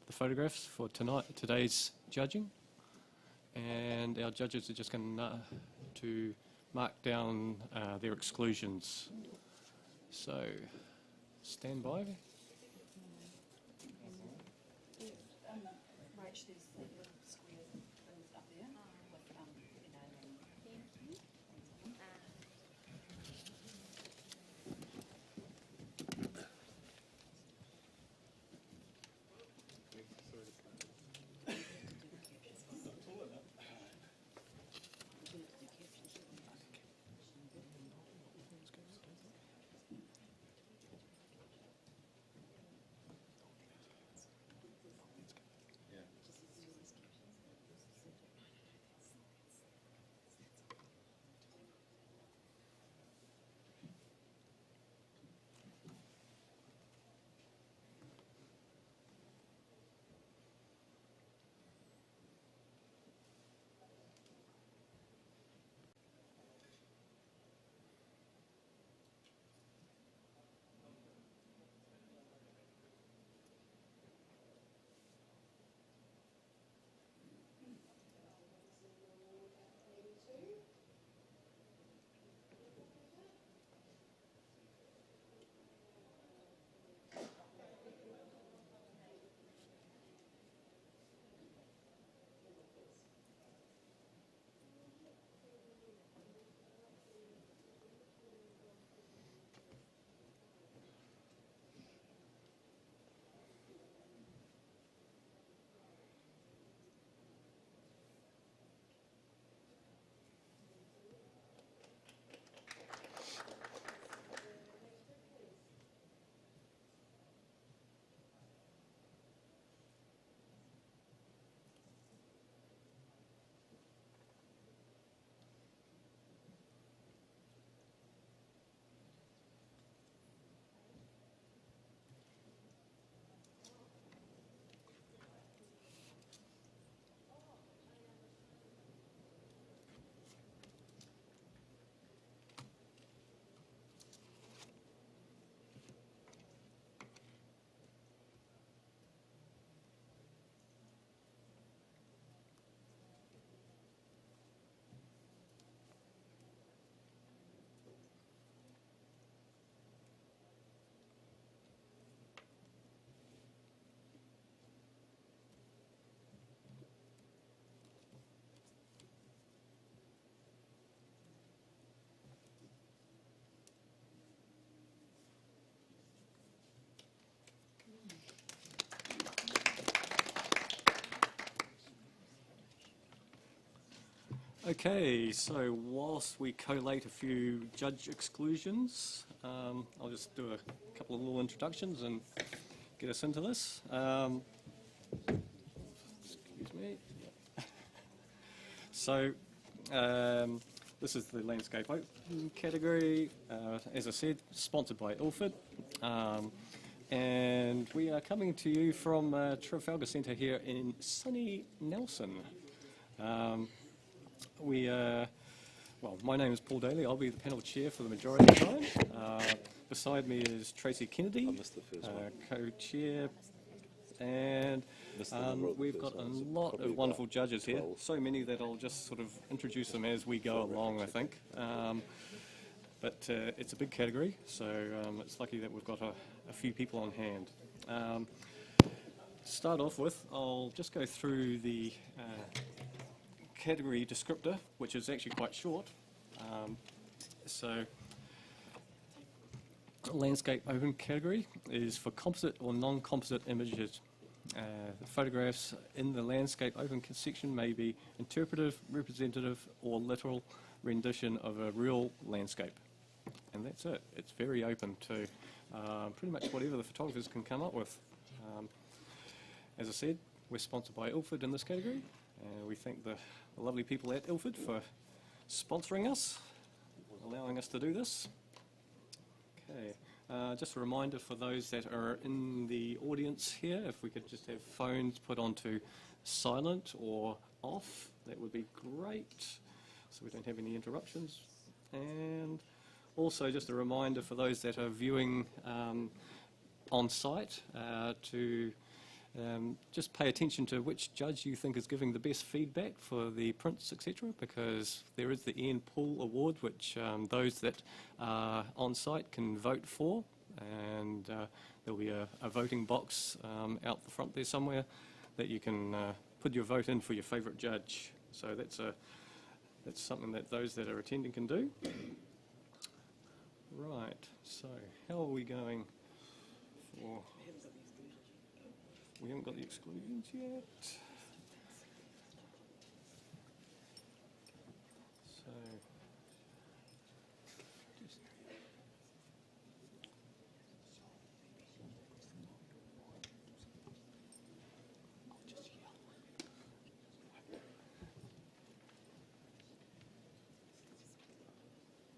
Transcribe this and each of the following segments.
the photographs for today's judging, and our judges are just going to mark down their exclusions. So, stand by. Okay, so whilst we collate a few judge exclusions, I'll just do a couple of little introductions and get us into this. Excuse me. So, this is the landscape open category, as I said, sponsored by Ilford. And we are coming to you from Trafalgar Centre here in sunny Nelson. Well, my name is Paul Daly. I'll be the panel chair for the majority of the time. Beside me is Tracy Kennedy, co-chair, and we've got a lot of wonderful judges here. So many that I'll just sort of introduce them as we go along, I think. But it's a big category, so it's lucky that we've got a few people on hand. To start off with, I'll just go through the category descriptor, which is actually quite short. So, landscape open category is for composite or non-composite images. The photographs in the landscape open section may be interpretive, representative, or literal rendition of a real landscape. And that's it. It's very open to pretty much whatever the photographers can come up with. As I said, we're sponsored by Ilford in this category. We thank the lovely people at Ilford for sponsoring us, allowing us to do this. Okay, just a reminder for those that are in the audience here, if we could just have phones put onto silent or off, that would be great, so we don't have any interruptions. And also just a reminder for those that are viewing on site to Just pay attention to which judge you think is giving the best feedback for the prints, etc., because there is the Ian Poole Award, which those that are on site can vote for, and there'll be a voting box out the front there somewhere that you can put your vote in for your favourite judge. So that's something that those that are attending can do. Right, so how are we going for... We haven't got the exclusions yet. So, just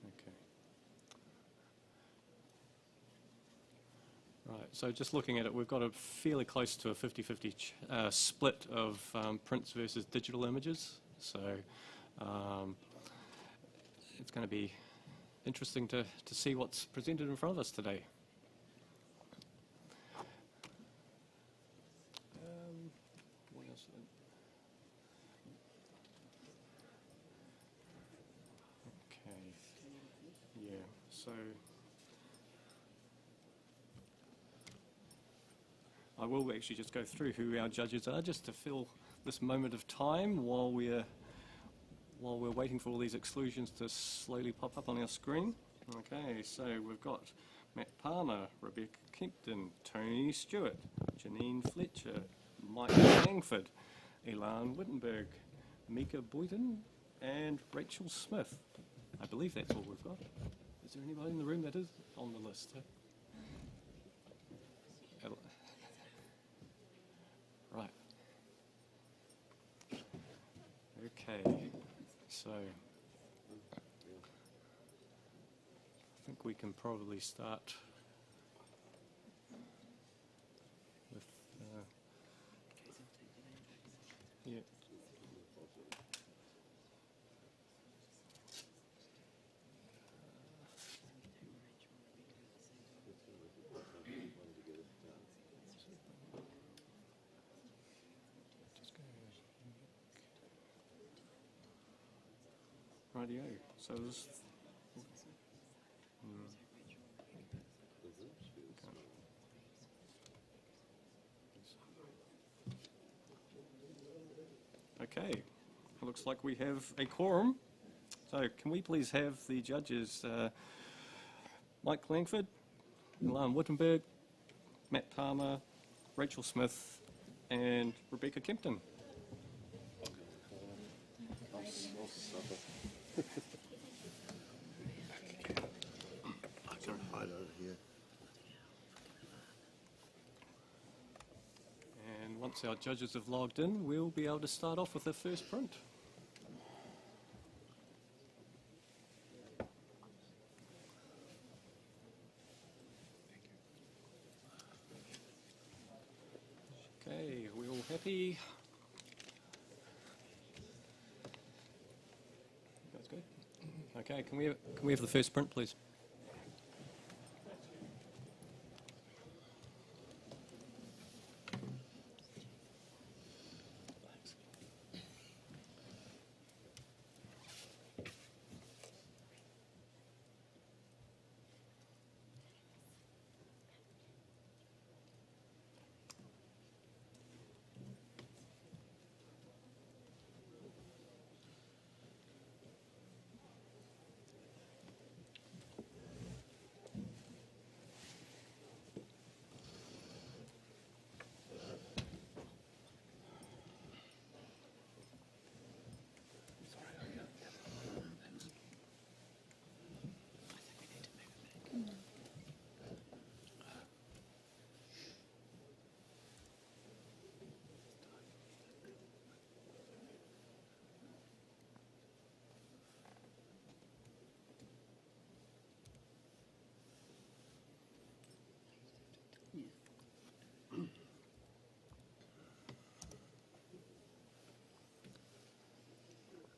okay. Right, so just looking at it, we've got a fairly close to a 50-50 split of prints versus digital images. So it's going to be interesting to see what's presented in front of us today. What else? Okay, yeah, so I will actually just go through who our judges are, just to fill this moment of time while we're waiting for all these exclusions to slowly pop up on our screen. Okay, so we've got Matt Palmer, Rebecca Kempton, Tony Stewart, Janine Fletcher, Mike Langford, Elan Wittenberg, Mika Boyden, and Rachel Smith. I believe that's all we've got. Is there anybody in the room that is on the list? Right. Okay, so I think we can probably start with, yeah. Rightio. So this. Okay, looks like we have a quorum. So can we please have the judges, Mike Langford, Elan Wittenberg, Matt Palmer, Rachel Smith, and Rebecca Kempton. I can hide over here. And once our judges have logged in, we'll be able to start off with the first print. Okay, we're all happy. That's good. Okay, can we have the first print, please?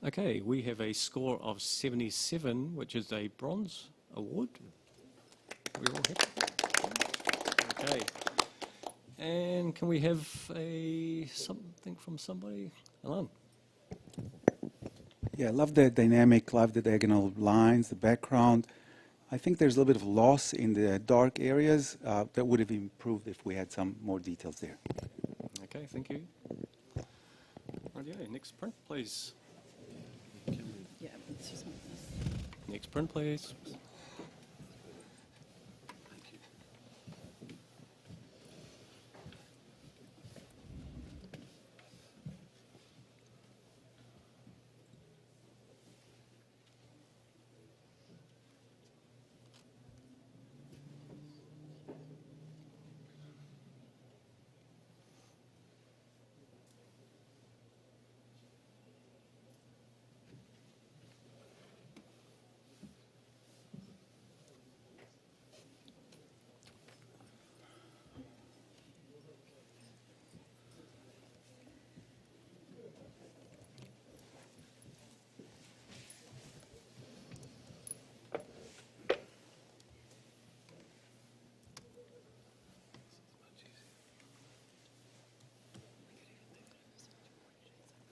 Okay, we have a score of 77, which is a bronze award. We're all happy. Okay. And can we have something from somebody? Alan? Yeah, I love the dynamic, love the diagonal lines, the background. I think there's a little bit of loss in the dark areas that would have improved if we had some more details there. Okay, thank you. Rightio, next print, please. Yeah, it's just one of this. Next print, please.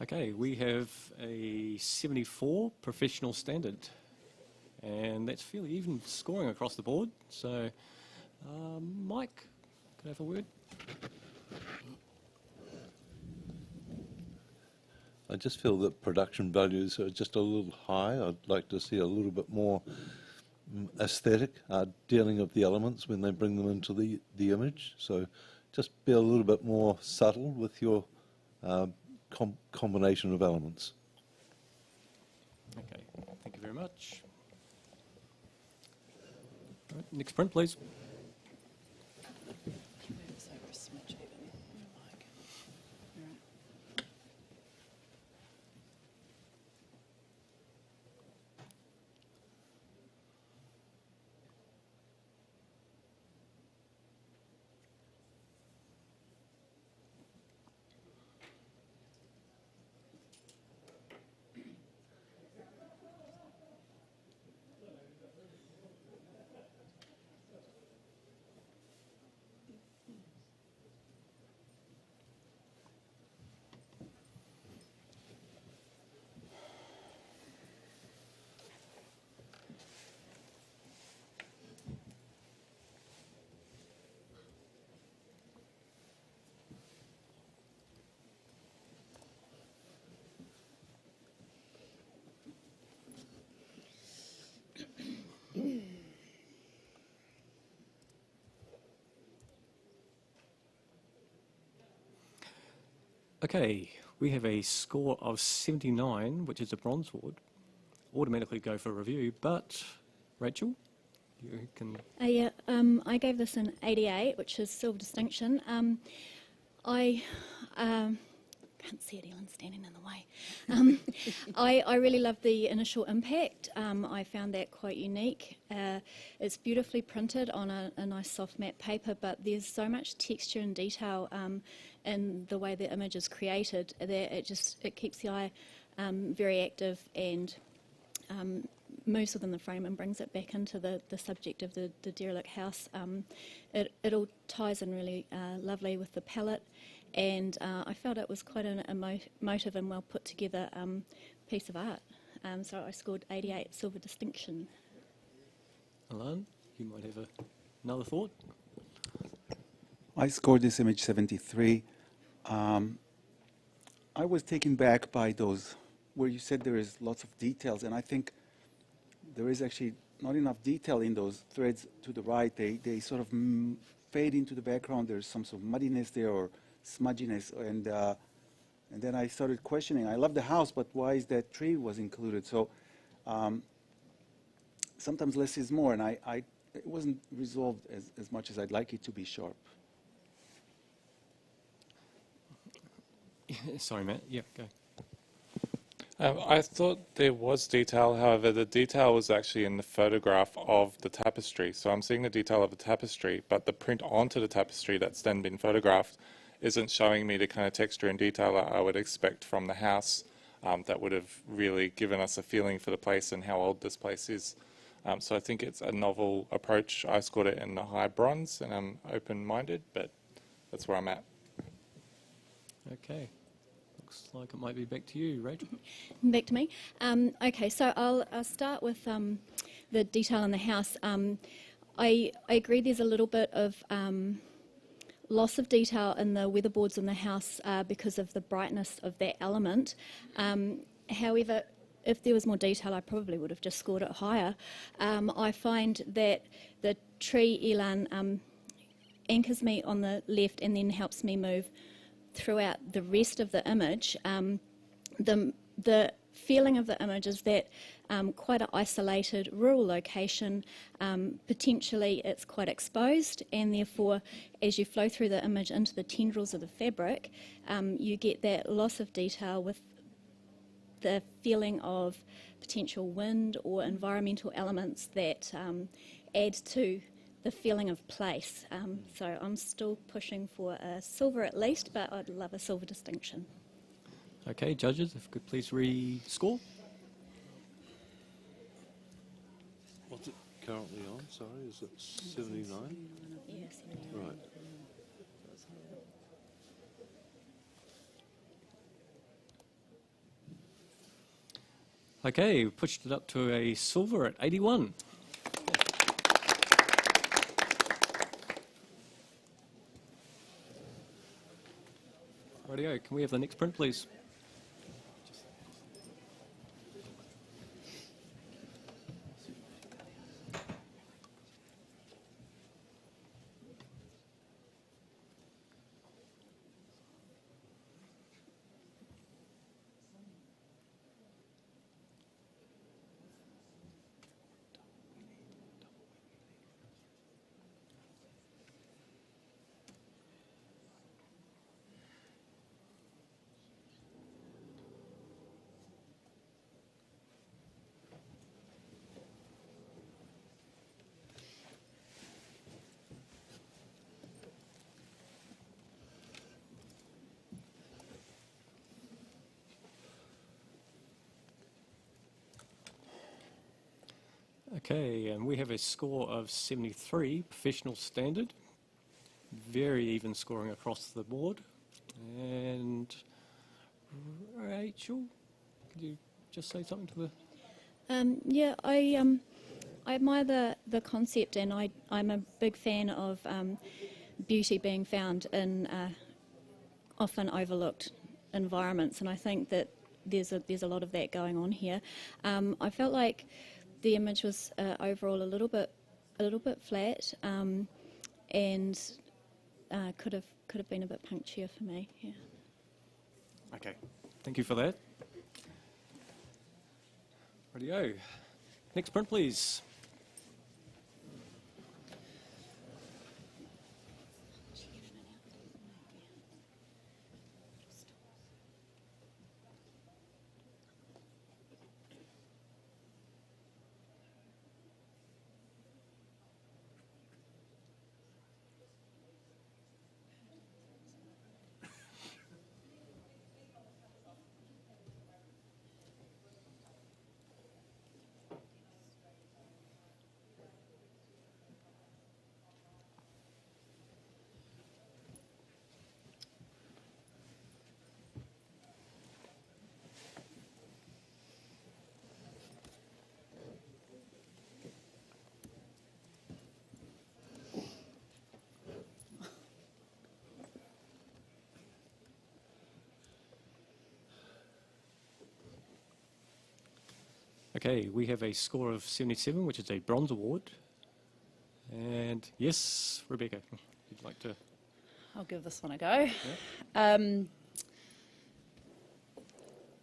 Okay, we have a 74 professional standard, and that's fairly even scoring across the board. So, Mike, could I have a word? I just feel that production values are just a little high. I'd like to see a little bit more aesthetic dealing of the elements when they bring them into the image. So just be a little bit more subtle with your combination of elements. Okay, thank you very much. All right, next print, please. Can you move this over a smidge even? Mike. All right. Okay, we have a score of 79, which is a bronze award. Automatically go for review, but Rachel, you can... Yeah, I gave this an 88, which is silver distinction. I can't see it, Ellen's standing in the way. I really love the initial impact. I found that quite unique. It's beautifully printed on a nice soft matte paper, but there's so much texture and detail in the way the image is created that it keeps the eye very active and moves within the frame and brings it back into the subject of the derelict house. It all ties in really lovely with the palette, and I felt it was quite an emotive and well put together piece of art. So I scored 88 silver distinction. Alan, you might have another thought. I scored this image 73. I was taken back by those where you said there is lots of details, and I think there is actually not enough detail in those threads to the right. They sort of fade into the background. There's some sort of muddiness there or smudginess, and then I started questioning. I love the house, but why is that tree was included? So sometimes less is more, and it wasn't resolved as much as I'd like it to be sharp. Sorry, Matt. Yeah, go. I thought there was detail, however, the detail was actually in the photograph of the tapestry. So I'm seeing the detail of the tapestry, but the print onto the tapestry that's then been photographed isn't showing me the kind of texture and detail I would expect from the house that would have really given us a feeling for the place and how old this place is. So I think it's a novel approach. I scored it in the high bronze, and I'm open-minded, but that's where I'm at. Okay. Looks like it might be back to you, Rachel. Back to me. Okay, so I'll start with the detail in the house. I agree there's a little bit of loss of detail in the weatherboards in the house because of the brightness of that element. However, if there was more detail, I probably would have just scored it higher. I find that the tree elan anchors me on the left and then helps me move throughout the rest of the image. The feeling of the image is that quite an isolated rural location, potentially it's quite exposed, and therefore as you flow through the image into the tendrils of the fabric, you get that loss of detail with the feeling of potential wind or environmental elements that add to the feeling of place. So I'm still pushing for a silver at least, but I'd love a silver distinction. Okay, judges, if you could please re-score. What's it currently on? Sorry, is it 79? Yes. Right. Okay, we pushed it up to a silver at 81. Rightio, can we have the next print, please? Okay, and we have a score of 73, professional standard. Very even scoring across the board. And Rachel, could you just say something to the... Yeah, I admire the concept, and I'm a big fan of beauty being found in often overlooked environments, and I think that there's a lot of that going on here. I felt like the image was overall a little bit flat, and could have been a bit punctured for me. Yeah. Okay, thank you for that. Rightio. Next print, please. Okay, we have a score of 77, which is a bronze award. And yes, Rebecca, you'd like to... I'll give this one a go. Yeah. Where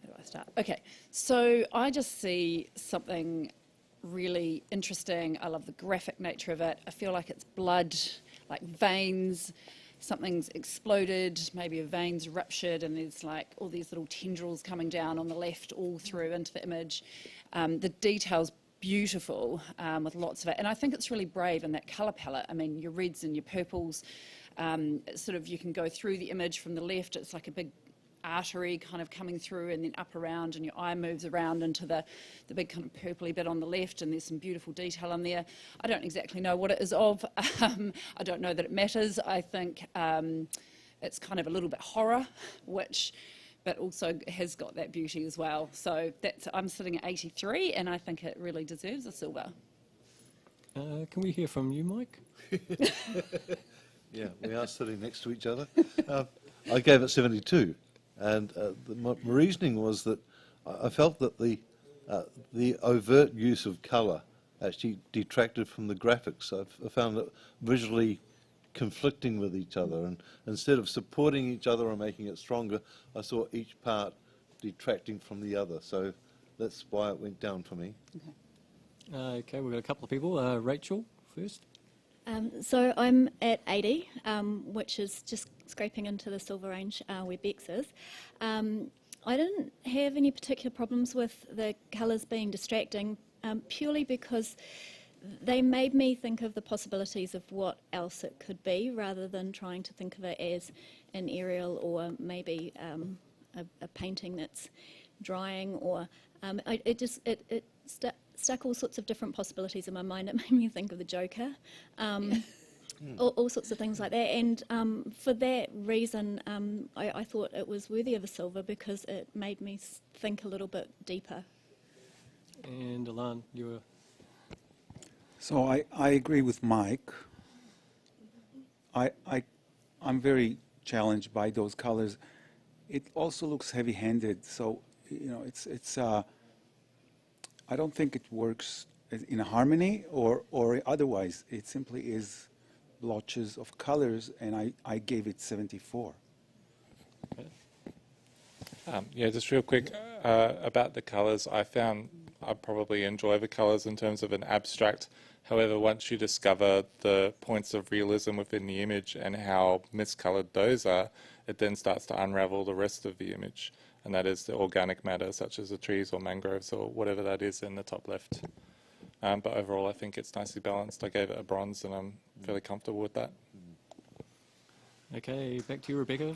do I start? Okay, so I just see something really interesting. I love the graphic nature of it. I feel like it's blood, like veins. Something's exploded, maybe a vein's ruptured, and there's like all these little tendrils coming down on the left all through into the image. The detail's beautiful with lots of it, and I think it's really brave in that colour palette. I mean, your reds and your purples, sort of you can go through the image from the left. It's like a big artery kind of coming through and then up around, and your eye moves around into the big kind of purpley bit on the left, and there's some beautiful detail in there. I don't exactly know what it is of. I don't know that it matters. I think it's kind of a little bit horror, but also has got that beauty as well. So I'm sitting at 83, and I think it really deserves a silver. Can we hear from you, Mike? Yeah, we are sitting next to each other. I gave it 72, and my reasoning was that I felt that the overt use of colour actually detracted from the graphics. I found it visually conflicting with each other, and instead of supporting each other or making it stronger, I saw each part detracting from the other. So that's why it went down for me. Okay, we've got a couple of people. Rachel first. So I'm at 80, which is just scraping into the silver range where Bex is. I didn't have any particular problems with the colours being distracting, purely because they made me think of the possibilities of what else it could be, rather than trying to think of it as an aerial or maybe a painting that's drying, or it stuck all sorts of different possibilities in my mind. It made me think of the Joker, all sorts of things like that. And for that reason, I thought it was worthy of a silver, because it made me think a little bit deeper. And Alan, you were... So I agree with Mike. I'm very challenged by those colors. It also looks heavy-handed, so it's I don't think it works in a harmony or otherwise. It simply is blotches of colors, and I gave it 74. Yeah, just real quick about the colours. I found I probably enjoy the colours in terms of an abstract. However, once you discover the points of realism within the image and how miscoloured those are, it then starts to unravel the rest of the image. And that is the organic matter, such as the trees or mangroves or whatever that is in the top left. But overall, I think it's nicely balanced. I gave it a bronze, and I'm fairly comfortable with that. Okay, back to you, Rebecca.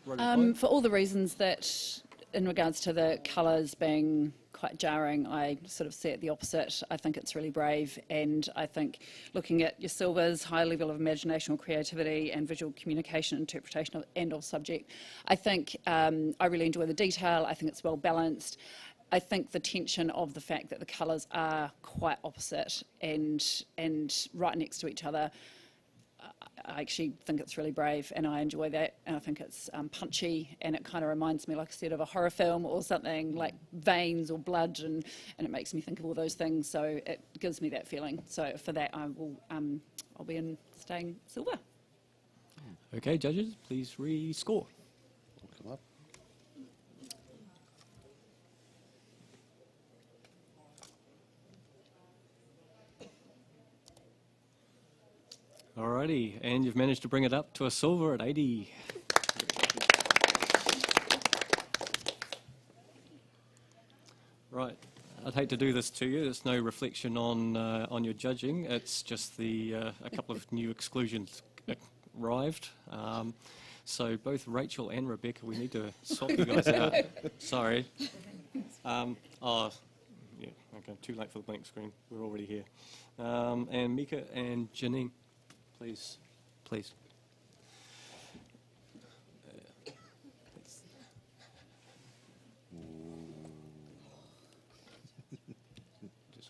For all the reasons that, in regards to the colours being quite jarring, I sort of see it the opposite. I think it's really brave, and I think looking at your silvers, high level of imagination or creativity and visual communication, interpretation of subject, I think I really enjoy the detail. I think it's well balanced. I think the tension of the fact that the colours are quite opposite and right next to each other, I actually think it's really brave, and I enjoy that, and I think it's punchy, and it kind of reminds me, like I said, of a horror film or something, like veins or blood, and it makes me think of all those things, so it gives me that feeling. So for that, I'll be staying silver. Okay, judges, please re-score. We'll come up. Alrighty, and you've managed to bring it up to a silver at 80. Right, I'd hate to do this to you. There's no reflection on your judging. It's just a couple of new exclusions arrived. So both Rachel and Rebecca, we need to swap you guys out. Sorry. Yeah, okay, too late for the blank screen. We're already here. And Mika and Janine. Please. Just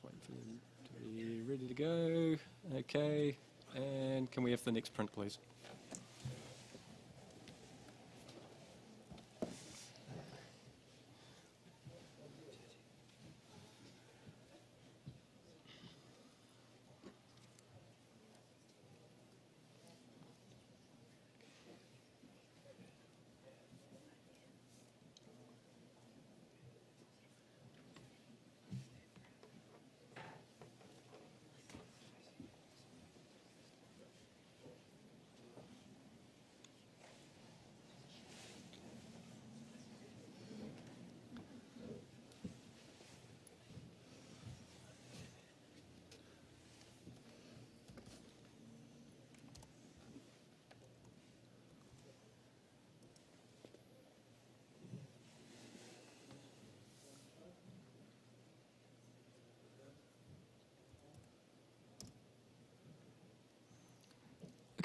waiting for them to be ready to go. Okay, and can we have the next print, please?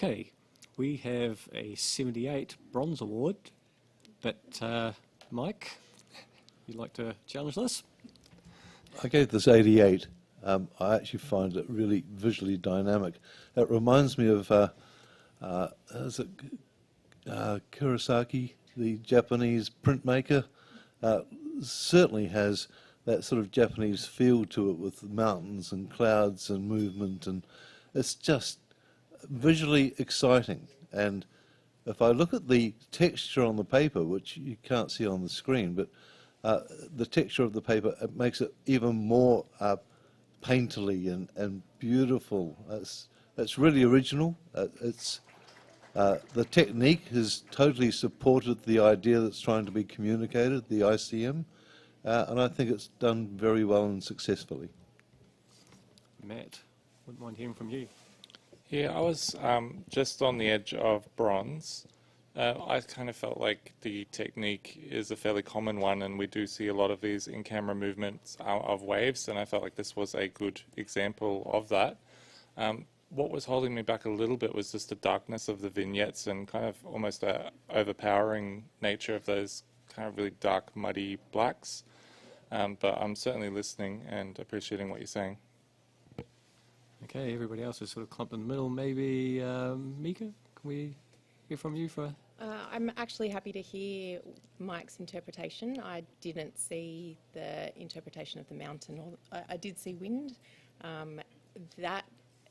Okay, we have a 78 bronze award, but Mike, you'd like to challenge this? I gave this 88. I actually find it really visually dynamic. It reminds me of is it, Kurosaki, the Japanese printmaker. Certainly has that sort of Japanese feel to it with mountains and clouds and movement, and it's just visually exciting. And if I look at the texture on the paper, which you can't see on the screen, but the texture of the paper, it makes it even more painterly and beautiful. It's really original. The technique has totally supported the idea that's trying to be communicated, the ICM, and I think it's done very well and successfully. Matt, wouldn't mind hearing from you. Yeah, I was just on the edge of bronze. I kind of felt like the technique is a fairly common one, and we do see a lot of these in-camera movements of waves, and I felt like this was a good example of that. What was holding me back a little bit was just the darkness of the vignettes and kind of almost a overpowering nature of those kind of really dark, muddy blacks. But I'm certainly listening and appreciating what you're saying. Okay, everybody else is sort of clumped in the middle. Maybe Mika, can we hear from you for... I'm actually happy to hear Mike's interpretation. I didn't see the interpretation of the mountain, or I did see wind. That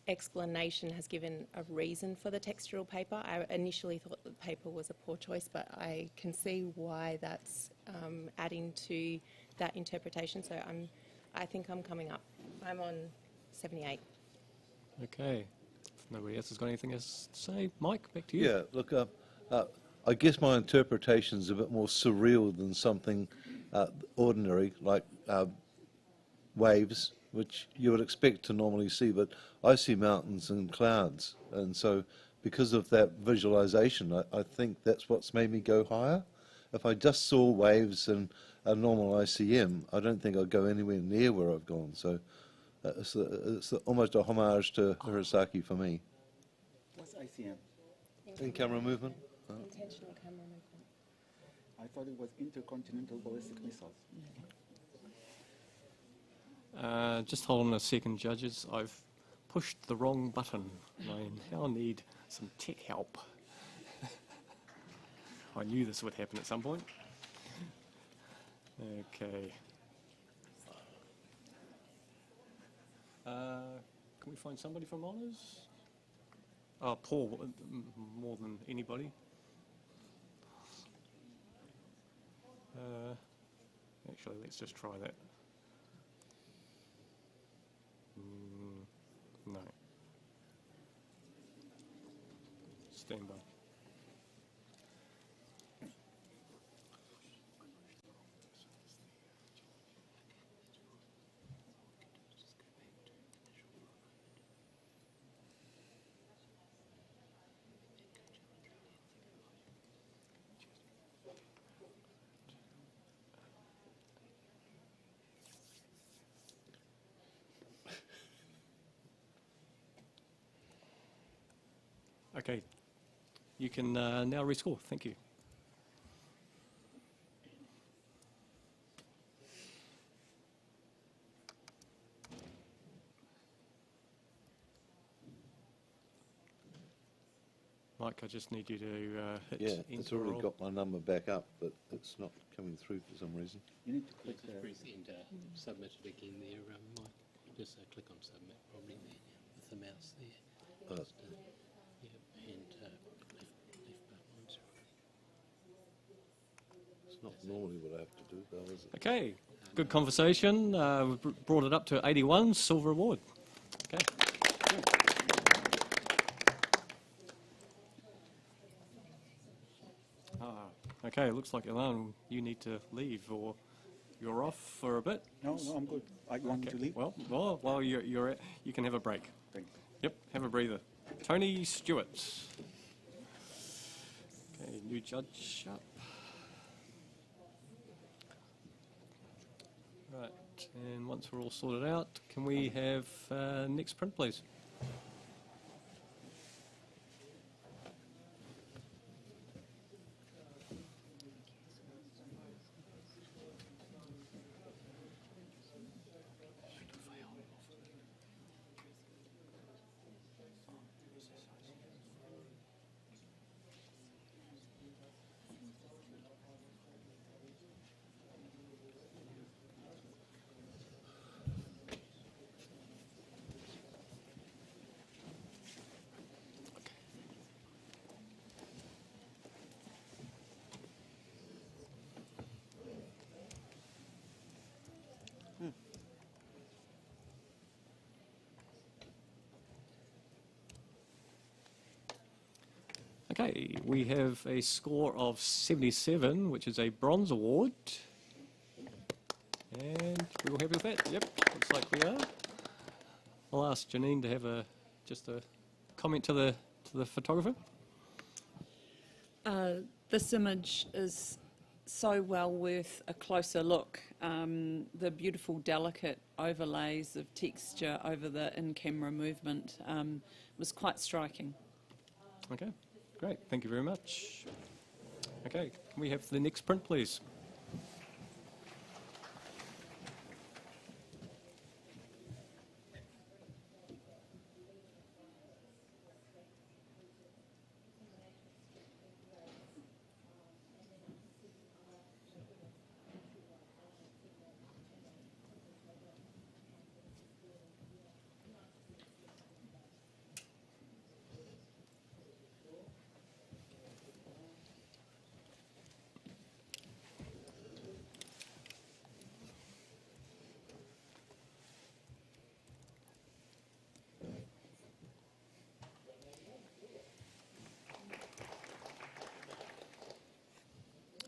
explanation has given a reason for the textural paper. I initially thought the paper was a poor choice, but I can see why that's adding to that interpretation. So I think I'm coming up. I'm on 78. Okay, if nobody else has got anything else to say, Mike, back to you. Yeah, look, I guess my interpretation is a bit more surreal than something ordinary, like waves, which you would expect to normally see, but I see mountains and clouds, and so because of that visualization, I think that's what's made me go higher. If I just saw waves and a normal ICM, I don't think I'd go anywhere near where I've gone, so it's almost a homage to Hirosaki for me. What's ICM? In-camera movement? Intentional camera movement. I thought it was intercontinental ballistic missiles. Just hold on a second, judges. I've pushed the wrong button. I now need some tech help. I knew this would happen at some point. Okay. Can we find somebody from Honours? Oh, Paul, more than anybody. Actually, let's just try that. No. Stand by. Okay, you can now rescore. Thank you. Mike, I just need you to hit Yeah, enter it's or already roll. got my number back up, but it's not coming through for some reason. You need to click Just the... press enter, submit it again there, Mike. Just click on submit probably there with the mouse there. Just, yeah, and left button. It's not normally what I have to do, though, is it? Okay, good conversation. We've brought it up to 81, silver award. Okay. Okay, looks like Ilan, you need to leave, or you're off for a bit. No, I'm good. I want Okay. to leave. Well, you can have a break. Thank you. Yep, have a breather. Tony Stewart. Okay, new judge up. Right, and once we're all sorted out, can we have next print, please? Okay, we have a score of 77, which is a bronze award. And we're all happy with that? Yep, looks like we are. I'll ask Janine to have just a comment to the photographer. This image is so well worth a closer look. The beautiful, delicate overlays of texture over the in-camera movement was quite striking. Okay, great. Thank you very much. Okay, can we have the next print, please?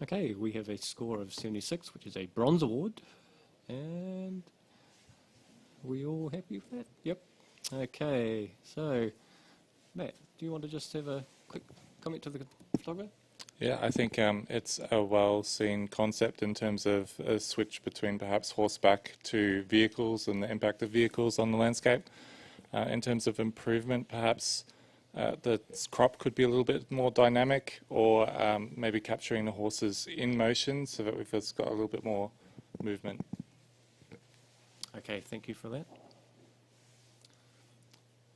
Okay, we have a score of 76, which is a bronze award. And we all happy with that? Yep. Okay, so Matt, do you want to just have a quick comment to the photographer? Yeah, I think it's a well-seen concept in terms of a switch between perhaps horseback to vehicles and the impact of vehicles on the landscape. In terms of improvement, perhaps the crop could be a little bit more dynamic, or maybe capturing the horses in motion so that we've just got a little bit more movement. Okay, thank you for that.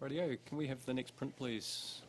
Radio, can we have the next print, please?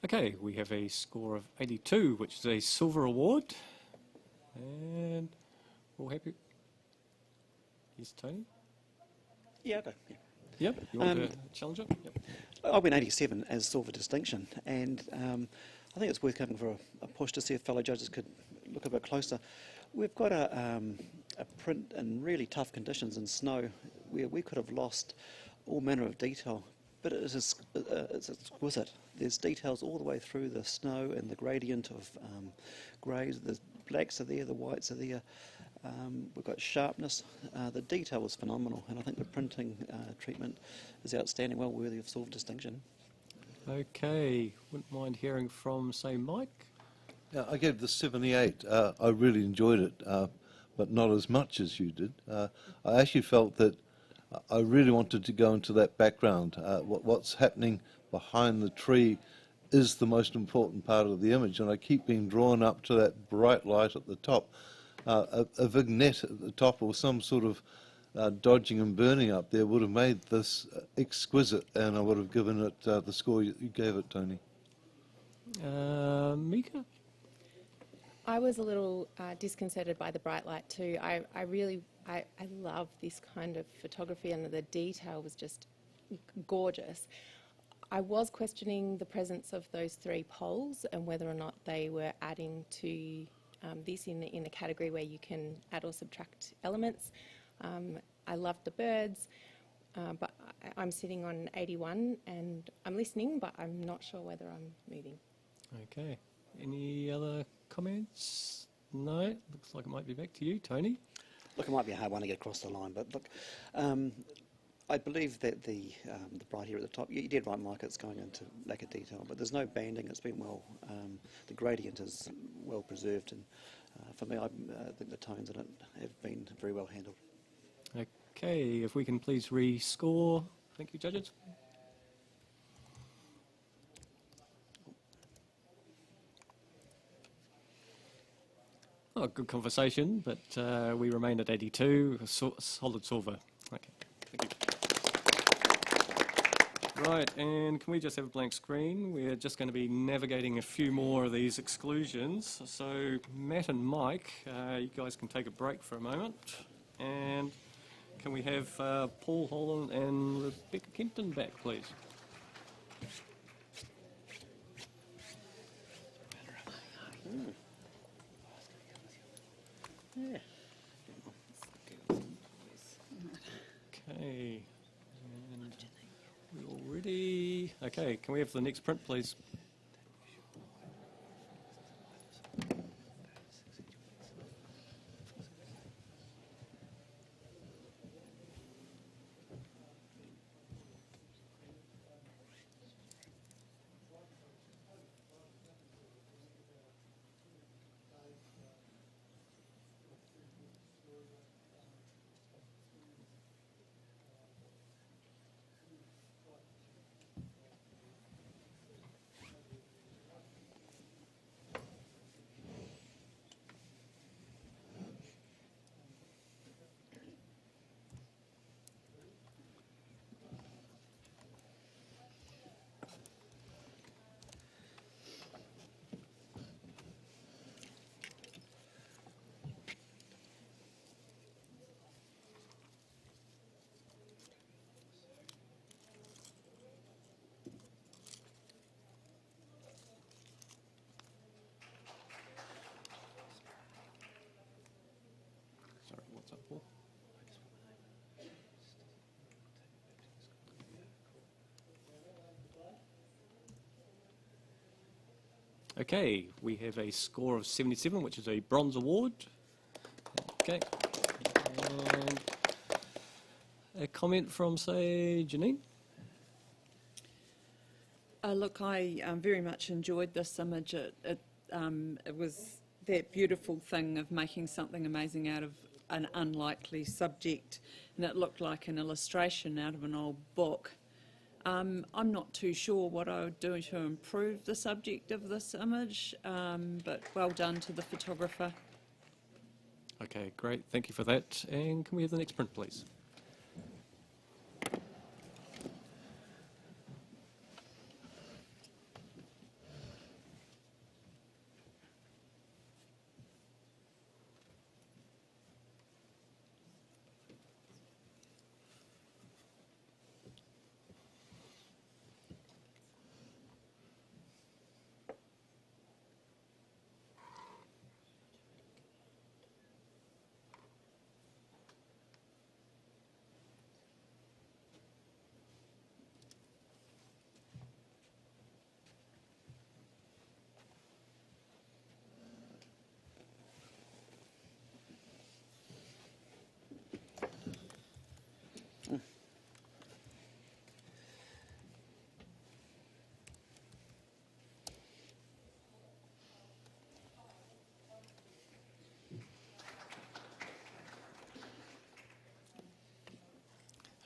Okay, we have a score of 82, which is a silver award. And all happy? Yes, Tony? Yeah, okay. Yeah. Yep, you want to challenge it? Yep. I went 87 as silver distinction, and I think it's worth coming for a push to see if fellow judges could look a bit closer. We've got a print in really tough conditions in snow where we could have lost all manner of detail, but it's exquisite. There's details all the way through the snow and the gradient of greys. The blacks are there, the whites are there. We've got sharpness. The detail was phenomenal, and I think the printing treatment is outstanding, well worthy of silver distinction. Okay, wouldn't mind hearing from, say, Mike. Yeah, I gave the 78. I really enjoyed it, but not as much as you did. I actually felt that I really wanted to go into that background. What's happening behind the tree is the most important part of the image, and I keep being drawn up to that bright light at the top. A vignette at the top or some sort of dodging and burning up there would have made this exquisite, and I would have given it the score you gave it, Tony. Mika? I was a little disconcerted by the bright light too. I love this kind of photography, and the detail was just gorgeous. I was questioning the presence of those three poles and whether or not they were adding to this in a category where you can add or subtract elements. I loved the birds, but I'm sitting on 81 and I'm listening, but I'm not sure whether I'm moving. Okay. Any other comments? No? Looks like it might be back to you, Tony. Look, it might be a hard one to get across the line, but look, I believe that the bright here at the top, you did right, Mike, it's going into lack of detail, but there's no banding, it's been well, the gradient is well preserved, and for me, I think the tones in it have been very well handled. Okay, if we can please rescore. Thank you, judges. Oh, good conversation, but we remain at 82, solid silver. Okay, thank you. Right, and can we just have a blank screen? We're just going to be navigating a few more of these exclusions. So Matt and Mike, you guys can take a break for a moment. And can we have Paul Holland and Rebecca Kempton back, please? Yeah. Okay. And we're all ready. Okay, can we have the next print, please? Sorry, what's up, Paul? Okay, we have a score of 77, which is a bronze award. Okay. And a comment from, say, Janine? Look, I very much enjoyed this image. It was that beautiful thing of making something amazing out of an unlikely subject, and it looked like an illustration out of an old book. I'm not too sure what I would do to improve the subject of this image, but well done to the photographer. Okay, great. Thank you for that. And can we have the next print, please?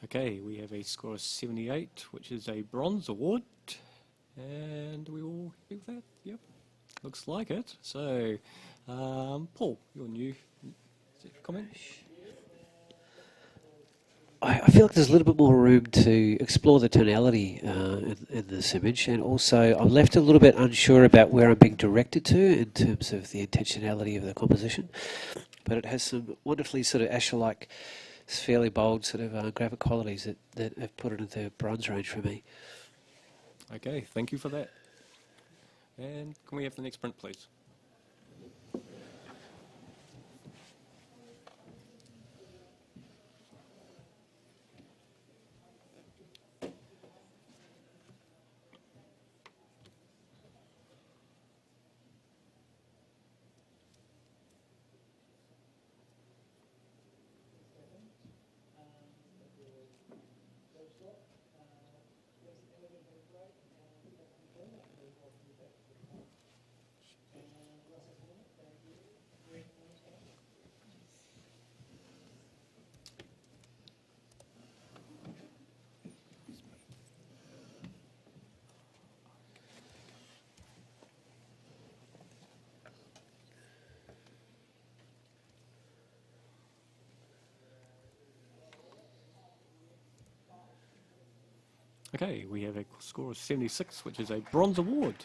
Okay, we have a score of 78, which is a bronze award. And we all happy with that? Yep, looks like it. So, Paul, your new comment? I feel like there's a little bit more room to explore the tonality in this image, and also I'm left a little bit unsure about where I'm being directed to in terms of the intentionality of the composition. But it has some wonderfully sort of Asher-like, fairly bold sort of graphic qualities that have put it into bronze range for me. Okay, thank you for that. And can we have the next print, please? Okay, we have a score of 76, which is a bronze award.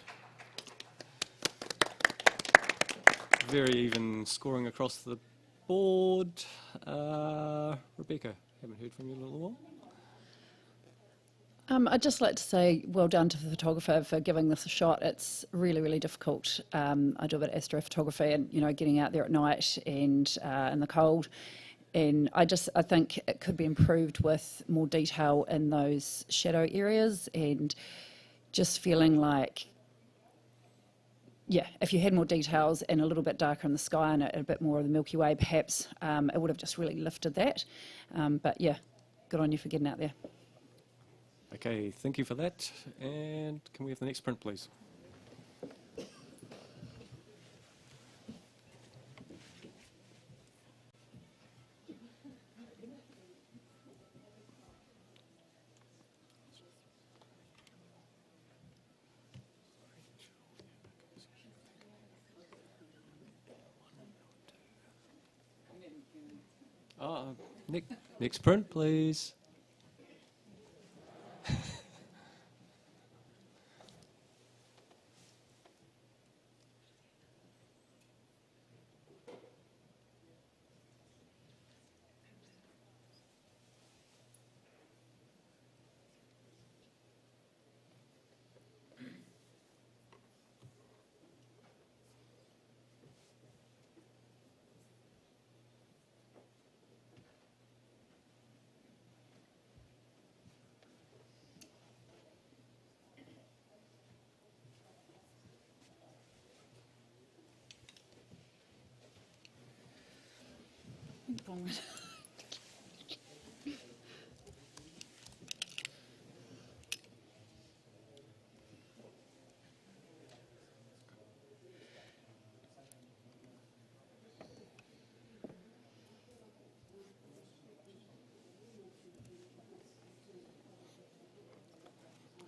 Very even scoring across the board. Rebecca, haven't heard from you in a little while. I'd just like to say well done to the photographer for giving this a shot. It's really, really difficult. I do a bit of astrophotography and, getting out there at night and in the cold. And I think it could be improved with more detail in those shadow areas and just feeling like, if you had more details and a little bit darker in the sky and a bit more of the Milky Way, perhaps it would have just really lifted that. But good on you for getting out there. Okay, thank you for that. And can we have the next print, please? Next print, please.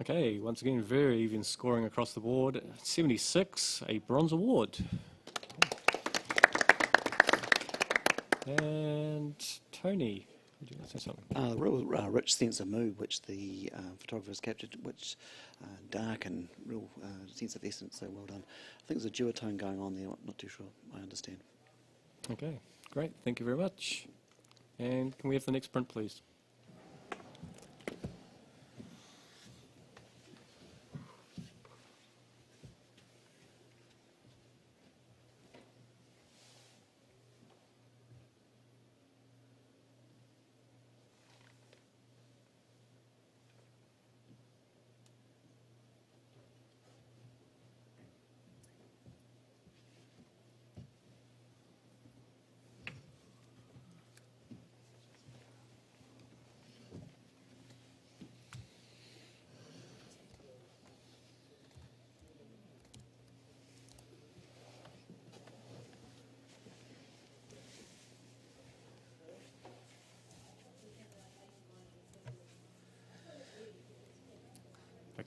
Okay, once again, very even scoring across the board. 76, a bronze award. And Tony, would you like to say something? Real rich sense of mood which the photographer has captured, which dark and real sense of essence, so well done. I think there's a duotone going on there, I'm not too sure, I understand. Okay, great, thank you very much. And can we have the next print, please?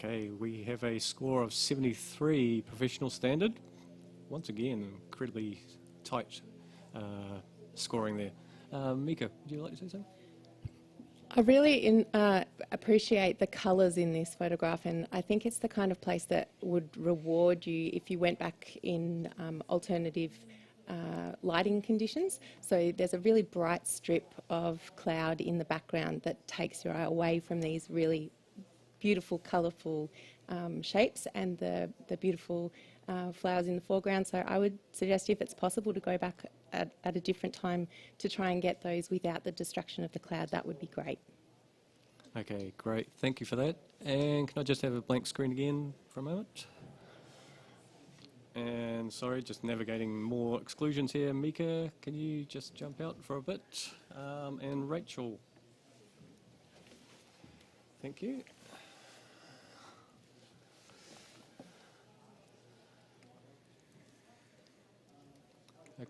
Okay, we have a score of 73 professional standard. Once again, incredibly tight scoring there. Mika, would you like to say something? I really appreciate the colours in this photograph, and I think it's the kind of place that would reward you if you went back in alternative lighting conditions. So there's a really bright strip of cloud in the background that takes your eye away from these really beautiful, colourful shapes and the beautiful flowers in the foreground. So I would suggest, if it's possible, to go back at a different time to try and get those without the distraction of the cloud. That would be great. Okay, great. Thank you for that. And can I just have a blank screen again for a moment? And sorry, just navigating more exclusions here. Mika, can you just jump out for a bit? And Rachel. Thank you.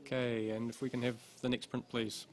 Okay, and if we can have the next print, please.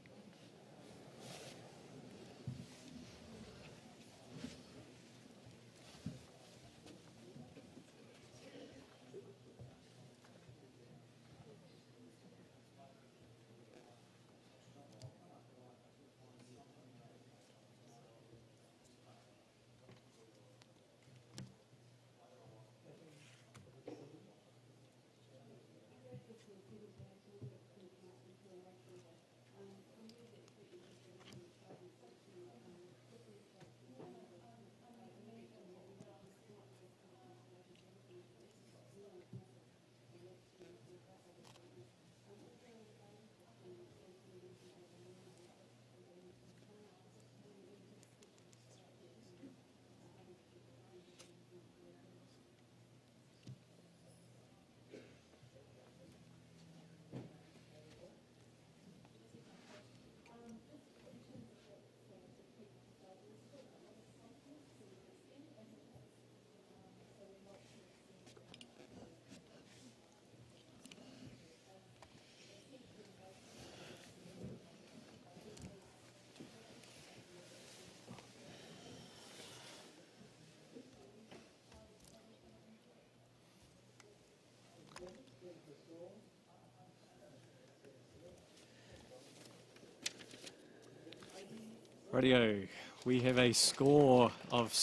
Radio. We have a score of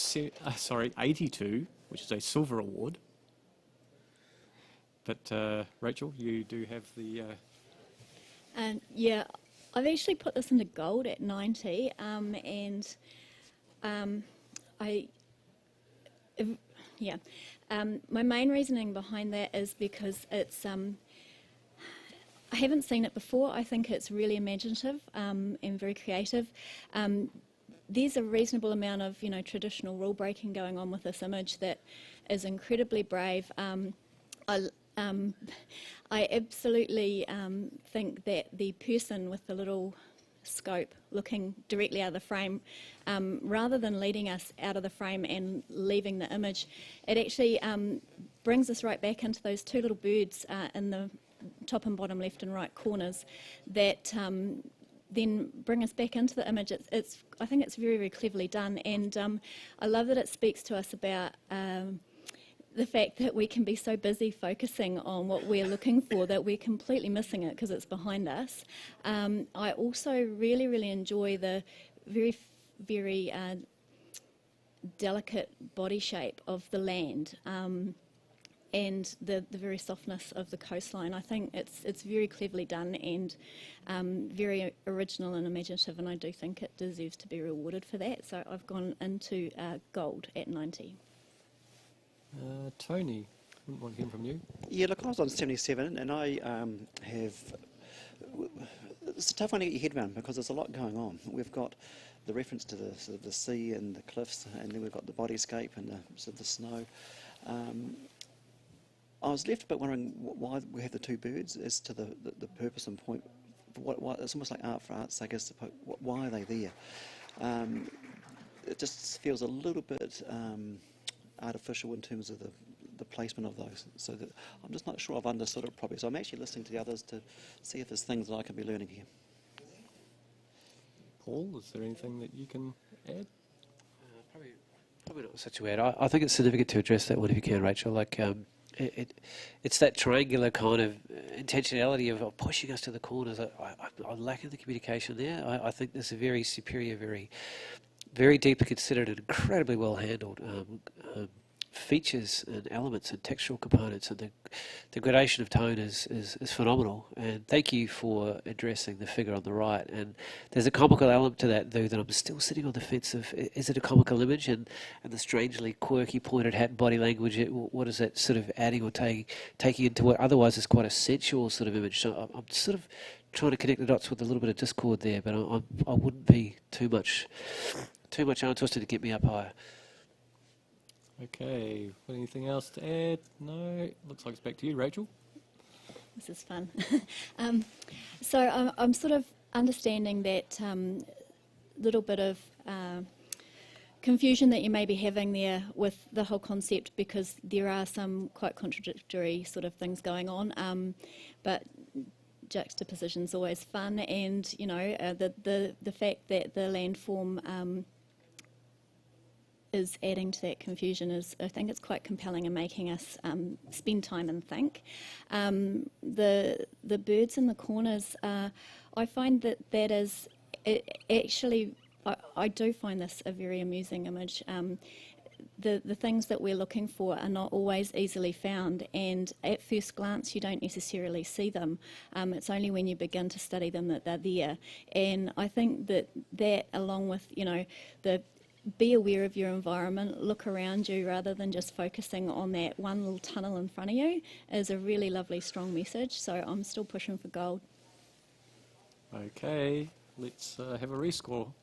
82, which is a silver award. But Rachel, you do have the. Yeah, I've actually put this into gold at 90, my main reasoning behind that is because it's. I haven't seen it before. I think it's really imaginative and very creative. There's a reasonable amount of traditional rule breaking going on with this image that is incredibly brave. I absolutely think that the person with the little scope looking directly out of the frame, rather than leading us out of the frame and leaving the image, it actually brings us right back into those two little birds in the top and bottom left and right corners that then bring us back into the image. I think it's very, very cleverly done, and I love that it speaks to us about the fact that we can be so busy focusing on what we're looking for that we're completely missing it because it's behind us. I also really, really enjoy the very, very delicate body shape of the land and the very softness of the coastline. I think it's very cleverly done and very original and imaginative, and I do think it deserves to be rewarded for that. So I've gone into gold at 90. Tony, wouldn't want to hear from you. Yeah, look, I was on 77, and I it's a tough one to get your head around because there's a lot going on. We've got the reference to the sort of the sea and the cliffs, and then we've got the bodyscape and the sort of the snow. I was left a bit wondering why we have the two birds as to the purpose and point. Why, it's almost like art for art's sake. Why are they there? It just feels a little bit artificial in terms of the placement of those. So that I'm just not sure I've understood it properly. So I'm actually listening to the others to see if there's things that I can be learning here. Paul, is there anything that you can add? Probably not such a way. I think it's significant to address that one if you can, Rachel. Like it's that triangular kind of intentionality of pushing us to the corners. I lack in the communication there. I think there's a very superior, very deeply considered and incredibly well handled features and elements and textural components, and the gradation of tone is phenomenal. And thank you for addressing the figure on the right. And there's a comical element to that, though, that I'm still sitting on the fence of, is it a comical image? And the strangely quirky pointed hat and body language, what is that sort of adding or taking into what otherwise is quite a sensual sort of image? So I'm sort of trying to connect the dots with a little bit of discord there, but I wouldn't be too much untwisted to get me up higher. Okay, anything else to add? No, looks like it's back to you, Rachel. This is fun. So I'm sort of understanding that little bit of confusion that you may be having there with the whole concept, because there are some quite contradictory sort of things going on, but juxtaposition's always fun, and the fact that the landform is adding to that confusion is, I think it's quite compelling and making us spend time and think. The birds in the corners, I find that is actually, I do find this a very amusing image. The things that we're looking for are not always easily found, and at first glance you don't necessarily see them. It's only when you begin to study them that they're there. And I think that along with be aware of your environment, look around you rather than just focusing on that one little tunnel in front of you, is a really lovely, strong message. So I'm still pushing for gold. Okay, let's have a rescore.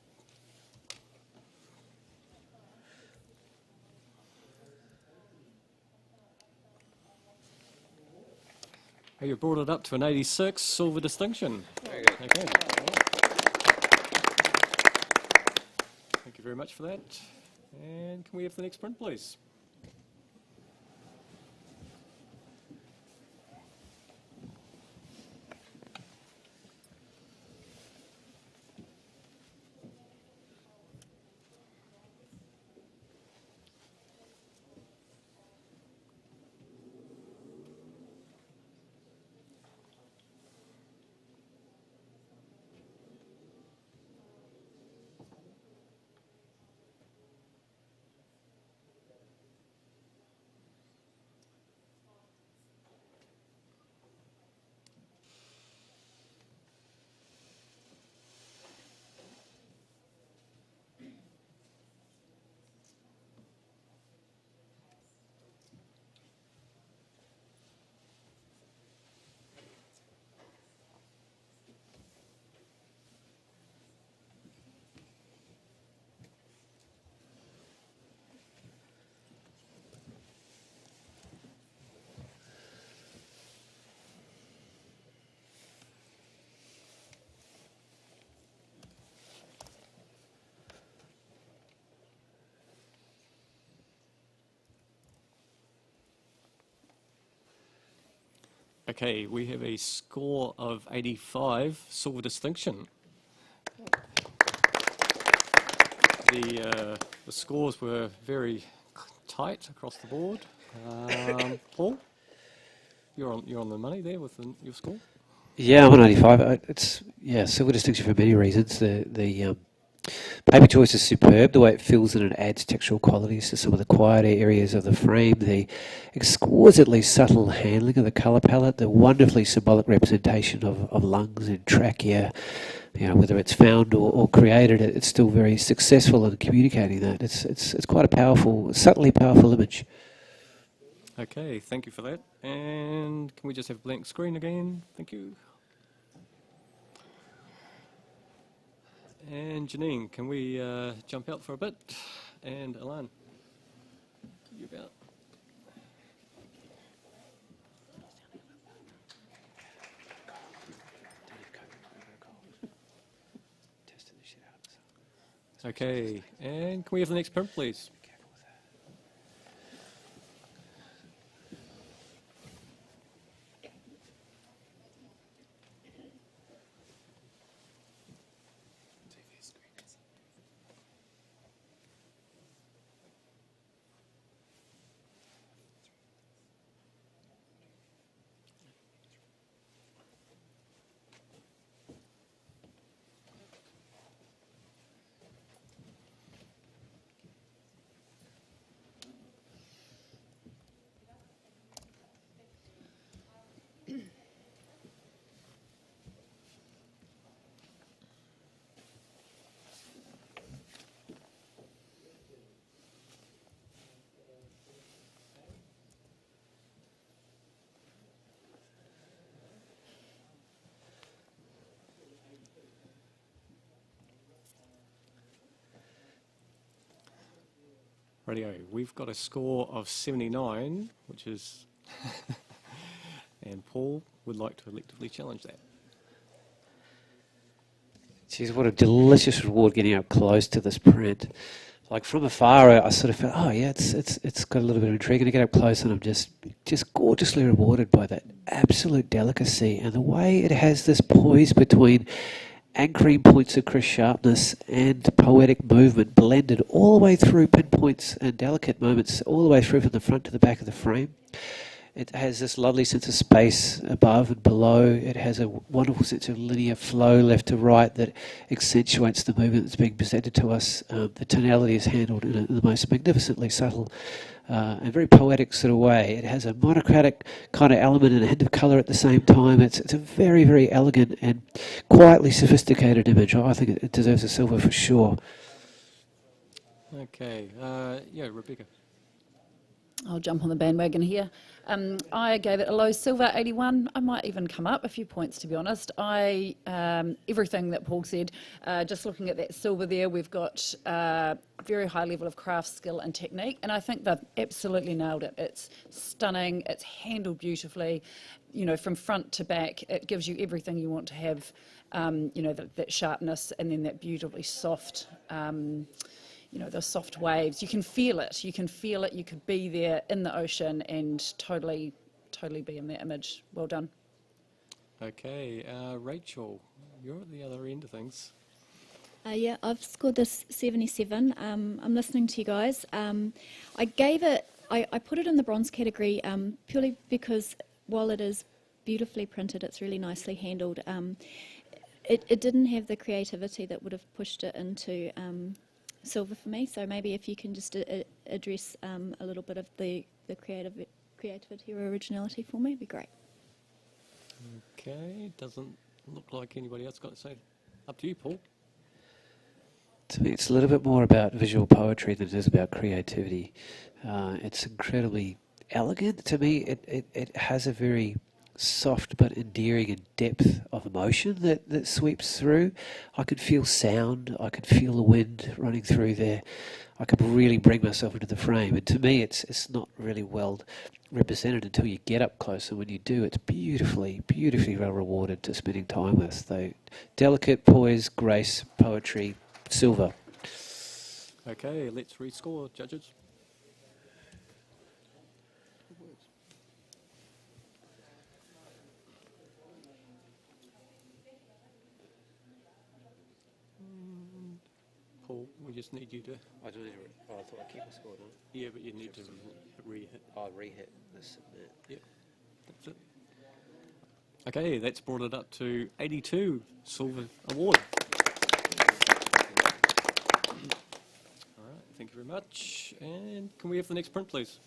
Oh, you brought it up to an 86, silver distinction. Very good. Okay. Thank you very much for that. And can we have the next print, please? Okay, we have a score of 85, silver distinction. The scores were very tight across the board. Paul, you're on the money there with your score. Yeah, I'm on 85. It's silver distinction for many reasons. The paper choice is superb. The way it fills in and adds textural qualities to some of the quieter areas of the frame. The exquisitely subtle handling of the colour palette. The wonderfully symbolic representation of lungs and trachea. You know, whether it's found or created, it's still very successful in communicating that. It's quite a powerful, subtly powerful image. Okay, thank you for that. And can we just have blank screen again? Thank you. And Janine, can we jump out for a bit? And Alan, you about? Okay, and can we have the next print, please? Radio, we've got a score of 79, which is, and Paul would like to electively challenge that. Geez, what a delicious reward getting up close to this print. Like from afar, I sort of felt, oh yeah, it's got a little bit of intrigue. And to get up close, and I'm just gorgeously rewarded by that absolute delicacy and the way it has this poise between anchoring points of crisp sharpness and poetic movement blended all the way through, pinpoints and delicate moments all the way through from the front to the back of the frame. It has this lovely sense of space above and below. It has a wonderful sense of linear flow left to right that accentuates the movement that's being presented to us. The tonality is handled in the most magnificently subtle and very poetic sort of way. It has a monocratic kind of element and a hint of colour at the same time. It's a very, very elegant and quietly sophisticated image. I think it deserves a silver for sure. Okay, yeah, Rebecca. I'll jump on the bandwagon here. I gave it a low silver, 81. I might even come up a few points, to be honest. Everything that Paul said, just looking at that silver there, we've got a very high level of craft skill and technique, and I think they've absolutely nailed it. It's stunning, it's handled beautifully, you know, from front to back. It gives you everything you want to have, you know, that sharpness and then that beautifully soft, you know, the soft waves. You can feel it. You can feel it. You could be there in the ocean and totally be in that image. Well done. Okay, Rachel, you're at the other end of things. Yeah, I've scored this 77. I'm listening to you guys. I gave it, I put it in the bronze category purely because while it is beautifully printed, it's really nicely handled. It didn't have the creativity that would have pushed it into silver for me. So maybe if you can just address a little bit of the creativity or originality for me, it'd be great. Okay, doesn't look like anybody else got to say. Up to you, Paul. To me, it's a little bit more about visual poetry than it is about creativity. It's incredibly elegant. To me, it has a very soft but endearing and depth of emotion that sweeps through. I could feel sound. I could feel the wind running through there. I could really bring myself into the frame. And to me, it's not really well represented until you get up close. And when you do, it's beautifully well rewarded to spending time with. So delicate poise, grace, poetry, silver. Okay, let's rescore, judges. We just need you to. I do need to. Oh, I thought I kept the score, don't I? Yeah, but you need to re-hit. Oh, re-hit the submit. Yep, that's it. Okay, that's brought it up to 82 silver award. All right, thank you very much. And can we have the next print, please?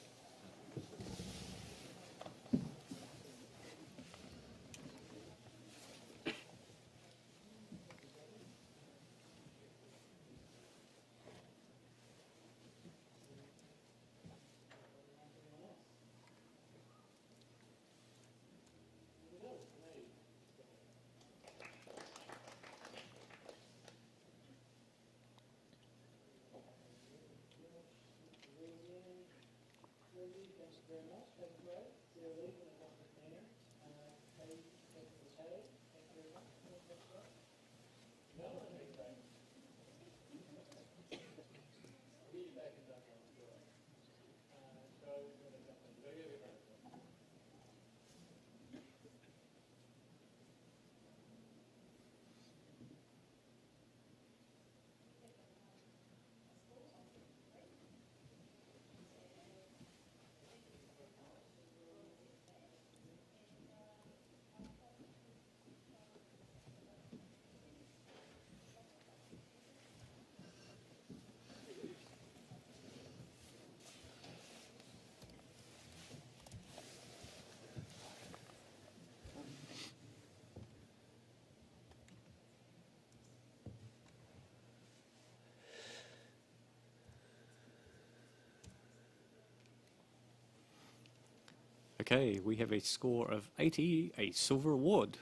Okay, we have a score of 80, a silver award.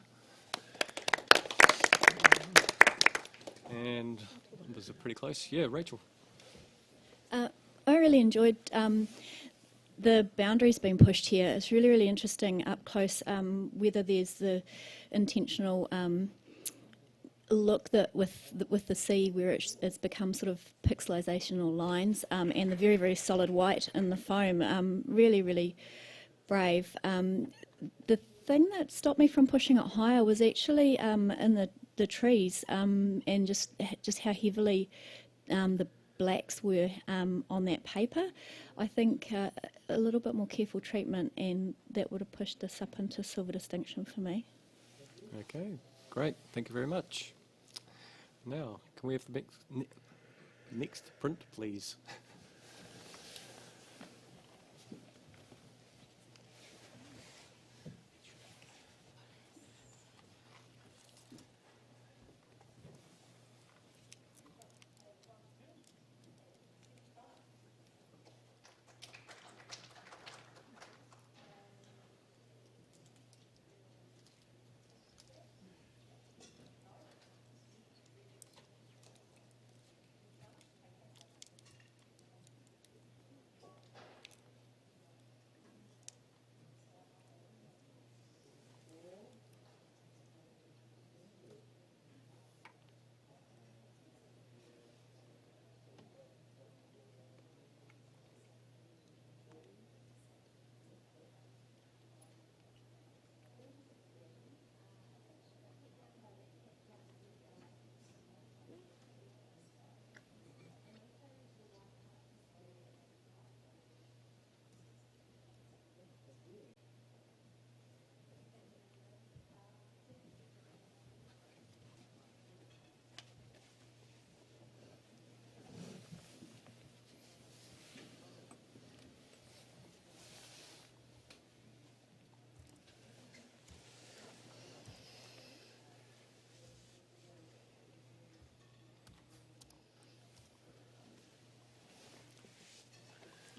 And was it pretty close? Yeah, Rachel. I really enjoyed the boundaries being pushed here. It's really, really interesting up close, whether there's the intentional look that with the sea where it's become sort of pixelization lines, and the very, very solid white in the foam. Really, really brave. The thing that stopped me from pushing it higher was actually in the trees, and just how heavily the blacks were on that paper. I think a little bit more careful treatment, and that would have pushed this up into silver distinction for me. Okay, great. Thank you very much. Now, can we have the next print, please?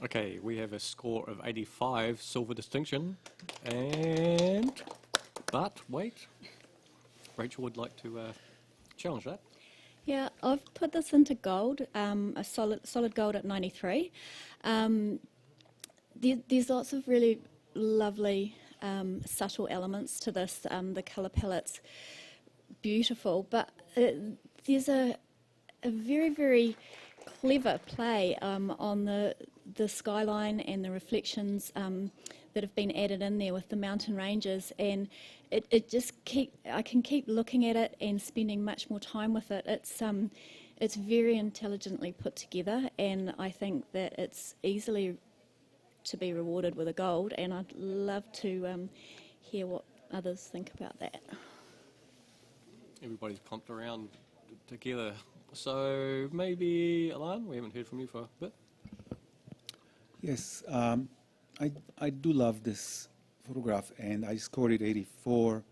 Okay, we have a score of 85, silver distinction, but wait, Rachel would like to challenge that. Yeah, I've put this into gold, a solid gold at 93. There's lots of really lovely subtle elements to this. The colour palette's beautiful, but there's a very, very clever play on the skyline and the reflections that have been added in there with the mountain ranges, and I can keep looking at it and spending much more time with it. it's very intelligently put together, and I think that it's easily to be rewarded with a gold, and I'd love to hear what others think about that. Everybody's pumped around together. So maybe, Alan, we haven't heard from you for a bit. Yes, I do love this photograph, and I scored it 84.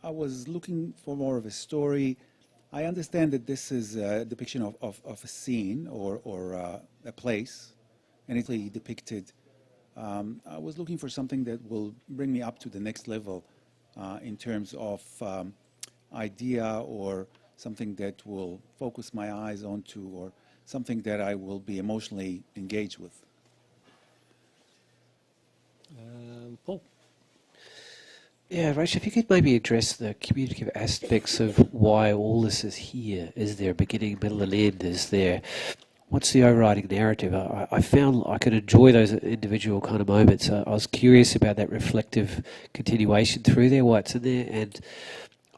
I was looking for more of a story. I understand that this is a depiction of a scene or a place, and it's really depicted. I was looking for something that will bring me up to the next level in terms of idea, or something that will focus my eyes onto, or something that I will be emotionally engaged with. Paul? Yeah, Rachel, if you could maybe address the communicative aspects of why all this is here. Is there a beginning, middle, and end? Is there, what's the overriding narrative? I found I could enjoy those individual kind of moments. I was curious about that reflective continuation through there, why it's in there, and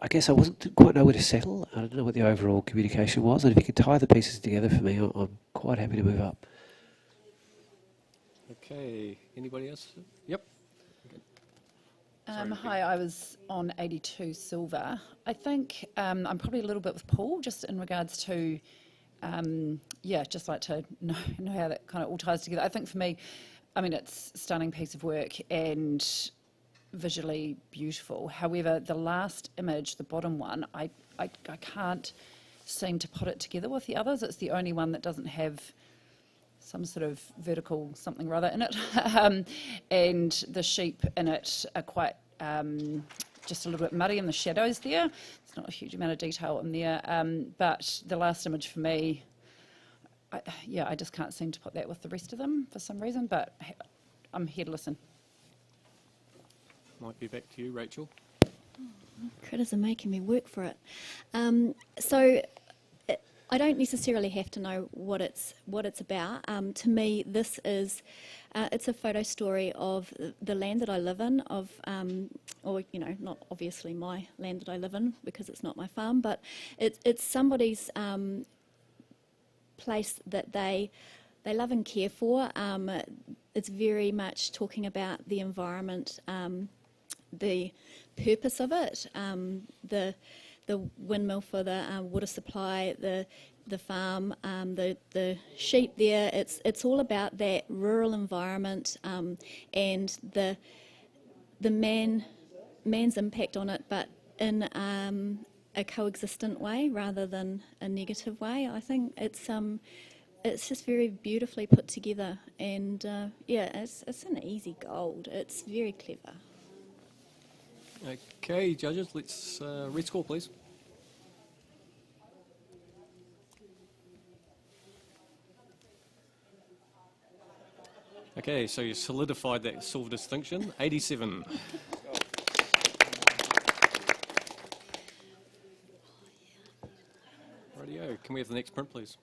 I guess I didn't quite know where to settle. I don't know what the overall communication was, and if you could tie the pieces together for me, I'm quite happy to move up. Okay, anybody else? Yep. Hi, I was on 82 silver. I think I'm probably a little bit with Paul, just in regards to, just like to know how that kind of all ties together. I think for me, I mean, it's a stunning piece of work and visually beautiful. However, the last image, the bottom one, I can't seem to put it together with the others. It's the only one that doesn't have some sort of vertical something or other in it. And the sheep in it are quite just a little bit muddy in the shadows there. It's not a huge amount of detail in there. But the last image for me, I just can't seem to put that with the rest of them for some reason, but I'm here to listen. Might be back to you, Rachel. Critters are making me work for it. So I don't necessarily have to know what it's about. To me, this is it's a photo story of the land that I live in, or not obviously my land that I live in because it's not my farm, but it's somebody's place that they love and care for. It's very much talking about the environment, the purpose of it, the windmill for the water supply, the farm, the sheep there. It's all about that rural environment and the man's impact on it, but in a coexistent way rather than a negative way. I think it's just very beautifully put together, and it's an easy gold. It's very clever. Okay, judges, let's red score, please. Okay, so you solidified that silver distinction, 87. Rightio, can we have the next print, please?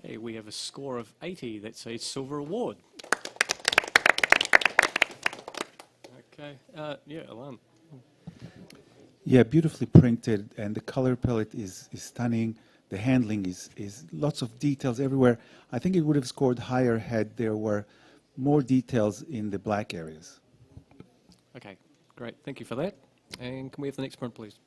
Okay, we have a score of 80. That's a silver award. Okay, Alan. Yeah, beautifully printed, and the color palette is stunning. The handling is lots of details everywhere. I think it would have scored higher had there were more details in the black areas. Okay, great. Thank you for that. And can we have the next print, please?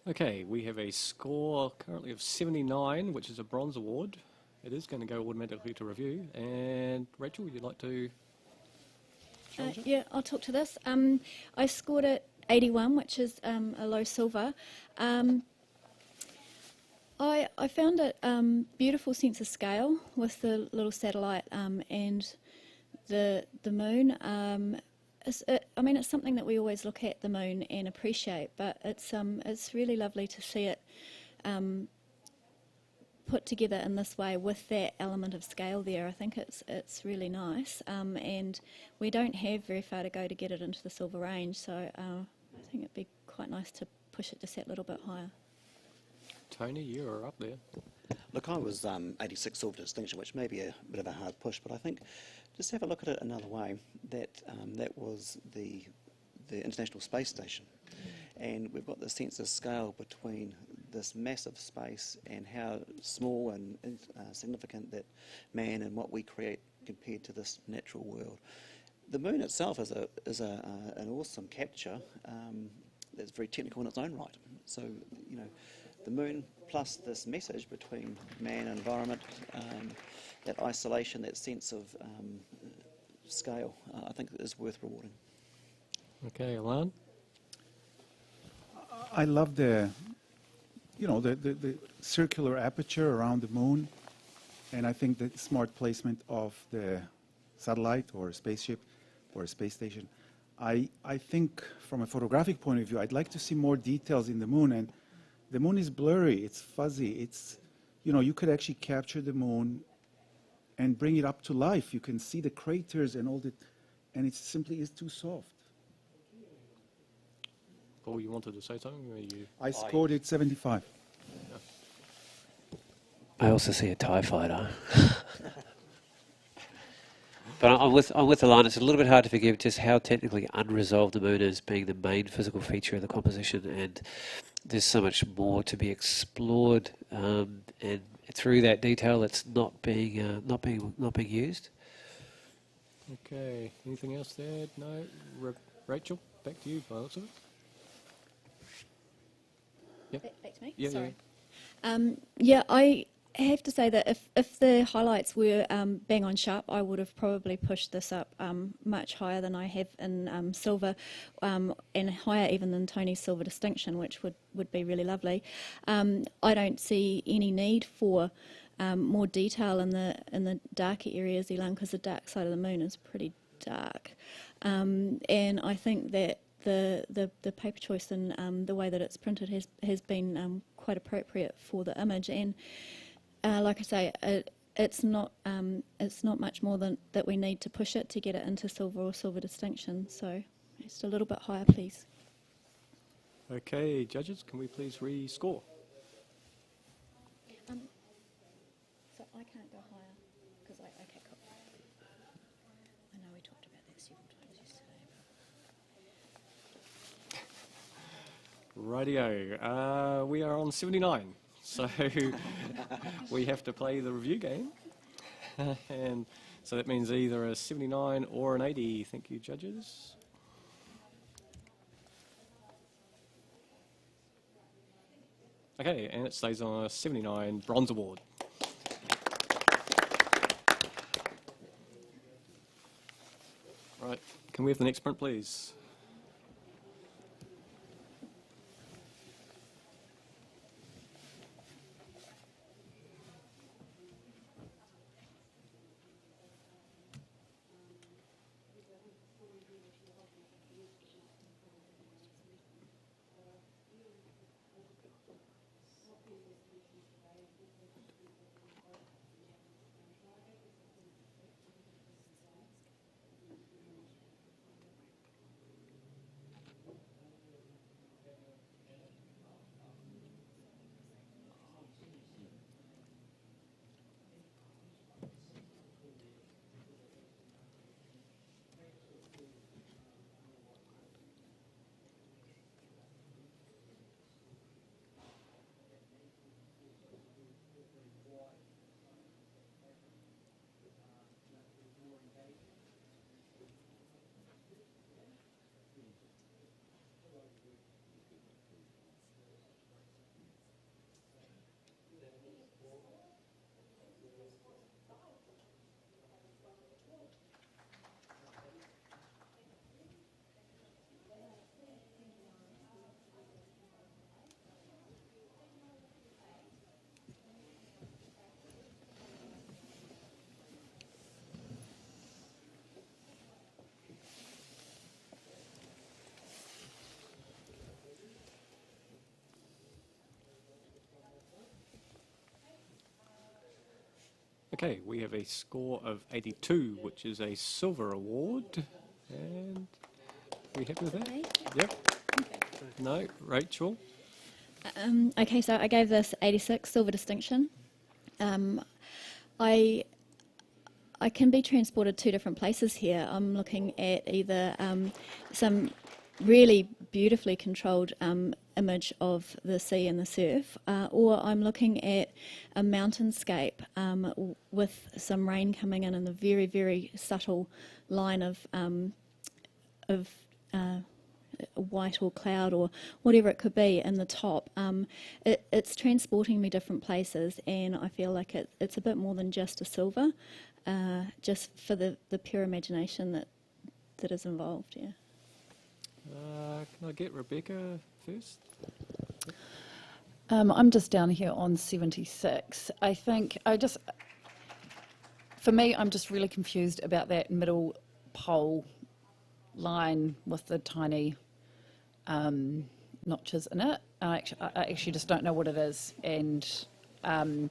Okay, we have a score currently of 79, which is a bronze award. It is going to go automatically to review. And Rachel, would you like to challenge it? Yeah, I'll talk to this. I scored at 81, which is a low silver. I found it beautiful sense of scale with the little satellite and the moon. I mean, it's something that we always look at, the moon, and appreciate, but it's really lovely to see it put together in this way with that element of scale there. I think it's really nice, and we don't have very far to go to get it into the silver range, so I think it'd be quite nice to push it just that little bit higher. Tony, you are up there. Look, I was 86 silver distinction, which may be a bit of a hard push, but I think just have a look at it another way. That was the International Space Station, and we've got the sense of scale between this massive space and how small and significant that man and what we create compared to this natural world. The moon itself is an awesome capture that's very technical in its own right. So, you know, the moon plus this message between man and environment, that isolation, that sense of scale, I think is worth rewarding. Okay, Alan? I love the circular aperture around the moon, and I think the smart placement of the satellite or spaceship or a space station. I think from a photographic point of view, I'd like to see more details in the moon, and the moon is blurry, it's fuzzy, it's, you know, you could actually capture the moon and bring it up to life. You can see the craters and all that, and it simply is too soft. Paul, you wanted to say something? I scored it 75. Yeah. I also see a TIE fighter. But I'm with Alana. It's a little bit hard to forgive just how technically unresolved the moon is, being the main physical feature of the composition, and there's so much more to be explored, and through that detail, it's not being used. Okay. Anything else there? No. Rachel, back to you. By the looks of it. Yep. Back to me. Yeah, Sorry. yeah. I have to say that if the highlights were bang on sharp, I would have probably pushed this up much higher than I have in silver, and higher even than Tony's silver distinction, which would be really lovely. I don't see any need for more detail in the darker areas, Elan, because the dark side of the moon is pretty dark, and I think that the paper choice and the way that it's printed has been quite appropriate for the image, and like I say, it's not much more than that we need to push it to get it into silver or silver distinction. So just a little bit higher, please. Okay, judges, can we please rescore? So I can't go higher because okay, cool. I know we talked about that several times yesterday. Rightio. We are on 79. So we have to play the review game. And so that means either a 79 or an 80. Thank you, judges. Okay, and it stays on a 79 Bronze Award. Right, can we have the next print, please? Okay, we have a score of 82, which is a silver award. And are we happy with that? Okay. Yep. No, Rachel? Okay, so I gave this 86, silver distinction. I can be transported two different places here. I'm looking at either some really beautifully controlled image of the sea and the surf, or I'm looking at a mountainscape with some rain coming in and a very, very subtle line of white or cloud or whatever it could be in the top. It's transporting me different places, and I feel like it's a bit more than just a silver, just for the pure imagination that is involved. Yeah. Can I get Rebecca first? I'm just down here on 76. I think for me, I'm just really confused about that middle pole line with the tiny notches in it. I actually just don't know what it is, and I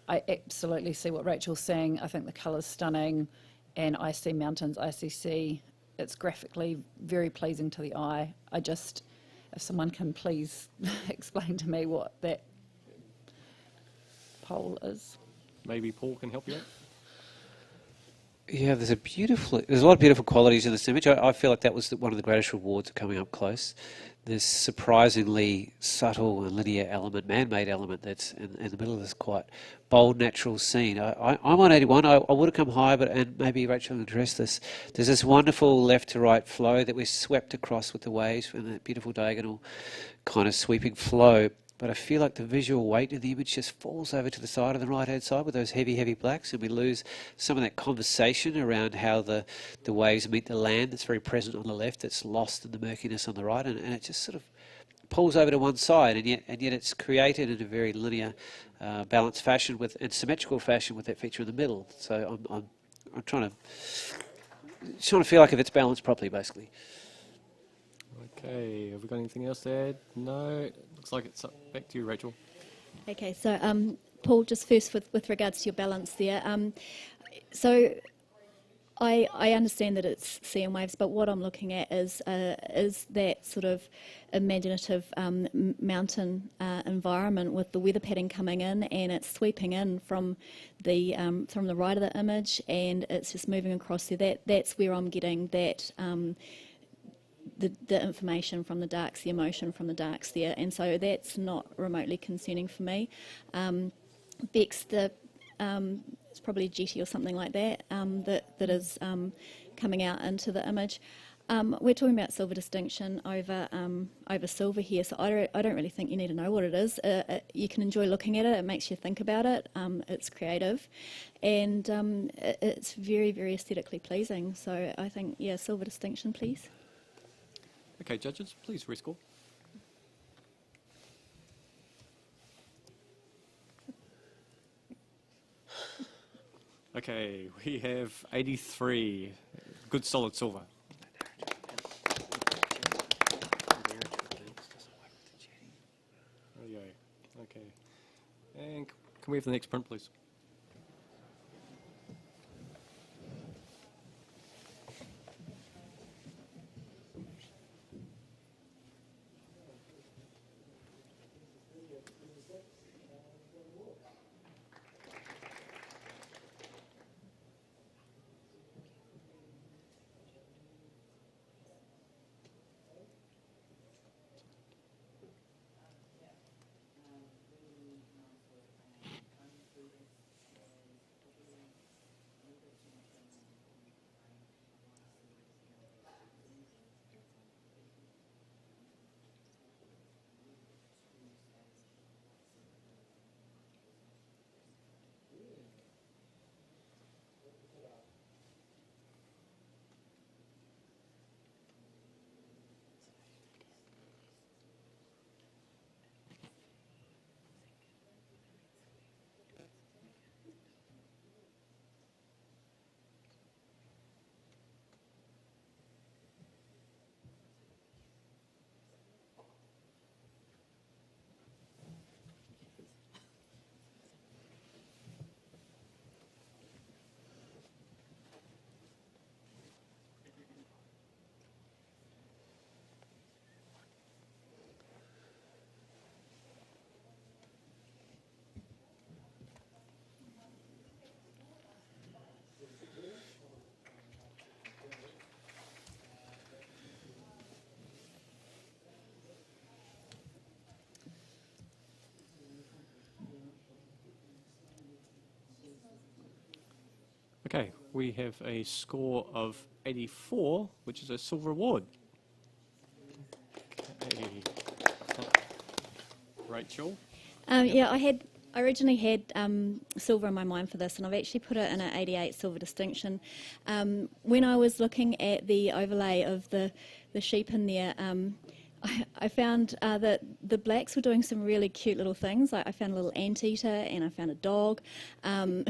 absolutely see what Rachel's saying. I think the colour's stunning, and I see mountains, I see sea. It's graphically very pleasing to the eye. If someone can please explain to me what that pole is. Maybe Paul can help you out. Yeah, there's a lot of beautiful qualities in this image. I feel like that was one of the greatest rewards of coming up close. This surprisingly subtle and linear element, man-made element that's in the middle of this quite bold, natural scene. I'm on 81. I would have come higher, and maybe Rachel will address this. There's this wonderful left-to-right flow that we're swept across with the waves and that beautiful diagonal kind of sweeping flow. But I feel like the visual weight of the image just falls over to the side of the right-hand side with those heavy, heavy blacks, and we lose some of that conversation around how the waves meet the land that's very present on the left, that's lost in the murkiness on the right, and it just sort of pulls over to one side, and yet it's created in a very linear, balanced fashion and symmetrical fashion with that feature in the middle. So I'm trying to feel like if it's balanced properly, basically. Okay, have we got anything else to add? No, looks like it's back to you, Rachel. Okay, so Paul, just first with regards to your balance there. So I understand that it's sea and waves, but what I'm looking at is that sort of imaginative mountain environment with the weather pattern coming in, and it's sweeping in from the right of the image, and it's just moving across there. That's where I'm getting that. The information from the darks, the emotion from the darks there, and so that's not remotely concerning for me. Bex, it's probably a jetty or something like that that is coming out into the image. We're talking about silver distinction over silver here, so I don't really think you need to know what it is. You can enjoy looking at it. It makes you think about it. It's creative, and it's very, very aesthetically pleasing. So I think, yeah, silver distinction, please. Okay, judges, please rescore. Okay, we have 83. Good solid silver. There you go. Okay. And can we have the next print, please? Okay, we have a score of 84, which is a silver award. Okay. Rachel? Yeah, I originally had silver in my mind for this, and I've actually put it in an 88 silver distinction. When I was looking at the overlay of the sheep in there, I found that the blacks were doing some really cute little things. I found a little anteater and I found a dog, and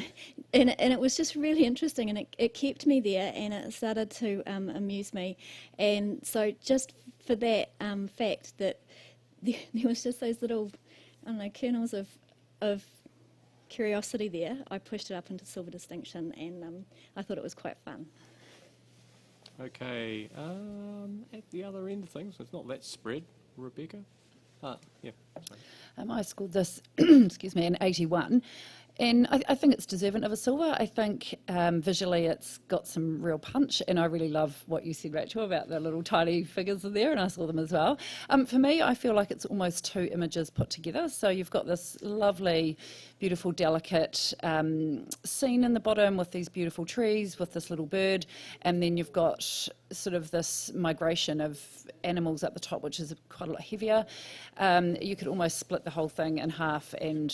it was just really interesting, and it kept me there, and it started to amuse me. And so just for that fact that there was just those little, I don't know, kernels of curiosity there, I pushed it up into silver distinction, and I thought it was quite fun. Okay, at the other end of things, it's not that spread, Rebecca. Yeah, sorry. I scored this, excuse me, an 81. And I think it's deserving of a silver. I think visually it's got some real punch, and I really love what you said, Rachel, about the little tiny figures in there, and I saw them as well. For me, I feel like it's almost two images put together. So you've got this lovely, beautiful, delicate scene in the bottom with these beautiful trees, with this little bird, and then you've got sort of this migration of animals at the top, which is quite a lot heavier. You could almost split the whole thing in half and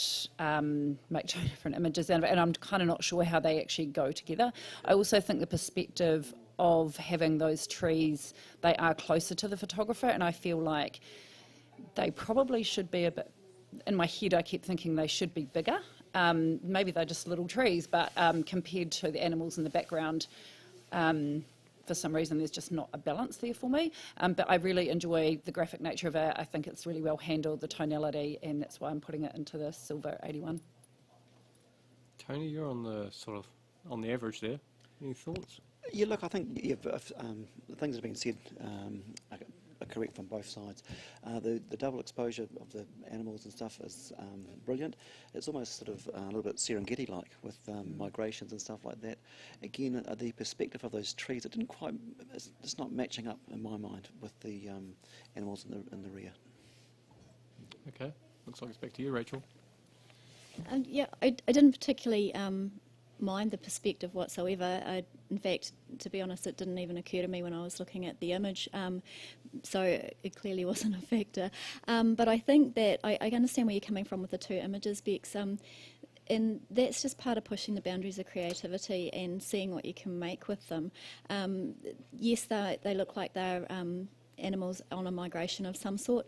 make two different images out of it, and I'm kind of not sure how they actually go together. I also think the perspective of having those trees, they are closer to the photographer, and I feel like they probably should be a bit, in my head I keep thinking they should be bigger. Maybe they're just little trees, but compared to the animals in the background, for some reason there's just not a balance there for me. But I really enjoy the graphic nature of it. I think it's really well handled, the tonality, and that's why I'm putting it into the silver 81. Tony, you're on the sort of on the average there. Any thoughts? Yeah, look, I think the things that have been said are correct from both sides. The double exposure of the animals and stuff is brilliant. It's almost sort of a little bit Serengeti-like with migrations and stuff like that. Again, the perspective of those trees, it's not matching up in my mind with the animals in the rear. Okay, looks like it's back to you, Rachel. Yeah, I didn't particularly mind the perspective whatsoever. In fact, to be honest, it didn't even occur to me when I was looking at the image, so it clearly wasn't a factor. But I think that I understand where you're coming from with the two images, Bex, and that's just part of pushing the boundaries of creativity and seeing what you can make with them. Yes, they look like they're animals on a migration of some sort.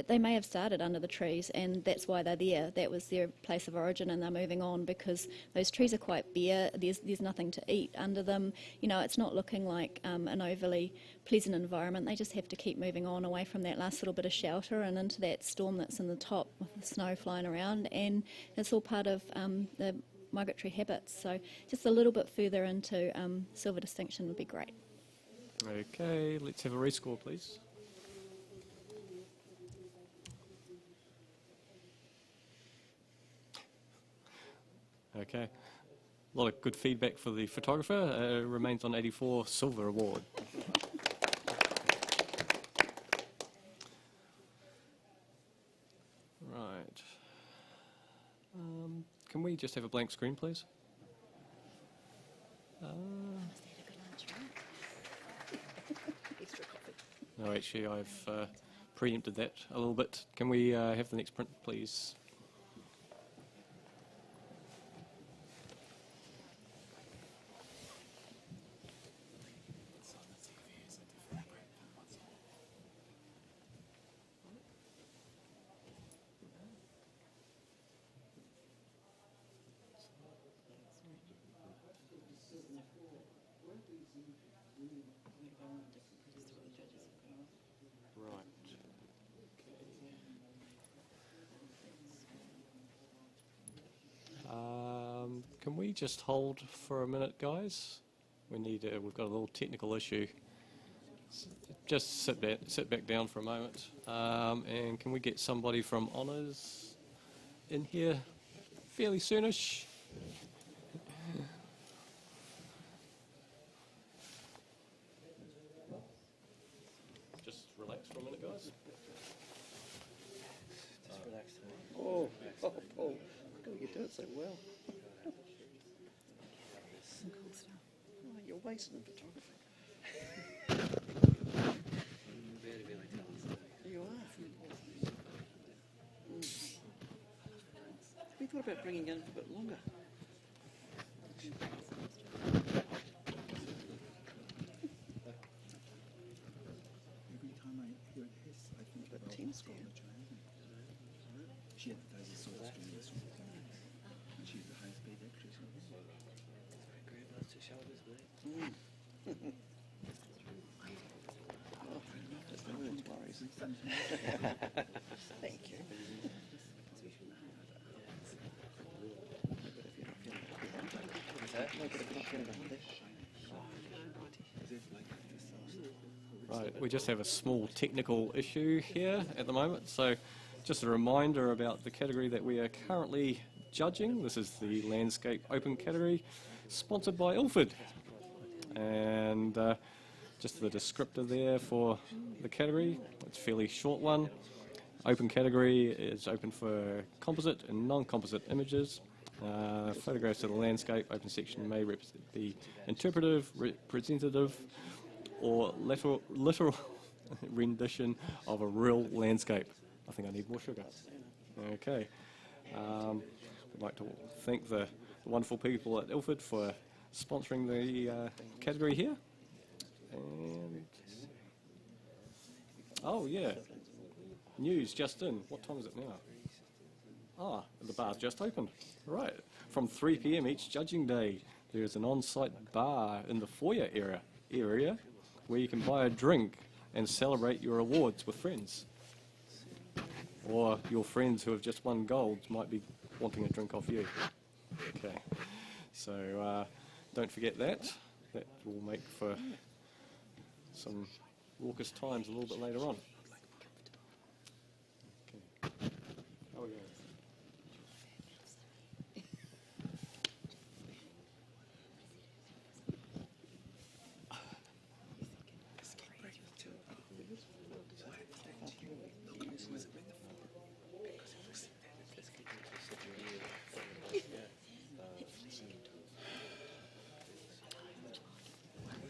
They may have started under the trees, and that's why they're there. That was their place of origin, and they're moving on because those trees are quite bare. There's nothing to eat under them. You know, it's not looking like an overly pleasant environment. They just have to keep moving on away from that last little bit of shelter and into that storm that's in the top with the snow flying around, and it's all part of the migratory habits. So just a little bit further into silver distinction would be great. Okay, let's have a rescore, please. Okay, a lot of good feedback for the photographer. Remains on 84, silver award. Right. Can we just have a blank screen, please? No, actually, I've preempted that a little bit. Can we have the next print, please? Can we just hold for a minute, guys? We've got a little technical issue. Just sit back down for a moment. And can we get somebody from Honours in here fairly soonish? Just relax for a minute, guys. Just relax. Oh, Paul, you do it so well. Oh, you're wasting in photography. You are. We thought about bringing it in for a bit longer. Every time I hear a hiss, I think about Tim's call. She advertises so much doing this all the time. And she's the highest paid actress. Just the words worries. Thank you. Right, we just have a small technical issue here at the moment. So just a reminder about the category that we are currently judging. This is the landscape open category, sponsored by Ilford. And just the descriptor there for the category. It's a fairly short one. Open category is open for composite and non-composite images. Photographs of the landscape open section may be interpretive, representative, or literal rendition of a real landscape. I think I need more sugar. Okay. I'd like to thank the wonderful people at Ilford for sponsoring the category here. And oh yeah, news just in. What time is it now? Ah, the bar's just opened. Right. From 3 p.m. each judging day, there is an on-site bar in the foyer area where you can buy a drink and celebrate your awards with friends. Or your friends who have just won gold might be wanting a drink off you. Okay. So don't forget that. That will make for some raucous times a little bit later on. Okay. How are we going?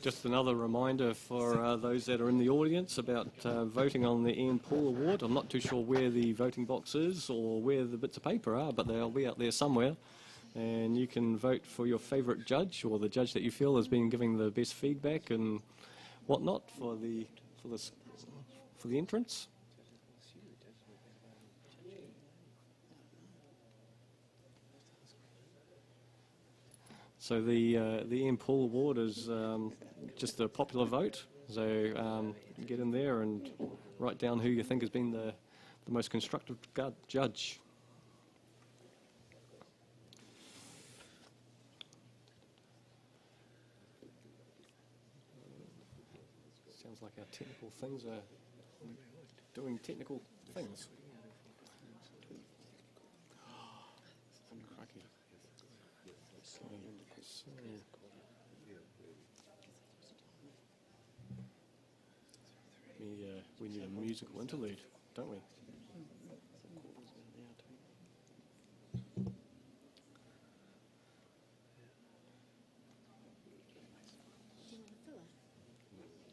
Just another reminder for those that are in the audience about voting on the Ian Paul Award. I'm not too sure where the voting box is or where the bits of paper are, but they'll be out there somewhere. And you can vote for your favourite judge or the judge that you feel has been giving the best feedback and whatnot for the entrance. So the Ian Paul Award is just a popular vote. So get in there and write down who you think has been the most constructive judge. Sounds like our technical things are doing technical things. We need a musical interlude, don't we?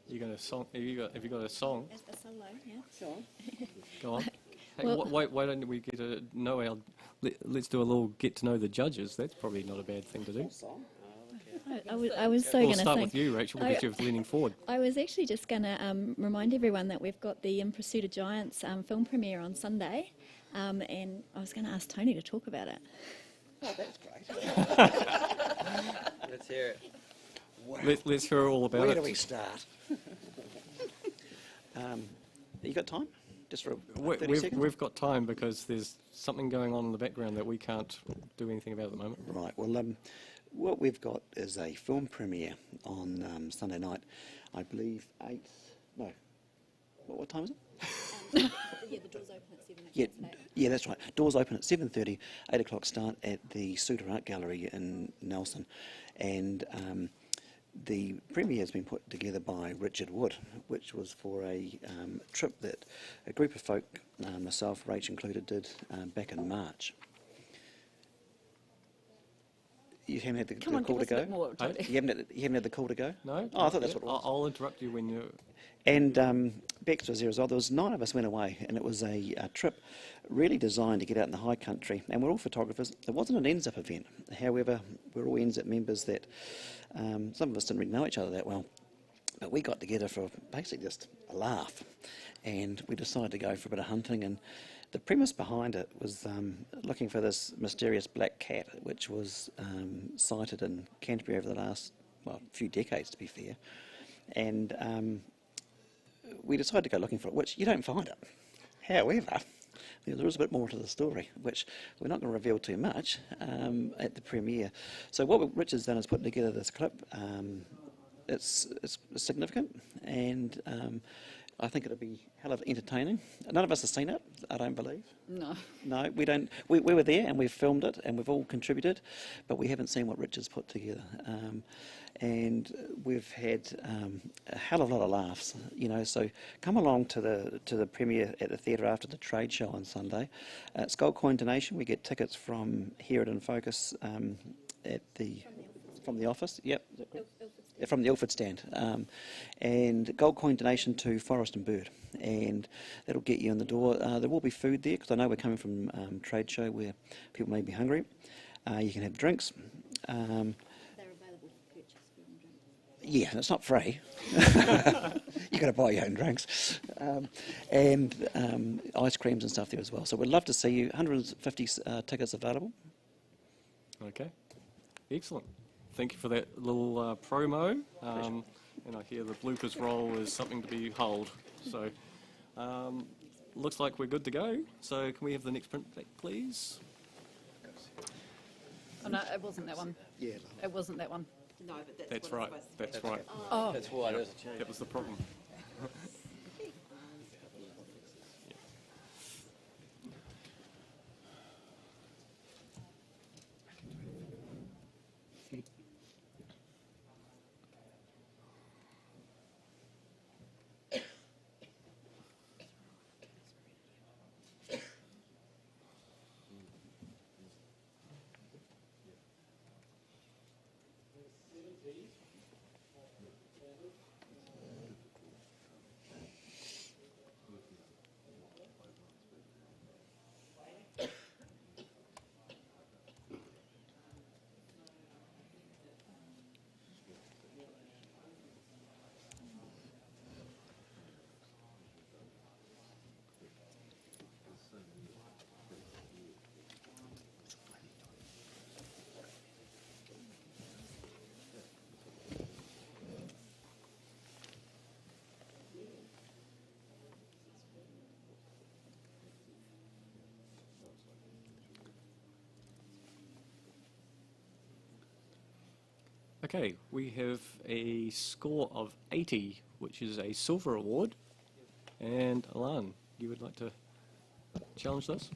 You got a song? Have you got a song? A solo, yeah. Go on. Hey, Well- why don't we get to know our? Let's do a little get to know the judges. That's probably not a bad thing to do. I was so We'll going to start say. with you, Rachel. We'll get you leaning forward. I was actually just going to remind everyone that we've got the In Pursuit of Giants film premiere on Sunday, and I was going to ask Tony to talk about it. Oh, that's great. Let's hear it. Let's hear all about Where it. do we start? You got time? Just for 30 seconds? We've got time because there's something going on in the background that we can't do anything about at the moment. Right, well, what we've got is a film premiere on Sunday night. I believe what time is it? Yeah, the doors open at 7. Yeah, that's right. Doors open at 7:30, 8 o'clock start at the Suter Art Gallery in Nelson. And the premiere has been put together by Richard Wood, which was for a trip that a group of folk, myself, Rach included, did back in March. You haven't had the Come on, call give to us a go? bit more, Tony. You haven't had the call to go? No? Oh, I thought that's Yeah, what it was. I'll interrupt you when you... And Bex was there as well. There was 9 of us went away, and it was a trip really designed to get out in the high country. And we're all photographers. It wasn't an NZIPP event. However, we're all NZIPP members that some of us didn't really know each other that well. But we got together for basically just a laugh, and we decided to go for a bit of hunting. And the premise behind it was looking for this mysterious black cat, which was sighted in Canterbury over the last, few decades, to be fair. And we decided to go looking for it, which you don't find it. However, there is a bit more to the story, which we're not going to reveal too much at the premiere. So what Richard's done is put together this clip. It's significant, and I think it'll be hell of entertaining. None of us have seen it, I don't believe. No. No, we don't. We were there and we've filmed it and we've all contributed, but we haven't seen what Richard's put together. And we've had a hell of a lot of laughs, so come along to the premiere at the theatre after the trade show on Sunday. It's Gold Coin donation. We get tickets from Here at In Focus from the office. Yep. From the Ilford stand. And Gold Coin donation to Forest and Bird. And that'll get you in the door. There will be food there, because I know we're coming from trade show where people may be hungry. You can have drinks. They're available for purchase, food and drinks. Yeah, it's not free. You've got to buy your own drinks. And ice creams and stuff there as well. So we'd love to see you. 150 tickets available. Okay. Excellent. Thank you for that little promo. And I hear the bloopers roll is something to behold. So looks like we're good to go. So can we have the next print back, please? Oh, no, it wasn't that one. Yeah. It wasn't that one. No, but That's right. That's right. Oh, That's why it is. That was the problem. Okay, we have a score of 80, which is a silver award. And Alan, you would like to challenge this?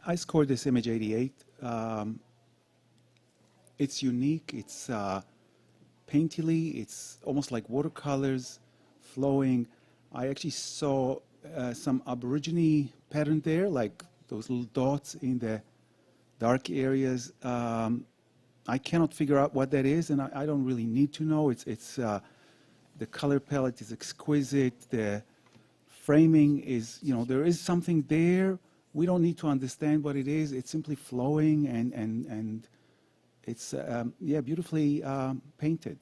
I scored this image 88. It's unique, it's painterly, it's almost like watercolors flowing. I actually saw some Aborigine pattern there, like those little dots in the dark areas. I cannot figure out what that is, and I don't really need to know. It's the color palette is exquisite. The framing is, there is something there. We don't need to understand what it is. It's simply flowing, and it's beautifully painted.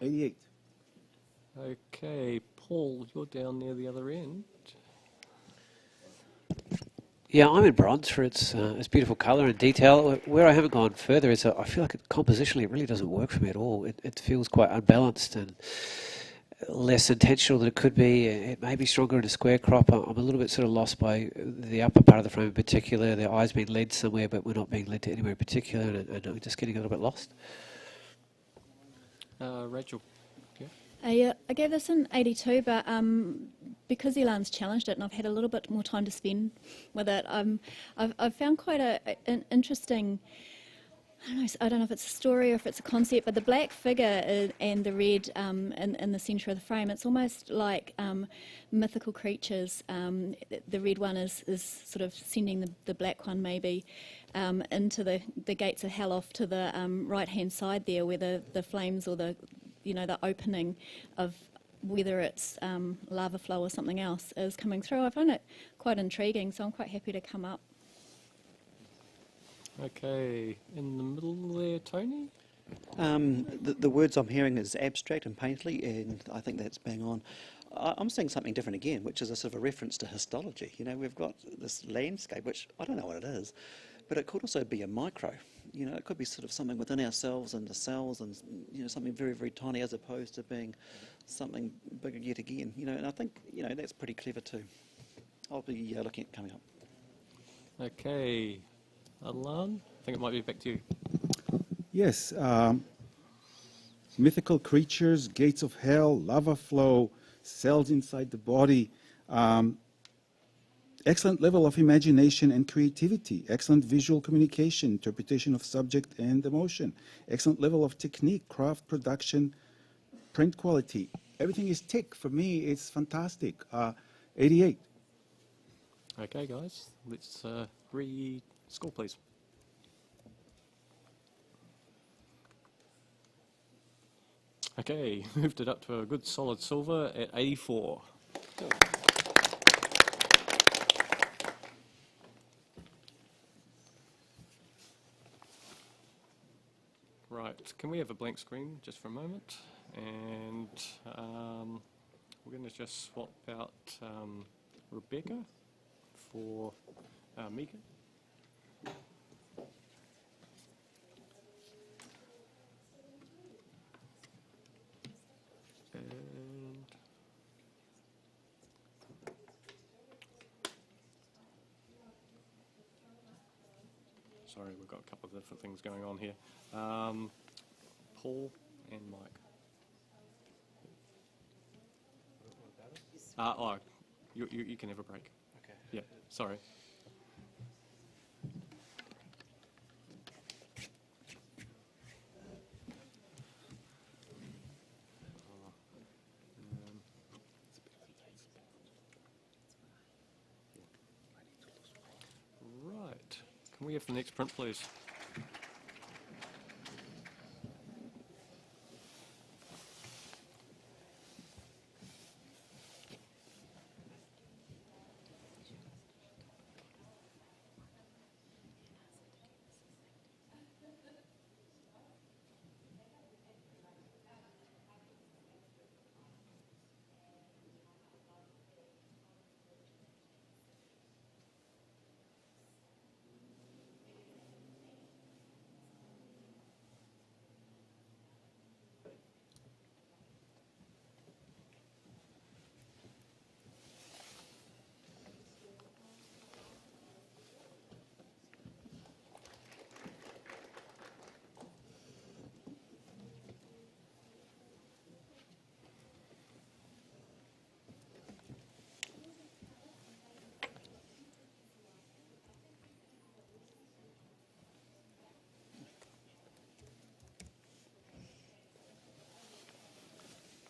88. Okay, Paul, you're down near the other end. Yeah, I'm in bronze for its beautiful colour and detail. Where I haven't gone further is I feel like compositionally it really doesn't work for me at all. It feels quite unbalanced and less intentional than it could be. It may be stronger in a square crop. I'm a little bit sort of lost by the upper part of the frame in particular. The eye's being led somewhere, but we're not being led to anywhere in particular, and I'm just getting a little bit lost. Rachel. I gave this an 82, but because Elan's challenged it and I've had a little bit more time to spend with it, I've found quite an interesting, I don't know if it's a story or if it's a concept, but the black figure and the red in the centre of the frame, it's almost like mythical creatures. The red one is sort of sending the black one maybe into the gates of hell off to the right-hand side there where the flames or the opening of whether it's lava flow or something else is coming through. I find it quite intriguing, so I'm quite happy to come up. Okay, in the middle there, Tony? The words I'm hearing is abstract and painterly, and I think that's bang on. I'm seeing something different again, which is a sort of a reference to histology. We've got this landscape, which I don't know what it is, but it could also be a micro. It could be sort of something within ourselves and the cells and, something very, very tiny as opposed to being something bigger yet again. And I think, that's pretty clever too. I'll be looking at coming up. Okay. Alan, I think it might be back to you. Yes. Mythical creatures, gates of hell, lava flow, cells inside the body. Excellent level of imagination and creativity, excellent visual communication, interpretation of subject and emotion, excellent level of technique, craft, production, print quality. Everything is tick. For me, it's fantastic. 88. Okay, guys, let's re-score, please. Okay, moved it up to a good solid silver at 84. Right, can we have a blank screen just for a moment? And we're going to just swap out Rebecca for Mika. And sorry, we've got a couple of different things going on here. Paul and Mike. You can have a break. Okay. Yeah, sorry. Right. Can we have the next print, please?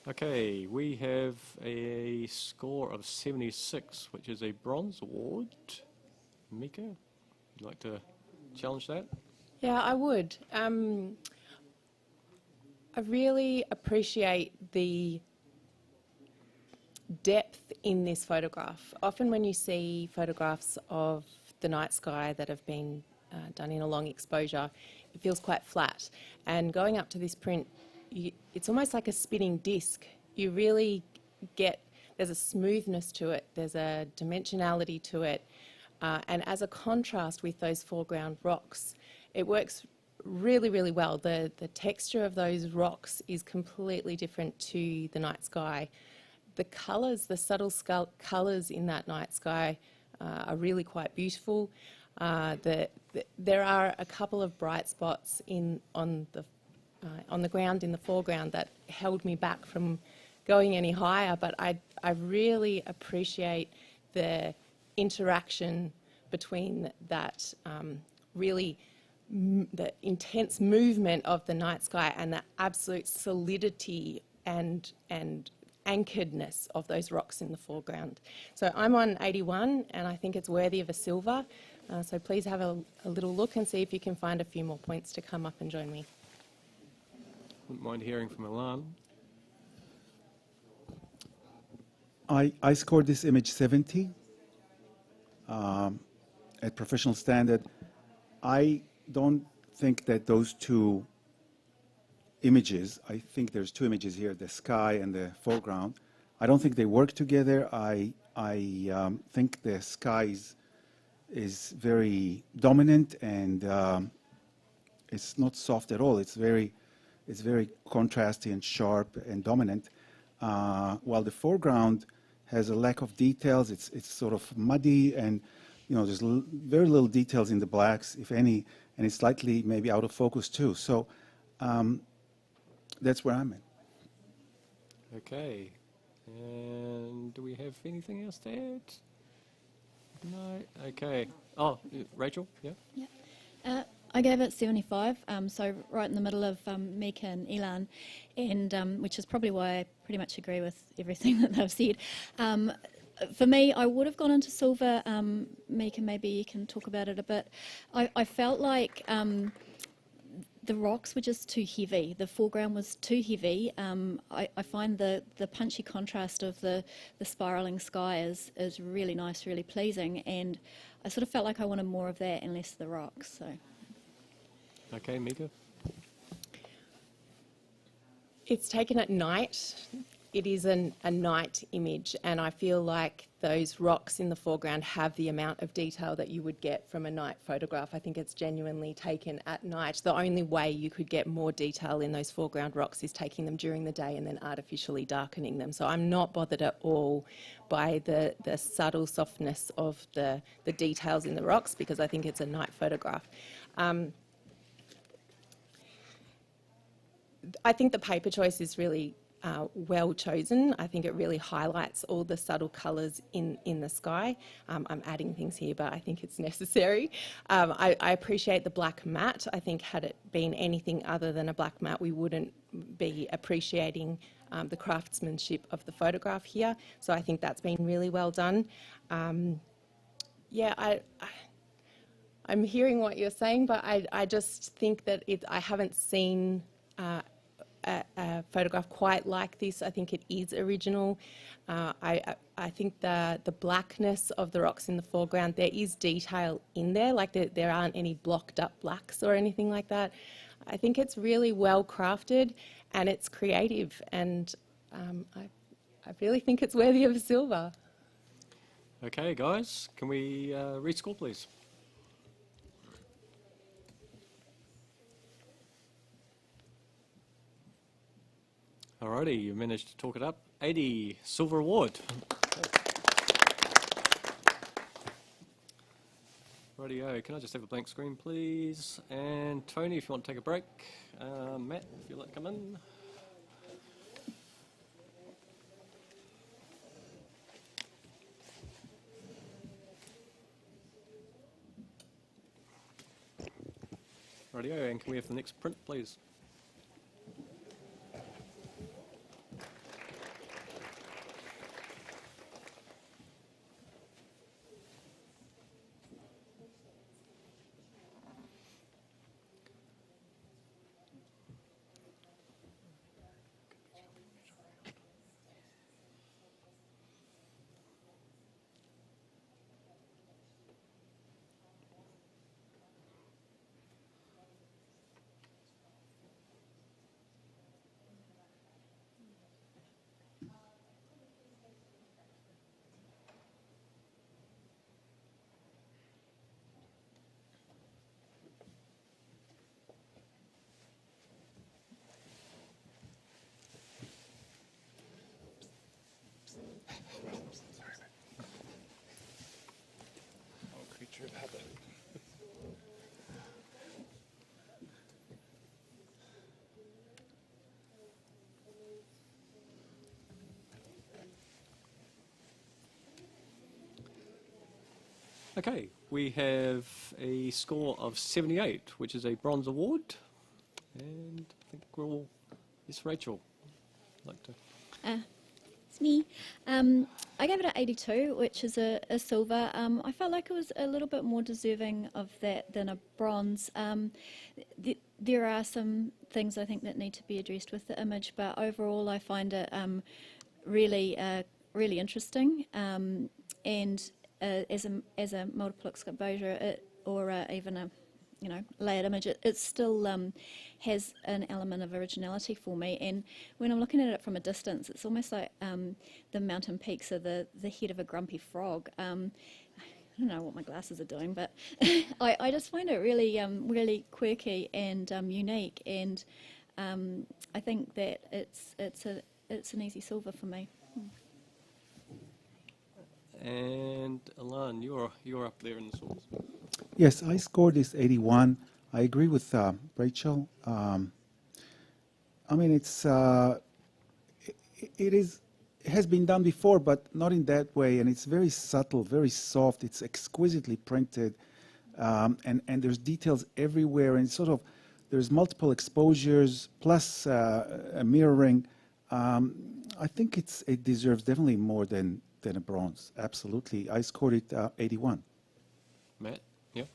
Okay, we have a score of 76, which is a bronze award. Mika, would you like to challenge that? Yeah, I would. I really appreciate the depth in this photograph. Often when you see photographs of the night sky that have been done in a long exposure, it feels quite flat. And going up to this print, it's almost like a spinning disc. You really get, there's a smoothness to it, there's a dimensionality to it, and as a contrast with those foreground rocks, it works really, really well. The texture of those rocks is completely different to the night sky. The colours, the subtle colours in that night sky are really quite beautiful. There are a couple of bright spots on the ground in the foreground that held me back from going any higher, but I really appreciate the interaction between that the intense movement of the night sky and the absolute solidity and anchoredness of those rocks in the foreground. So I'm on 81 and I think it's worthy of a silver. So please have a little look and see if you can find a few more points to come up and join me. Wouldn't mind hearing from Ilan. I scored this image 70 at professional standard. I don't think that those two images, I think there's two images here, the sky and the foreground. I don't think they work together. I think the sky is very dominant and it's not soft at all. It's very contrasty and sharp and dominant, while the foreground has a lack of details. It's sort of muddy and there's very little details in the blacks, if any, and it's slightly maybe out of focus too. So that's where I'm at. Okay, and do we have anything else to add? No. Okay. Oh, Rachel. Yeah. Yeah. I gave it 75, so right in the middle of Mika and Ilan, and which is probably why I pretty much agree with everything that they've said. For me, I would have gone into silver. Mika, maybe you can talk about it a bit. I felt like the rocks were just too heavy. The foreground was too heavy. I find the punchy contrast of the spiralling sky is really nice, really pleasing, and I sort of felt like I wanted more of that and less of the rocks. So. Okay, Mika. It's taken at night. It is a night image, and I feel like those rocks in the foreground have the amount of detail that you would get from a night photograph. I think it's genuinely taken at night. The only way you could get more detail in those foreground rocks is taking them during the day and then artificially darkening them. So I'm not bothered at all by the subtle softness of the details in the rocks, because I think it's a night photograph. I think the paper choice is really well chosen. I think it really highlights all the subtle colours in the sky. I'm adding things here, but I think it's necessary. I appreciate the black matte. I think had it been anything other than a black matte, we wouldn't be appreciating the craftsmanship of the photograph here. So I think that's been really well done. Yeah, I'm hearing what you're saying, but I just think that I haven't seen a photograph quite like this. I think it is original. I think the blackness of the rocks in the foreground, there is detail in there, like there aren't any blocked up blacks or anything like that. I think it's really well crafted and it's creative, and I really think it's worthy of a silver. Okay, guys, can we rescore, please? Alrighty, you managed to talk it up. 80, silver award. Rightio, can I just have a blank screen, please? And Tony, if you want to take a break. Matt, if you'd like to come in. Rightio, and can we have the next print, please? Okay, we have a score of 78, which is a bronze award. And I think we're all, yes, Rachel, like to. It's me. I gave it an 82, which is a silver. I felt like it was a little bit more deserving of that than a bronze. There are some things I think that need to be addressed with the image, but overall I find it really interesting. And as a multiple exposure or even a layered image, it still has an element of originality for me. And when I'm looking at it from a distance, it's almost like the mountain peaks are the head of a grumpy frog. I don't know what my glasses are doing, but I just find it really quirky and unique. And I think that it's an easy silver for me. And Alan, you're up there in the source. Yes, I scored this 81. I agree with Rachel. I mean, it has been done before, but not in that way. And it's very subtle, very soft. It's exquisitely printed, and there's details everywhere. And there's multiple exposures plus a mirroring. I think it deserves definitely more than a bronze. Absolutely, I scored it 81. Matt, yeah.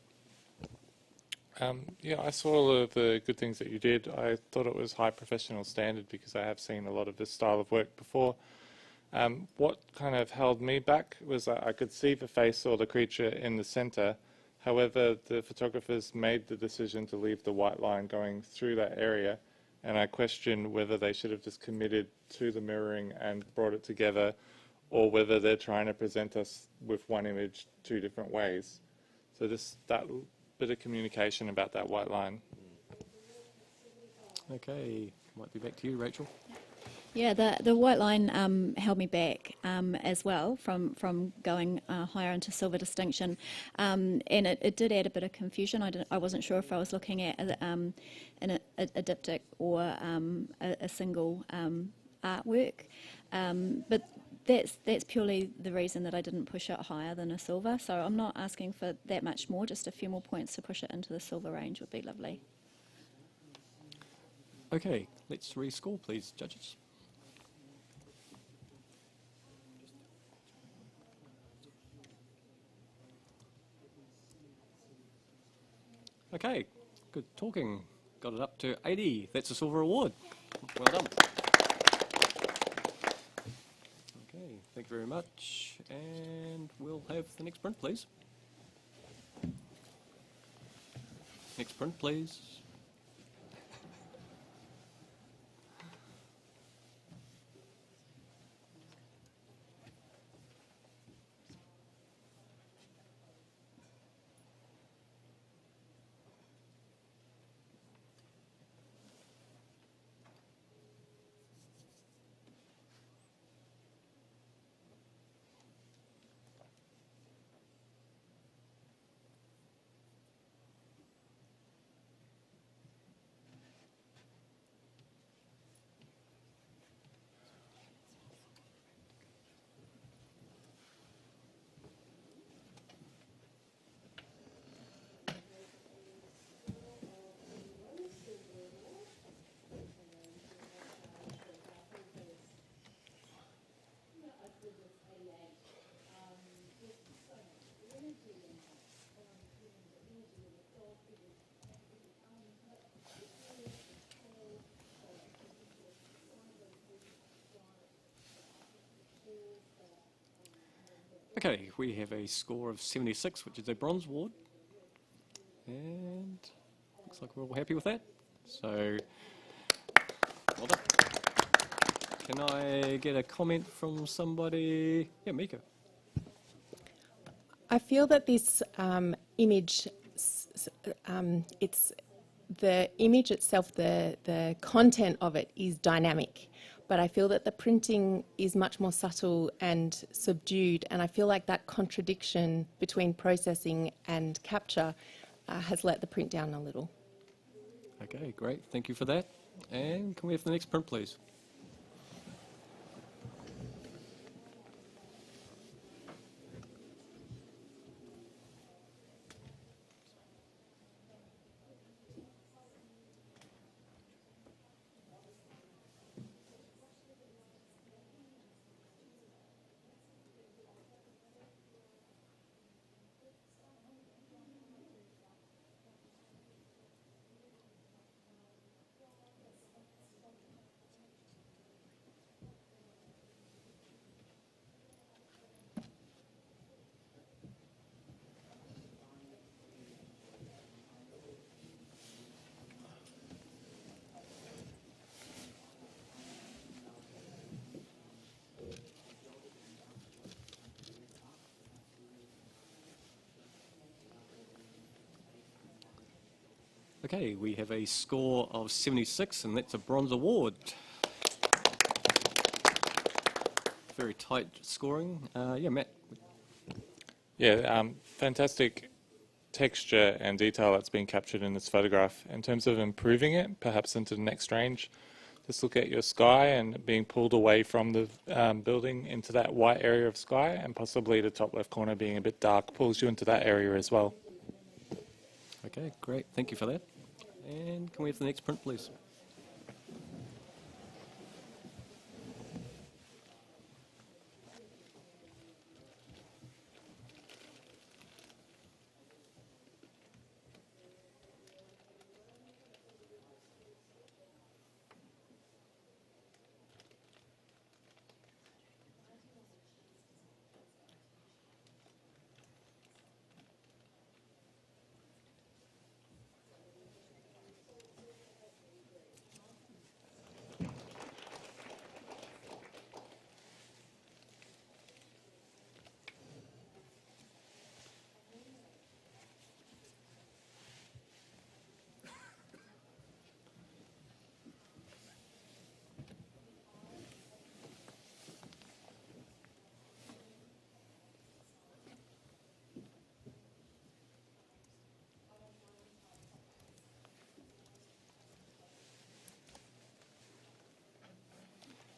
Yeah, I saw all of the good things that you did. I thought it was high professional standard because I have seen a lot of this style of work before. What kind of held me back was I could see the face or the creature in the center. However, the photographers made the decision to leave the white line going through that area, and I questioned whether they should have just committed to the mirroring and brought it together, or whether they're trying to present us with one image two different ways. So just that bit of communication about that white line. Okay, might be back to you, Rachel. Yeah, the white line held me back as well from going higher into silver distinction, and it did add a bit of confusion. I wasn't sure if I was looking at a diptych or a single artwork, but that's purely the reason that I didn't push it higher than a silver. So I'm not asking for that much more, just a few more points to push it into the silver range would be lovely. Okay, let's rescore, please, judges. Okay, good talking. Got it up to 80. That's a silver award. Well done. Okay, thank you very much. And we'll have the next print, please. Next print, please. Okay, we have a score of 76, which is a bronze award. And looks like we're all happy with that. So, well done. Can I get a comment from somebody? Yeah, Mika. I feel that this image, it's the image itself, the content of it is dynamic, but I feel that the printing is much more subtle and subdued, and I feel like that contradiction between processing and capture has let the print down a little. Okay, great. Thank you for that. And can we have the next print, please? Okay, we have a score of 76, and that's a bronze award. Very tight scoring. Yeah, Matt. Yeah, fantastic texture and detail that's been captured in this photograph. In terms of improving it, perhaps into the next range, just look at your sky and being pulled away from the building into that white area of sky, and possibly the top left corner being a bit dark pulls you into that area as well. Okay, great. Thank you for that. And can we have the next print, please?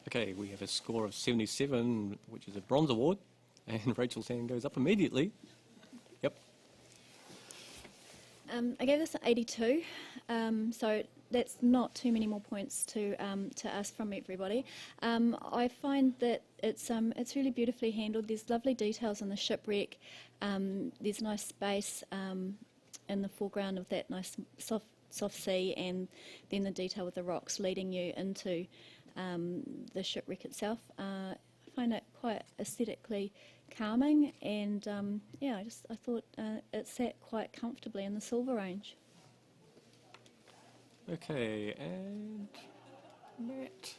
Okay, we have a score of 77, which is a bronze award, and Rachel's hand goes up immediately. Yep. I gave this an 82, so that's not too many more points to ask from everybody. I find that it's really beautifully handled. There's lovely details in the shipwreck. There's nice space in the foreground of that nice soft sea, and then the detail with the rocks leading you into the shipwreck itself. I find it quite aesthetically calming, and yeah, I thought it sat quite comfortably in the silver range. Okay, and Matt.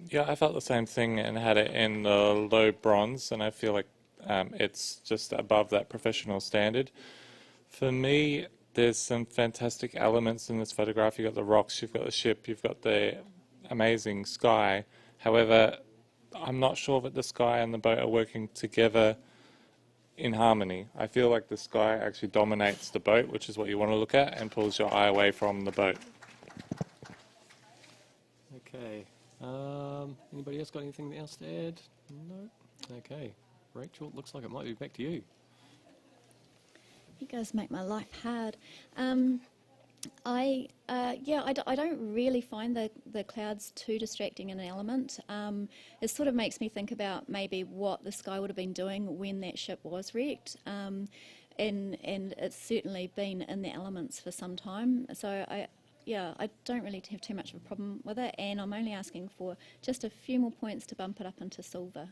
Yeah, I felt the same thing and had it in the low bronze, and I feel like it's just above that professional standard. For me, there's some fantastic elements in this photograph. You've got the rocks, you've got the ship, you've got the amazing sky. However, I'm not sure that the sky and the boat are working together in harmony. I feel like the sky actually dominates the boat, which is what you want to look at, and pulls your eye away from the boat. Okay. Anybody else got anything else to add? No? Okay. Rachel, it looks like it might be back to you. You guys make my life hard. I don't really find the clouds too distracting an element. It sort of makes me think about maybe what the sky would have been doing when that ship was wrecked, and it's certainly been in the elements for some time. So I don't really have too much of a problem with it, and I'm only asking for just a few more points to bump it up into silver.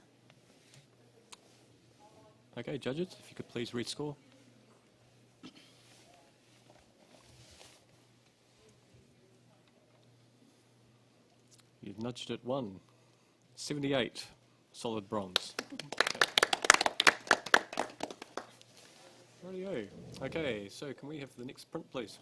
Okay, judges, if you could please rescore. You've nudged it 1. 78, solid bronze. Rightio. Okay, so can we have the next print, please?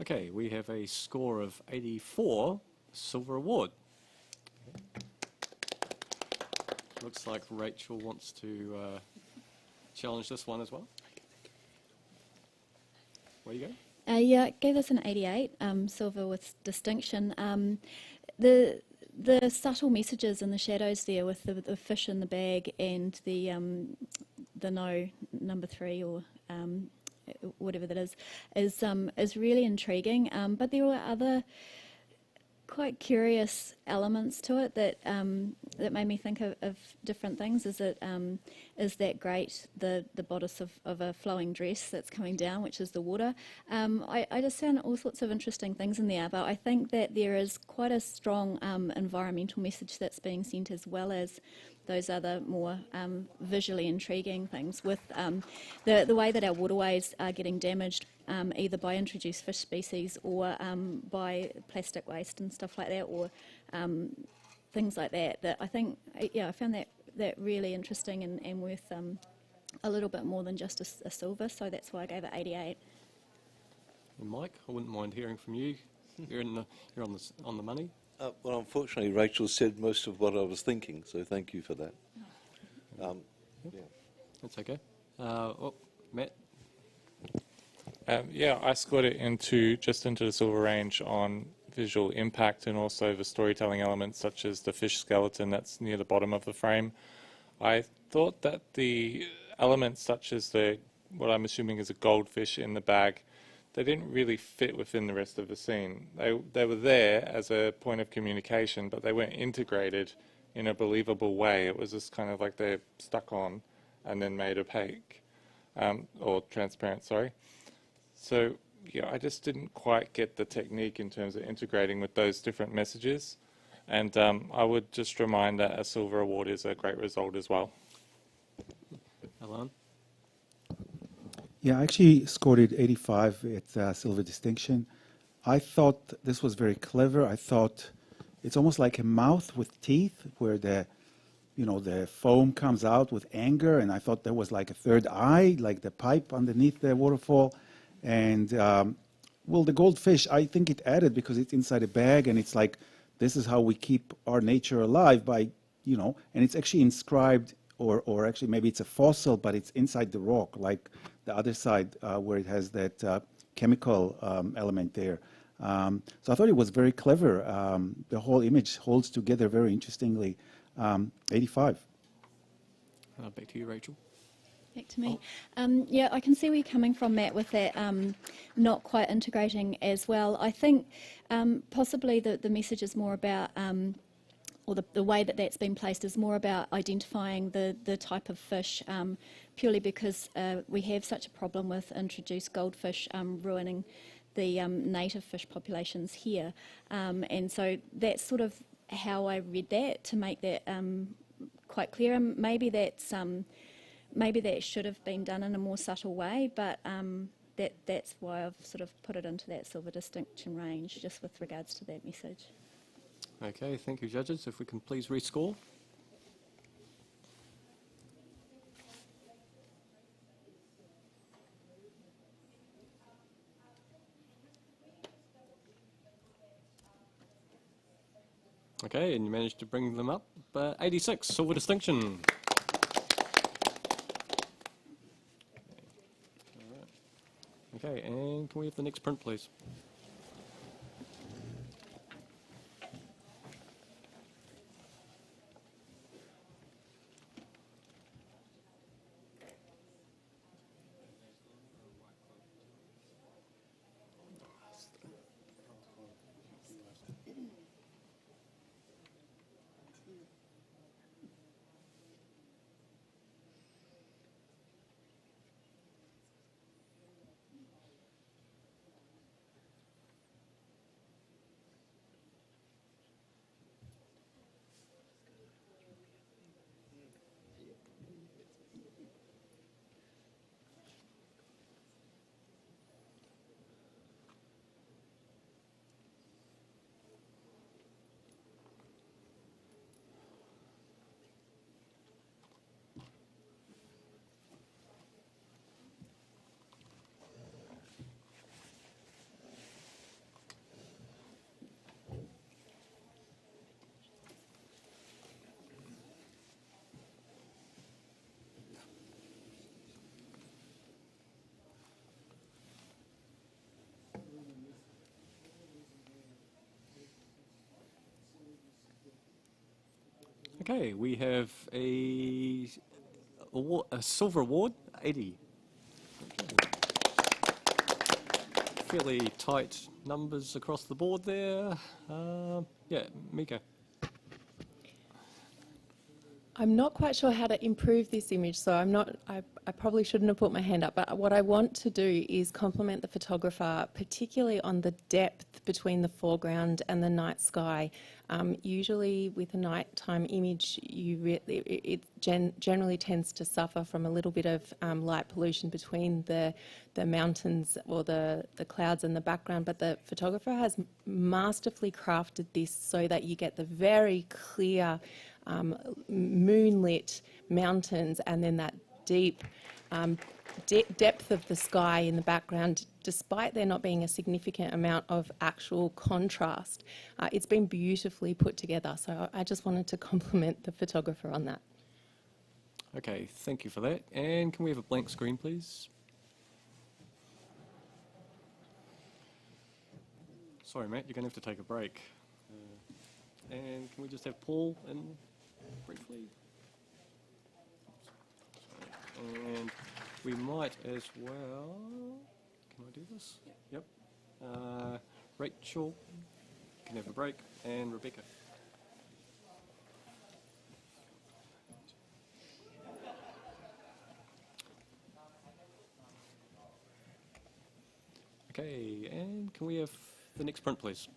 Okay, we have a score of 84, silver award. Looks like Rachel wants to challenge this one as well. Where you go? Yeah, I gave this an 88, silver with distinction. The subtle messages in the shadows there with the fish in the bag and the no number 3 or whatever that is really intriguing. But there were other quite curious elements to it that that made me think of different things. Is that great, the bodice of a flowing dress that's coming down, which is the water. I just found all sorts of interesting things in there, but I think that there is quite a strong environmental message that's being sent, as well as those other more visually intriguing things with the way that our waterways are getting damaged either by introduced fish species or by plastic waste and stuff like that, or things like that. That I think, I found that really interesting and worth a little bit more than just a silver. So that's why I gave it 88. And Mike, I wouldn't mind hearing from you. You're on the money. Well, unfortunately, Rachel said most of what I was thinking, so thank you for that. Yeah. That's okay. Matt? Yeah, I scored it into the silver range on visual impact and also the storytelling elements, such as the fish skeleton that's near the bottom of the frame. I thought that the elements such as what I'm assuming is a goldfish in the bag, they didn't really fit within the rest of the scene. They were there as a point of communication, but they weren't integrated in a believable way. It was just kind of like they're stuck on and then made opaque, or transparent, sorry. So, yeah, I just didn't quite get the technique in terms of integrating with those different messages. And I would just remind that a silver award is a great result as well. Alan? Yeah, I actually scored it 85 at silver distinction. I thought this was very clever. I thought it's almost like a mouth with teeth where the foam comes out with anger, and I thought there was like a third eye, like the pipe underneath the waterfall. And, well, the goldfish, I think it added because it's inside a bag, and it's like, this is how we keep our nature alive by, and it's actually inscribed, or actually maybe it's a fossil, but it's inside the rock, like the other side where it has that chemical element there. So I thought it was very clever. The whole image holds together very interestingly. 85. Back to you, Rachel. Back to me. Yeah, I can see where you're coming from, Matt, with that not quite integrating as well. I think possibly the message is more about, or the way that that's been placed is more about identifying the type of fish, purely because we have such a problem with introduced goldfish ruining the native fish populations here. And so that's sort of how I read that, to make that quite clear. And maybe that should have been done in a more subtle way, but that's why I've sort of put it into that silver distinction range, just with regards to that message. Okay, thank you, judges. If we can please rescore. Okay, and you managed to bring them up. 86, silver distinction. Okay, and can we have the next print, please? Okay, we have a silver award, 80. Fairly tight numbers across the board there. Yeah, Mika. I'm not quite sure how to improve this image, so I probably shouldn't have put my hand up, but what I want to do is compliment the photographer, particularly on the depth between the foreground and the night sky. Usually with a nighttime image, it generally tends to suffer from a little bit of light pollution between the mountains or the clouds and the background, but the photographer has masterfully crafted this so that you get the very clear moonlit mountains and then that deep depth of the sky in the background, despite there not being a significant amount of actual contrast. It's been beautifully put together, so I just wanted to compliment the photographer on that. Okay, thank you for that. And can we have a blank screen, please? Sorry, Matt, you're going to have to take a break. And can we just have Paul in briefly? And we might as well, can I do this? Yep. Rachel can have a break, and Rebecca. Okay, and can we have the next print, please?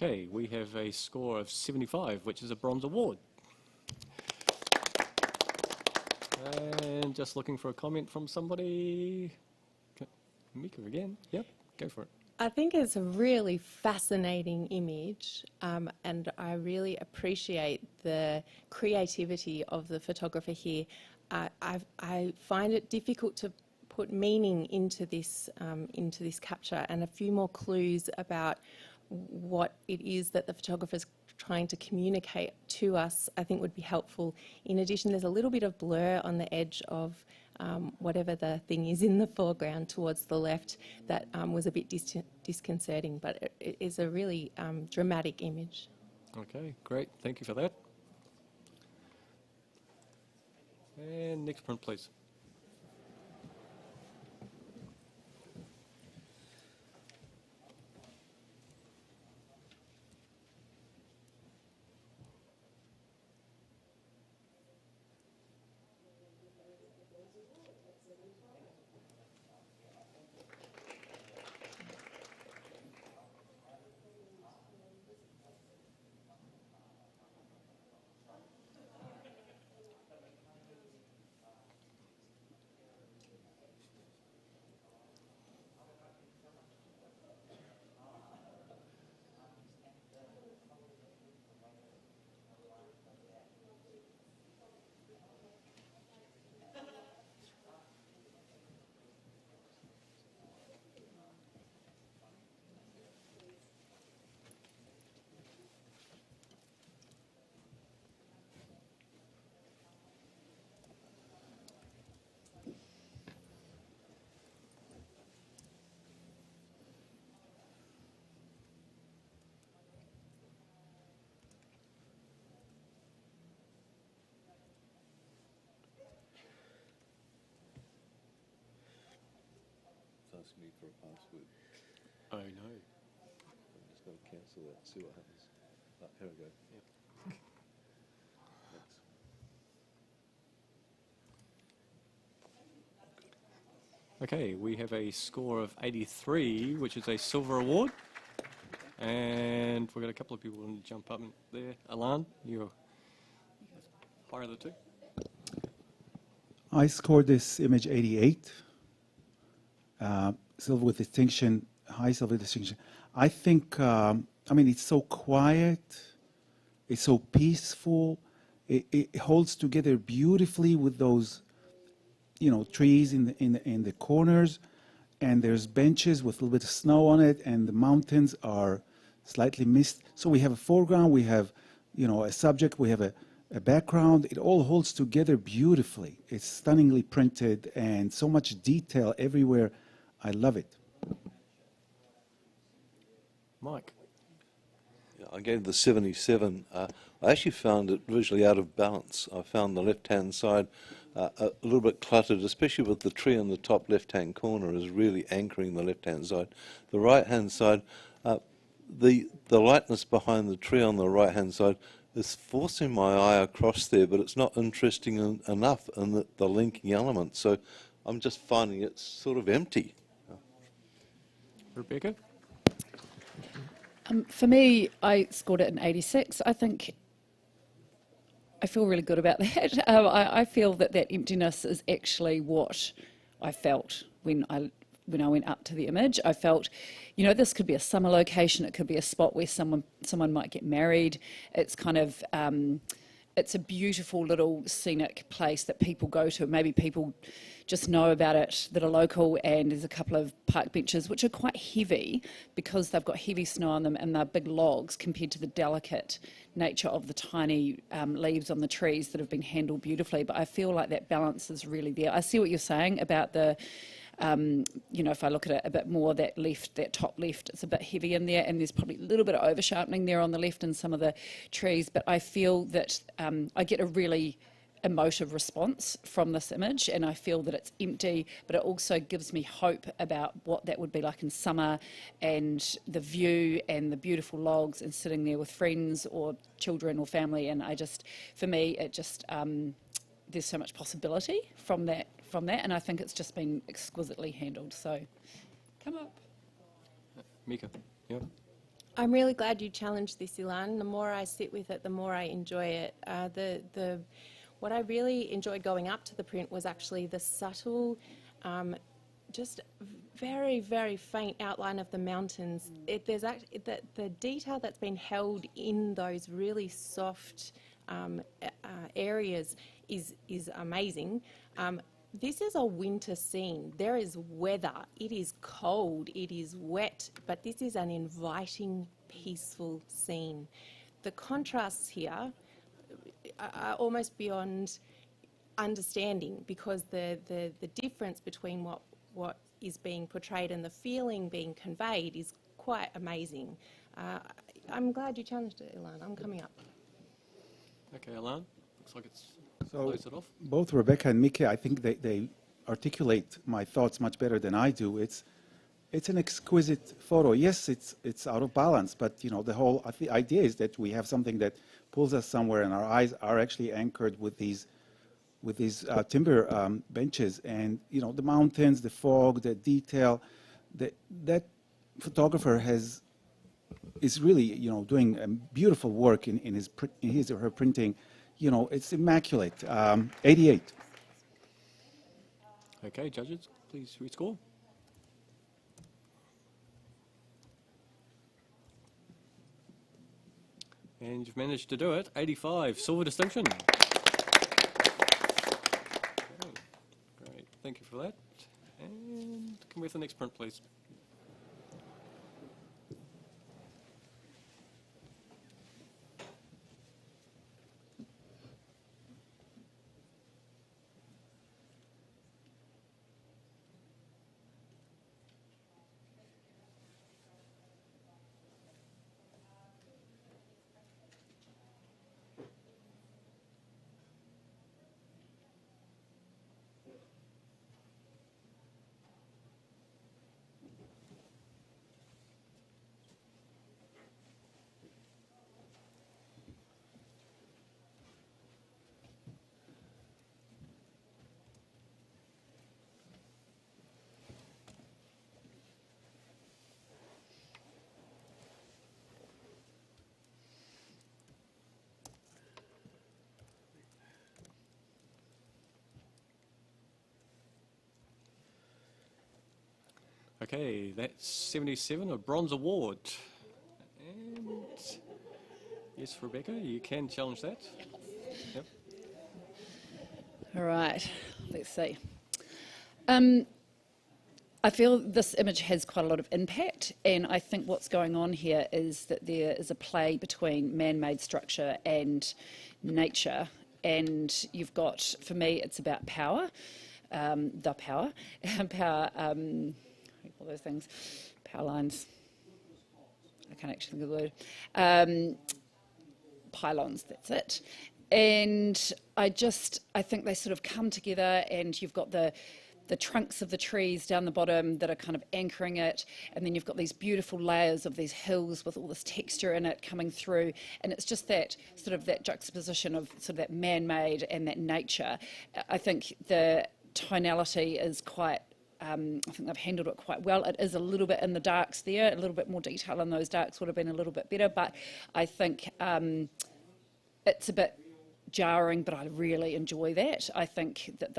Okay, we have a score of 75, which is a bronze award. And just looking for a comment from somebody. Mika again. Yep, go for it. I think it's a really fascinating image, and I really appreciate the creativity of the photographer here. I find it difficult to put meaning into this capture, and a few more clues about what it is that the photographer's trying to communicate to us, I think would be helpful. In addition, there's a little bit of blur on the edge of whatever the thing is in the foreground towards the left that was a bit disconcerting, but it is a really dramatic image. Okay, great. Thank you for that. And next print, please. me for a password. Oh no. I'm just going to cancel that and see what happens. Here we go. Yep. Okay, we have a score of 83, which is a silver award. And we've got a couple of people want to jump up there. Alan, you're higher of the two. I scored this image 88, silver with distinction, high silver distinction. I think, I mean, it's so quiet, it's so peaceful, it holds together beautifully with those, you know, trees in the corners, and there's benches with a little bit of snow on it, and the mountains are slightly mist. So we have a foreground, we have, you know, a subject, we have a background. It all holds together beautifully. It's stunningly printed and so much detail everywhere. I love it. Mike. Yeah, I gave the 77. I actually found it visually out of balance. I found the left-hand side a little bit cluttered, especially with the tree in the top left-hand corner is really anchoring the left-hand side. The right-hand side, the lightness behind the tree on the right-hand side is forcing my eye across there, but it's not interesting enough in the linking element. So I'm just finding it sort of empty. Rebecca? For me, I scored it an 86. I think I feel really good about that. I feel that that emptiness is actually what I felt when I went up to the image. I felt, you know, this could be a summer location. It could be a spot where someone might get married. It's kind of, it's a beautiful little scenic place that people go to. Maybe people just know about it that are local, and there's a couple of park benches which are quite heavy because they've got heavy snow on them and they're big logs compared to the delicate nature of the tiny leaves on the trees that have been handled beautifully. But I feel like that balance is really there. I see what you're saying about the you know, if I look at it a bit more, that top left, it's a bit heavy in there, and there's probably a little bit of over sharpening there on the left in some of the trees, but I feel that I get a really emotive response from this image, and I feel that it's empty, but it also gives me hope about what that would be like in summer, and the view and the beautiful logs and sitting there with friends or children or family. And I just, for me, it just, there's so much possibility from that, and I think it's just been exquisitely handled. So, come up. Mika, yeah. I'm really glad you challenged this, Ilan. The more I sit with it, the more I enjoy it. What I really enjoyed going up to the print was actually the subtle, just very, very faint outline of the mountains. There's actually the detail that's been held in those really soft areas is amazing. This is a winter scene. There is weather. It is cold. It is wet. But this is an inviting, peaceful scene. The contrasts here are almost beyond understanding, because the difference between what is being portrayed and the feeling being conveyed is quite amazing. I'm glad you challenged it, Ilan. I'm coming up. Okay, Alan, looks like it's So close it off. both Rebecca and Mika, I think they articulate my thoughts much better than I do. It's an exquisite photo. Yes, it's out of balance, but you know, the idea is that we have something that pulls us somewhere, and our eyes are actually anchored with these timber benches, and you know, the mountains, the fog, the detail. That photographer is really, you know, doing beautiful work in his or her printing. You know, it's immaculate. 88. Okay, judges, please rescore. And you've managed to do it. 85, silver distinction. Okay, great, thank you for that. And can we have the next print, please? Okay, that's 77, a bronze award. And yes, Rebecca, you can challenge that. Yep. All right, let's see. I feel this image has quite a lot of impact, and I think what's going on here is that there is a play between man-made structure and nature, and you've got, for me, it's about power, power, what are those things, power lines, I can't actually think of the word, pylons, that's it. And I think they sort of come together, and you've got the trunks of the trees down the bottom that are kind of anchoring it, and then you've got these beautiful layers of these hills with all this texture in it coming through, and it's just that sort of that juxtaposition of sort of that man-made and that nature. I think the tonality is quite, I think they've handled it quite well. It is a little bit in the darks there, a little bit more detail in those darks would have been a little bit better, but I think it's a bit jarring, but I really enjoy that. I think that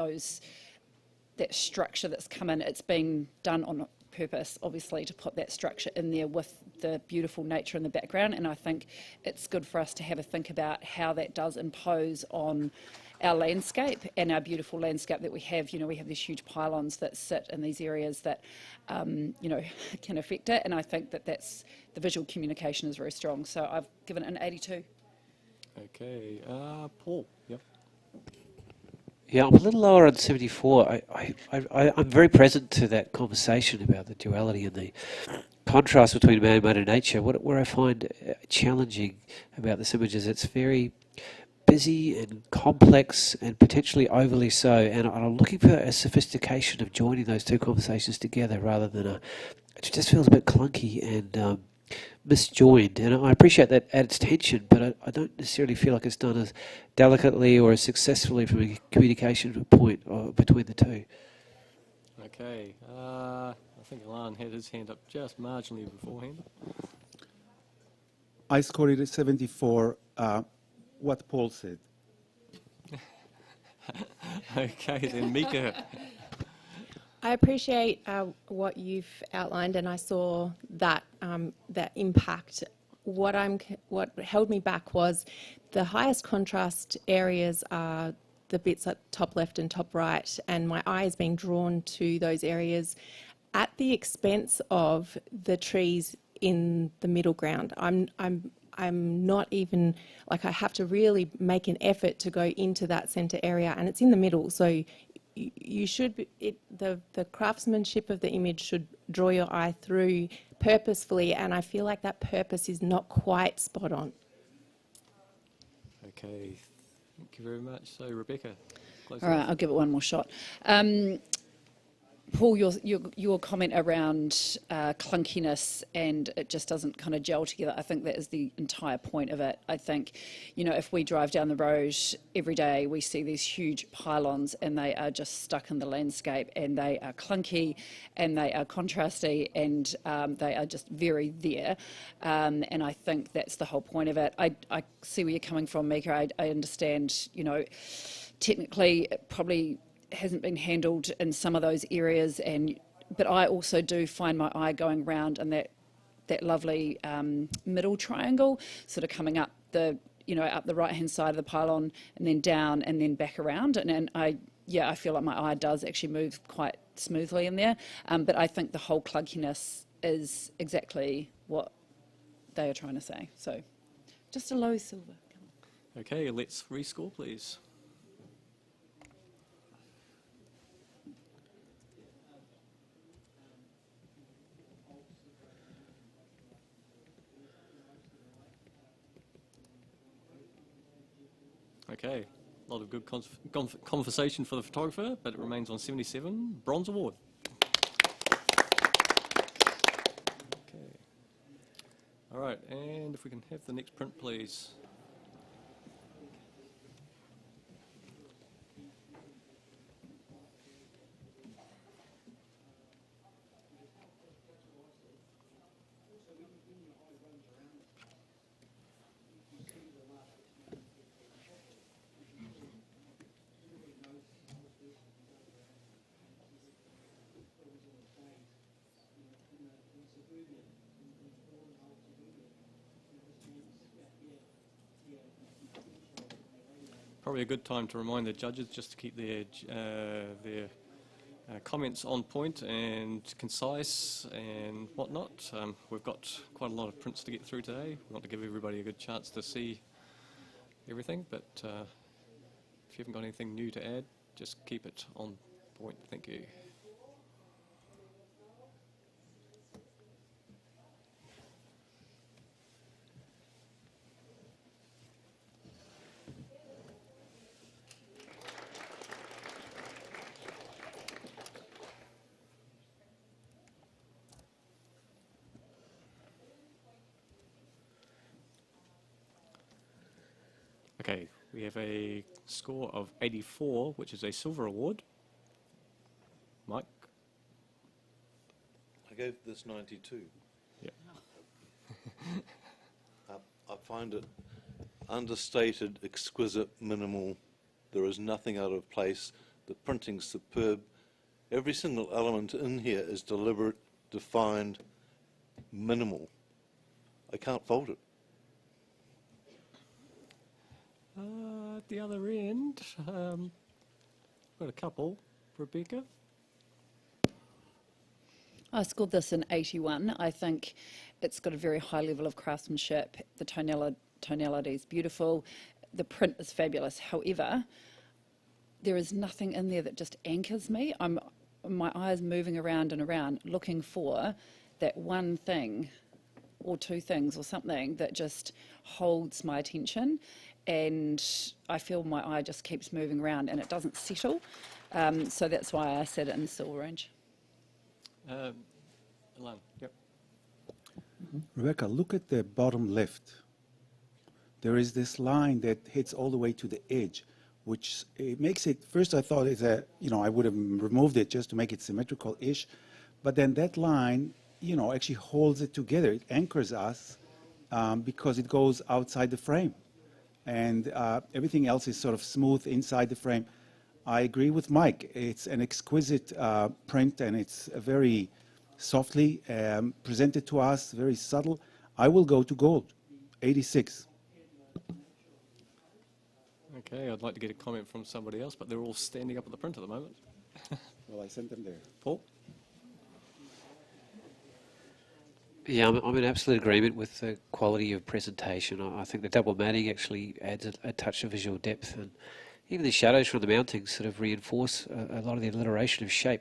that structure that's come in, it's been done on purpose, obviously, to put that structure in there with the beautiful nature in the background, and I think it's good for us to have a think about how that does impose on our landscape and our beautiful landscape that we have. You know, we have these huge pylons that sit in these areas that, you know, can affect it, and I think that that's, the visual communication is very strong, so I've given it an 82. Okay, Paul, yep. Yeah, I'm a little lower on 74. I'm very present to that conversation about the duality and the contrast between man-made and nature. Where I find challenging about this image is it's very busy and complex and potentially overly so, and I'm looking for a sophistication of joining those two conversations together rather than it just feels a bit clunky and misjoined, and I appreciate that adds tension, but I don't necessarily feel like it's done as delicately or as successfully from a communication point between the two. Okay, I think Alan had his hand up just marginally beforehand. I scored it at 74, what Paul said. Okay, then Mika. I appreciate what you've outlined, and I saw that that impact. What held me back was the highest contrast areas are the bits at top left and top right, and my eye is being drawn to those areas at the expense of the trees in the middle ground. I'm not even, like, I have to really make an effort to go into that centre area, and it's in the middle, so you should be, the craftsmanship of the image should draw your eye through purposefully, and I feel like that purpose is not quite spot on. Okay, thank you very much. So Rebecca, close All right, I'll give it one more shot. Paul, your comment around clunkiness and it just doesn't kind of gel together, I think that is the entire point of it. I think, you know, if we drive down the road every day, we see these huge pylons and they are just stuck in the landscape, and they are clunky and they are contrasty, and they are just very there. And I think that's the whole point of it. I see where you're coming from, Mika. I understand, you know, technically it probably hasn't been handled in some of those areas, but I also do find my eye going round in that lovely middle triangle, sort of coming up the, you know, up the right hand side of the pylon and then down and then back around, and I feel like my eye does actually move quite smoothly in there, but I think the whole clunkiness is exactly what they are trying to say. So just a low silver. Okay, let's rescore, please. Okay, a lot of good conversation for the photographer, but it remains on 77, bronze award. Okay. All right, and if we can have the next print, please. probably a good time to remind the judges just to keep their comments on point and concise and whatnot. We've got quite a lot of prints to get through today. We want to give everybody a good chance to see everything, but if you haven't got anything new to add, just keep it on point. Thank you. Okay, we have a score of 84, which is a silver award. Mike? I gave this 92. Yeah. I find it understated, exquisite, minimal. There is nothing out of place. The printing's superb. Every single element in here is deliberate, defined, minimal. I can't fault it. At the other end, got a couple. Rebecca? I scored this an 81. I think it's got a very high level of craftsmanship. The tonality is beautiful. The print is fabulous. However, there is nothing in there that just anchors me. My eyes moving around and around looking for that one thing or two things or something that just holds my attention, and I feel my eye just keeps moving around and it doesn't settle. So that's why I set it in the silver range. Alan, yep. Rebecca, look at the bottom left. There is this line that hits all the way to the edge, which it makes it, first I thought it's a, I would have removed it just to make it symmetrical-ish, but then that line, actually holds it together. It anchors us because it goes outside the frame. And everything else is sort of smooth inside the frame. I agree with Mike. It's an exquisite print, and it's very softly presented to us, very subtle. I will go to gold, 86. Okay, I'd like to get a comment from somebody else, but they're all standing up at the print at the moment. Well, I sent them there. Paul? Yeah, I'm in absolute agreement with the quality of presentation. I think the double matting actually adds a touch of visual depth, and even the shadows from the mountings sort of reinforce a lot of the alliteration of shape.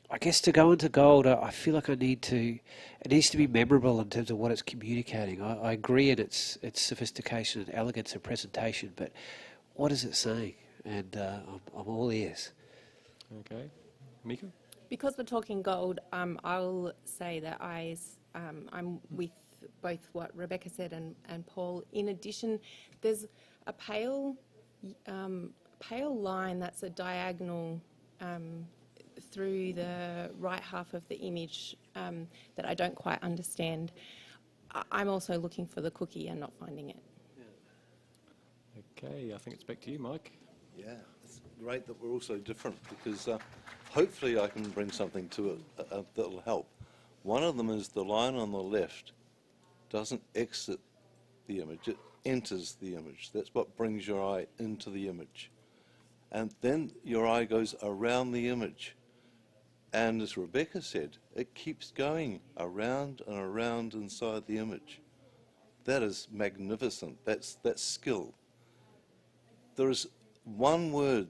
I guess to go into gold, I feel like it needs to be memorable in terms of what it's communicating. I agree in its sophistication and elegance of presentation, but what is it saying? And I'm all ears. Okay. Mika? Because we're talking gold, I'll say that I'm with both what Rebecca said and Paul. In addition, there's a pale line that's a diagonal through the right half of the image that I don't quite understand. I'm also looking for the cookie and not finding it. Okay, I think it's back to you, Mike. Yeah, it's great that we're all so different, because hopefully I can bring something to it that'll help. One of them is the line on the left doesn't exit the image, it enters the image. That's what brings your eye into the image. And then your eye goes around the image. And as Rebecca said, it keeps going around and around inside the image. That is magnificent. That's skill. There is one word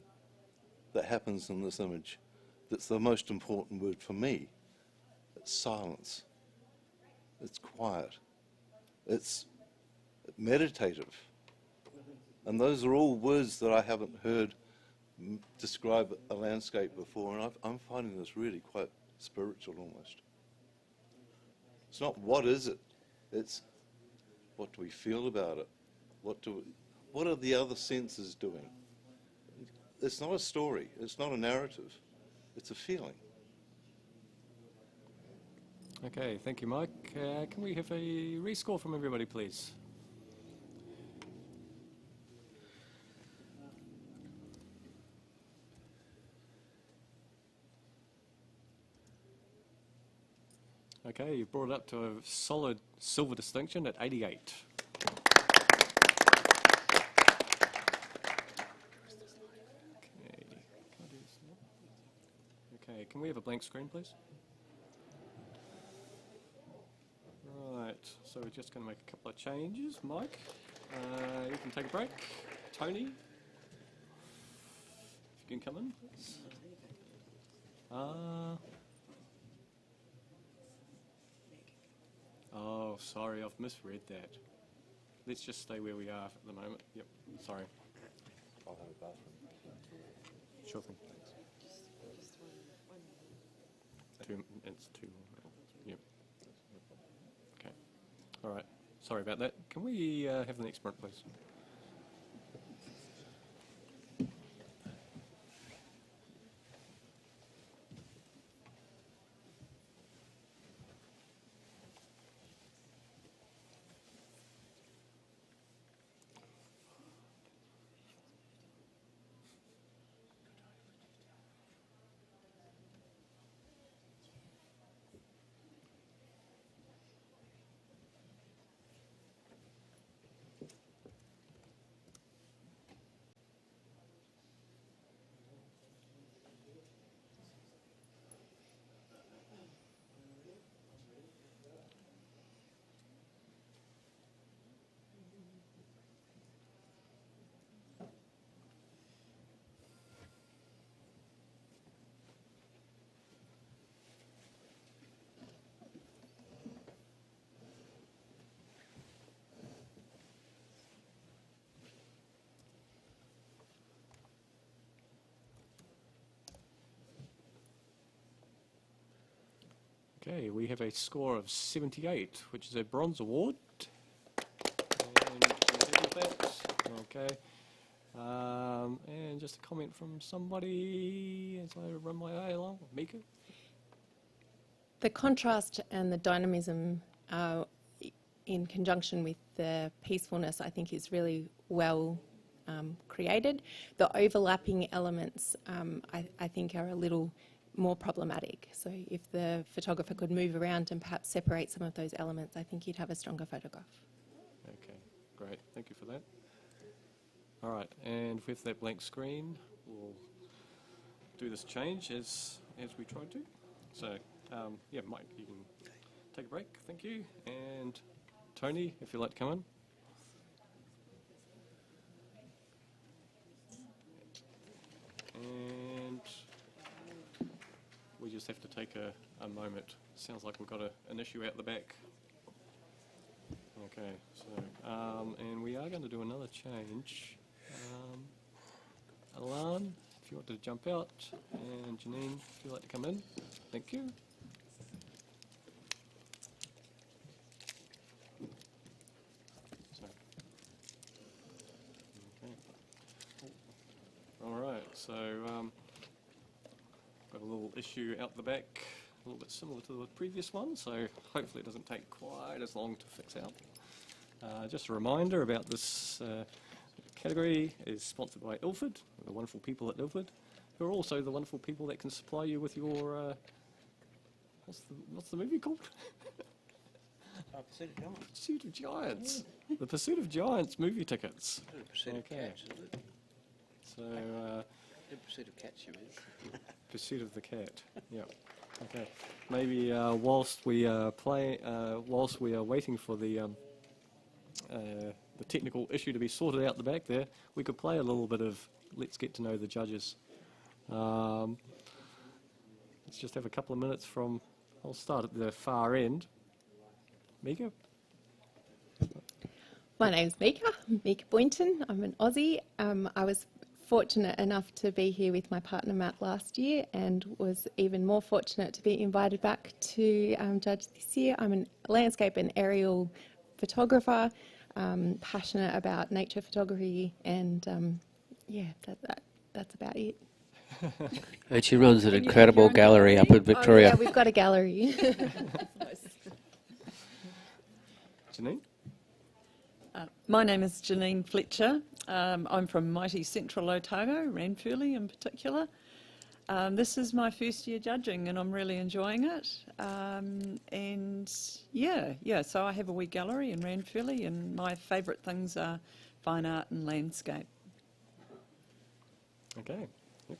that happens in this image that's the most important word for me. It's silence. It's quiet. It's meditative. And those are all words that I haven't heard describe a landscape before, and I'm finding this really quite spiritual almost. It's not what is it, it's what do we feel about it? What are the other senses doing? It's not a story, it's not a narrative, it's a feeling. Okay, thank you, Mike. Can we have a rescore from everybody, please? Okay, you brought it up to a solid silver distinction at 88. can we have a blank screen, please? Right, so we're just going to make a couple of changes. Mike, you can take a break. Tony, if you can come in, please. Oh, sorry, I've misread that. Let's just stay where we are at the moment. Yep, sorry. I'll have a bathroom. Sure thing. It's two. Yep. Okay. All right. Sorry about that. Can we have the next print, please? Okay, we have a score of 78, which is a bronze award. And that. Okay. And just a comment from somebody as I run my eye along. Mika? The contrast and the dynamism in conjunction with the peacefulness, I think, is really well created. The overlapping elements, I think, are a little more problematic. So if the photographer could move around and perhaps separate some of those elements, I think you'd have a stronger photograph. Okay, great. Thank you for that. All right, and with that blank screen, we'll do this change as we tried to. So, yeah, Mike, you can take a break. Thank you. And Tony, if you'd like to come in. And we just have to take a moment. Sounds like we've got an issue out the back. Okay, so, and we are going to do another change. Alan, if you want to jump out, and Janine, if you'd like to come in. Thank you. So, okay. All right, so got a little issue out the back, a little bit similar to the previous one, so hopefully it doesn't take quite as long to fix out. Just a reminder about this category is sponsored by Ilford, the wonderful people at Ilford, who are also the wonderful people that can supply you with your, what's the movie called? Pursuit of Giants. Pursuit of Giants. Yeah. The Pursuit of Giants movie tickets. Pursuit of Cats, isn't it? So, Pursuit of Cats, you mean? Pursuit of the Cat, yeah. Okay. Maybe whilst we whilst we are waiting for the technical issue to be sorted out the back there, we could play a little bit of Let's Get to Know the Judges. Let's just have a couple of minutes from, I'll start at the far end. Mika? My name's Mika Boynton. I'm an Aussie. I was fortunate enough to be here with my partner Matt last year and was even more fortunate to be invited back to judge this year. I'm a landscape and aerial photographer, passionate about nature photography, and yeah, that's about it. And she runs an incredible gallery up in Victoria. Oh, yeah, we've got a gallery. Janine? My name is Janine Fletcher. I'm from mighty Central Otago, Ranfurly in particular. This is my first year judging and I'm really enjoying it. And yeah, so I have a wee gallery in Ranfurly and my favourite things are fine art and landscape. Okay. Yep.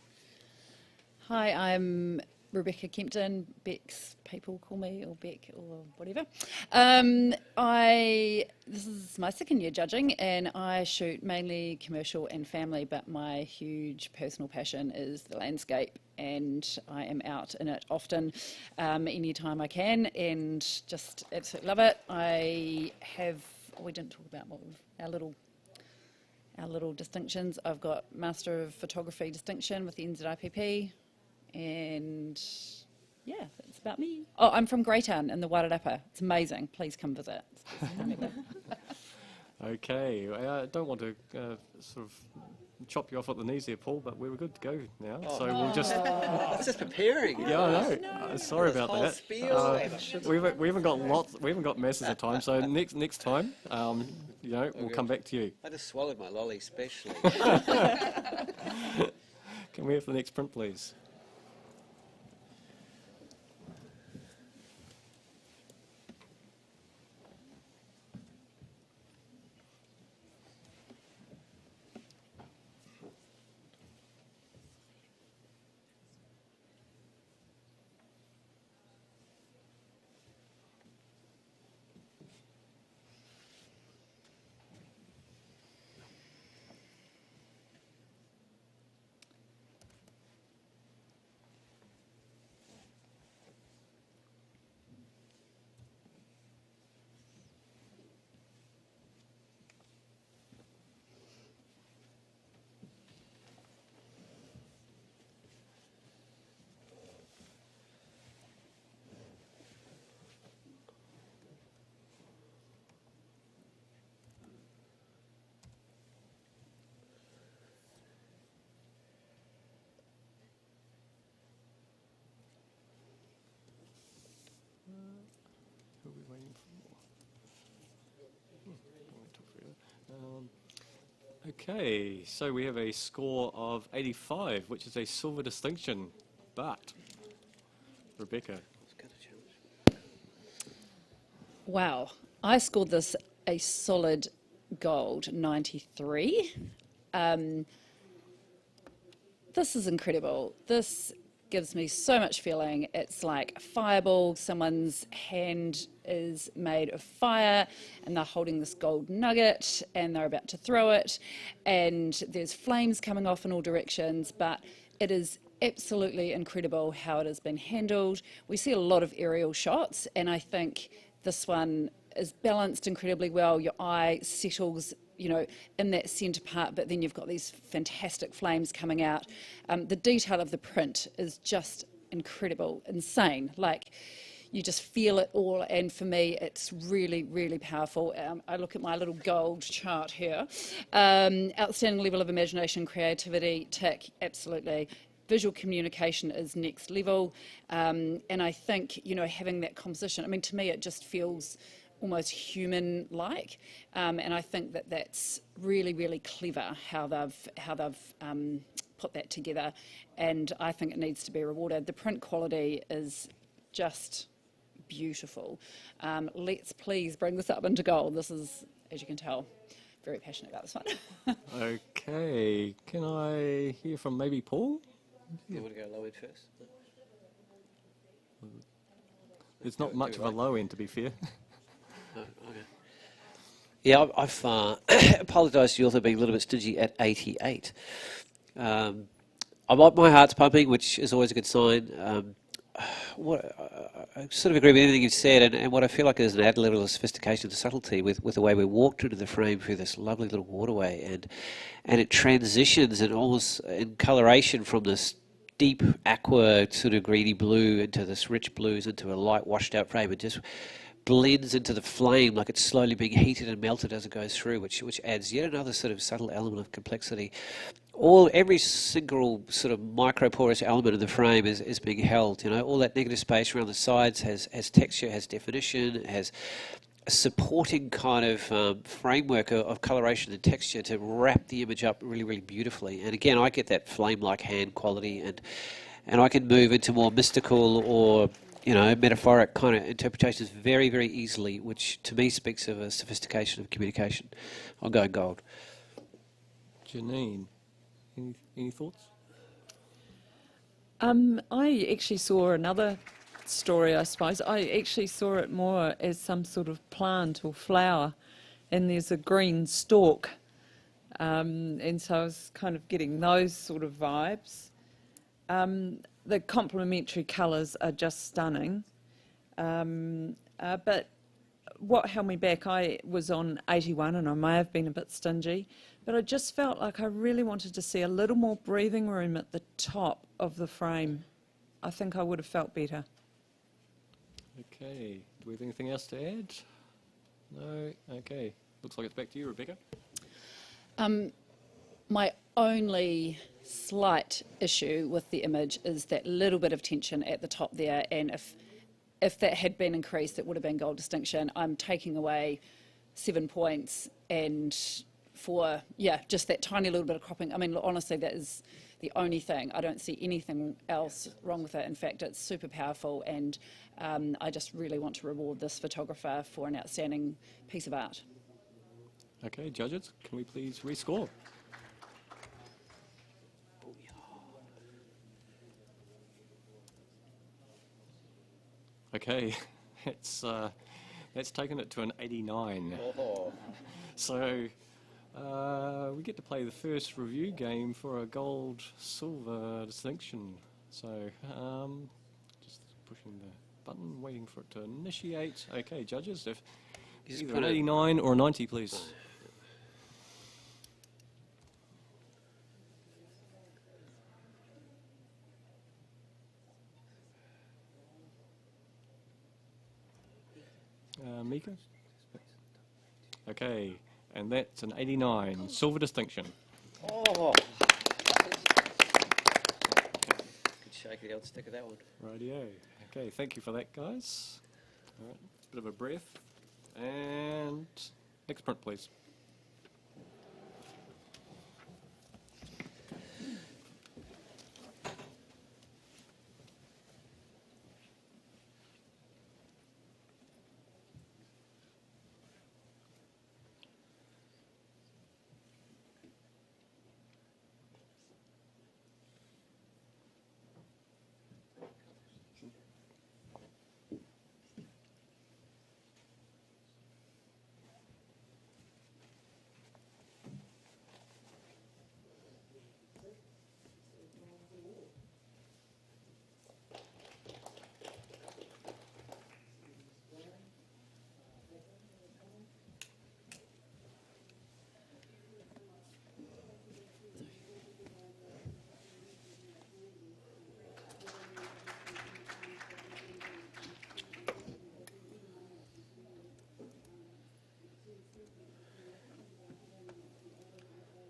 Hi, I'm Rebecca Kempton, Beck's people call me, or Beck, or whatever. This is my second year judging, and I shoot mainly commercial and family, but my huge personal passion is the landscape, and I am out in it often, anytime I can, and just absolutely love it. We didn't talk about our little distinctions. I've got Master of Photography distinction with the NZIPP, and yeah, that's about me. Oh, I'm from Greytown in the Wairarapa. It's amazing. Please come visit. Okay, I don't want to sort of chop you off at the knees there, Paul, but we were good to go now. So we'll just... I was just preparing. Yeah, I know. Sorry This about whole that. spiel. We haven't got lots. We haven't got masses of time. So next time, we'll come back to you. I just swallowed my lolly specially. Can we have the next print, please? Who are we waiting for? Okay, so we have a score of 85, which is a silver distinction, but Rebecca. Wow, I scored this a solid gold, 93. This is incredible. This gives me so much feeling. It's like a fireball. Someone's hand is made of fire and they're holding this gold nugget and they're about to throw it, and there's flames coming off in all directions, but it is absolutely incredible how it has been handled. We see a lot of aerial shots, and I think this one is balanced incredibly well. Your eye settles, in that centre part, but then you've got these fantastic flames coming out. The detail of the print is just incredible, insane. Like, you just feel it all, and for me, it's really, really powerful. I look at my little gold chart here. Outstanding level of imagination, creativity, tick, absolutely. Visual communication is next level, and I think, having that composition, to me, it just feels almost human-like, and I think that that's really, really clever how they've put that together, and I think it needs to be rewarded. The print quality is just beautiful. Let's please bring this up into gold. This is, as you can tell, very passionate about this one. Okay, can I hear from maybe Paul? You want to go low end first? It's not much of a low end, to be fair. Oh, okay. Yeah, I've apologised to the author being a little bit stingy at 88. My heart's pumping, which is always a good sign. I sort of agree with everything you've said, and what I feel like is an added level of sophistication and subtlety with the way we walked into the frame through this lovely little waterway, and it transitions and almost in coloration from this deep aqua sort of greeny blue into this rich blues into a light washed out frame. It just blends into the flame like it's slowly being heated and melted as it goes through, which adds yet another sort of subtle element of complexity. Every single sort of microporous element of the frame is being held. All that negative space around the sides has texture, has definition, has a supporting kind of framework of coloration and texture to wrap the image up really, really beautifully. And again, I get that flame-like hand quality, and I can move into more mystical or metaphoric kind of interpretations very, very easily, which to me speaks of a sophistication of communication. I'll go gold. Janine, any thoughts? I actually saw another story, I suppose. I actually saw it more as some sort of plant or flower, and there's a green stalk. And so I was kind of getting those sort of vibes. The complementary colours are just stunning. But what held me back, I was on 81 and I may have been a bit stingy, but I just felt like I really wanted to see a little more breathing room at the top of the frame. I think I would have felt better. Okay, do we have anything else to add? No? Okay, looks like it's back to you, Rebecca. My only slight issue with the image is that little bit of tension at the top there, and if that had been increased, it would have been gold distinction. I'm taking away 7 points, and for, yeah, just that tiny little bit of cropping. I mean, honestly, that is the only thing. I don't see anything else wrong with it. In fact, it's super powerful, and I just really want to reward this photographer for an outstanding piece of art. Okay, judges, can we please rescore? Okay, that's taken it to an 89. Oh. So we get to play the first review game for a gold-silver distinction. So just pushing the button, waiting for it to initiate. Okay, judges, if either an 89 or a 90, please. Mika? Okay, and that's an 89, silver distinction. Oh. Good shake of the old stick of that one. Rightio. Okay, thank you for that, guys. All right, bit of a breath. And next print, please.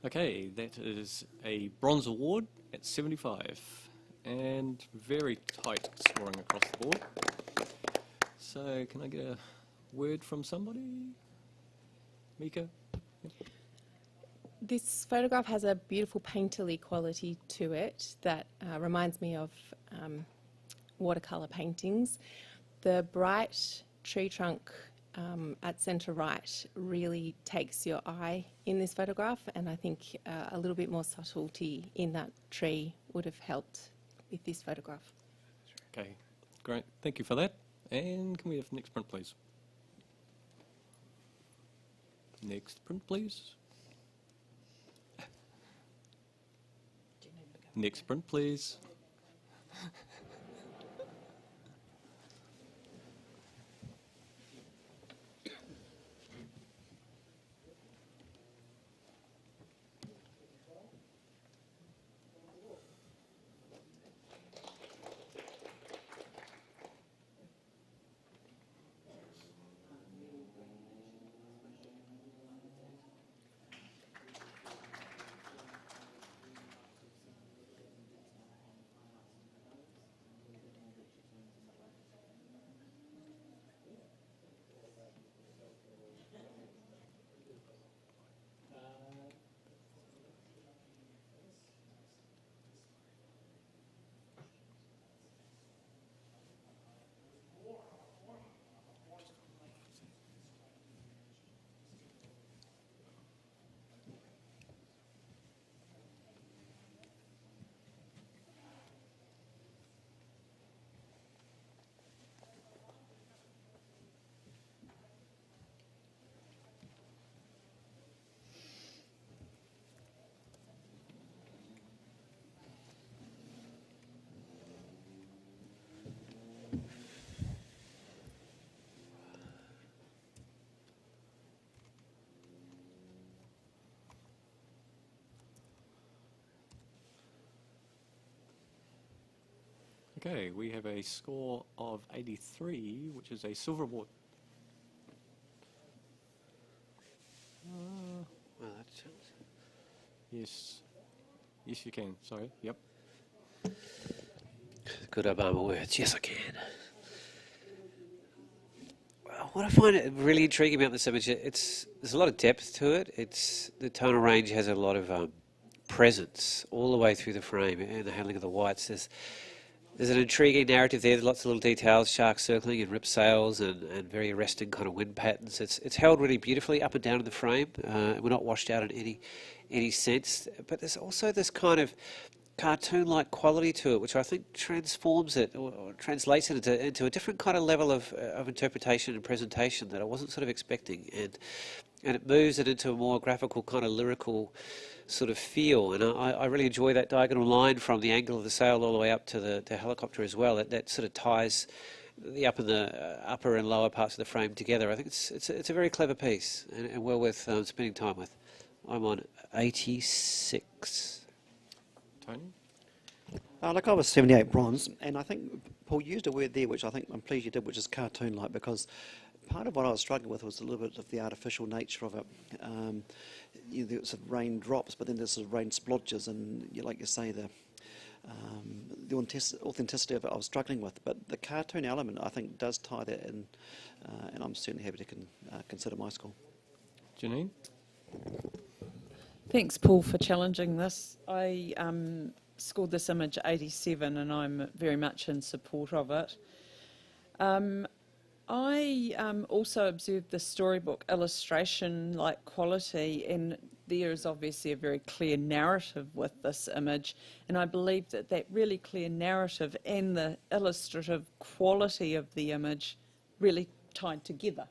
Okay, that is a bronze award at 75, and very tight scoring across the board. So can I get a word from somebody? Mika? Yep. This photograph has a beautiful painterly quality to it that reminds me of watercolour paintings. The bright tree trunk at centre right really takes your eye in this photograph, and I think a little bit more subtlety in that tree would have helped with this photograph. Okay, great. Thank you for that. And can we have next print, please? Next print, please. Next print, please. Okay, we have a score of 83, which is a silver award. Well, that's Yes. Yes, you can. Sorry. Yep. good Obama words. Yes, I can. Well, what I find really intriguing about this image, there's a lot of depth to it. The tonal range has a lot of presence all the way through the frame and the handling of the whites. There's an intriguing narrative there. There's lots of little details, sharks circling and rip sails and very arresting kind of wind patterns. It's held really beautifully up and down in the frame. We're not washed out in any sense. But there's also this kind of cartoon-like quality to it, which I think transforms it or translates it into a different kind of level of interpretation and presentation that I wasn't sort of expecting. And it moves it into a more graphical kind of lyrical sort of feel, and I really enjoy that diagonal line from the angle of the sail all the way up to the helicopter as well. That sort of ties the upper and lower parts of the frame together. I think it's a very clever piece and well worth spending time with. I'm on 86. Tony? Like I was 78 bronze, and I think Paul used a word there, which I think I'm pleased you did, which is cartoon-like, because part of what I was struggling with was a little bit of the artificial nature of it. There's sort of rain drops, but then there's sort of rain splodges, and like you say, the authenticity of it I was struggling with. But the cartoon element, I think, does tie that in, and I'm certainly happy to consider my score. Janine? Thanks, Paul, for challenging this. I scored this image 87, and I'm very much in support of it. I also observed the storybook illustration-like quality, and there is obviously a very clear narrative with this image, and I believe that really clear narrative and the illustrative quality of the image really tied together.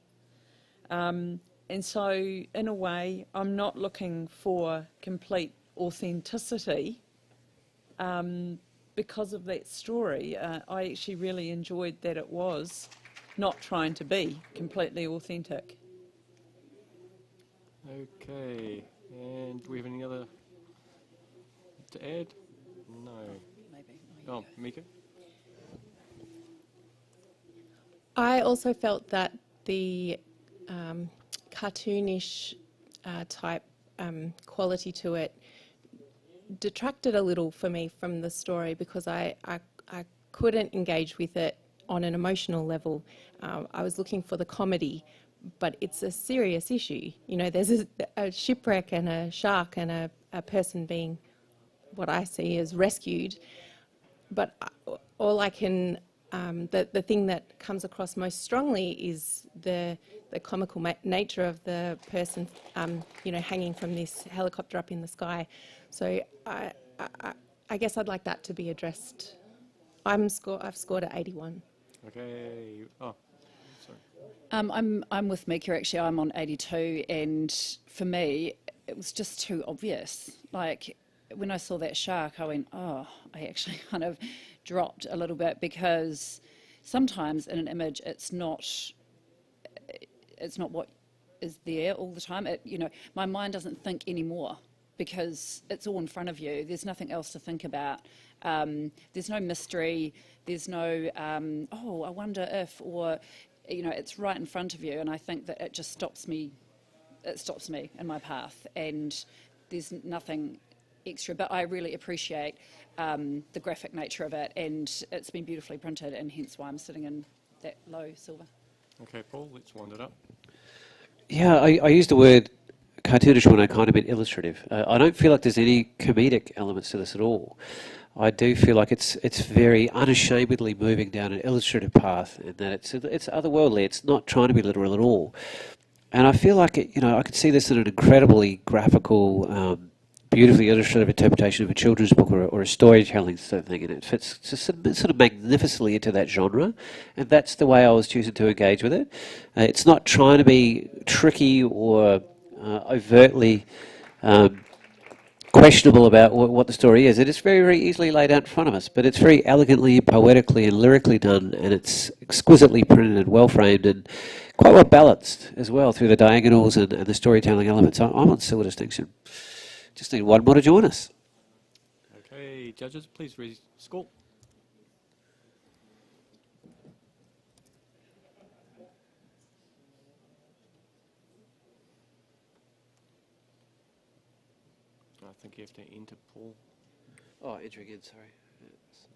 And so, in a way, I'm not looking for complete authenticity because of that story. I actually really enjoyed that it was not trying to be completely authentic. Okay, and do we have any other to add? No. Maybe. Oh, Mika? I also felt that the cartoonish type quality to it detracted a little for me from the story, because I couldn't engage with it on an emotional level. I was looking for the comedy, but it's a serious issue. You know, there's a shipwreck and a shark and a person being, what I see as, rescued. But all I can, the thing that comes across most strongly is the comical nature of the person, hanging from this helicopter up in the sky. So I guess I'd like that to be addressed. I've scored at 81. Okay. Oh, sorry. I'm with Mika, actually. I'm on 82, and for me, it was just too obvious. Like, when I saw that shark, I went, oh, I actually kind of dropped a little bit, because sometimes in an image, it's not what is there all the time. My mind doesn't think anymore, because it's all in front of you. There's nothing else to think about. There's no mystery. There's no, I wonder if, or, it's right in front of you. And I think that it just stops me in my path. And there's nothing extra. But I really appreciate the graphic nature of it. And it's been beautifully printed, and hence why I'm sitting in that low silver. Okay, Paul, let's wind it up. Yeah, I used the word cartoonish when I kind of meant illustrative. I don't feel like there's any comedic elements to this at all. I do feel like it's very unashamedly moving down an illustrative path, and that it's otherworldly. It's not trying to be literal at all. And I feel like I could see this in an incredibly graphical, beautifully illustrative interpretation of a children's book or a storytelling sort of thing, and it fits sort of magnificently into that genre. And that's the way I was choosing to engage with it. It's not trying to be tricky or overtly questionable about what the story is. It is very, very easily laid out in front of us, but it's very elegantly, poetically and lyrically done, and it's exquisitely printed and well framed and quite well balanced as well through the diagonals and the storytelling elements. I'm on silver distinction. Just need one more to join us. Okay, judges, please read score. I think you have to enter, Paul. Oh, enter again, sorry.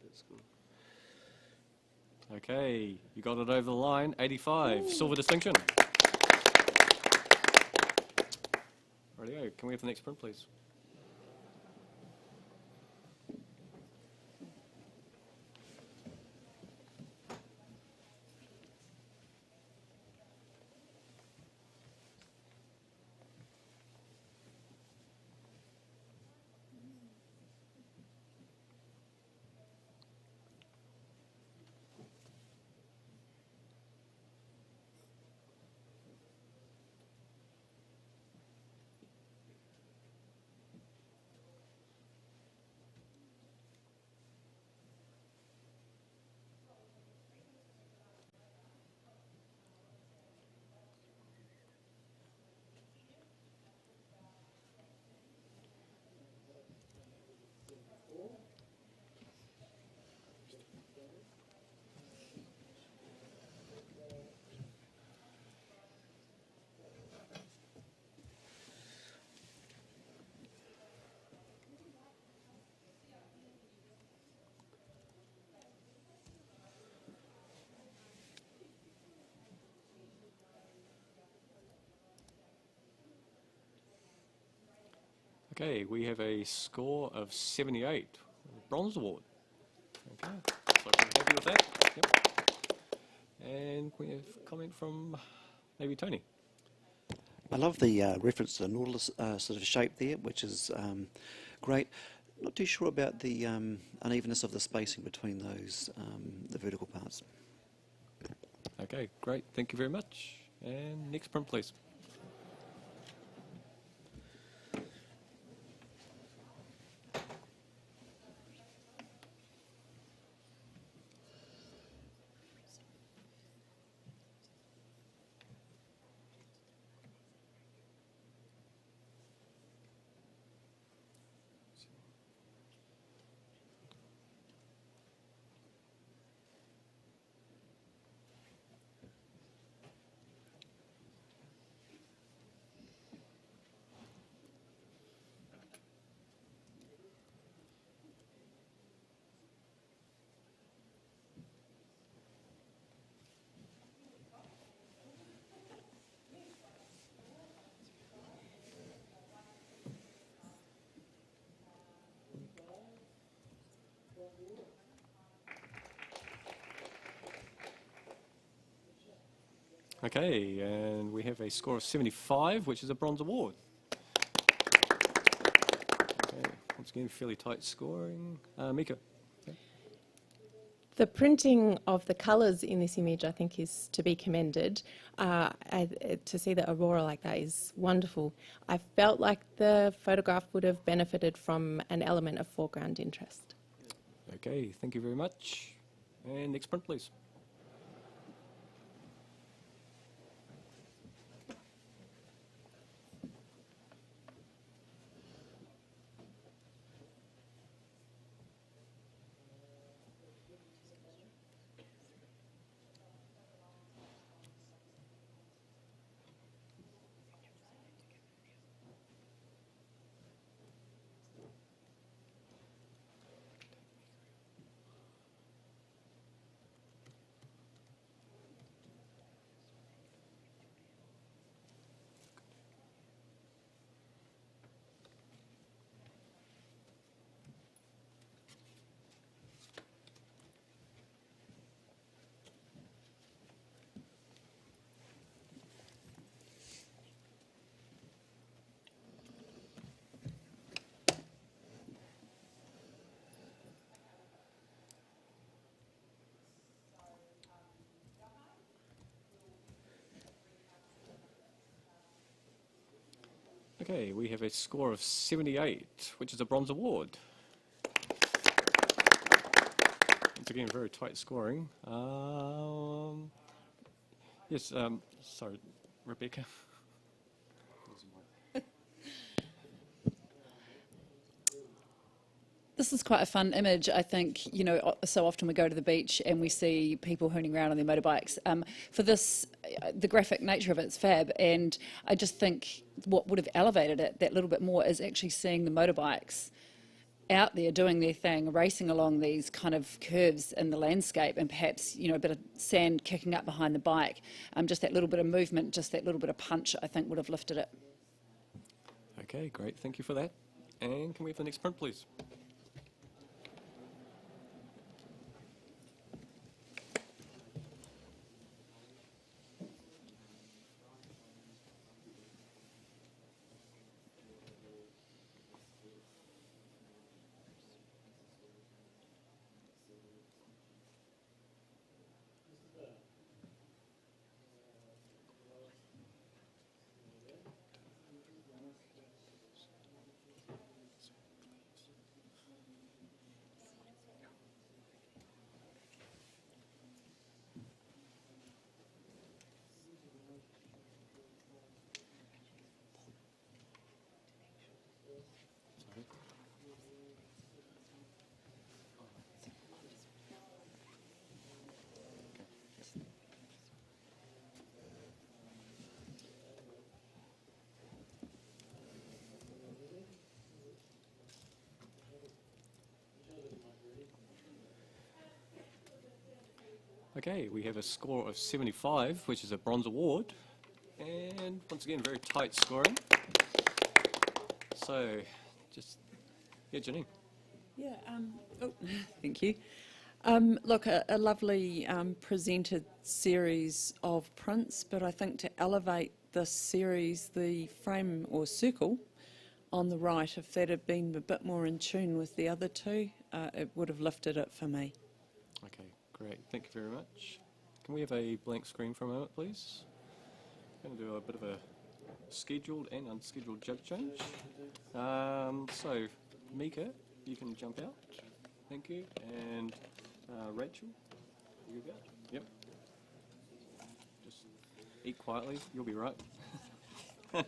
That's gone. Okay, you got it over the line. 85, silver distinction. Rightio, can we have the next print, please? Okay, we have a score of 78, bronze award. Okay, so I'm happy with that. Yep. And we have a comment from maybe Tony. I love the reference to the nautilus sort of shape there, which is great. Not too sure about the unevenness of the spacing between those, the vertical parts. Okay, great, thank you very much. And next print, please. Okay, and we have a score of 75, which is a bronze award. Okay, once again, fairly tight scoring. Mika. Okay. The printing of the colours in this image, I think, is to be commended. To see the aurora like that is wonderful. I felt like the photograph would have benefited from an element of foreground interest. Okay, thank you very much. And next print, please. Okay, we have a score of 78, which is a bronze award. Once again, very tight scoring. Yes, sorry, Rebecca. The this is quite a fun image. I think, you know, so often we go to the beach and we see people hooning around on their motorbikes. For this, the graphic nature of it's fab, and I just think what would have elevated it that little bit more is actually seeing the motorbikes out there doing their thing, racing along these kind of curves in the landscape, and perhaps, you know, a bit of sand kicking up behind the bike. Just that little bit of movement, just that little bit of punch, I think would have lifted it. Okay, great. Thank you for that. And can we have the next print, please? Okay, we have a score of 75, which is a bronze award, and once again, very tight scoring. So, just, yeah, Janine. Yeah, thank you. Look, a lovely presented series of prints, but I think to elevate this series, the frame or circle on the right, if that had been a bit more in tune with the other two, it would have lifted it for me. Okay, great. Thank you very much. Can we have a blank screen for a moment, please? I'm going to do a bit of a scheduled and unscheduled judge change. So, Mika, you can jump out. Thank you. And Rachel, you go. Yep. Just eat quietly. You'll be right. I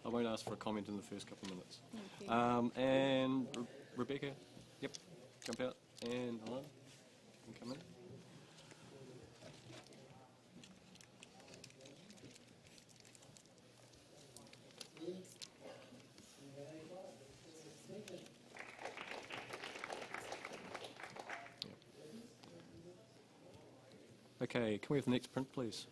won't ask for a comment in the first couple of minutes. Thank you. And Rebecca, yep, jump out. And Alana, you can come in. Okay, can we have the next print, please?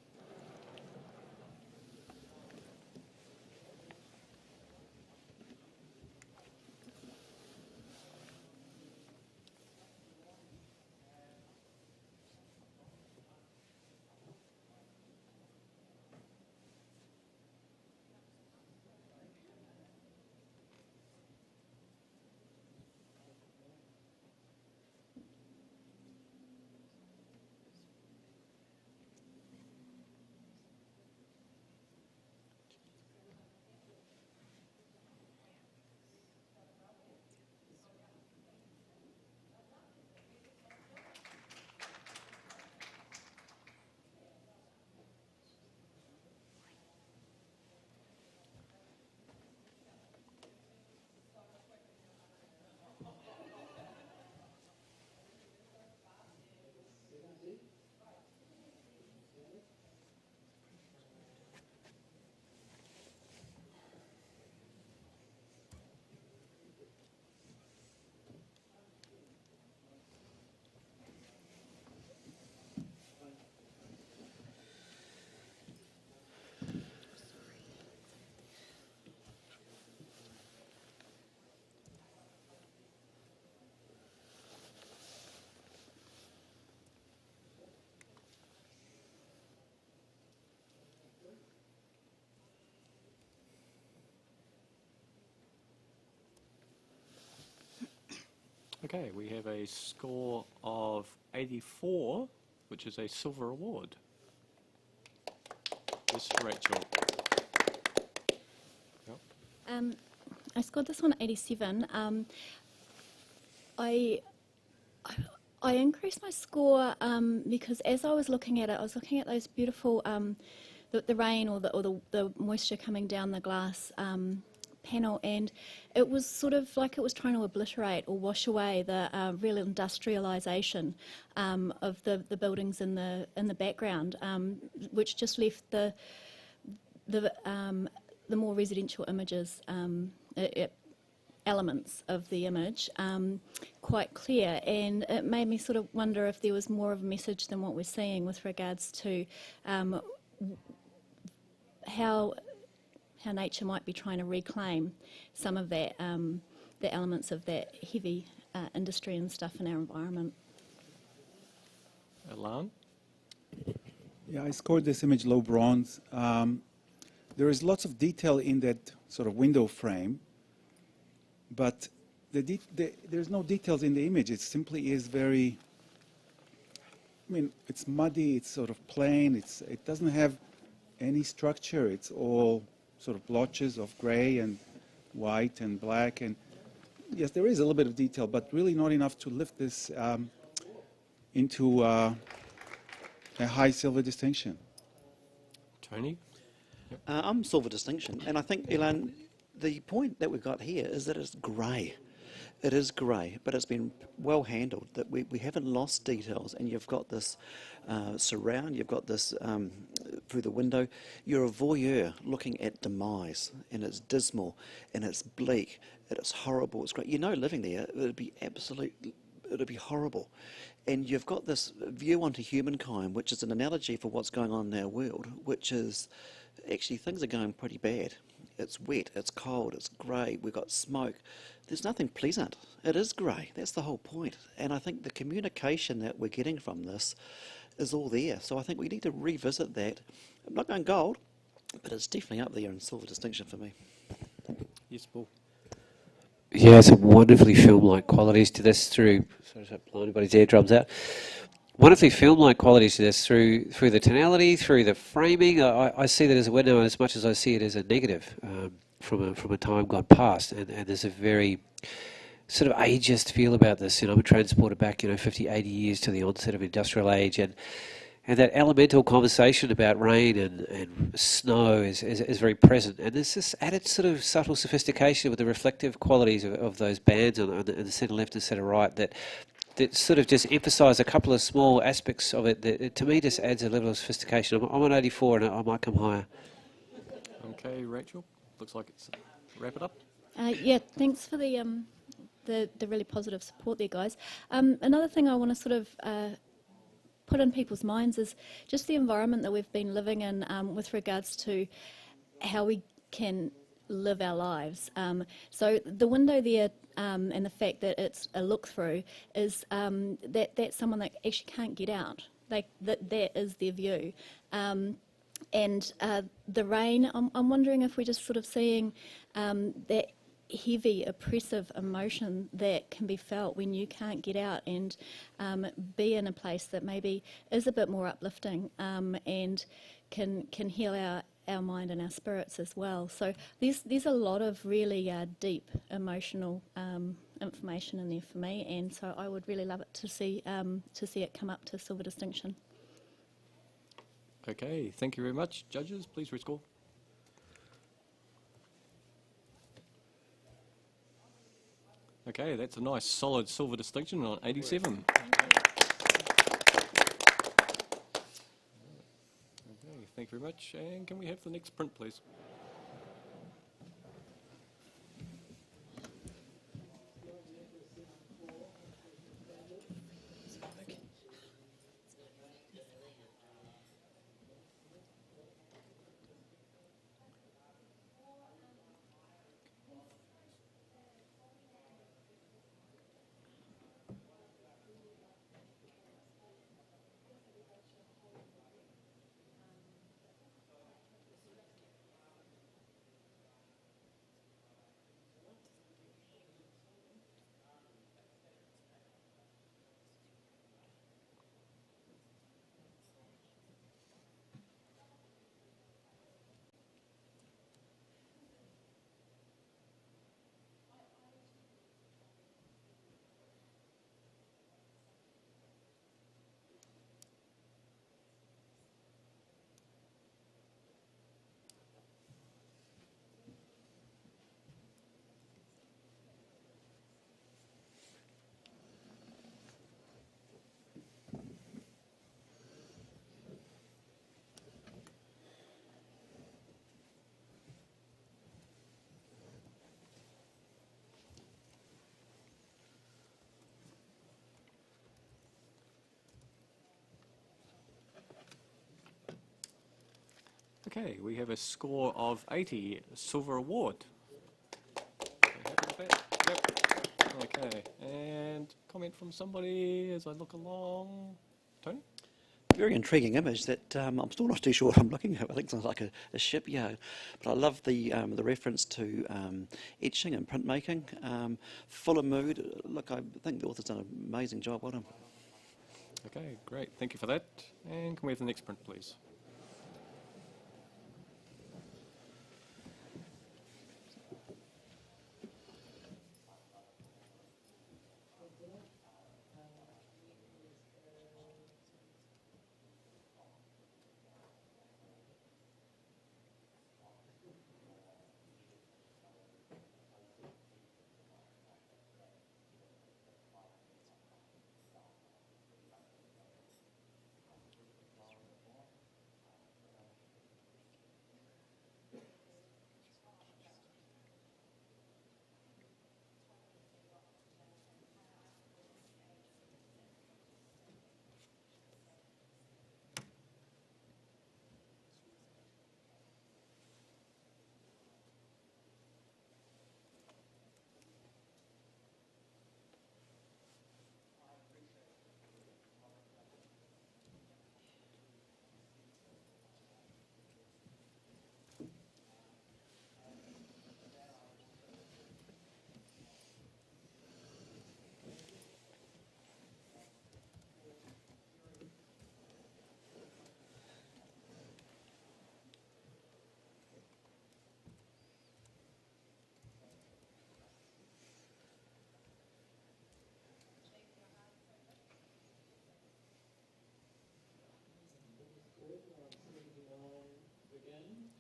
Okay, we have a score of 84, which is a silver award. Yes, Rachel. Yep. I scored this one at 87. I increased my score because as I was looking at it, I was looking at those beautiful, the rain or the moisture coming down the glass panel, and it was sort of like it was trying to obliterate or wash away the real industrialisation of the buildings in the background, which just left the more residential images, elements of the image quite clear, and it made me sort of wonder if there was more of a message than what we're seeing with regards to how nature might be trying to reclaim some of that, the elements of that heavy industry and stuff in our environment. Alan? Yeah, I scored this image low bronze. There is lots of detail in that sort of window frame, but there's no details in the image. It simply is very, I mean, it's muddy, it's sort of plain, it doesn't have any structure. It's all sort of blotches of gray and white and black. And yes, there is a little bit of detail, but really not enough to lift this into a high silver distinction. Tony? I'm silver distinction, and I think, Elan, the point that we've got here is that it's grey. It is grey, but it's been well handled, that we haven't lost details, and you've got this surround, you've got this through the window. You're a voyeur looking at demise, and it's dismal, and it's bleak, and it's horrible, it's great. You know, living there, it'd be horrible. And you've got this view onto humankind, which is an analogy for what's going on in our world, which is actually things are going pretty bad. It's wet, it's cold, it's grey, we've got smoke. There's nothing pleasant. It is grey. That's the whole point. And I think the communication that we're getting from this is all there. So I think we need to revisit that. I'm not going gold, but it's definitely up there in silver distinction for me. Yes, Paul. Yeah, some wonderfully film-like qualities to this through... Sorry to blow anybody's eardrums out. Wonderfully film-like qualities to this through the tonality, through the framing. I see that as a window as much as I see it as a negative from a time gone past. And there's a very sort of ageist feel about this. You know, I'm transported back, 50, 80 years to the onset of industrial age, and that elemental conversation about rain and snow is very present. And there's this added sort of subtle sophistication with the reflective qualities of those bands on the centre left and centre right that sort of just emphasise a couple of small aspects of it that to me just adds a level of sophistication. I'm on 84 and I might come higher. Okay, Rachel, looks like it's wrap it up. Yeah, thanks for the really positive support there, guys. Another thing I want to sort of put in people's minds is just the environment that we've been living in with regards to how we can live our lives. So the window there and the fact that it's a look-through is that's someone that actually can't get out. That is their view. And the rain, I'm wondering if we're just sort of seeing that heavy, oppressive emotion that can be felt when you can't get out and be in a place that maybe is a bit more uplifting and can heal our mind and our spirits as well. So there's a lot of really deep emotional information in there for me, and so I would really love it to see it come up to silver distinction. Okay, thank you very much. Judges, please rescore. Okay, that's a nice solid silver distinction on 87. Okay, thank you very much. And can we have the next print, please? Okay, we have a score of 80, silver award. Are you happy with that? Yep. Okay, and comment from somebody as I look along. Tony? Very intriguing image that I'm still not too sure what I'm looking at. I think it's like a shipyard. But I love the reference to etching and printmaking. Full of mood. Look, I think the author's done an amazing job. Well done. Okay, great. Thank you for that. And can we have the next print, please?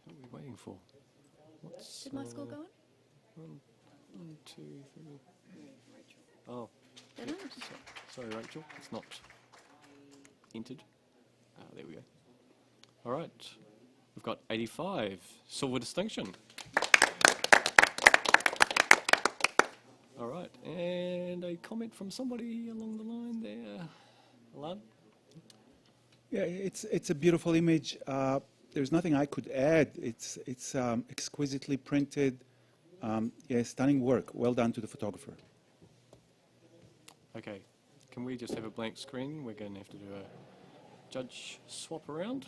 What are we waiting for? What's, Did my score go on? 1, 2, 3. Oh, Did yeah, it? sorry, Rachel. It's not entered. Ah, there we go. All right. We've got 85. Silver distinction. All right. And a comment from somebody along the line there. Alan? Yeah, it's a beautiful image. There's nothing I could add. It's exquisitely printed. Yeah, stunning work. Well done to the photographer. Okay. Can we just have a blank screen? We're going to have to do a judge swap around.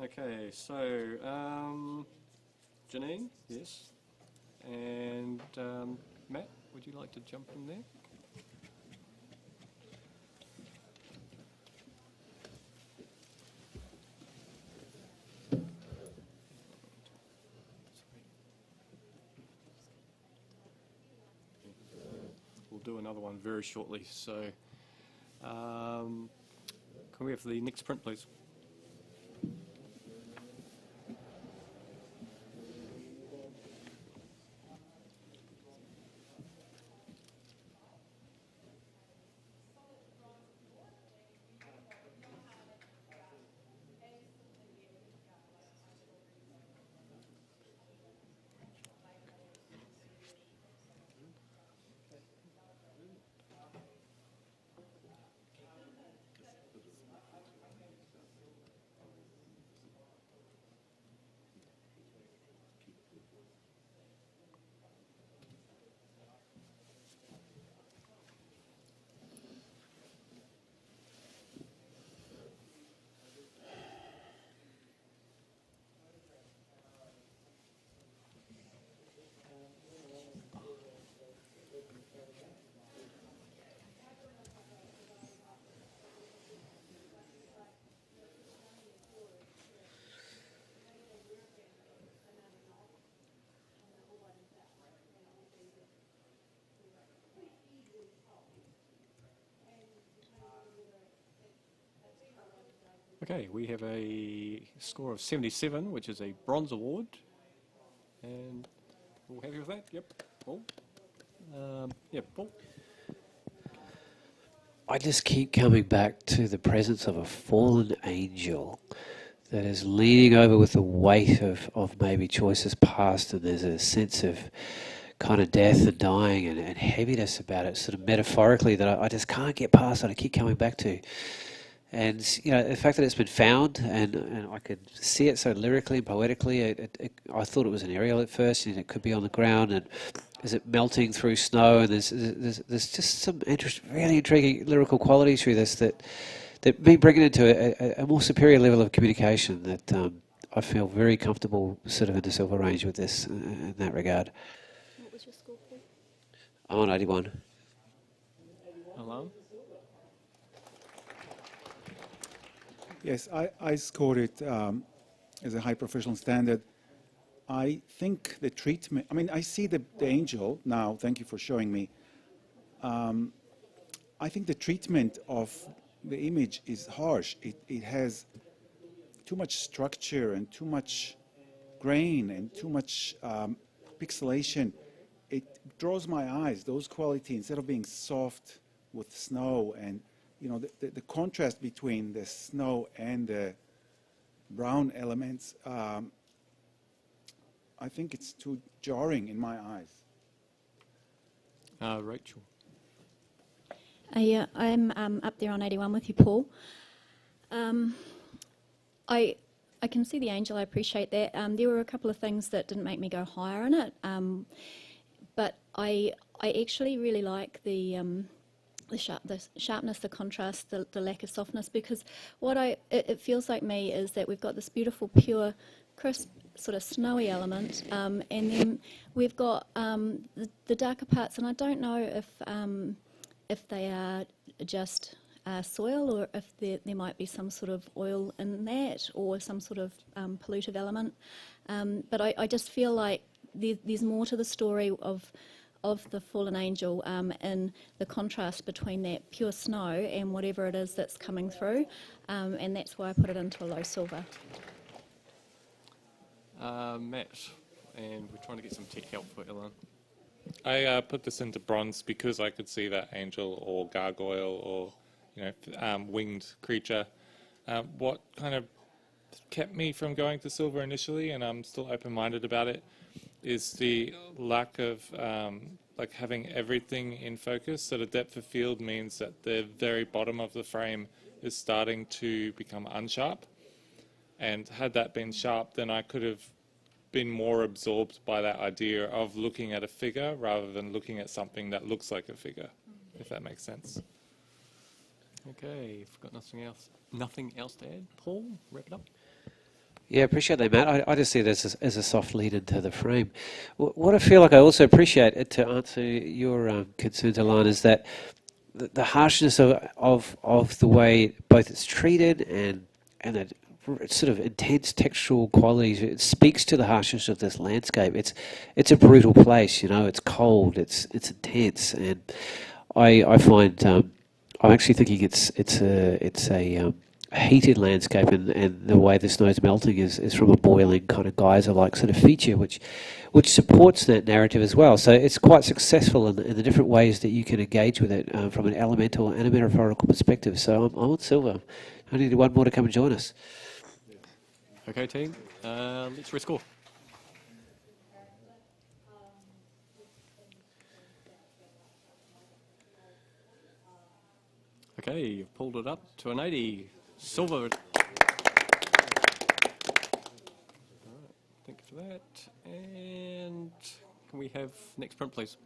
Okay, so Janine, yes. And Matt, would you like to jump in there? We'll do another one very shortly. So can we have the next print, please? Okay, we have a score of 77, which is a bronze award. And we'll have you with that? Yep. Paul? Yeah, Paul? I just keep coming back to the presence of a fallen angel that is leaning over with the weight of maybe choices past, and there's a sense of kind of death and dying and heaviness about it, sort of metaphorically, that I just can't get past that. I keep coming back to. And the fact that it's been found, and I could see it so lyrically and poetically. I thought it was an aerial at first, and it could be on the ground. And is it melting through snow? And there's just some really intriguing lyrical qualities through this that me bring it into a more superior level of communication that I feel very comfortable sort of in the silver range with this in that regard. What was your score, Paul? I'm on 81. Hello? Yes, I scored it as a high professional standard. I think the treatment, I mean, I see the angel now, thank you for showing me. I think the treatment of the image is harsh. It has too much structure and too much grain and too much pixelation. It draws my eyes, those qualities, instead of being soft with snow and the contrast between the snow and the brown elements, I think it's too jarring in my eyes. Rachel. Yeah, I'm up there on 81 with you, Paul. I can see the angel. I appreciate that. There were a couple of things that didn't make me go higher in it, but I actually really like the sharpness, the contrast, the lack of softness, because it feels like me is that we've got this beautiful, pure, crisp, sort of snowy element, and then we've got the darker parts, and I don't know if they are just soil or if there might be some sort of oil in that or some sort of pollutive element. But I just feel like there's more to the story of the fallen angel in the contrast between that pure snow and whatever it is that's coming through, and that's why I put it into a low silver. Matt, and we're trying to get some tech help for Ilan. I put this into bronze because I could see that angel or gargoyle or winged creature. What kind of kept me from going to silver initially, and I'm still open-minded about it, is the lack of having everything in focus. So the depth of field means that the very bottom of the frame is starting to become unsharp. And had that been sharp, then I could have been more absorbed by that idea of looking at a figure rather than looking at something that looks like a figure, if that makes sense. Okay, I've got nothing else to add. Paul, wrap it up. Yeah, appreciate that, Matt. I just see this as a soft lead into the frame. What I feel like I also appreciate, to answer your concerns, Alana, is that the harshness of the way both it's treated and the sort of intense textual qualities, it speaks to the harshness of this landscape. It's a brutal place, it's cold, it's intense, and I find I'm actually thinking it's a heated landscape, and the way the snow's melting is from a boiling kind of geyser-like sort of feature, which supports that narrative as well. So it's quite successful in the different ways that you can engage with it from an elemental and a metaphorical perspective. So I'm on silver. I need one more to come and join us. Okay, team, let's rescore. Okay, you've pulled it up to an 80. Silver. All right, thank you for that. And can we have next print, please?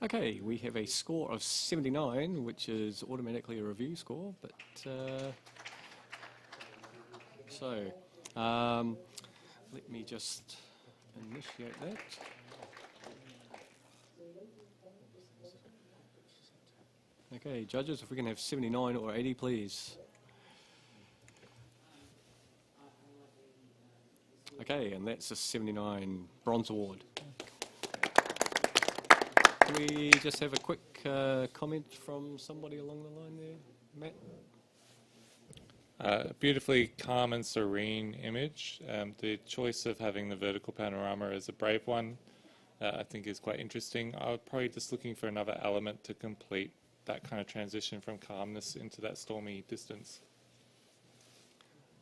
Okay, we have a score of 79, which is automatically a review score, but let me just initiate that. Okay, judges, if we can have 79 or 80, please. Okay, and that's a 79 Bronze Award. Can we just have a quick comment from somebody along the line there, Matt? Beautifully calm and serene image. The choice of having the vertical panorama is a brave one. I think is quite interesting. I would probably just looking for another element to complete that kind of transition from calmness into that stormy distance.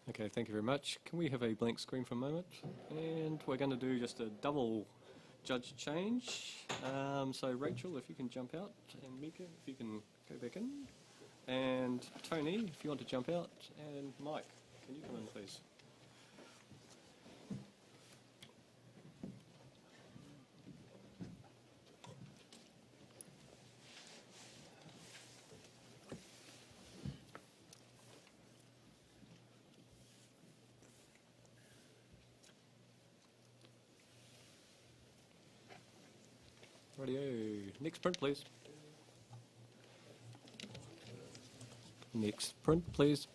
Okay, thank you very much. Can we have a blank screen for a moment? And we're going to do just a double judge change. So Rachel, if you can jump out, and Mika, if you can go back in. And Tony, if you want to jump out, and Mike, can you come in, please? Rightio. Next print, please. Next print, please.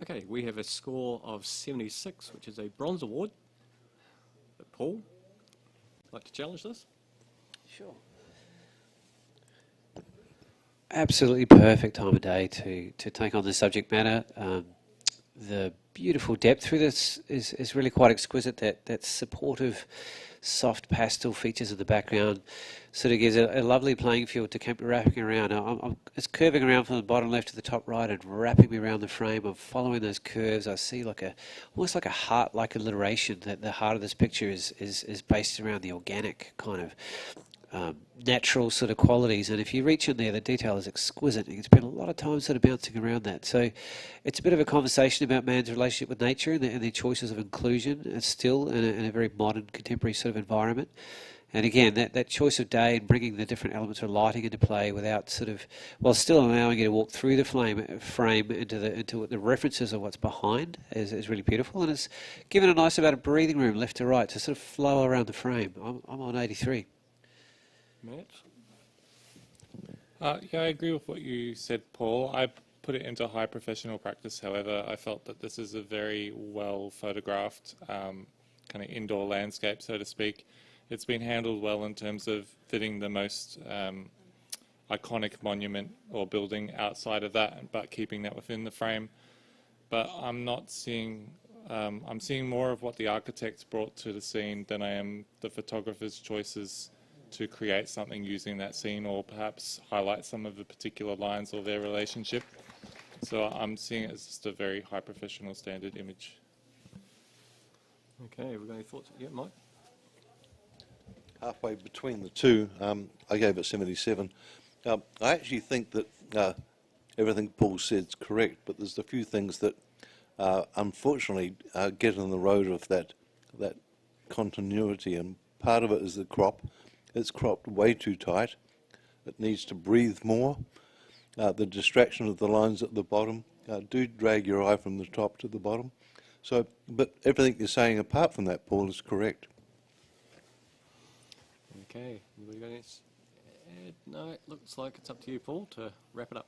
Okay, we have a score of 76, which is a Bronze Award. But Paul, like to challenge this? Sure. Absolutely perfect time of day to take on the subject matter. The beautiful depth through this is really quite exquisite. That supportive, soft pastel features of the background sort of gives a lovely playing field to keep wrapping around. It's curving around from the bottom left to the top right and wrapping me around the frame. I'm following those curves. I see almost like a heart-like alliteration. That the heart of this picture is based around the organic kind of natural sort of qualities, and if you reach in there, the detail is exquisite. You can spend a lot of time sort of bouncing around that. So it's a bit of a conversation about man's relationship with nature and their choices of inclusion, still in a very modern, contemporary sort of environment. And again, that choice of day and bringing the different elements of lighting into play without sort of, while still allowing you to walk through the frame into the references of what's behind is really beautiful. And it's given a nice amount of breathing room left to right to sort of flow around the frame. I'm on 83. Matt? Yeah, I agree with what you said, Paul. I put it into high professional practice. However, I felt that this is a very well photographed kind of indoor landscape, so to speak. It's been handled well in terms of fitting the most iconic monument or building outside of that, but keeping that within the frame. But I'm not seeing, I'm seeing more of what the architects brought to the scene than I am the photographer's choices to create something using that scene, or perhaps highlight some of the particular lines or their relationship. So I'm seeing it as just a very high professional standard image. Okay, we've got any thoughts? Yeah, Mike? Halfway between the two, I gave it 77. I actually think that everything Paul said is correct, but there's a few things that unfortunately get in the road of that continuity, and part of it is the crop. It's cropped way too tight. It needs to breathe more. The distraction of the lines at the bottom do drag your eye from the top to the bottom. So, but everything you're saying apart from that, Paul, is correct. Okay, anybody got next? No, it looks like it's up to you, Paul, to wrap it up.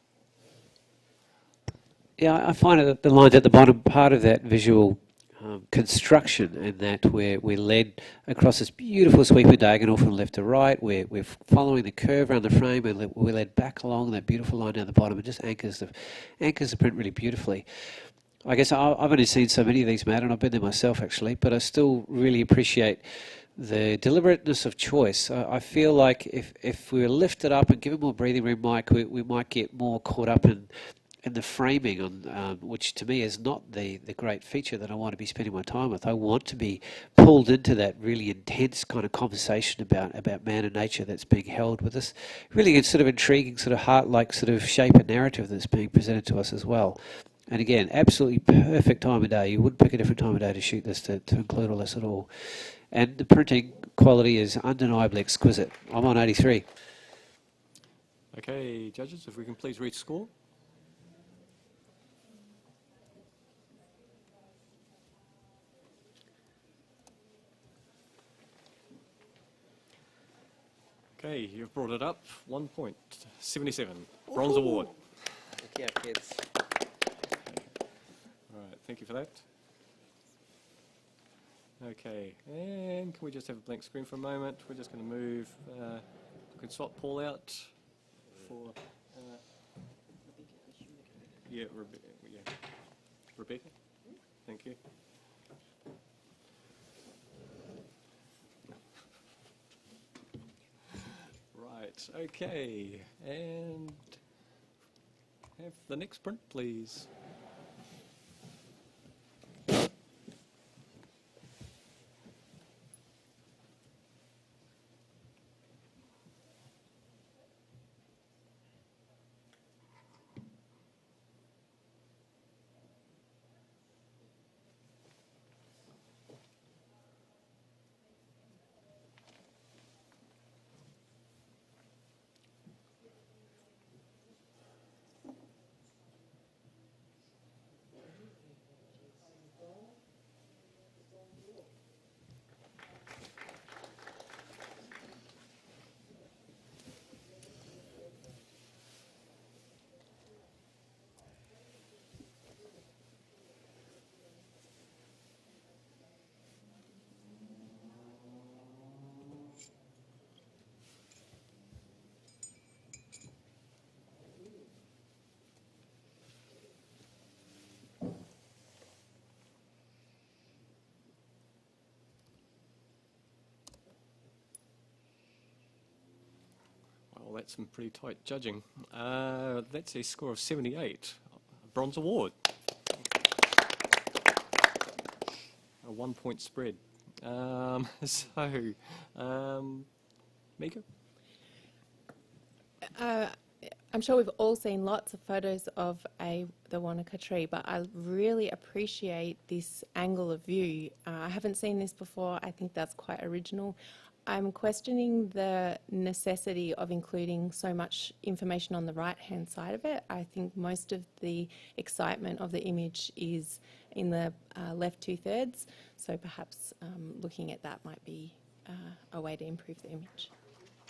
Yeah, I find that the lines at the bottom, part of that visual construction, and that we're led across this beautiful sweeping diagonal from left to right. We're following the curve around the frame, and we're led back along that beautiful line down the bottom. It just anchors the print really beautifully. I guess I've only seen so many of these, Matt, and I've been there myself actually, but I still really appreciate the deliberateness of choice. I feel like if we were lifted up and given more breathing room, Mike, we might get more caught up in the framing, on which to me is not the great feature that I want to be spending my time with. I want to be pulled into that really intense kind of conversation about man and nature that's being held with this really sort of intriguing, sort of heart-like sort of shape and narrative that's being presented to us as well. And again, absolutely perfect time of day. You wouldn't pick a different time of day to shoot this to include all this at all. And the printing quality is undeniably exquisite. I'm on 83. Okay, judges, if we can please read score. Okay, you've brought it up. 1 point. 77. Bronze award. Thank you, kids. All right, thank you for that. Okay, and can we just have a blank screen for a moment? We're just going to move. We can swap Paul out for. Yeah, Rebecca. Thank you. Right, okay, and have the next print, please. Well, that's some pretty tight judging. That's a score of 78. A bronze award. A 1 point spread. Mika? I'm sure we've all seen lots of photos of the Wanaka tree, but I really appreciate this angle of view. I haven't seen this before. I think that's quite original. I'm questioning the necessity of including so much information on the right-hand side of it. I think most of the excitement of the image is in the left 2/3, so perhaps looking at that might be a way to improve the image.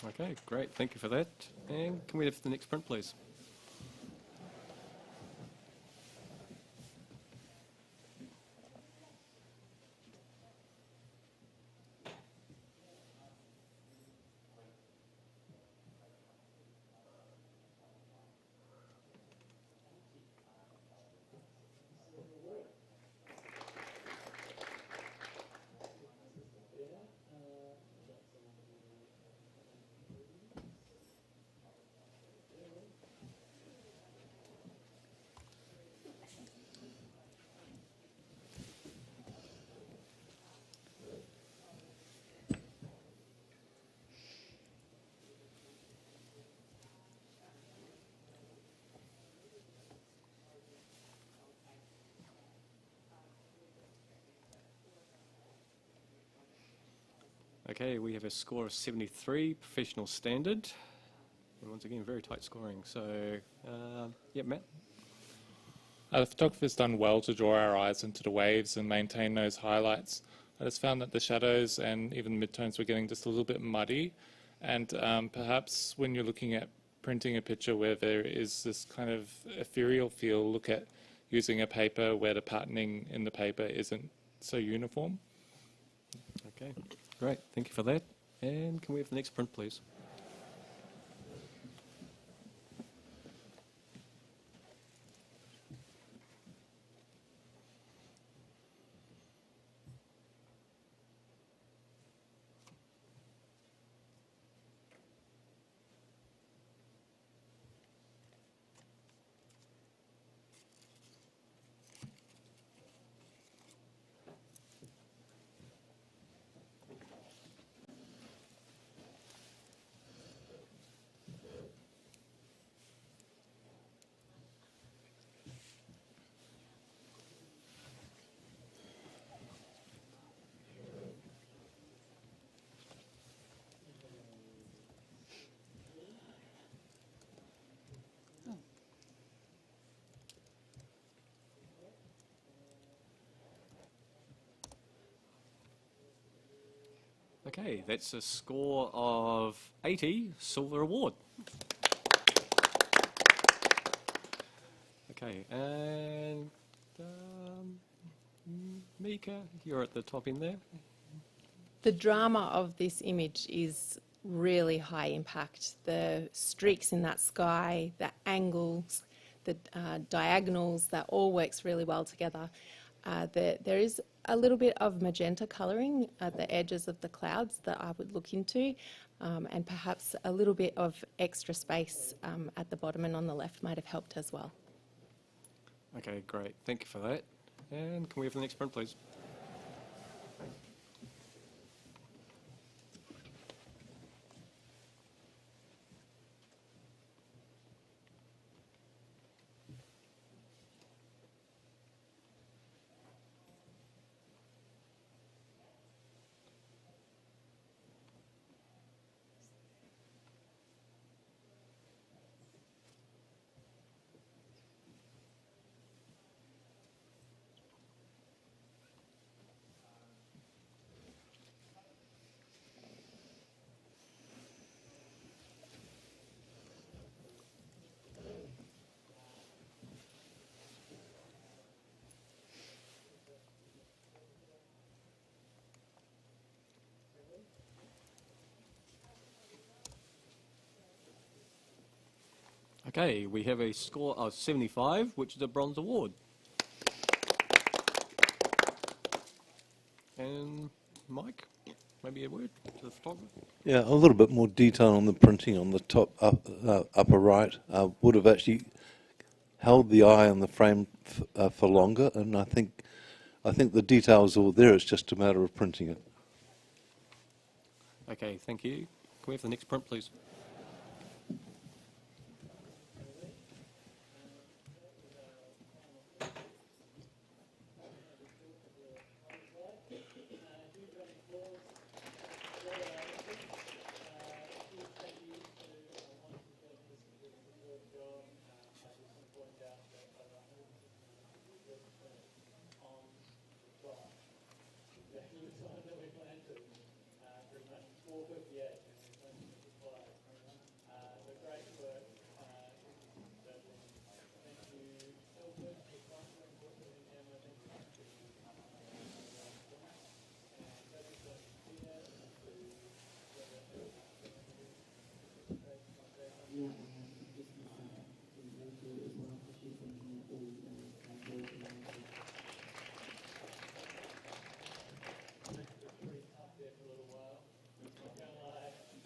Okay, great. Thank you for that. And can we have the next print, please? Okay, we have a score of 73, professional standard. And once again, very tight scoring. So, yeah, Matt? The photographer's done well to draw our eyes into the waves and maintain those highlights. I just found that the shadows and even midtones were getting just a little bit muddy, and perhaps when you're looking at printing a picture where there is this kind of ethereal feel, look at using a paper where the patterning in the paper isn't so uniform. Okay, great. Thank you for that. And can we have the next print, please? Okay, that's a score of 80, silver award. Okay, and Mika, you're at the top end there. The drama of this image is really high impact. The streaks in that sky, the angles, the diagonals, that all works really well together. There is a little bit of magenta colouring at the edges of the clouds that I would look into, and perhaps a little bit of extra space at the bottom and on the left might have helped as well. Okay, great. Thank you for that. And can we have the next print, please? Okay, we have a score of 75, which is a bronze award. And Mike, maybe a word to the photographer? Yeah, a little bit more detail on the printing on the top upper right would have actually held the eye on the frame for longer, and I think the details are all there. It's just a matter of printing it. Okay, thank you. Can we have the next print, please?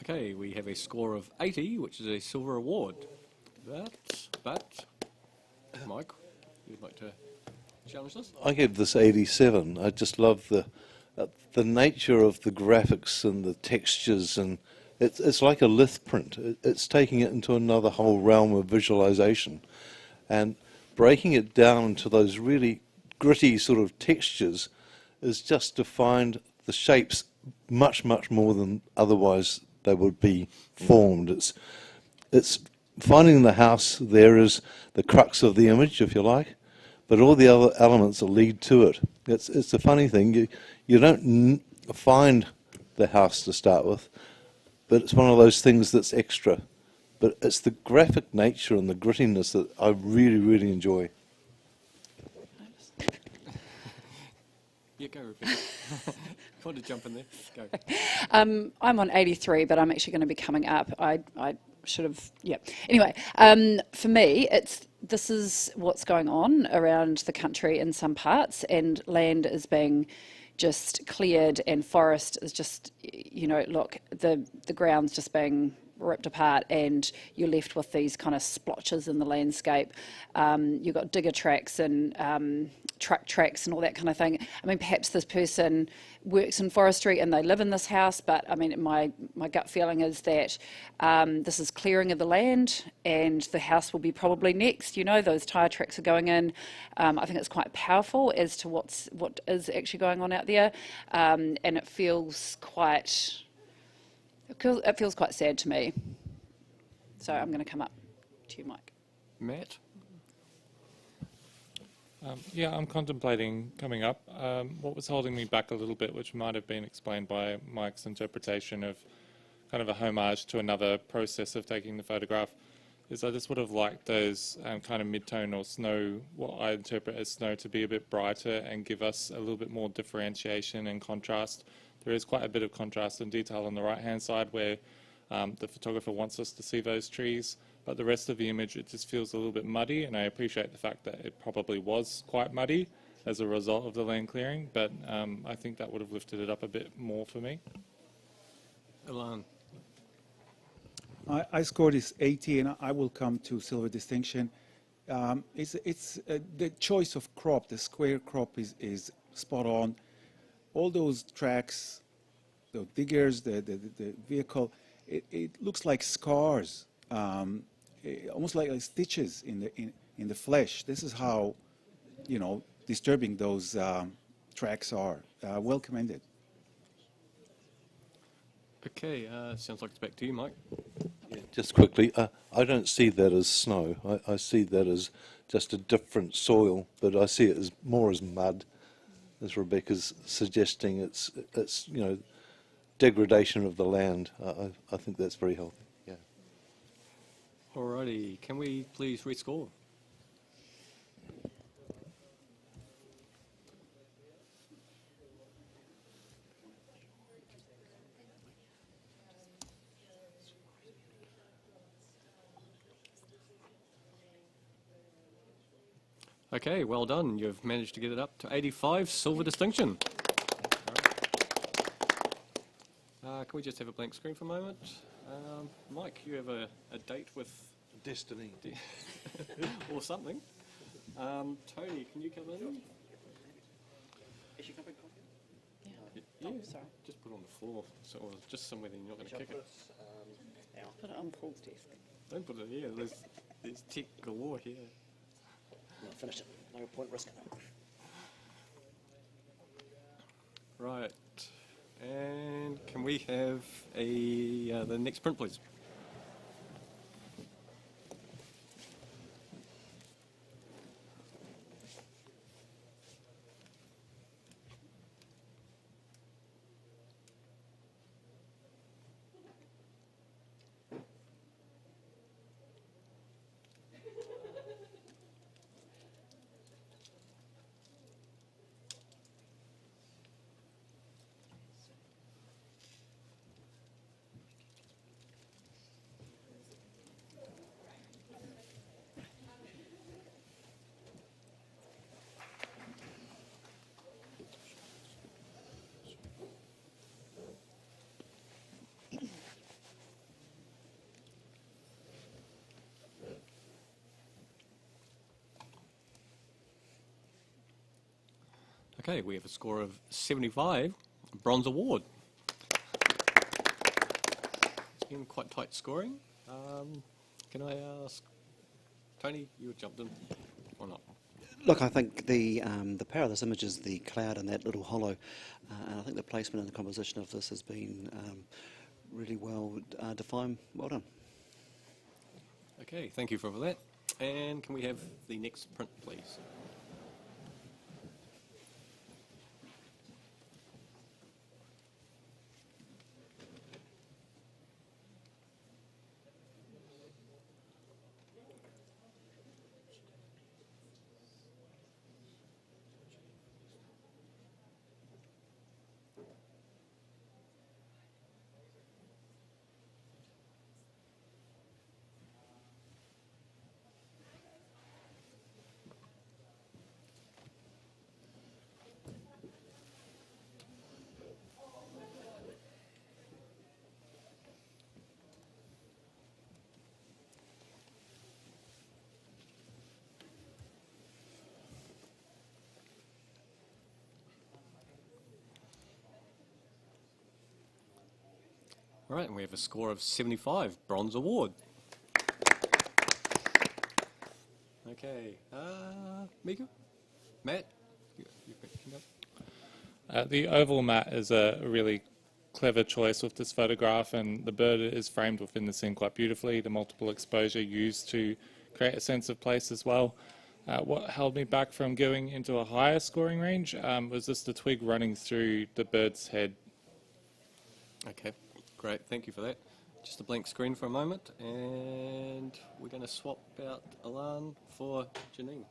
Okay, we have a score of 80, which is a silver award. But, Mike, you'd like to challenge this? I gave this 87. I just love the nature of the graphics and the textures, and it's like a lith print. It's taking it into another whole realm of visualization and breaking it down into those really gritty sort of textures is just to find the shapes much more than otherwise they would be formed. It's finding the house there is the crux of the image, if you like, but all the other elements will lead to it. It's a funny thing. You don't find the house to start with, but it's one of those things that's extra. But it's the graphic nature and the grittiness that I really, really enjoy. Yeah, go, Rebecca. Want to jump in there? Go. I'm on 83, but I'm actually going to be coming up. I should have, yeah. Anyway, for me, this is what's going on around the country in some parts, and land is being just cleared, and forest is just, you know, look, the ground's just being ripped apart, and you're left with these kind of splotches in the landscape. You've got digger tracks and truck tracks and all that kind of thing. I mean, perhaps this person works in forestry and they live in this house, but I mean, my gut feeling is that this is clearing of the land, and the house will be probably next. You know, those tyre tracks are going in. I think it's quite powerful as to what is actually going on out there, and it feels quite. It feels quite sad to me. So I'm going to come up to you, Mike. Matt? Yeah, I'm contemplating coming up. What was holding me back a little bit, which might have been explained by Mike's interpretation of kind of a homage to another process of taking the photograph, is I just would have liked those kind of mid-tone or snow, what I interpret as snow, to be a bit brighter and give us a little bit more differentiation and contrast. There is quite a bit of contrast and detail on the right-hand side where the photographer wants us to see those trees, but the rest of the image, it just feels a little bit muddy, and I appreciate the fact that it probably was quite muddy as a result of the land clearing, but I think that would have lifted it up a bit more for me. Ilan? I scored this 80, and I will come to silver distinction. It's the choice of crop, the square crop is spot on. All those tracks, the diggers, the vehicle, it looks like scars, almost like stitches in the flesh. This is how, you know, disturbing those tracks are. Well commended. Okay, sounds like it's back to you, Mike. Yeah, just quickly, I don't see that as snow. I see that as just a different soil, but I see it as more as mud, as Rebecca's suggesting. It's you know, degradation of the land. I think that's very healthy. Yeah. Alrighty, can we please rescore? Okay, well done. You've managed to get it up to 85, silver distinction. Can we just have a blank screen for a moment? Mike, you have a date with Destiny. or something. Tony, can you come in? Is your cup of coffee? Yeah. Sorry. Just put it on the floor, so, or just somewhere that you're not going to kick it. I'll put it on Paul's desk. Don't put it here. There's tech galore here. Not finished it. No point risking it. Right. And can we have the next print, please? Okay, we have a score of 75, bronze award. It's been quite tight scoring. Can I ask, Tony, you jumped in or not? Look, I think the power of this image is the cloud and that little hollow, and I think the placement and the composition of this has been really well defined. Well done. Okay, thank you for that. And can we have the next print, please? All right, and we have a score of 75, bronze award. Okay, Mika, Matt, you pick up. The oval mat is a really clever choice with this photograph, and the bird is framed within the scene quite beautifully. The multiple exposure used to create a sense of place as well. What held me back from going into a higher scoring range was just the twig running through the bird's head. Okay, great, thank you for that. Just a blank screen for a moment, and we're going to swap out Alan for Janine.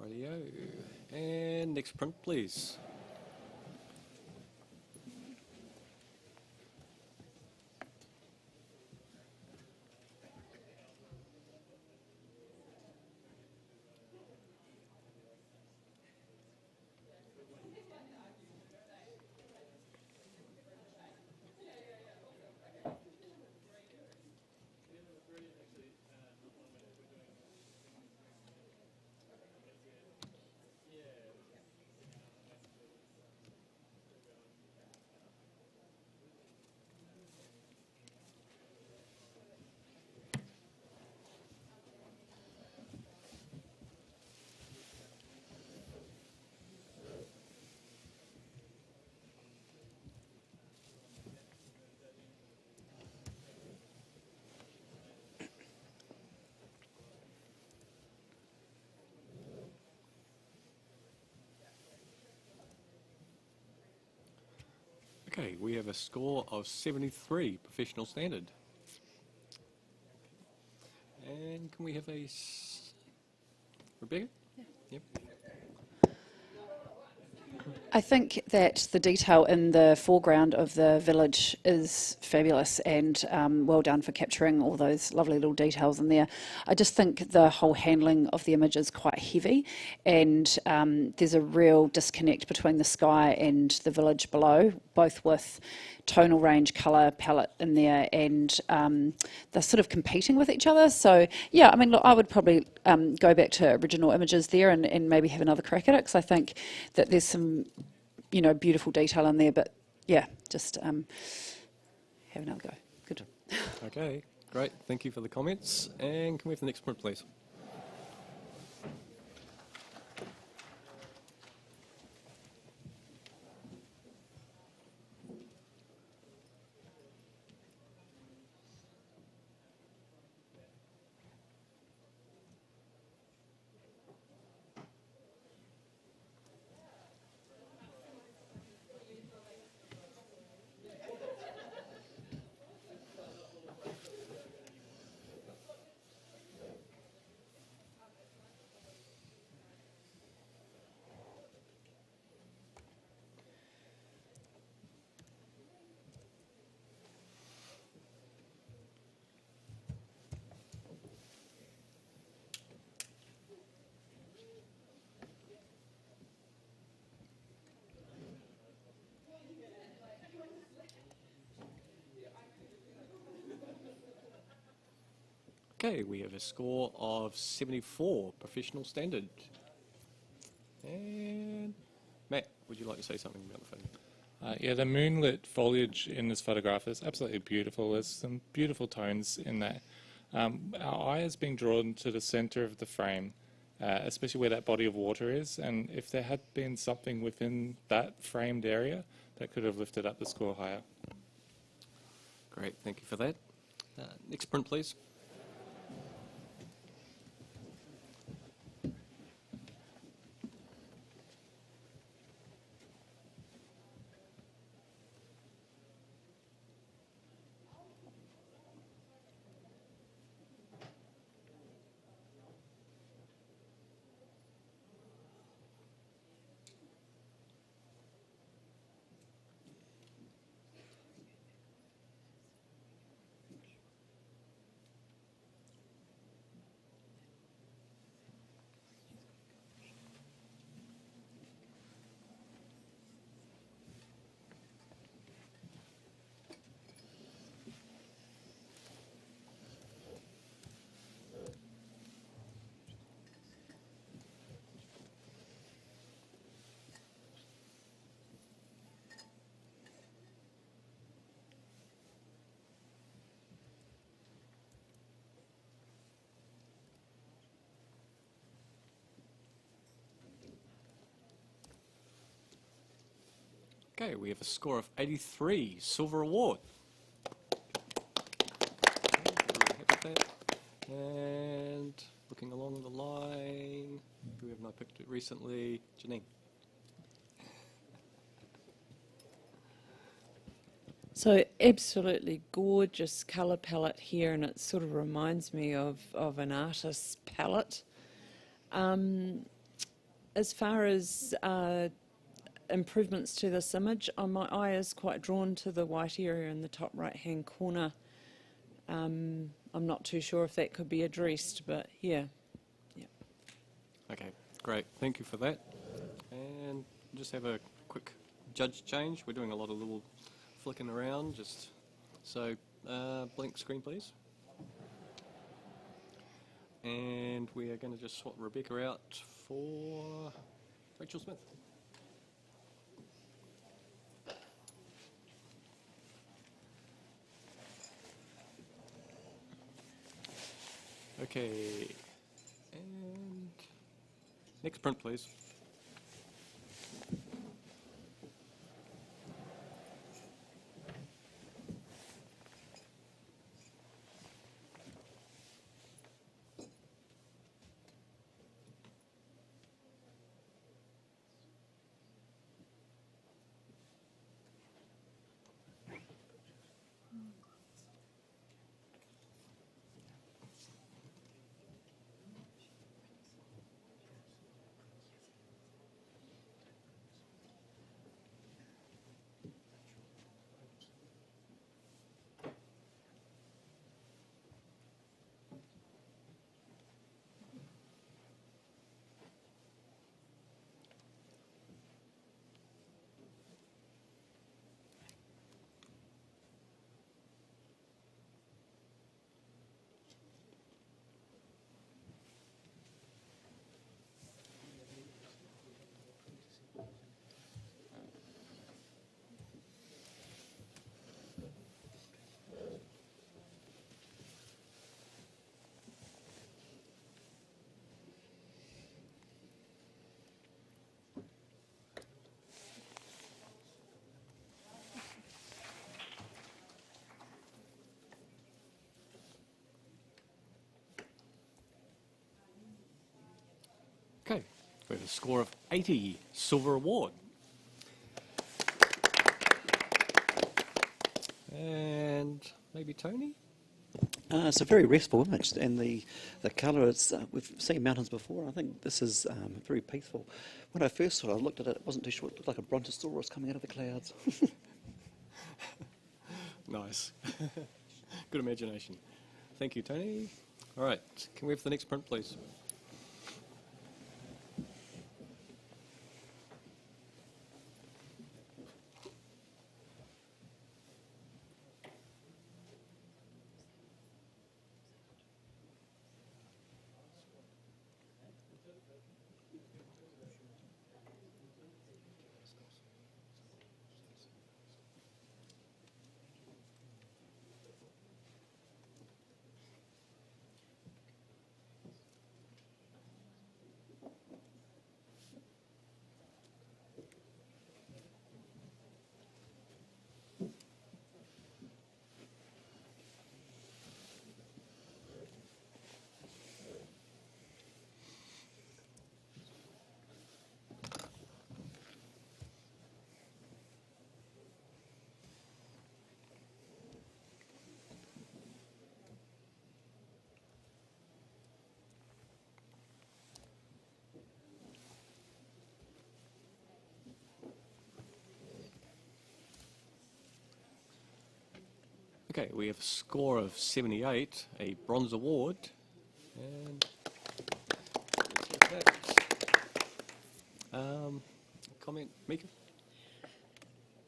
Rightio. And next print, please. Okay, we have a score of 73, professional standard. And can we have a Rebecca? Yeah. Yep. I think that the detail in the foreground of the village is fabulous and well done for capturing all those lovely little details in there. I just think the whole handling of the image is quite heavy, and there's a real disconnect between the sky and the village below, both with tonal range, colour palette in there, and they're sort of competing with each other. So yeah, I mean, look, I would probably go back to original images there and maybe have another crack at it, because I think that there's some, you know, beautiful detail in there. But yeah, just have another go. Good. Okay, great. Thank you for the comments. And can we have the next print, please? Okay, we have a score of 74, professional standard. And Matt, would you like to say something about the photo? Yeah, the moonlit foliage in this photograph is absolutely beautiful. There's some beautiful tones in there. Our eye is being drawn to the centre of the frame, especially where that body of water is, and if there had been something within that framed area, that could have lifted up the score higher. Great, thank you for that. Next print, please. Okay, we have a score of 83, silver award. Really happy with that. And looking along the line, who have I picked it recently? Janine. So absolutely gorgeous colour palette here, and it sort of reminds me of an artist's palette. As far as improvements to this image, my eye is quite drawn to the white area in the top right-hand corner. I'm not too sure if that could be addressed, but yeah. Okay, great. Thank you for that. And just have a quick judge change. We're doing a lot of little flicking around, just so blank screen, please. And we are going to just swap Rebecca out for Rachel Smith. Okay, and next print, please. Okay, we have a score of 80, silver award. And maybe Tony? It's a very restful image, and the colour, we've seen mountains before. I think this is very peaceful. When I first saw it, I looked at it, it wasn't too sure, it looked like a brontosaurus coming out of the clouds. Nice. Good imagination. Thank you, Tony. All right, can we have the next print, please? Okay, we have a score of 78, a bronze award. And comment, Mika?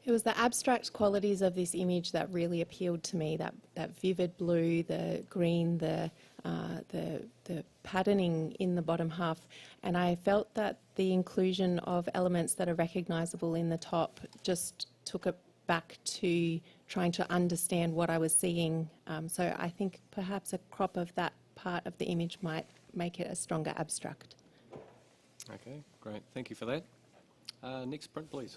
It was the abstract qualities of this image that really appealed to me, that vivid blue, the green, the patterning in the bottom half. And I felt that the inclusion of elements that are recognisable in the top just took it back to trying to understand what I was seeing. So I think perhaps a crop of that part of the image might make it a stronger abstract. Okay, great. Thank you for that. Next print, please.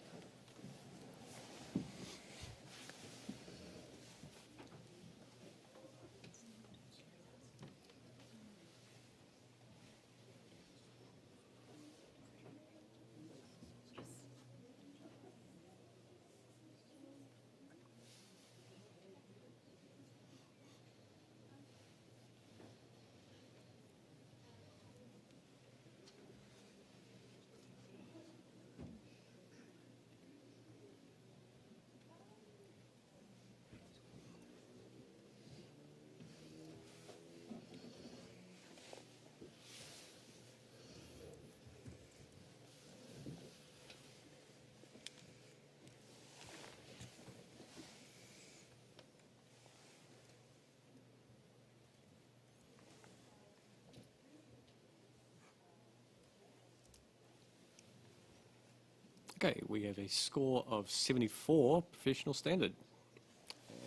Okay, we have a score of 74, professional standard.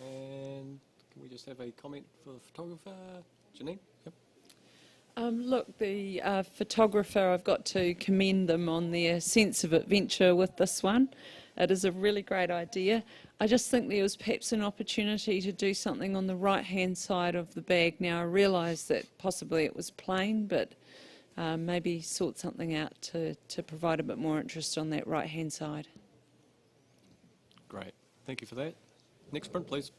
And can we just have a comment for the photographer? Janine? Yep. Look, the photographer, I've got to commend them on their sense of adventure with this one. It is a really great idea. I just think there was perhaps an opportunity to do something on the right-hand side of the bag. Now, I realise that possibly it was plain, but maybe sort something out to provide a bit more interest on that right-hand side. Great. Thank you for that. Next print, please.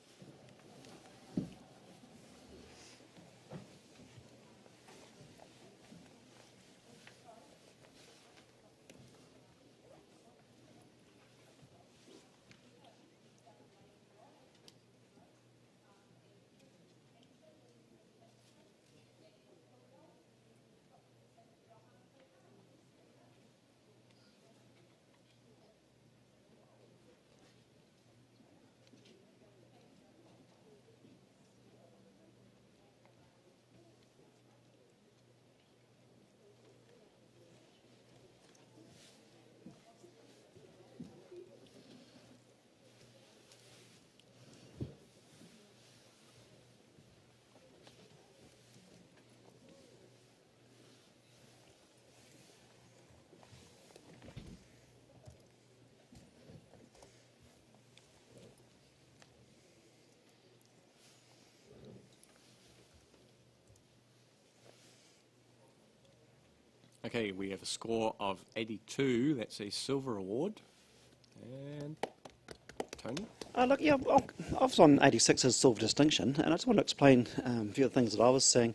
Okay, we have a score of 82. That's a silver award. And Tony? Look, yeah, I was on 86 as silver distinction, and I just want to explain a few of the things that I was seeing.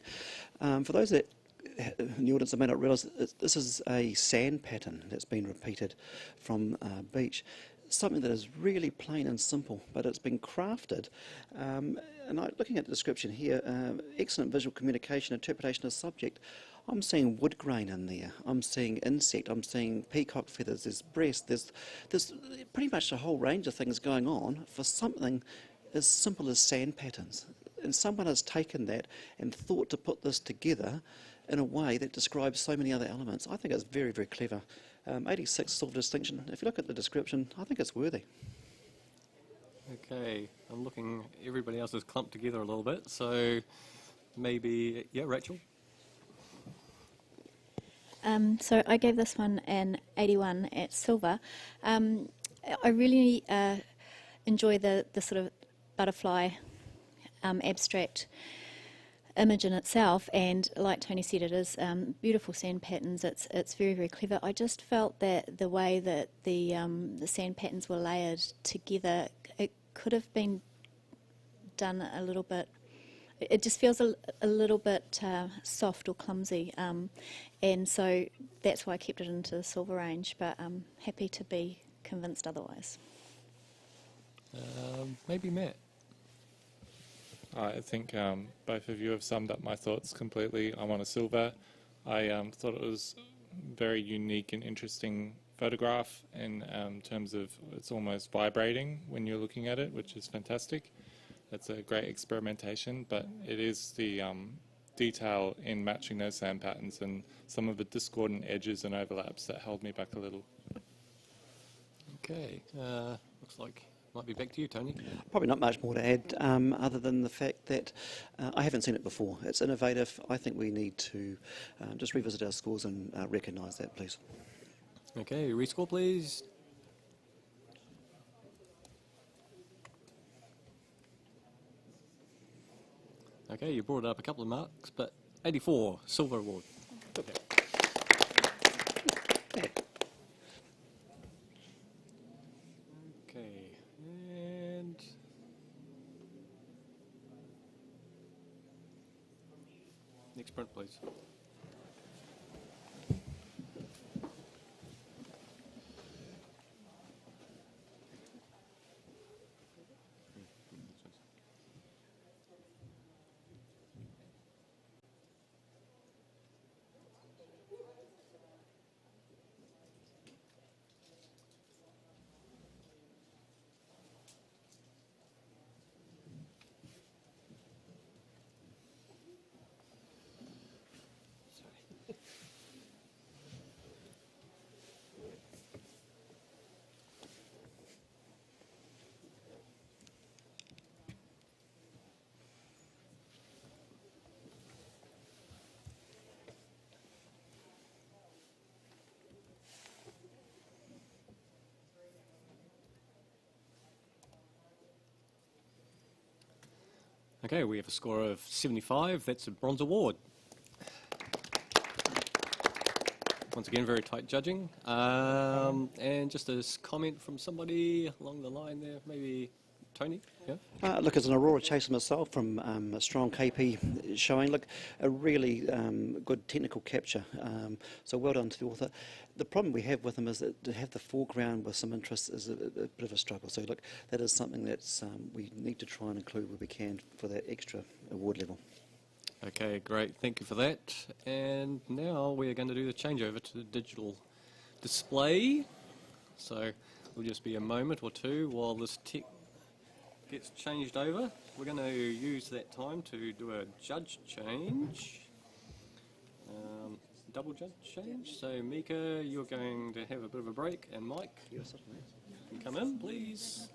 For those that in the audience that may not realise, this is a sand pattern that's been repeated from beach. Something that is really plain and simple, but it's been crafted. Looking at the description here, excellent visual communication, interpretation of subject. I'm seeing wood grain in there. I'm seeing insect. I'm seeing peacock feathers. There's breast. There's pretty much a whole range of things going on for something as simple as sand patterns. And someone has taken that and thought to put this together in a way that describes so many other elements. I think it's very, very clever. 86 silver distinction. If you look at the description, I think it's worthy. Okay, I'm looking, everybody else is clumped together a little bit, so maybe, yeah, Rachel? So I gave this one an 81 at silver. I really enjoy the sort of butterfly abstract image in itself, and like Tony said, it is beautiful sand patterns. It's very, very clever. I just felt that the way that the sand patterns were layered together, it could have been done a little bit. It just feels a little bit soft or clumsy, and so that's why I kept it into the silver range, but I'm happy to be convinced otherwise. Maybe Matt? I think both of you have summed up my thoughts completely. I'm on a silver. I thought it was very unique and interesting photograph in terms of it's almost vibrating when you're looking at it, which is fantastic. It's a great experimentation, but it is the detail in matching those sand patterns and some of the discordant edges and overlaps that held me back a little. Okay, looks like might be back to you, Tony. Probably not much more to add, other than the fact that I haven't seen it before. It's innovative. I think we need to just revisit our scores and recognise that, please. Okay, rescore, please. Okay, you brought up a couple of marks, but 84, silver award. Okay. Okay, and next print, please. Okay, we have a score of 75. That's a bronze award. Once again, very tight judging. And just a comment from somebody along the line there, maybe Tony? Yeah? Look, as an Aurora chaser myself from a strong KP showing, look, a really good technical capture. So well done to the author. The problem we have with them is that to have the foreground with some interest is a bit of a struggle. So look, that is something that's we need to try and include where we can for that extra award level. Okay, great. Thank you for that. And now we're going to do the changeover to the digital display. So it'll just be a moment or two while this tech gets changed over. We're going to use that time to do a judge change. Double judge change. So Mika, you're going to have a bit of a break, and Mike, you can come in, please.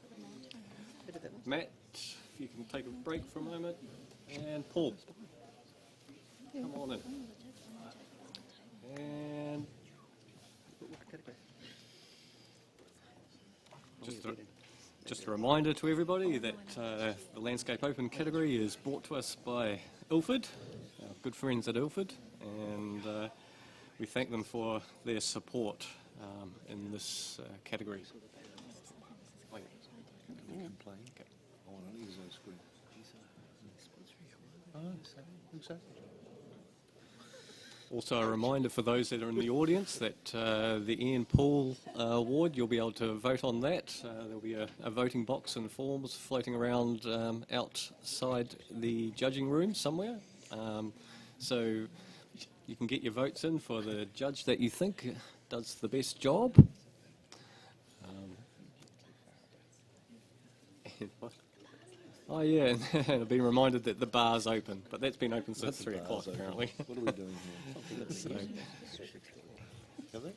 Matt, if you can take a break for a moment, and Paul. Come on in. And just a reminder to everybody that the Landscape Open category is brought to us by Ilford, our good friends at Ilford, and we thank them for their support in this category. Also a reminder for those that are in the audience that the Ian Poole Award, you'll be able to vote on that. There'll be a voting box and forms floating around outside the judging room somewhere. So you can get your votes in for the judge that you think does the best job. Oh yeah, and I've been reminded that the bar's open, but that's been open since 3 o'clock apparently. What are we doing here? So, Have they?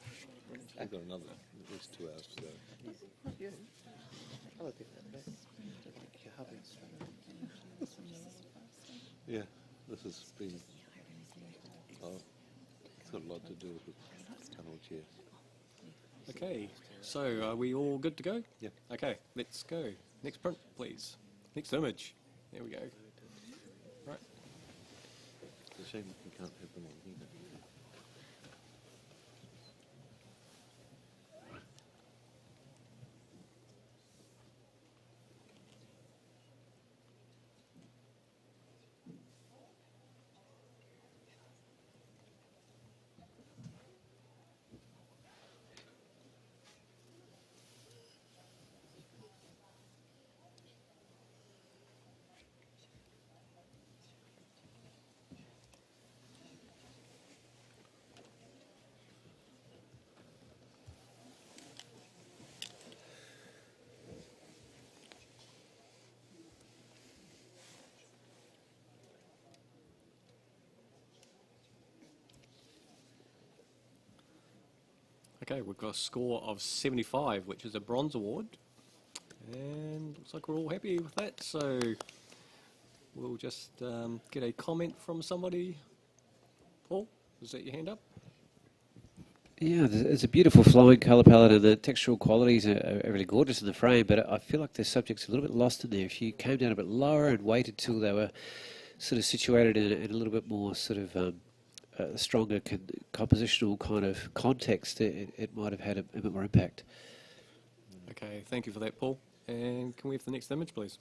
I've got another, at least 2 hours to go. Yeah, this has been, it's got a lot to do with tunnel chairs. okay, so are we all good to go? Yep. Okay, let's go. Next print, please. Next image. There we go. Right. It's a shame we can't have them on here. Okay, we've got a score of 75, which is a bronze award. And looks like we're all happy with that, so we'll just get a comment from somebody. Paul, is that your hand up? Yeah, it's a beautiful flowing colour palette, and the textural qualities are really gorgeous in the frame, but I feel like the subject's a little bit lost in there. If you came down a bit lower and waited till they were sort of situated in a little bit more sort of stronger compositional kind of context, it might have had a bit more impact. Okay, thank you for that, Paul. And can we have the next image, please?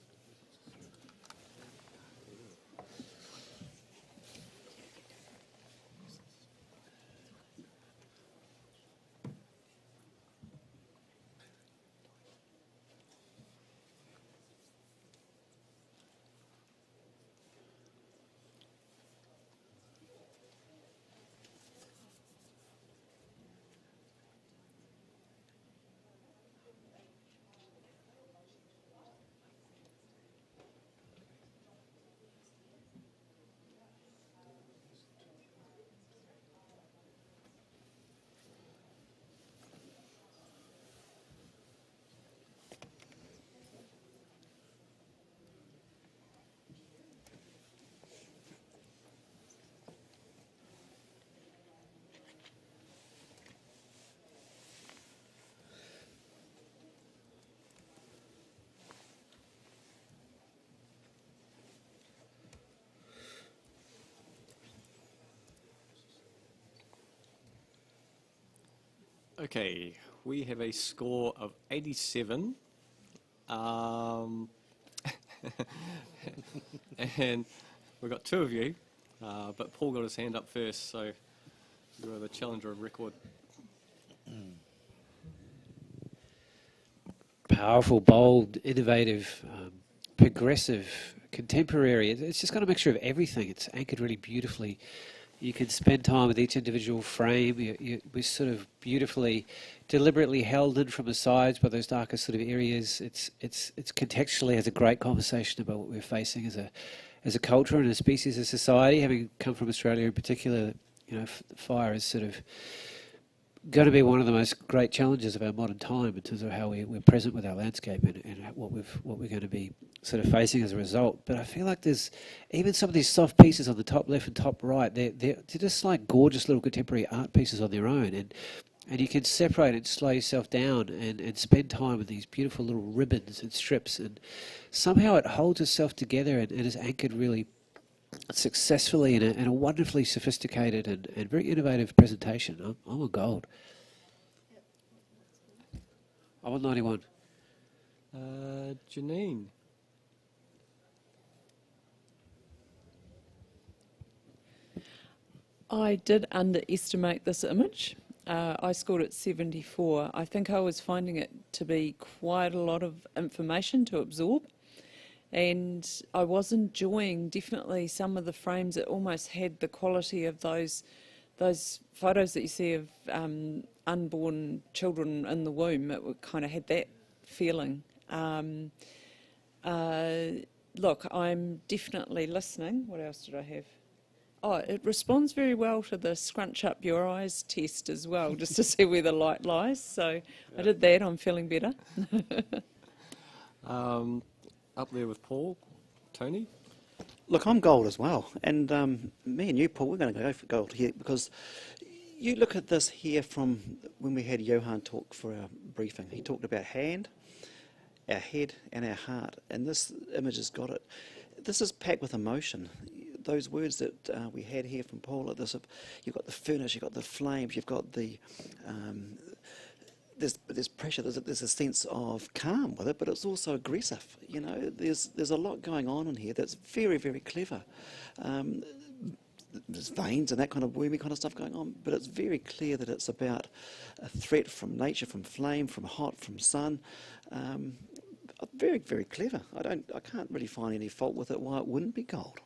Okay, we have a score of 87. And we've got two of you, but Paul got his hand up first, so you are the challenger of record. Powerful, bold, innovative, progressive, contemporary. It's just got a mixture of everything. It's anchored really beautifully. You can spend time with each individual frame. We're sort of beautifully, deliberately held in from the sides by those darker sort of areas. It's contextually has a great conversation about what we're facing as a culture and a species, as society. Having come from Australia in particular, fire is sort of going to be one of the most great challenges of our modern time in terms of how we're present with our landscape and what we're going to be sort of facing as a result. But I feel like there's even some of these soft pieces on the top left and top right, they're just like gorgeous little contemporary art pieces on their own, and you can separate and slow yourself down and spend time with these beautiful little ribbons and strips, and somehow it holds itself together and is anchored really successfully in a wonderfully sophisticated and very innovative presentation. I'm on gold. I'm on 91. Janine. I did underestimate this image. I scored it 74. I think I was finding it to be quite a lot of information to absorb. And I was enjoying definitely some of the frames that almost had the quality of those photos that you see of unborn children in the womb. It kind of had that feeling. Look, I'm definitely listening. What else did I have? Oh, it responds very well to the scrunch up your eyes test as well, just to see where the light lies. So yeah. I did that. I'm feeling better. Up there with Paul, Tony. Look, I'm gold as well, and me and you, Paul, we're going to go for gold here, because you look at this here from when we had Johan talk for our briefing. He talked about hand, our head, and our heart, and this image has got it. This is packed with emotion. Those words that we had here from Paul, you've got the furnace, you've got the flames, you've got the there's pressure. There's a sense of calm with it, but it's also aggressive. There's a lot going on in here that's very, very clever. There's veins and that kind of wormy kind of stuff going on, but it's very clear that it's about a threat from nature, from flame, from hot, from sun. Very, very clever. I can't really find any fault with it why it wouldn't be gold.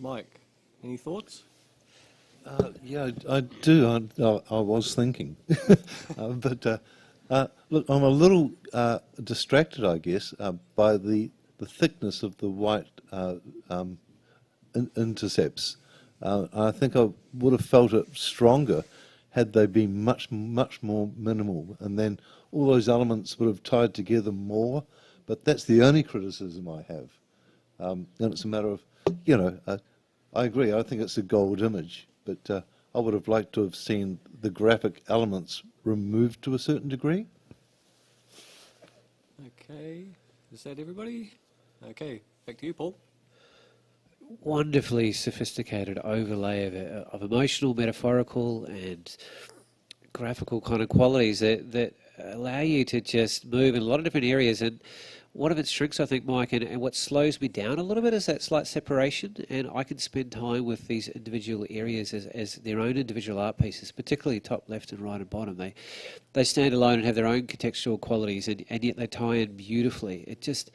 Mike, any thoughts? Yeah, I do. I was thinking. But look, I'm a little distracted, I guess, by the thickness of the white intercepts. I think I would have felt it stronger had they been much, much more minimal. And then all those elements would have tied together more. But that's the only criticism I have. And it's a matter of, I agree, I think it's a gold image. But I would have liked to have seen the graphic elements removed to a certain degree. Okay, is that everybody? Okay, back to you, Paul. Wonderfully sophisticated overlay of emotional, metaphorical, and graphical kind of qualities that allow you to just move in a lot of different areas. And one of its strengths, I think, Mike, and what slows me down a little bit is that slight separation, and I can spend time with these individual areas as their own individual art pieces, particularly top left and right and bottom. They stand alone and have their own contextual qualities, and yet they tie in beautifully. It just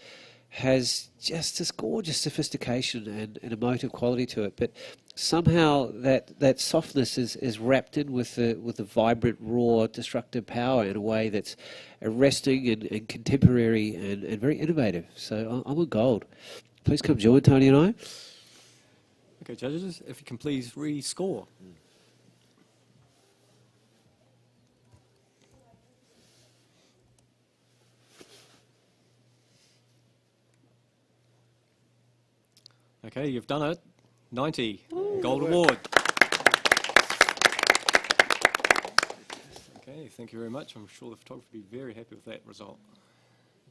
has just this gorgeous sophistication and emotive quality to it, but somehow that softness is wrapped in with the vibrant, raw, destructive power in a way that's arresting and contemporary and very innovative. So I'm a gold. Please come join Tony and I. Okay, judges, if you can please re-score. Okay, you've done it. 90. Ooh, Gold award. Okay, thank you very much. I'm sure the photographer will be very happy with that result.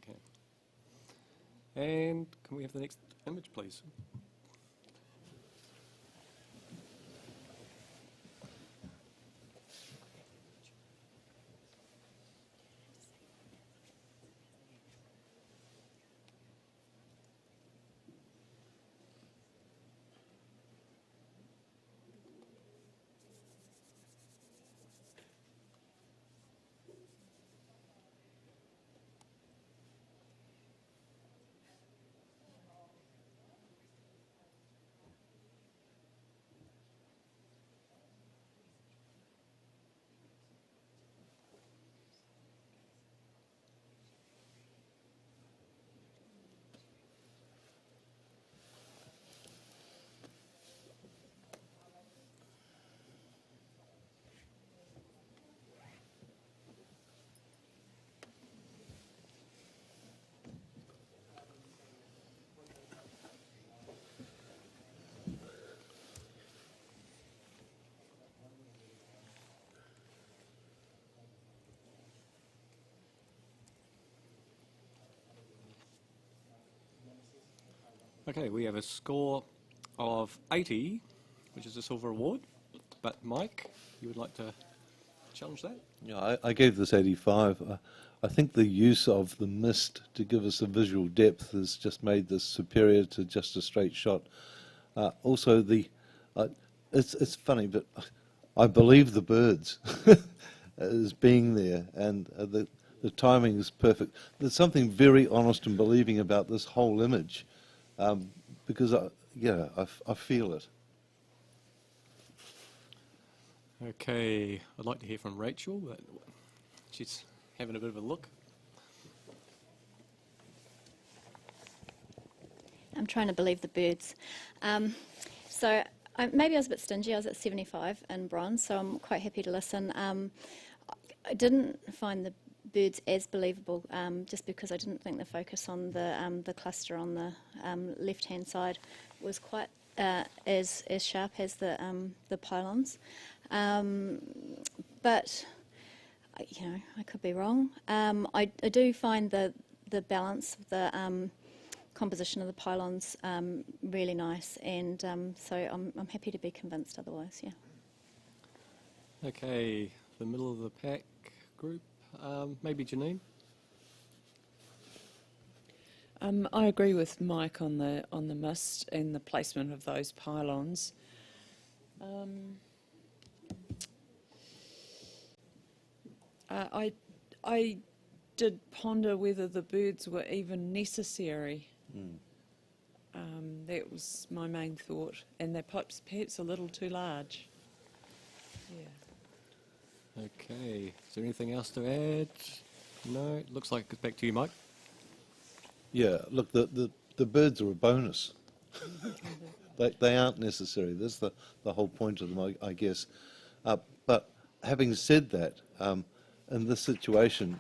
Okay. And can we have the next image, please? Okay, we have a score of 80, which is a silver award. But Mike, you would like to challenge that? Yeah, I gave this 85. I think the use of the mist to give us a visual depth has just made this superior to just a straight shot. Also, it's funny, but I believe the birds as being there, and the timing is perfect. There's something very honest and believing about this whole image, because I feel it. Okay, I'd like to hear from Rachel, but she's having a bit of a look. I'm trying to believe the birds. So maybe I was a bit stingy. I was at 75 in bronze, so I'm quite happy to listen. I didn't find the birds as believable, just because I didn't think the focus on the cluster on the left-hand side was quite as sharp as the pylons. But I could be wrong. I do find the balance of the composition of the pylons really nice, and so I'm happy to be convinced otherwise. Yeah. Okay, the middle of the pack group, maybe Janine. I agree with Mike on the mist and the placement of those pylons. I did ponder whether the birds were even necessary. That was my main thought, and they're perhaps a little too large. Yeah. Okay, is there anything else to add? No, it looks like it's back to you, Mike. Yeah, look, the birds are a bonus. They aren't necessary. That's the whole point of them, I guess. But having said that, in this situation,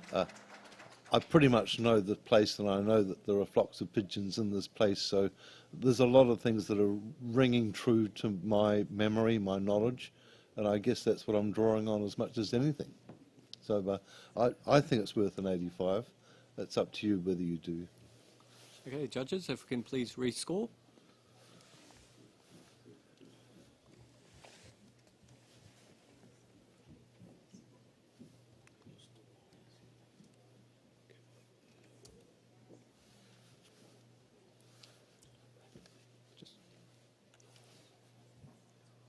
I pretty much know the place, and I know that there are flocks of pigeons in this place, so there's a lot of things that are ringing true to my memory, my knowledge, and I guess that's what I'm drawing on as much as anything. So I think it's worth an 85. It's up to you whether you do. Okay, judges, if we can please rescore.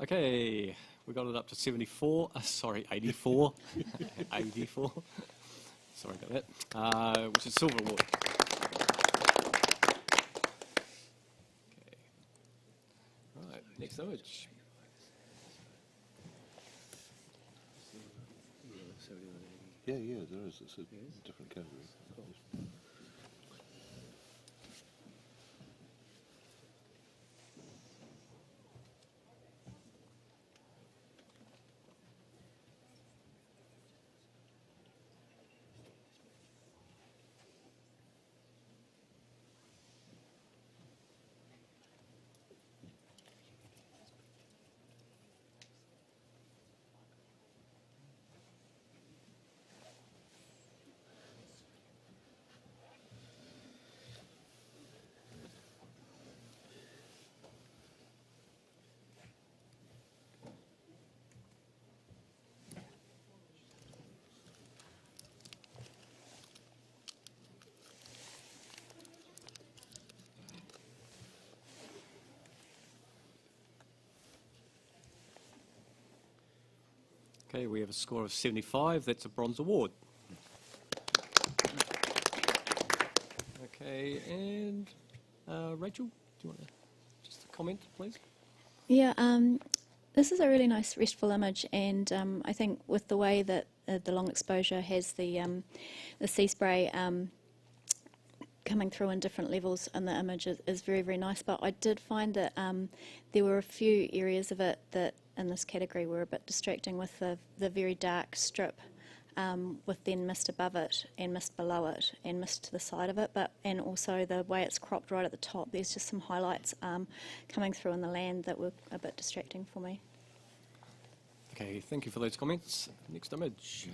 Okay, we got it up to 74. Sorry, 84. 84. Sorry about that. Which is silver award. Okay. Right, next image. Yeah, there is. It's a different category. Okay, we have a score of 75. That's a bronze award. Okay, and Rachel, do you want to just comment, please? Yeah, this is a really nice restful image, and I think with the way that the long exposure has the sea spray coming through in different levels in the image is very, very nice. But I did find that there were a few areas of it that in this category were a bit distracting, with the very dark strip with then mist above it and mist below it and mist to the side of it, and also the way it's cropped right at the top. There's just some highlights coming through in the land that were a bit distracting for me. Okay, thank you for those comments. Next image.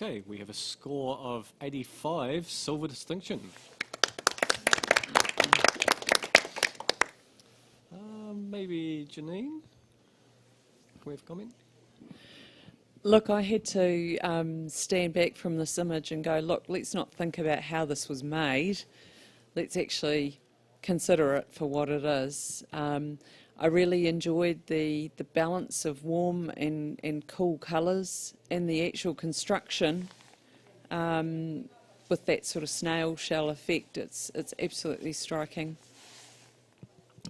Okay, we have a score of 85, silver distinction. Maybe Janine? Can we have a comment? Look, I had to stand back from this image and go, look, let's not think about how this was made. Let's actually consider it for what it is. I really enjoyed the balance of warm and cool colours and the actual construction with that sort of snail shell effect. It's absolutely striking.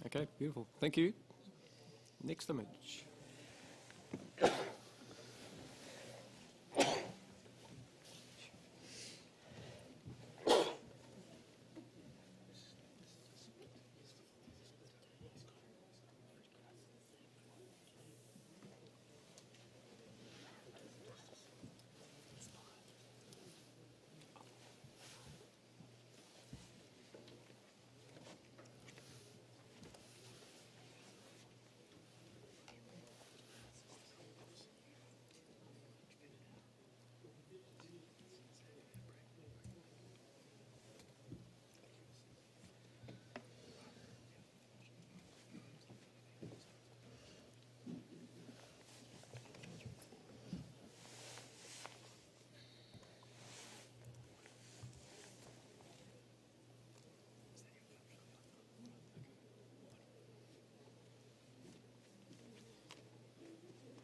Okay, beautiful. Thank you. Next image.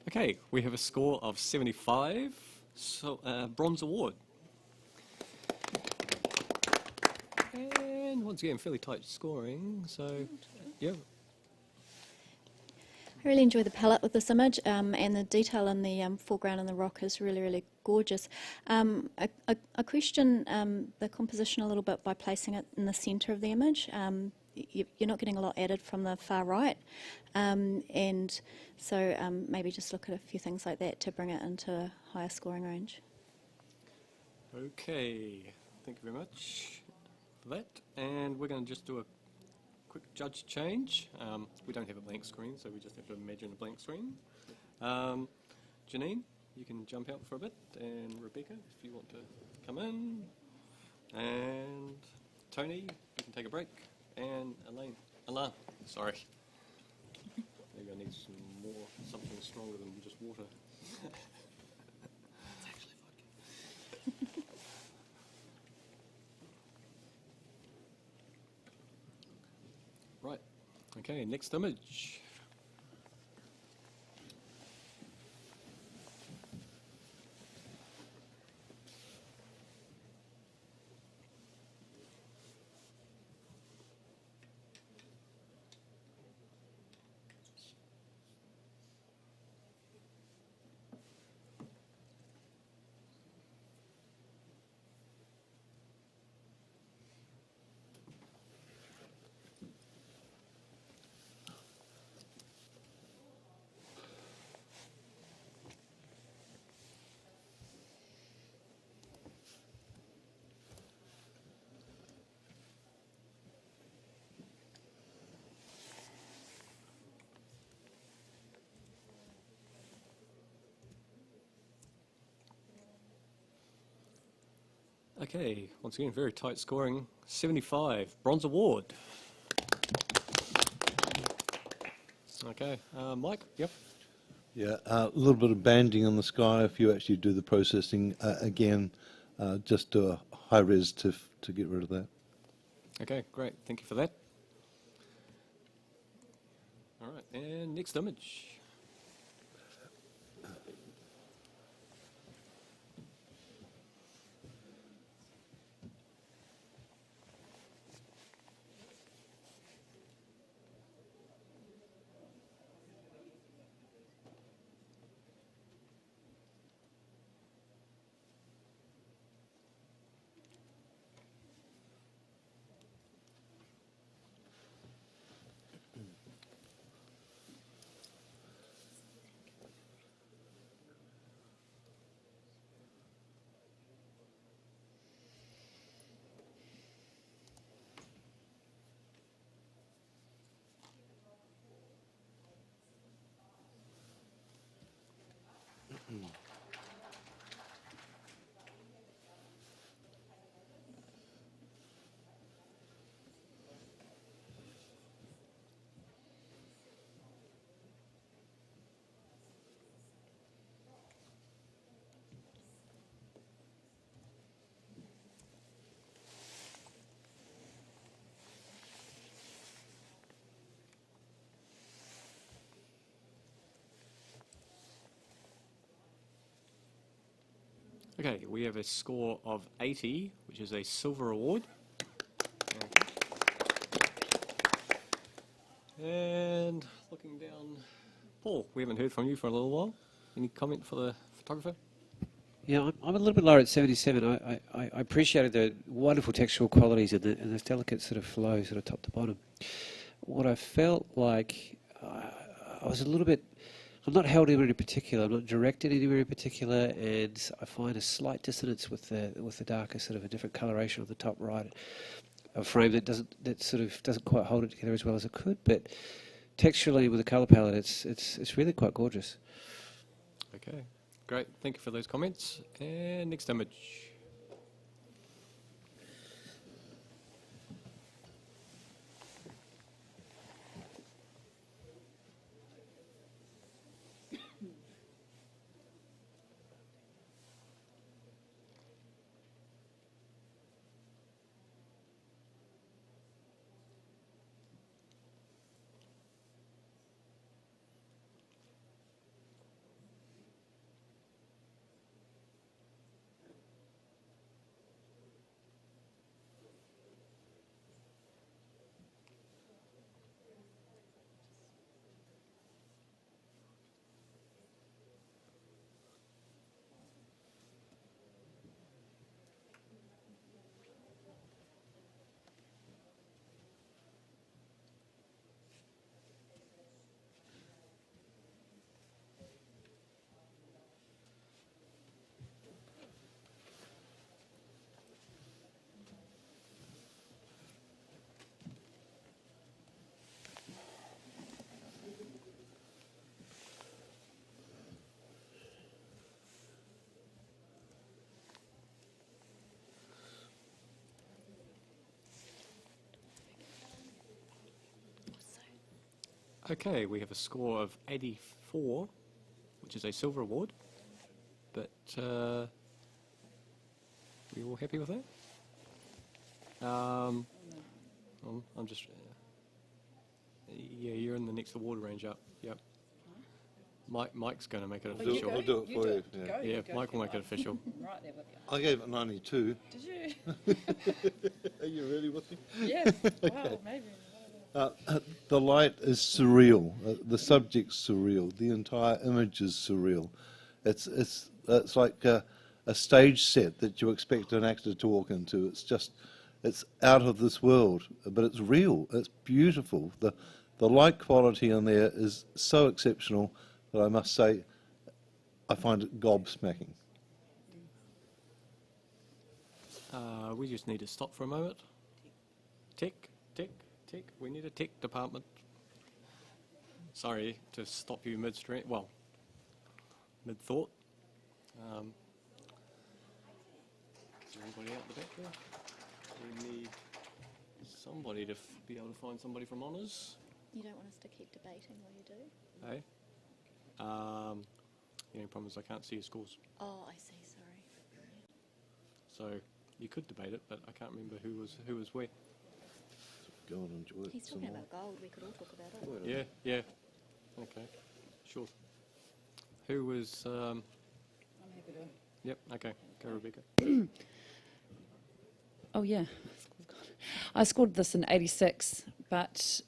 Okay, we have a score of 75, so bronze award. And once again, fairly tight scoring, so yeah. I really enjoy the palette with this image, and the detail in the foreground and the rock is really, really gorgeous. I question the composition a little bit by placing it in the centre of the image. You're not getting a lot added from the far right, and so maybe just look at a few things like that to bring it into a higher scoring range. Okay, thank you very much for that. And we're going to just do a quick judge change. We don't have a blank screen, so we just have to imagine a blank screen. Janine, you can jump out for a bit, and Rebecca, if you want to come in, and Tony, you can take a break, and Alan, sorry. Maybe I need something stronger than just water. It's actually vodka. Right, okay, next image. Okay, once again, very tight scoring. 75, bronze award. Okay, Mike, yep. Yeah, a little bit of banding in the sky if you actually do the processing. Again, just do a high-res TIFF to get rid of that. Okay, great, thank you for that. All right, and next image. Okay, we have a score of 80, which is a silver award. And looking down, Paul, we haven't heard from you for a little while. Any comment for the photographer? Yeah, I'm a little bit lower at 77. I appreciated the wonderful textual qualities and this delicate sort of flow, sort of top to bottom. What I felt like, I was a little bit, I'm not held anywhere in particular, I'm not directed anywhere in particular, and I find a slight dissonance with the darker sort of a different coloration on the top right. A frame that doesn't quite hold it together as well as it could, but texturally with the colour palette, it's really quite gorgeous. Okay, great. Thank you for those comments. And next image. Okay, we have a score of 84, which is a silver award. But we all happy with that? I'm just... yeah, you're in the next award range up. Yep. Mike's going to make it official. I'll do it for you. Yeah. Yeah, Mike will make it official. Right there with you. I gave it 92. Did you? Are you really with me? Yeah. Well, maybe. The light is surreal. The subject's surreal. The entire image is surreal. It's like a stage set that you expect an actor to walk into. It's out of this world, but it's real. It's beautiful. The light quality in there is so exceptional that I must say, I find it gobsmacking. We just need to stop for a moment. Tick, tick. We need a tech department. Sorry to stop you mid-stream, well, mid-thought. Is there anybody out the back there? We need somebody to be able to find somebody from honours. You don't want us to keep debating while you do? Hey? The only problem is I can't see your scores. Oh, I see, sorry. So you could debate it, but I can't remember who was where. Go and enjoy it. He's talking about gold, we could all talk about it. Yeah. Okay, sure. Who was... I'm happy to. Yep, okay. Go, Rebecca. Oh, yeah. I scored this in 86, but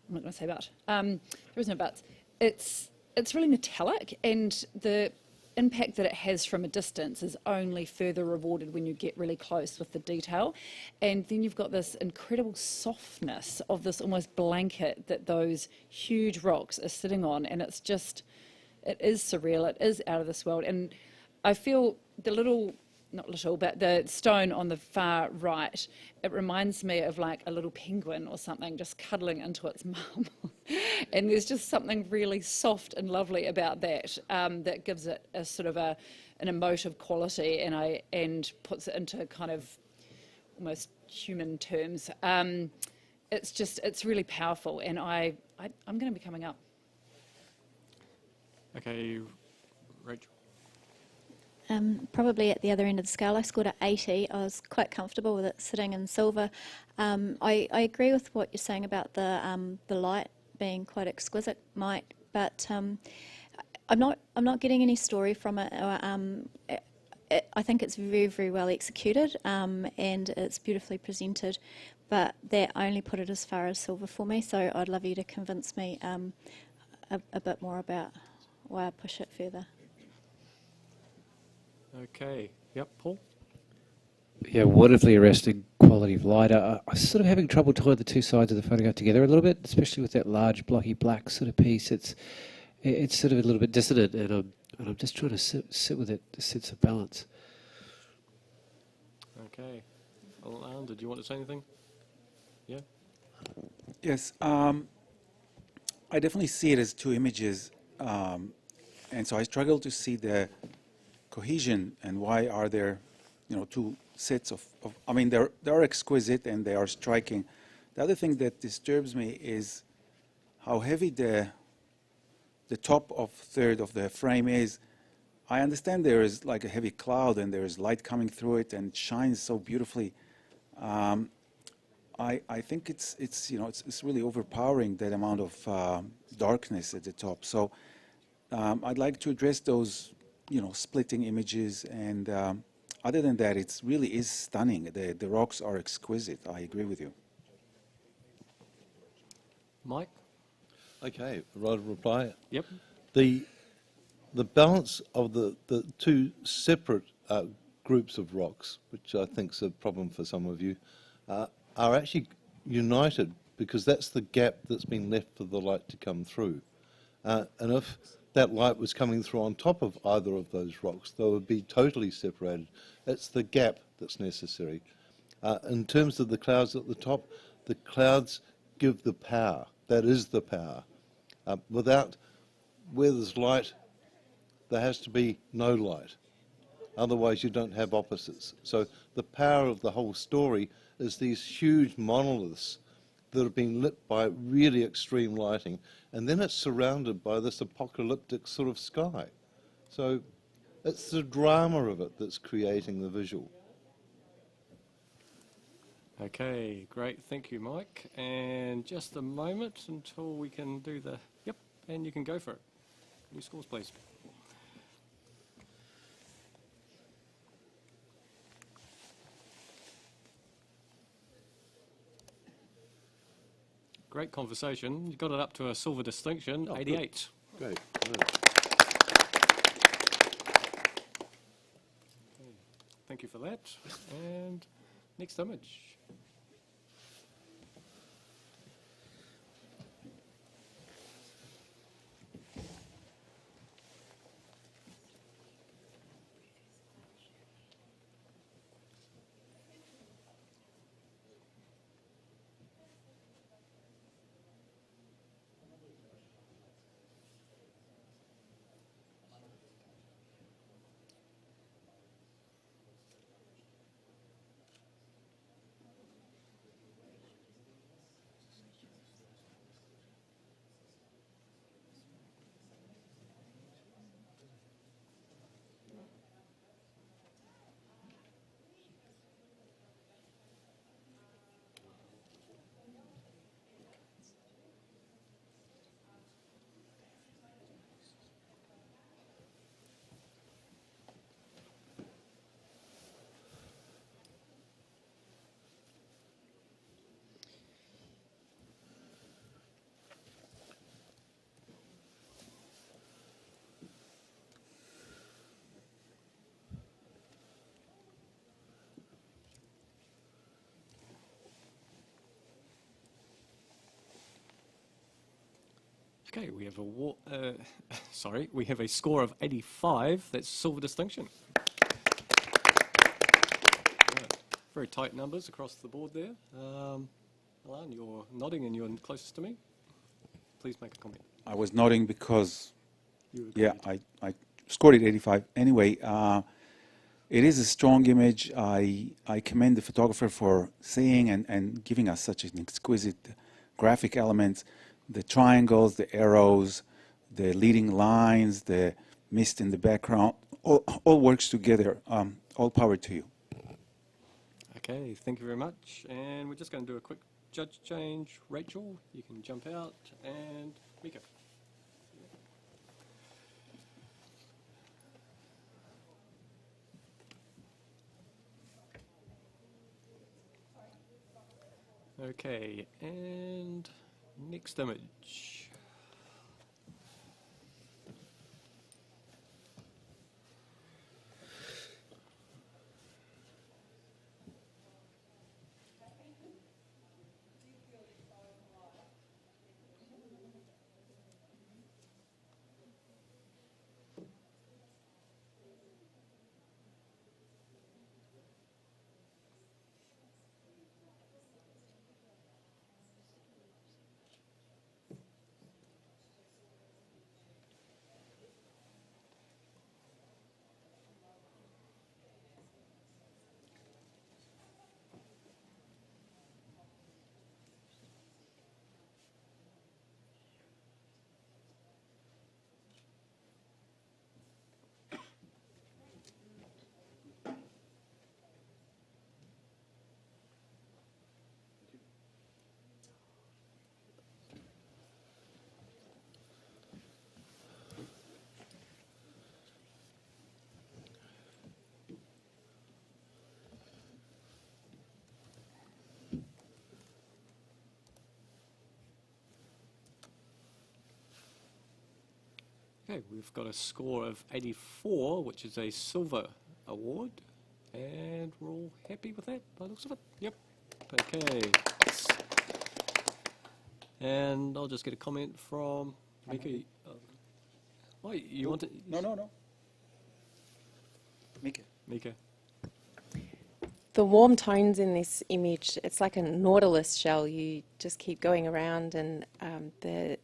I'm not going to say but. There is no buts. It's really metallic, and the impact that it has from a distance is only further rewarded when you get really close with the detail. And then you've got this incredible softness of this almost blanket that those huge rocks are sitting on, and it's just, it is surreal, it is out of this world. And I feel the little, not little, but the stone on the far right, it reminds me of like a little penguin or something just cuddling into its mum. And there's just something really soft and lovely about that, that gives it a sort of an emotive quality, and puts it into kind of almost human terms. It's really powerful, and I'm going to be coming up. Okay, Rachel. Probably at the other end of the scale. I scored at 80. I was quite comfortable with it sitting in silver. I agree with what you're saying about the light being quite exquisite, Mike, but I'm not getting any story from it. I think it's very, very well executed, and it's beautifully presented, but that only put it as far as silver for me, so I'd love you to convince me a bit more about why I push it further. Okay. Yep, Paul? Yeah, wonderfully arresting quality of light. I'm sort of having trouble tying the two sides of the photograph together a little bit, especially with that large blocky black sort of piece. It's sort of a little bit dissonant, and I'm just trying to sit with it, a sense of balance. Okay. Alan, did you want to say anything? Yeah? Yes, I definitely see it as two images, and so I struggle to see the cohesion and why are there, two sets of I mean, they are exquisite and they are striking. The other thing that disturbs me is how heavy the top of third of the frame is. I understand there is like a heavy cloud and there is light coming through it and it shines so beautifully. I think it's really overpowering, that amount of darkness at the top. So I'd like to address those splitting images, and other than that, it really is stunning. The rocks are exquisite. I agree with you. Mike? Okay, right of reply. Yep. The balance of the two separate groups of rocks, which I think is a problem for some of you, are actually united, because that's the gap that's been left for the light to come through. And if that light was coming through on top of either of those rocks, they would be totally separated. It's the gap that's necessary. In terms of the clouds at the top, the clouds give the power. That is the power. Where there's light, there has to be no light. Otherwise, you don't have opposites. So the power of the whole story is these huge monoliths that have been lit by really extreme lighting, and then it's surrounded by this apocalyptic sort of sky. So it's the drama of it that's creating the visual. Okay, great. Thank you, Mike. And just a moment until we can do the... Yep, and you can go for it. New scores, please. Great conversation. You got it up to a silver distinction, 88. Great. Thank you for that. And next image. Okay, we have we have a score of 85. That's silver distinction. Yeah, very tight numbers across the board there. Alan, you're nodding and you're closest to me. Please make a comment. I was nodding because, yeah, I scored it 85. Anyway, it is a strong image. I commend the photographer for seeing and giving us such an exquisite graphic element. The triangles, the arrows, the leading lines, the mist in the background, all works together. All power to you. Okay, thank you very much. And we're just going to do a quick judge change. Rachel, you can jump out, and Mika. Okay, and next image. Okay, we've got a score of 84, which is a silver award, and we're all happy with that by the looks of it. Yep. Okay. And I'll just get a comment from Mika. Wait, you want to? No. Mika. The warm tones in this image, it's like a nautilus shell. You just keep going around, and the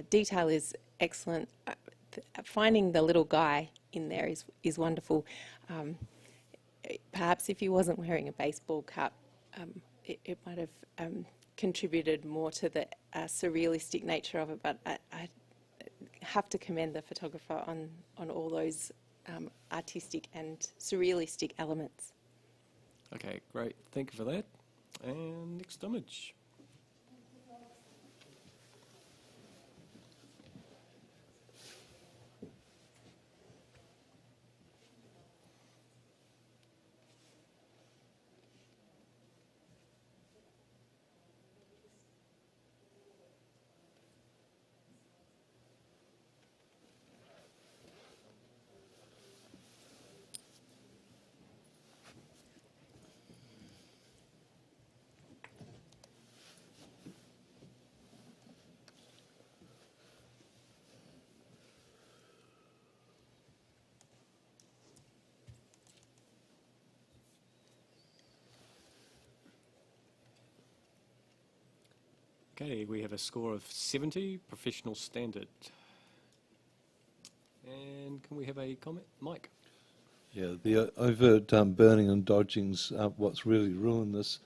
detail is excellent. Finding the little guy in there is wonderful. Perhaps if he wasn't wearing a baseball cap, it might have contributed more to the surrealistic nature of it, but I have to commend the photographer on all those artistic and surrealistic elements. Okay, great. Thank you for that. And next image. Okay, we have a score of 70, professional standard. And can we have a comment? Mike? Yeah, the overt burning and dodging's what's really ruined this.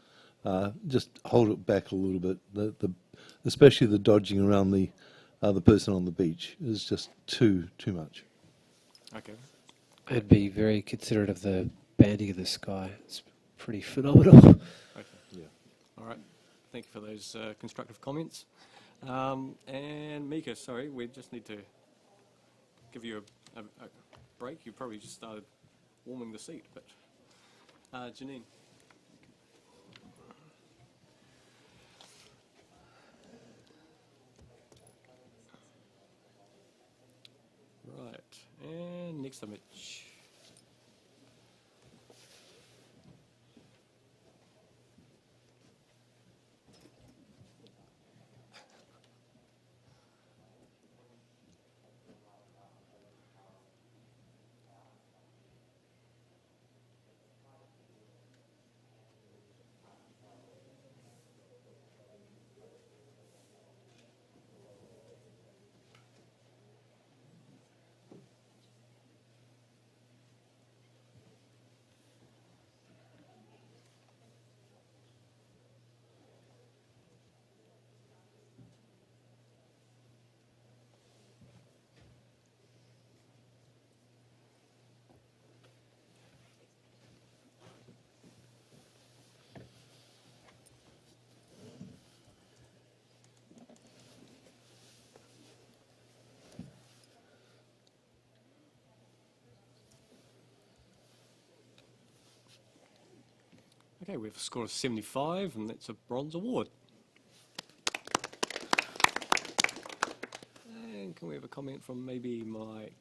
Just hold it back a little bit. Especially the dodging around the person on the beach is just too much. Okay. And be very considerate of the banding of the sky. It's pretty phenomenal. Okay. Yeah. All right. Thank you for those constructive comments. And Mika, sorry, we just need to give you a break. You probably just started warming the seat, but Janine. Right, and next image. Okay, we have a score of 75, and that's a bronze award. can we have a comment from maybe Mike?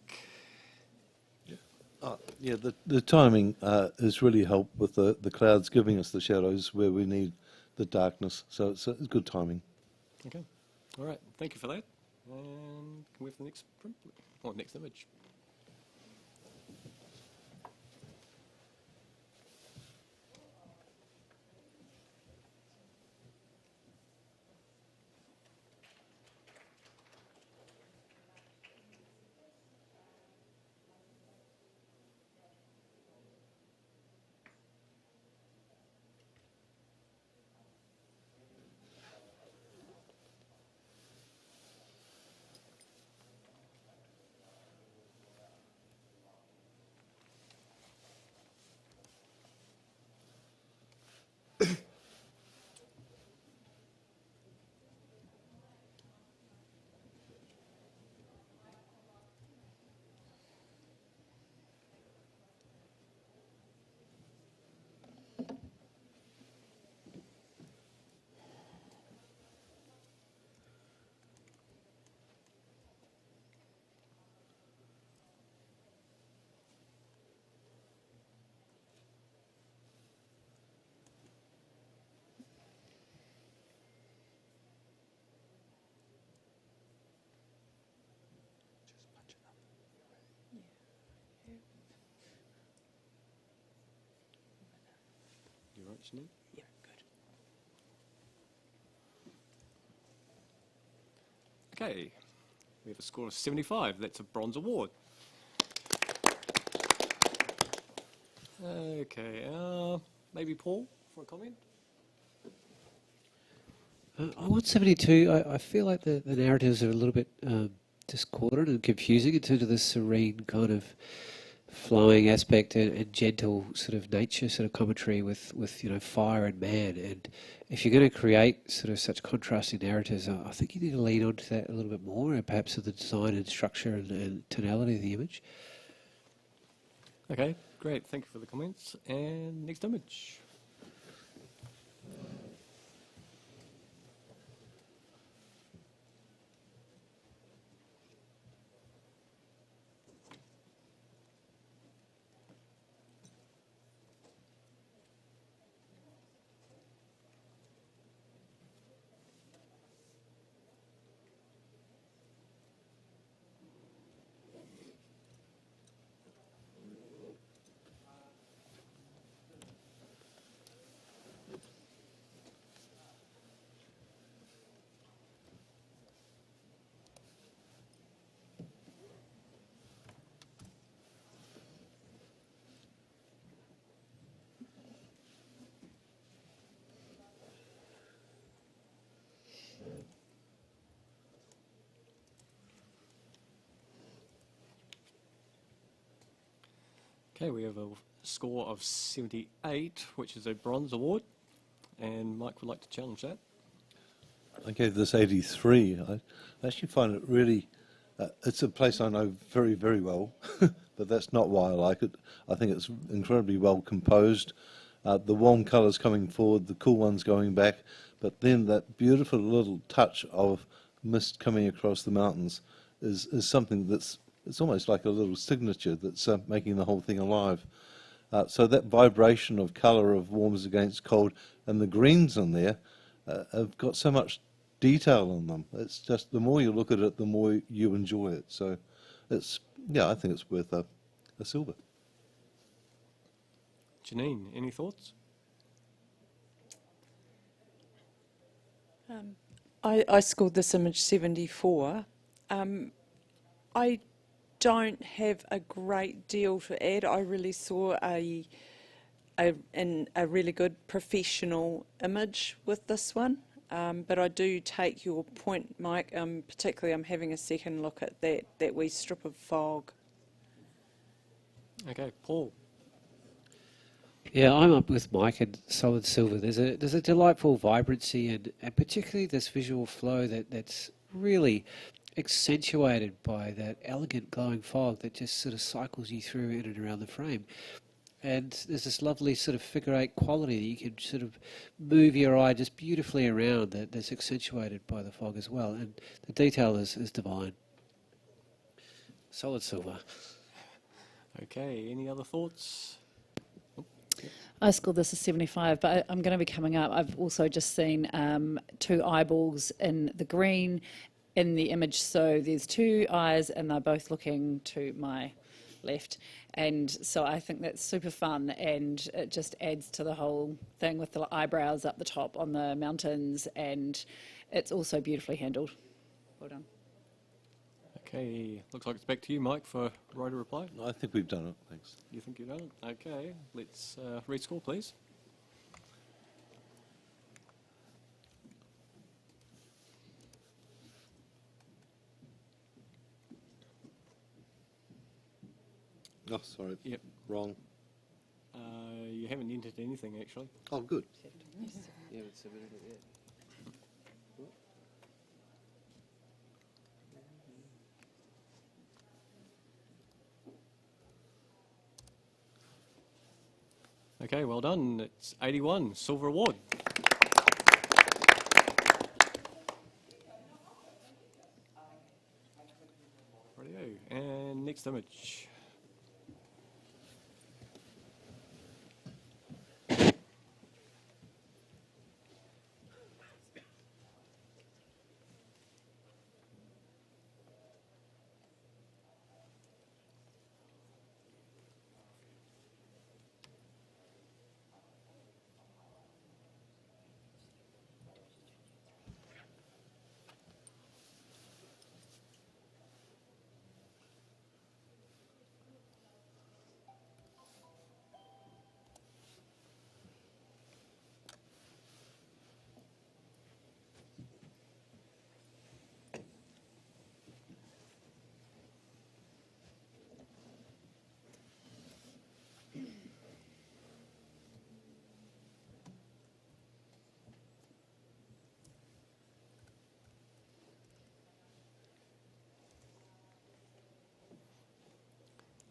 Yeah, the timing has really helped with the clouds giving us the shadows where we need the darkness. So it's good timing. Okay. All right. Thank you for that. And can we have the next print? Or next image? You right, Janine? Yeah, good. Okay. We have a score of 75. That's a bronze award. Okay. Maybe Paul for a comment? I want 72. I feel like the narratives are a little bit discordant and confusing in terms of the serene kind of flowing aspect and gentle sort of nature sort of commentary with fire and man. And if you're going to create sort of such contrasting narratives, I think you need to lean onto that a little bit more, and perhaps of the design and structure and tonality of the image. Okay, great. Thank you for the comments. And next image. Okay, we have a score of 78, which is a bronze award, and Mike would like to challenge that. I gave this 83. I actually find it really, it's a place I know very, very well, but that's not why I like it. I think it's incredibly well composed. The warm colours coming forward, the cool ones going back, but then that beautiful little touch of mist coming across the mountains is something it's almost like a little signature that's making the whole thing alive. So that vibration of colour of warms against cold, and the greens in there have got so much detail in them. It's just the more you look at it, the more you enjoy it. So it's, yeah, I think it's worth a silver. Janine, any thoughts? I scored this image 74. I don't have a great deal to add. I really saw a really good professional image with this one, but I do take your point, Mike. Particularly, I'm having a second look at that wee strip of fog. Okay, Paul. Yeah, I'm up with Mike and solid silver. There's a delightful vibrancy and particularly this visual flow that's really accentuated by that elegant glowing fog that just sort of cycles you through in and around the frame. And there's this lovely sort of figure eight quality that you can sort of move your eye just beautifully around that's accentuated by the fog as well. And the detail is divine. Solid silver. Okay, any other thoughts? I scored this as 75, but I'm going to be coming up. I've also just seen 2 eyeballs in the green in the image. So there's 2 eyes and they're both looking to my left. And so I think that's super fun, and it just adds to the whole thing with the eyebrows up the top on the mountains, and it's also beautifully handled. Well done. Okay, looks like it's back to you, Mike, for right or reply. I think we've done it, thanks. You think you've done it? Okay, let's rescore, please. Oh, sorry. Yep. Wrong. You haven't entered anything, actually. Oh, good. You haven't submitted it yet. Okay, well done. It's 81, silver award. Rightio. And next image.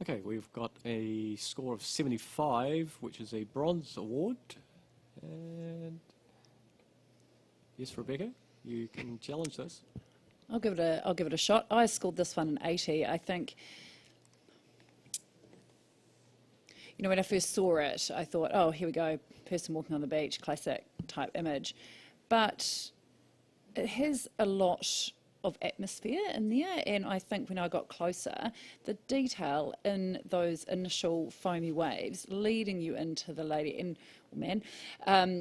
Okay, we've got a score of 75, which is a bronze award. And yes, Rebecca, you can challenge this. I'll give it a shot. I scored this one an 80. I think, you know, when I first saw it, I thought, oh, here we go, person walking on the beach, classic type image. But it has a lot of atmosphere in there, and I think when I got closer, the detail in those initial foamy waves leading you into the lady and man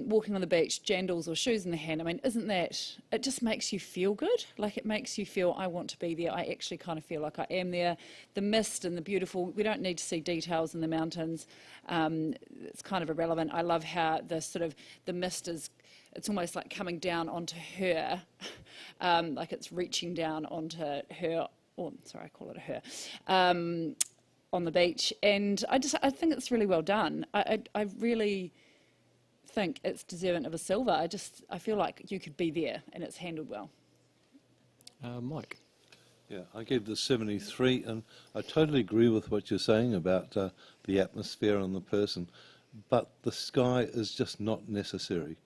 walking on the beach, jandals or shoes in the hand. I mean, isn't that, it just makes you feel good? Like, it makes you feel, I want to be there. I actually kind of feel like I am there. The mist and the beautiful, we don't need to see details in the mountains. It's kind of irrelevant. I love how the sort of the mist is, it's almost like coming down onto her, like it's reaching down onto her, or sorry, I call it a her, on the beach. And I think it's really well done. I really think it's deserving of a silver. I feel like you could be there, and it's handled well. Mike. Yeah, I gave this 73, and I totally agree with what you're saying about the atmosphere and the person, but the sky is just not necessary.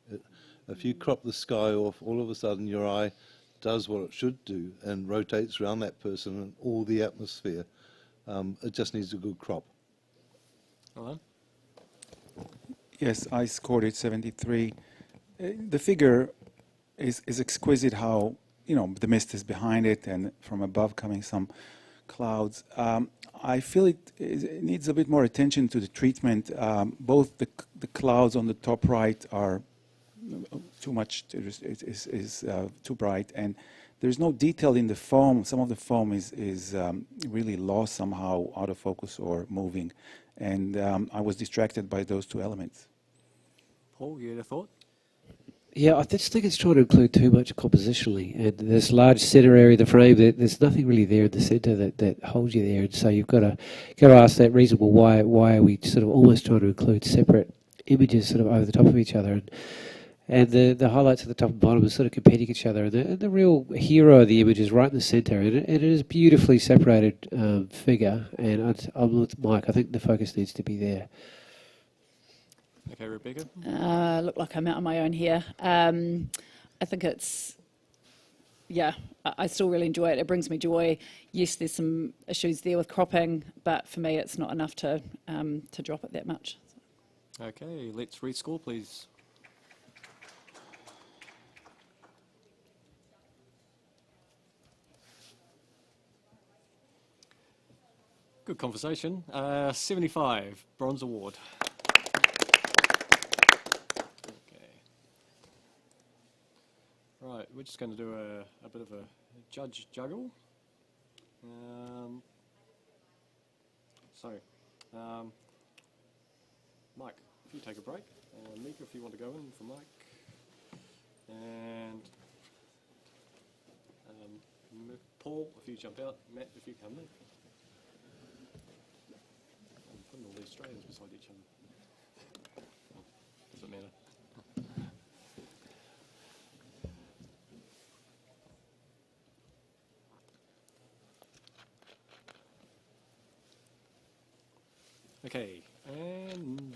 If you crop the sky off, all of a sudden your eye does what it should do and rotates around that person and all the atmosphere. It just needs a good crop. Alan? Yes, I scored it 73. The figure is exquisite how, you know, the mist is behind it and from above coming some clouds. I feel it needs a bit more attention to the treatment. Both the clouds on the top right are too much, is too bright, and there's no detail in the foam. Some of the foam is really lost somehow, out of focus or moving, and I was distracted by those two elements. Paul, you had a thought? Yeah, I just think it's trying to include too much compositionally, and this large centre area of the frame, there's nothing really there in the centre that holds you there, and so you've got to ask that reasonable why are we sort of almost trying to include separate images sort of over the top of each other, and the highlights at the top and bottom are sort of competing each other, and the real hero of the image is right in the centre, and it is beautifully separated figure, and I'm with Mike, I think the focus needs to be there. Okay, Rebecca? Look like I'm out on my own here. I think it's yeah, I still really enjoy it. It brings me joy. Yes, there's some issues there with cropping, but for me, it's not enough to drop it that much. Okay, let's rescore, please. Good conversation. 75, Bronze Award. Okay. Right, we're just going to do a bit of a judge juggle. Mike, if you take a break, Mika, if you want to go in for Mike, and Paul, if you jump out, Matt, if you come in. I'm putting all these Australians beside each other. Doesn't matter. Okay, and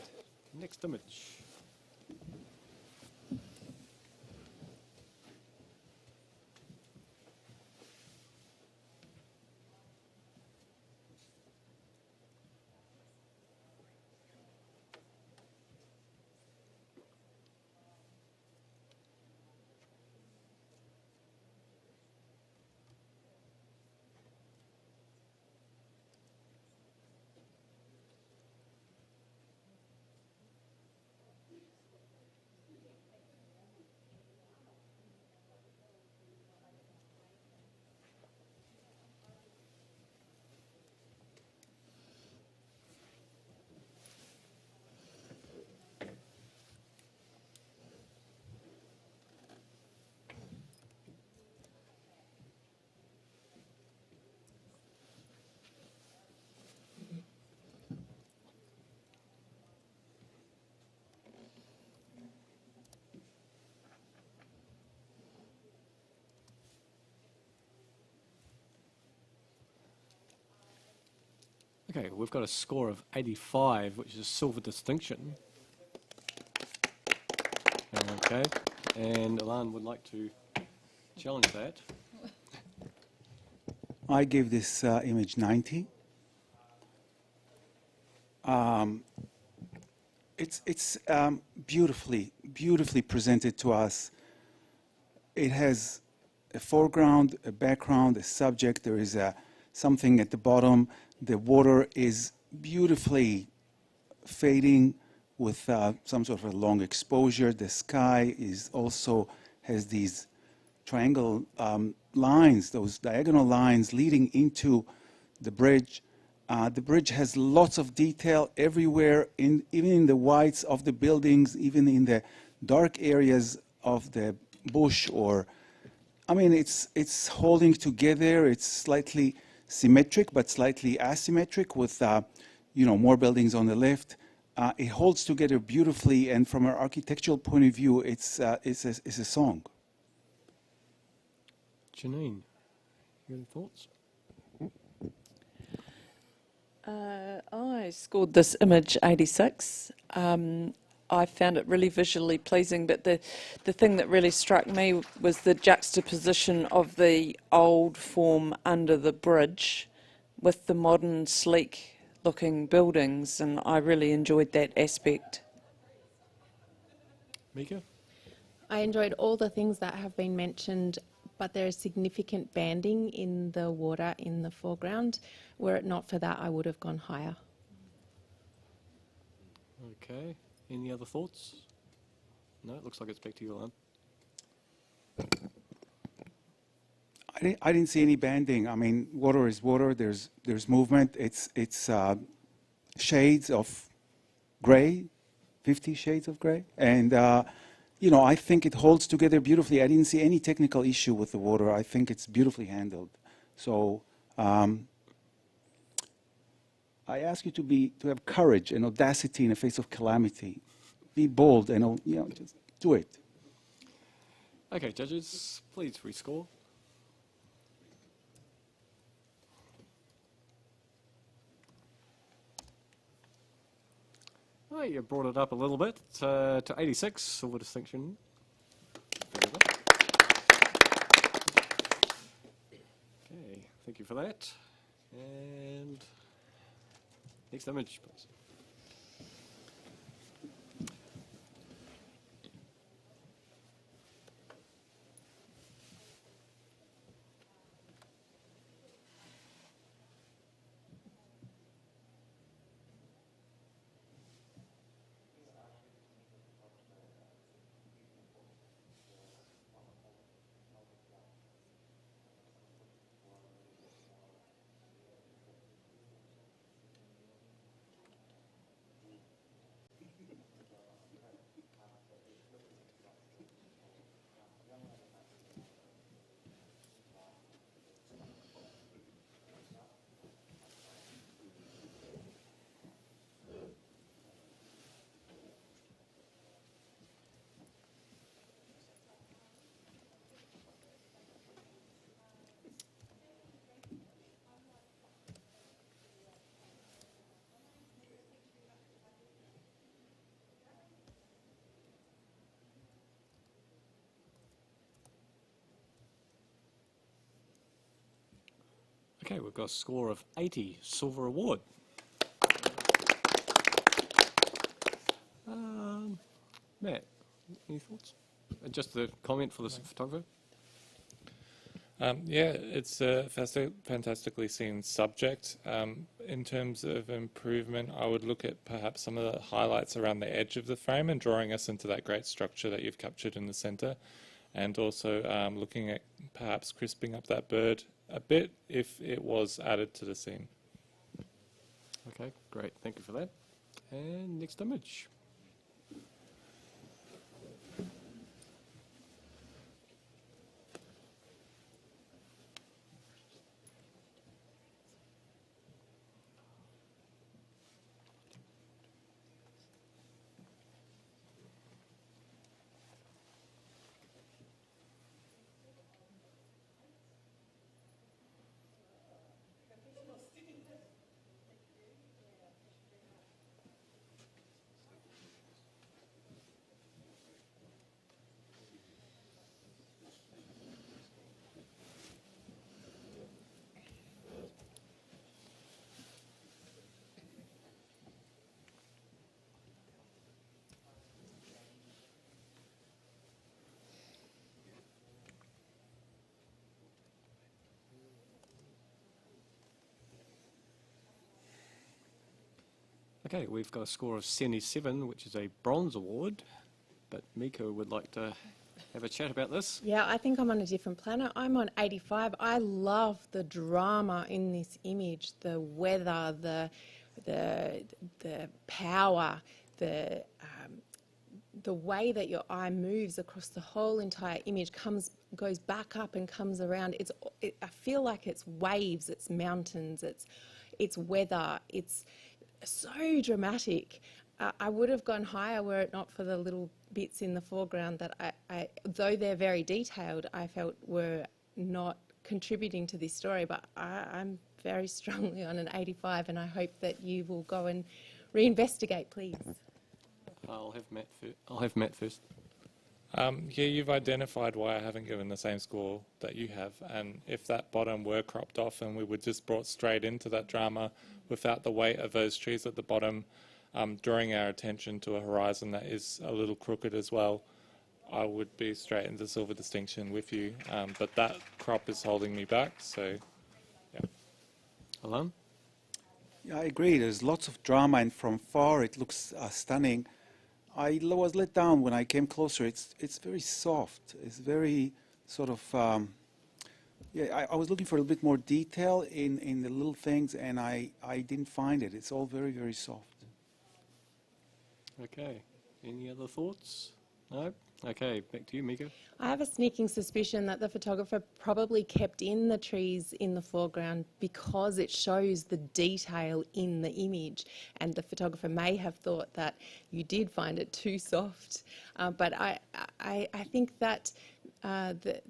next image. Okay, we've got a score of 85, which is silver distinction. Okay, and Alan would like to challenge that. I gave this image 90. It's beautifully presented to us. It has a foreground, a background, a subject. There is something at the bottom. The water is beautifully fading with some sort of a long exposure. The sky is also has these triangle lines, those diagonal lines leading into the bridge. The bridge has lots of detail everywhere, even in the whites of the buildings, even in the dark areas of the bush. I mean, it's holding together. It's slightly symmetric, but slightly asymmetric with, more buildings on the left. It holds together beautifully, and from an architectural point of view, it's a song. Janine, you got any thoughts? I scored this image 86. I found it really visually pleasing, but the thing that really struck me was the juxtaposition of the old form under the bridge with the modern, sleek-looking buildings, and I really enjoyed that aspect. Mika? I enjoyed all the things that have been mentioned, but there is significant banding in the water in the foreground. Were it not for that, I would have gone higher. Okay. Any other thoughts? No, it looks like it's back to you, Alan. I didn't see any banding. I mean, water is water. There's movement. It's shades of gray, 50 shades of gray, and I think it holds together beautifully. I didn't see any technical issue with the water. I think it's beautifully handled. So I ask you to have courage and audacity in the face of calamity. Be bold and just do it. Okay, judges, please rescore. Oh, you brought it up a little bit to 86, silver distinction. thank you for that. And next image, please. Okay, we've got a score of 80, silver award. Matt, any thoughts? Just the comment for this photographer? Yeah, it's a fantastically seen subject. In terms of improvement, I would look at perhaps some of the highlights around the edge of the frame and drawing us into that great structure that you've captured in the centre, and also looking at perhaps crisping up that bird a bit if it was added to the scene. Okay, great, thank you for that. And next image. Okay, we've got a score of 77, which is a bronze award, but Miko would like to have a chat about this. Yeah, I think I'm on a different planet. I'm on 85. I love the drama in this image, the weather, the power, the way that your eye moves across the whole entire image, goes back up and comes around. I feel like it's waves, it's mountains, it's weather, it's so dramatic. I would have gone higher were it not for the little bits in the foreground that I though they're very detailed, I felt were not contributing to this story, but I'm very strongly on an 85, and I hope that you will go and reinvestigate, please. I'll have Matt first. Yeah, you've identified why I haven't given the same score that you have, and if that bottom were cropped off and we were just brought straight into that drama without the weight of those trees at the bottom, drawing our attention to a horizon that is a little crooked as well, I would be straight into silver distinction with you, but that crop is holding me back, so yeah. Alan? Yeah, I agree. There's lots of drama, and from far it looks stunning. I was let down when I came closer. It's very soft. It's very sort of, yeah, I was looking for a little bit more detail in the little things, and I didn't find it. It's all very, very soft. Okay, any other thoughts? No? Okay, back to you, Mika. I have a sneaking suspicion that the photographer probably kept in the trees in the foreground because it shows the detail in the image, and the photographer may have thought that you did find it too soft. But I think that the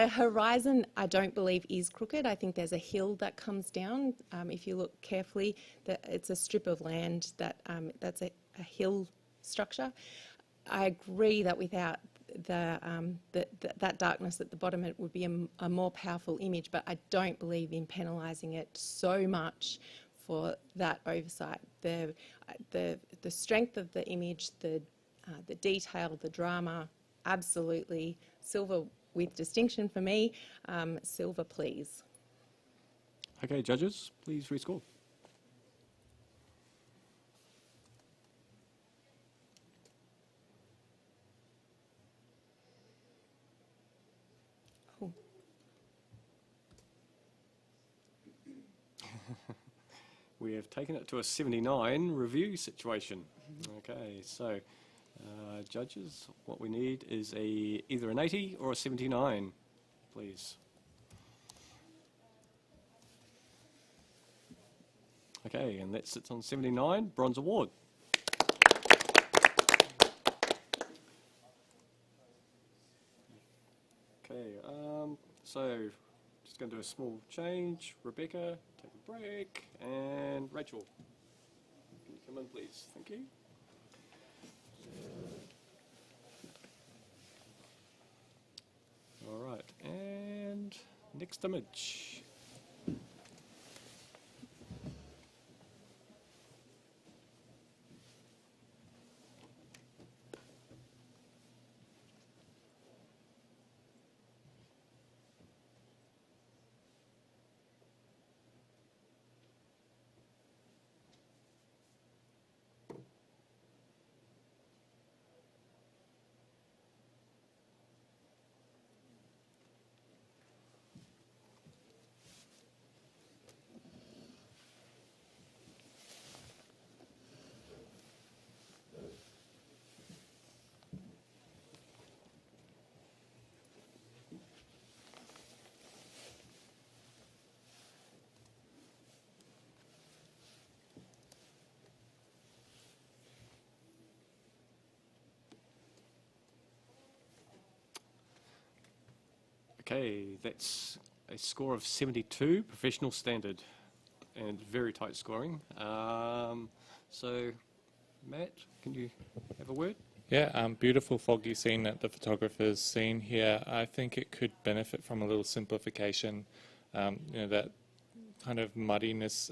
horizon, I don't believe, is crooked. I think there's a hill that comes down. If you look carefully, it's a strip of land that's a hill structure. I agree that without that darkness at the bottom, it would be a more powerful image, but I don't believe in penalising it so much for that oversight. The strength of the image, the detail, the drama, absolutely silver with distinction for me. Silver, please. Okay, judges, please rescore. Oh. We have taken it to a 79 review situation. Okay, so judges, what we need is either an 80 or a 79, please. Okay, and that sits on 79, Bronze Award. Okay, so just going to do a small change. Rebecca, take a break, and Rachel, can you come in, please? Thank you. All right, and next image. Okay, that's a score of 72, professional standard, and very tight scoring. So, Matt, can you have a word? Yeah, beautiful foggy scene that the photographer's seen here. I think it could benefit from a little simplification. That kind of muddiness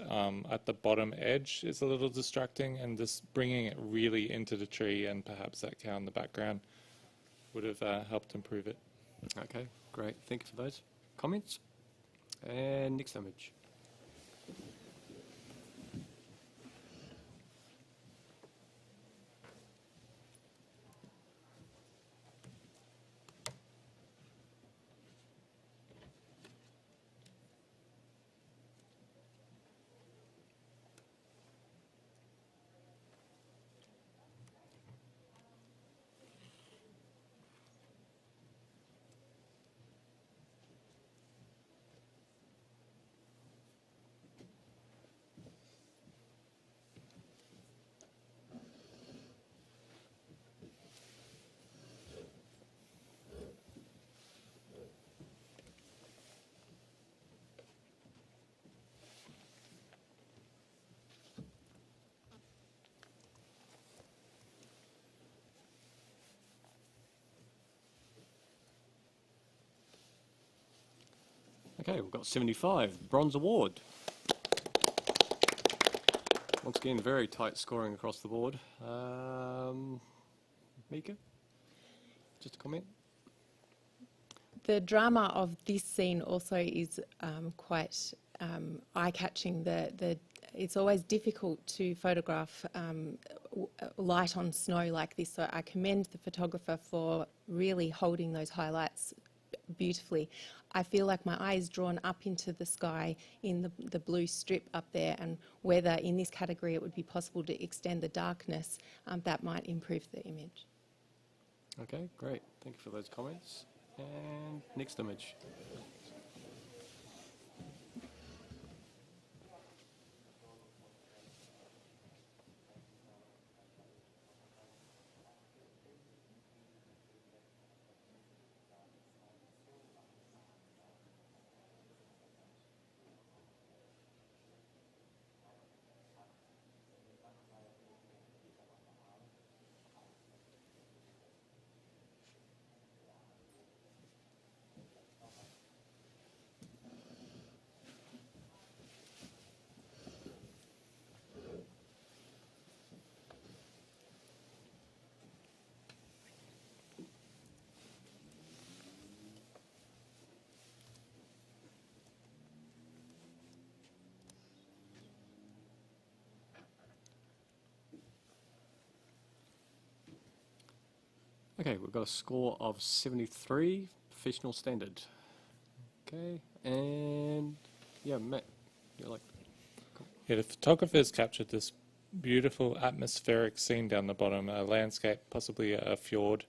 at the bottom edge is a little distracting, and just bringing it really into the tree and perhaps that cow in the background would have helped improve it. Okay, great. Thank you for those comments. And next image. Okay, we've got 75, Bronze Award. Once again, very tight scoring across the board. Mika, just a comment? The drama of this scene also is quite eye-catching. It's always difficult to photograph light on snow like this, so I commend the photographer for really holding those highlights beautifully. I feel like my eye is drawn up into the sky in the blue strip up there, and whether in this category it would be possible to extend the darkness, that might improve the image. Okay, great. Thank you for those comments. And next image. Okay, we've got a score of 73, professional standard. Okay, and yeah, Matt, you're like, Yeah, the photographers captured this beautiful atmospheric scene down the bottom, a landscape, possibly a fjord.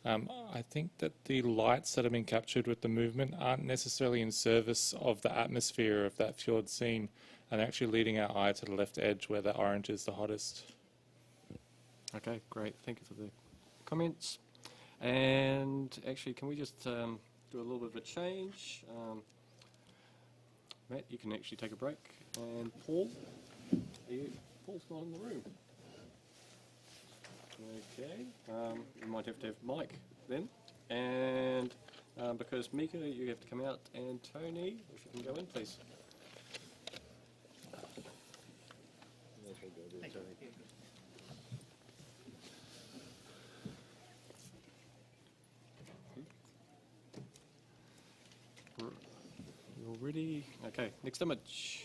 I think that the lights that have been captured with the movement aren't necessarily in service of the atmosphere of that fjord scene, and actually leading our eye to the left edge where the orange is the hottest. okay, great, thank you for the comments. And actually, can we just do a little bit of a change? Matt, you can actually take a break. And Paul, Paul's not in the room. Okay, we might have to have Mike then. And because Mika, you have to come out. And Tony, if you can go in, please. You're ready? Okay, next image.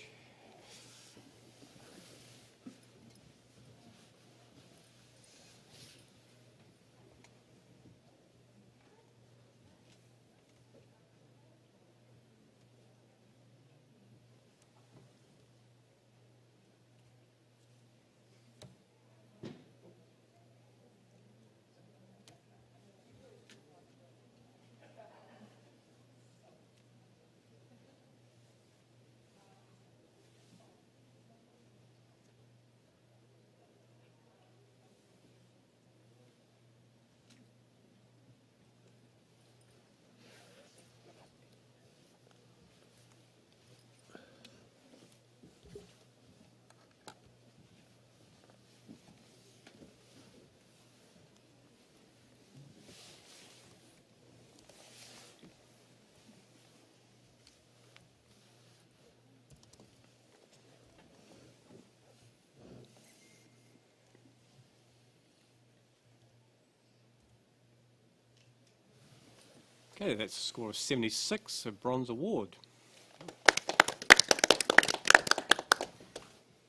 Okay, that's a score of 76, a bronze award.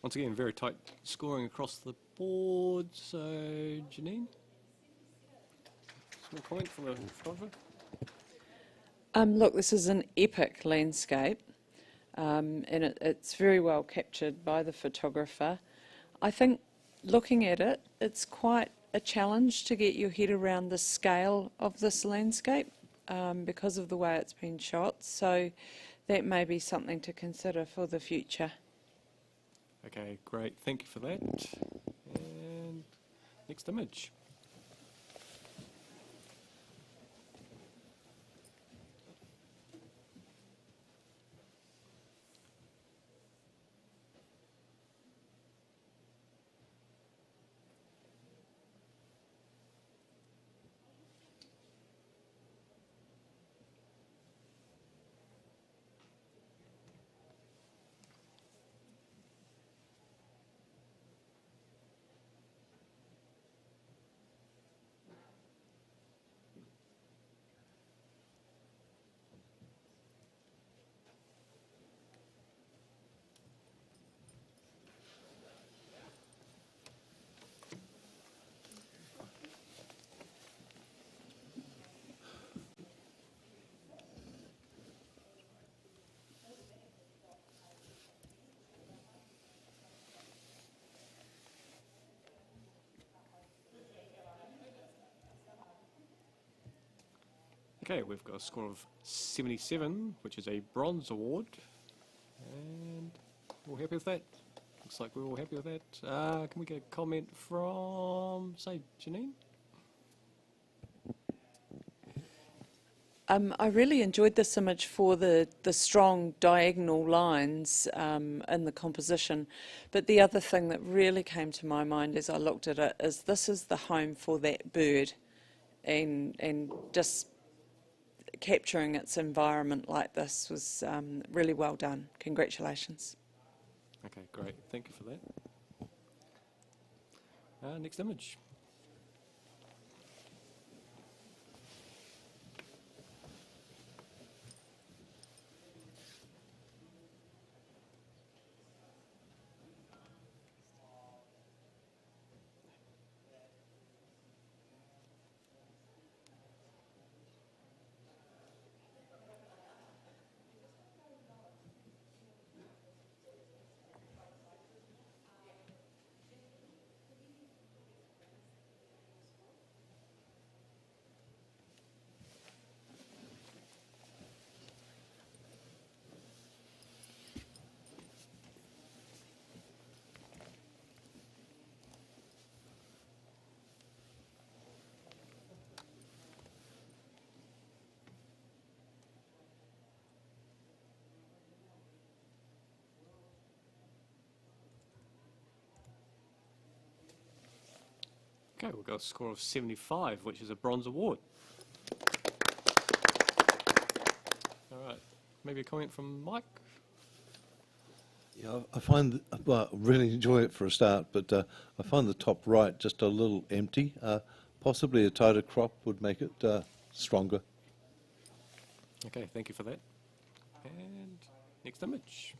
Once again, very tight scoring across the board. So, Janine? Small comment from a photographer? Look, this is an epic landscape, and it's very well captured by the photographer. I think looking at it, it's quite a challenge to get your head around the scale of this landscape because of the way it's been shot. So that may be something to consider for the future. Okay, great. Thank you for that. And next image. Okay, we've got a score of 77, which is a bronze award. And we're all happy with that? Looks like we're all happy with that. Can we get a comment from, say, Janine? I really enjoyed this image for the strong diagonal lines in the composition. But the other thing that really came to my mind as I looked at it is this is the home for that bird, and just capturing its environment like this was really well done. Congratulations. Okay, great. Thank you for that. Next image. Okay, we've got a score of 75, which is a bronze award. All right, maybe a comment from Mike? Yeah, I find, well, I really enjoy it for a start, but I find the top right just a little empty. Possibly a tighter crop would make it stronger. Okay, thank you for that. And next image.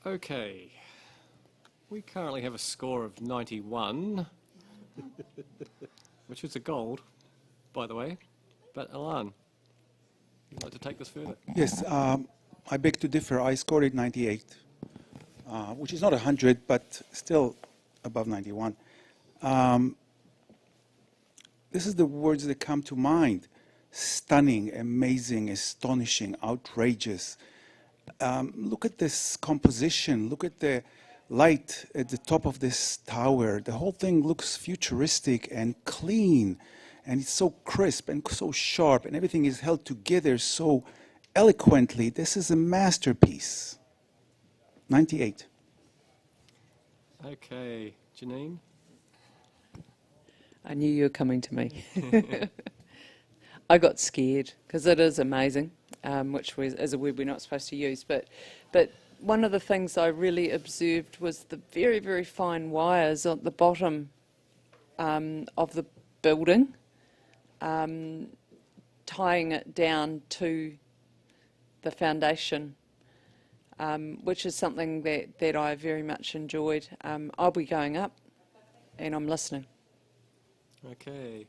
Okay, we currently have a score of 91, which is a gold, by the way. But Alan, you'd like to take this further? Yes, I beg to differ. I scored it 98, which is not 100, but still above 91. This is the words that come to mind: stunning, amazing, astonishing, outrageous. Look at this composition. Look at the light at the top of this tower. The whole thing looks futuristic and clean, and it's so crisp and so sharp, and everything is held together so eloquently. This is a masterpiece. 98. Okay, Janine? I knew you were coming to me. I got scared because it is amazing, which is a word we're not supposed to use. But one of the things I really observed was the very, very fine wires at the bottom of the building, tying it down to the foundation, which is something that I very much enjoyed. I'll be going up and I'm listening. Okay,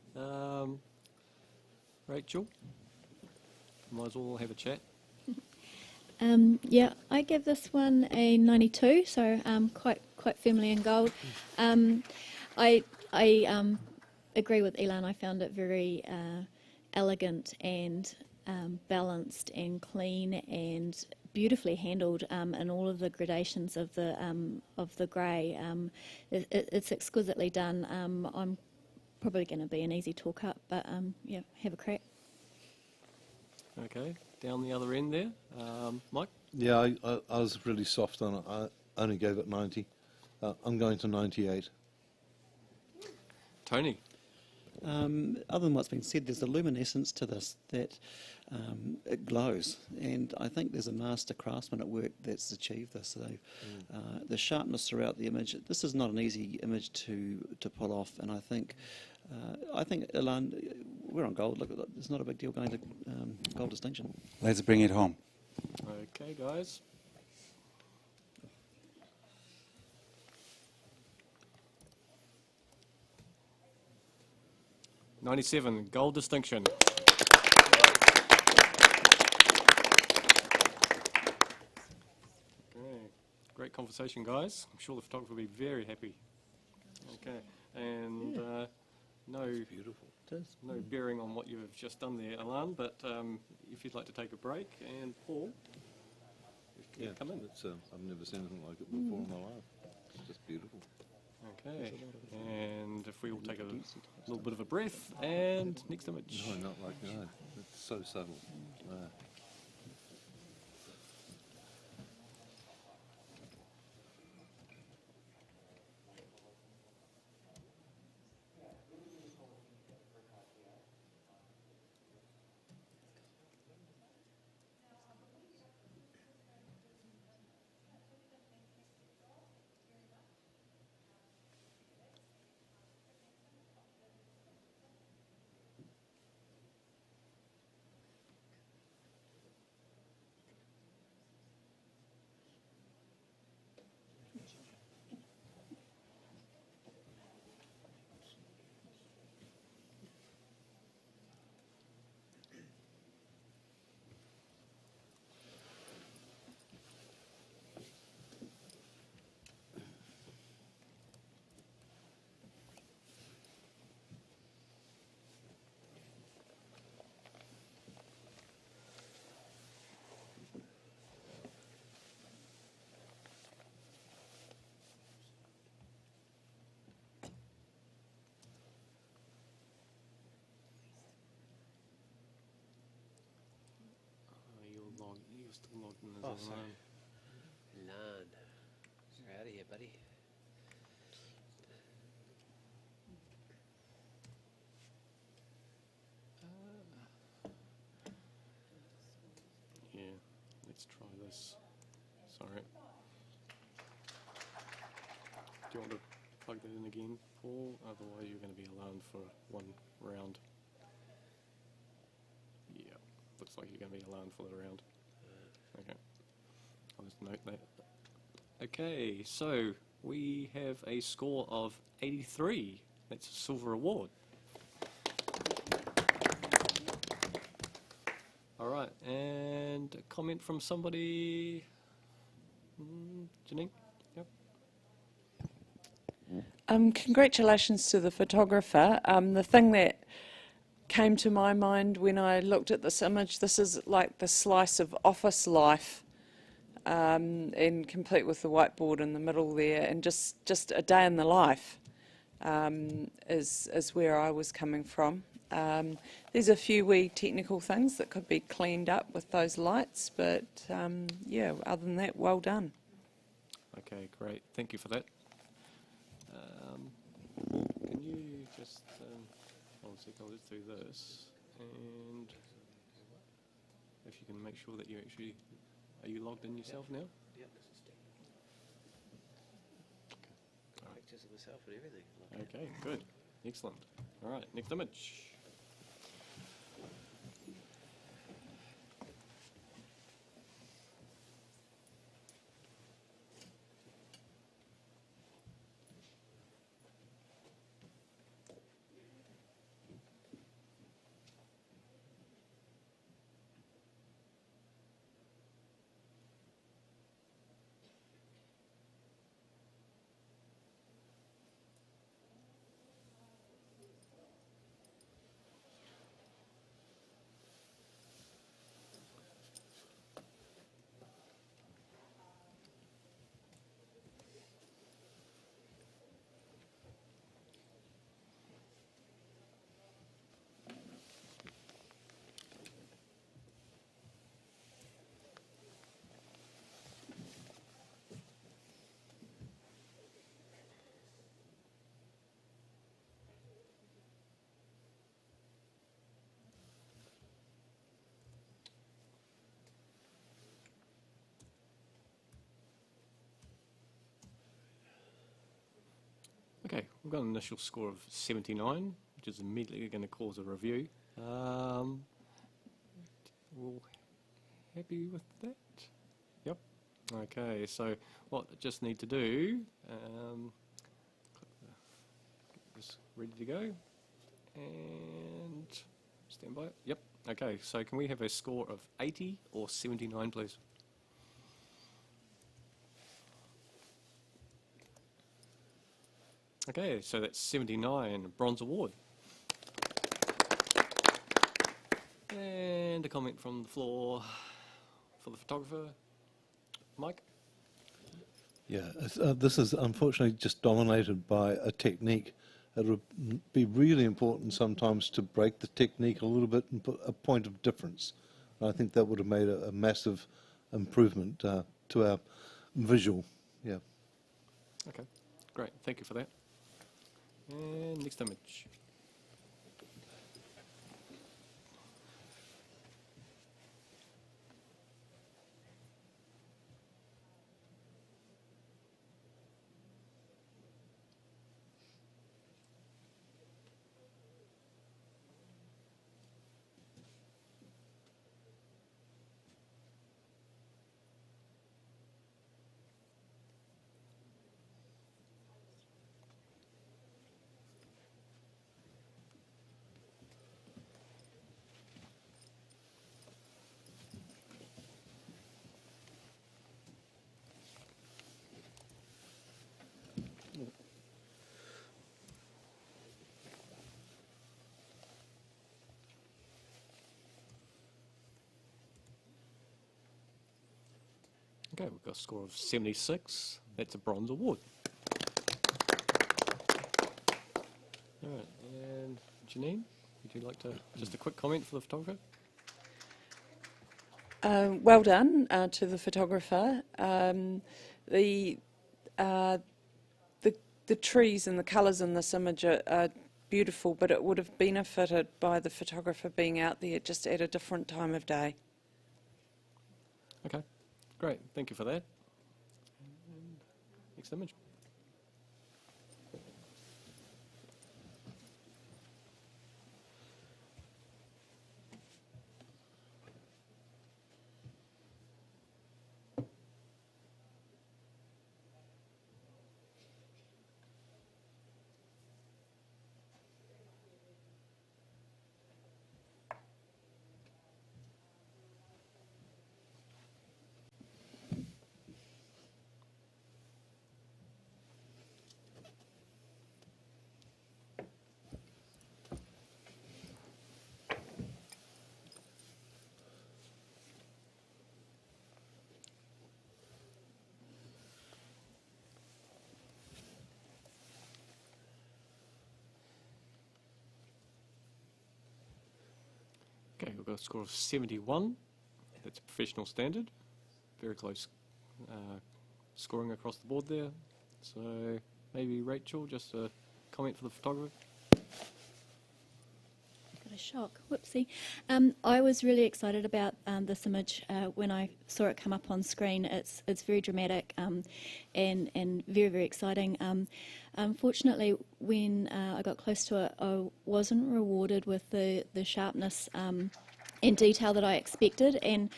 Rachel? Might as well have a chat. Yeah, I give this one a 92, so quite firmly in gold. I agree with Elan. I found it very elegant and balanced and clean and beautifully handled in all of the gradations of the grey. It's exquisitely done. I'm probably going to be an easy talk up, but yeah, have a crack. Okay, down the other end there. Mike? Yeah, I was really soft on it. I only gave it 90. I'm going to 98. Tony? Other than what's been said, there's a luminescence to this that it glows, and I think there's a master craftsman at work that's achieved this. So the sharpness throughout the image. This is not an easy image to pull off, and I think Elan, we're on gold. Look, it's not a big deal going to gold distinction. Let's bring it home. Okay, guys. '97, gold distinction. Okay. Great conversation, guys. I'm sure the photographer will be very happy. Okay, and no bearing on what you've just done there, Alan, but if you'd like to take a break, and Paul, Yeah, come in. I've never seen anything like it before in my life. It's just beautiful. Okay, and if we all take a little bit of a breath, and next image. No, not like that. It's so subtle. you're still logged in as Oh, a sorry. line. None. You're out of here, buddy. Yeah, let's try this. Sorry. Do you want to plug that in again, Paul? Otherwise you're going to be alarmed for one round. Yeah, looks like you're going to be alarmed for the round. Okay, I'll just note that. Okay, so we have a score of 83. That's a silver award. All right, and a comment from somebody. Janine? Yep. Congratulations to the photographer. The thing that came to my mind when I looked at this image, this is like the slice of office life, and complete with the whiteboard in the middle there, and just a day in the life is where I was coming from. There's a few wee technical things that could be cleaned up with those lights, but yeah, other than that, well done. Okay, great. Thank you for that. Can you just, hold on a sec, I'll just do this, and if you can make sure that you actually, are you logged in yourself now? Yep, this is pictures of myself and everything. Okay, good. Excellent. All right, next image. Okay, we've got an initial score of 79, which is immediately going to cause a review. We're happy with that? Yep. Okay, so what I just need to do, get this ready to go, and stand by. Yep. Okay, so can we have a score of 80 or 79, please? Okay, so that's 79, bronze award. And a comment from the floor for the photographer. Mike? Yeah, this is unfortunately just dominated by a technique. It would be really important sometimes to break the technique a little bit and put a point of difference. And I think that would have made a massive improvement to our visual. Yeah. Okay, great, thank you for that. And next image. Okay, we've got a score of 76. That's a bronze award. All right, and Janine, would you like to, just a quick comment for the photographer? Well done to the photographer. The trees and the colours in this image are beautiful, but it would have benefited by the photographer being out there just at a different time of day. Okay, great. Thank you for that. And next image. Okay, we've got a score of 71. That's professional standard. Very close scoring across the board there. So maybe Rachel, just a comment for the photographer. Got a shock. Whoopsie. I was really excited about this image when I saw it come up on screen. It's very dramatic and very, very exciting. Unfortunately, when I got close to it, I wasn't rewarded with the sharpness and detail that I expected, and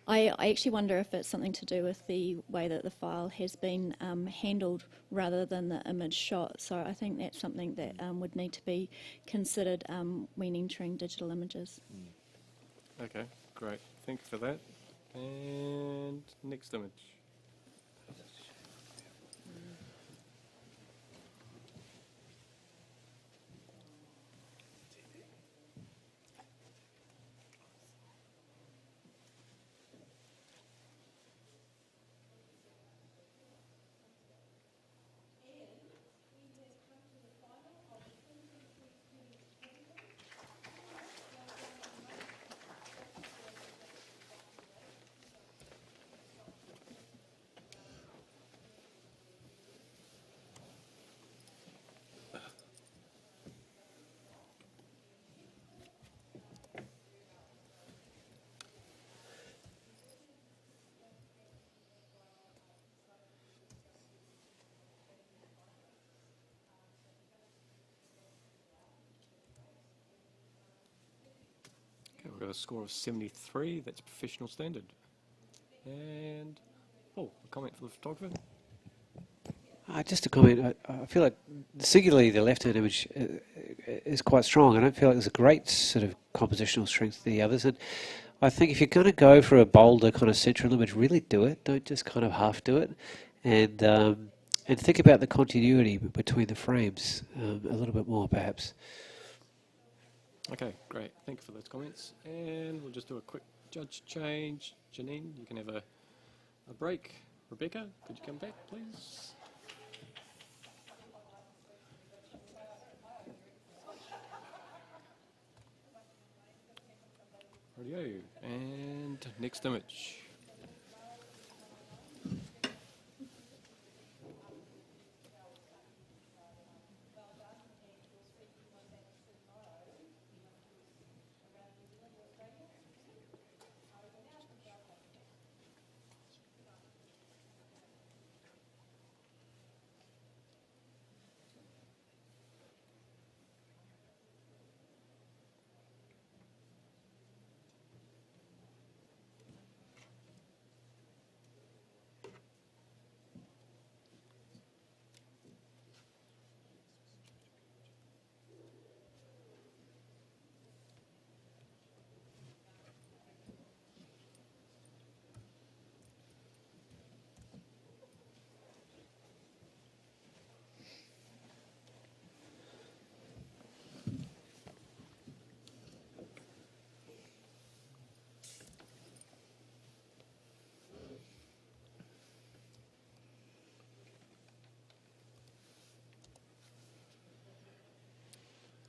I actually wonder if it's something to do with the way that the file has been handled rather than the image shot. So I think that's something that would need to be considered when entering digital images. Okay, great. Thank you for that. And next image. We've got a score of 73, that's professional standard. And, oh, a comment for the photographer? Just a comment. I feel like, singularly, the left-hand image is quite strong. I don't feel like there's a great sort of compositional strength to the others. And I think if you're going to go for a bolder kind of central image, really do it. Don't just kind of half do it. And think about the continuity between the frames a little bit more, perhaps. Okay, great. Thank you for those comments. And we'll just do a quick judge change. Janine, you can have a break. Rebecca, could you come back, please? Rightio. And next image.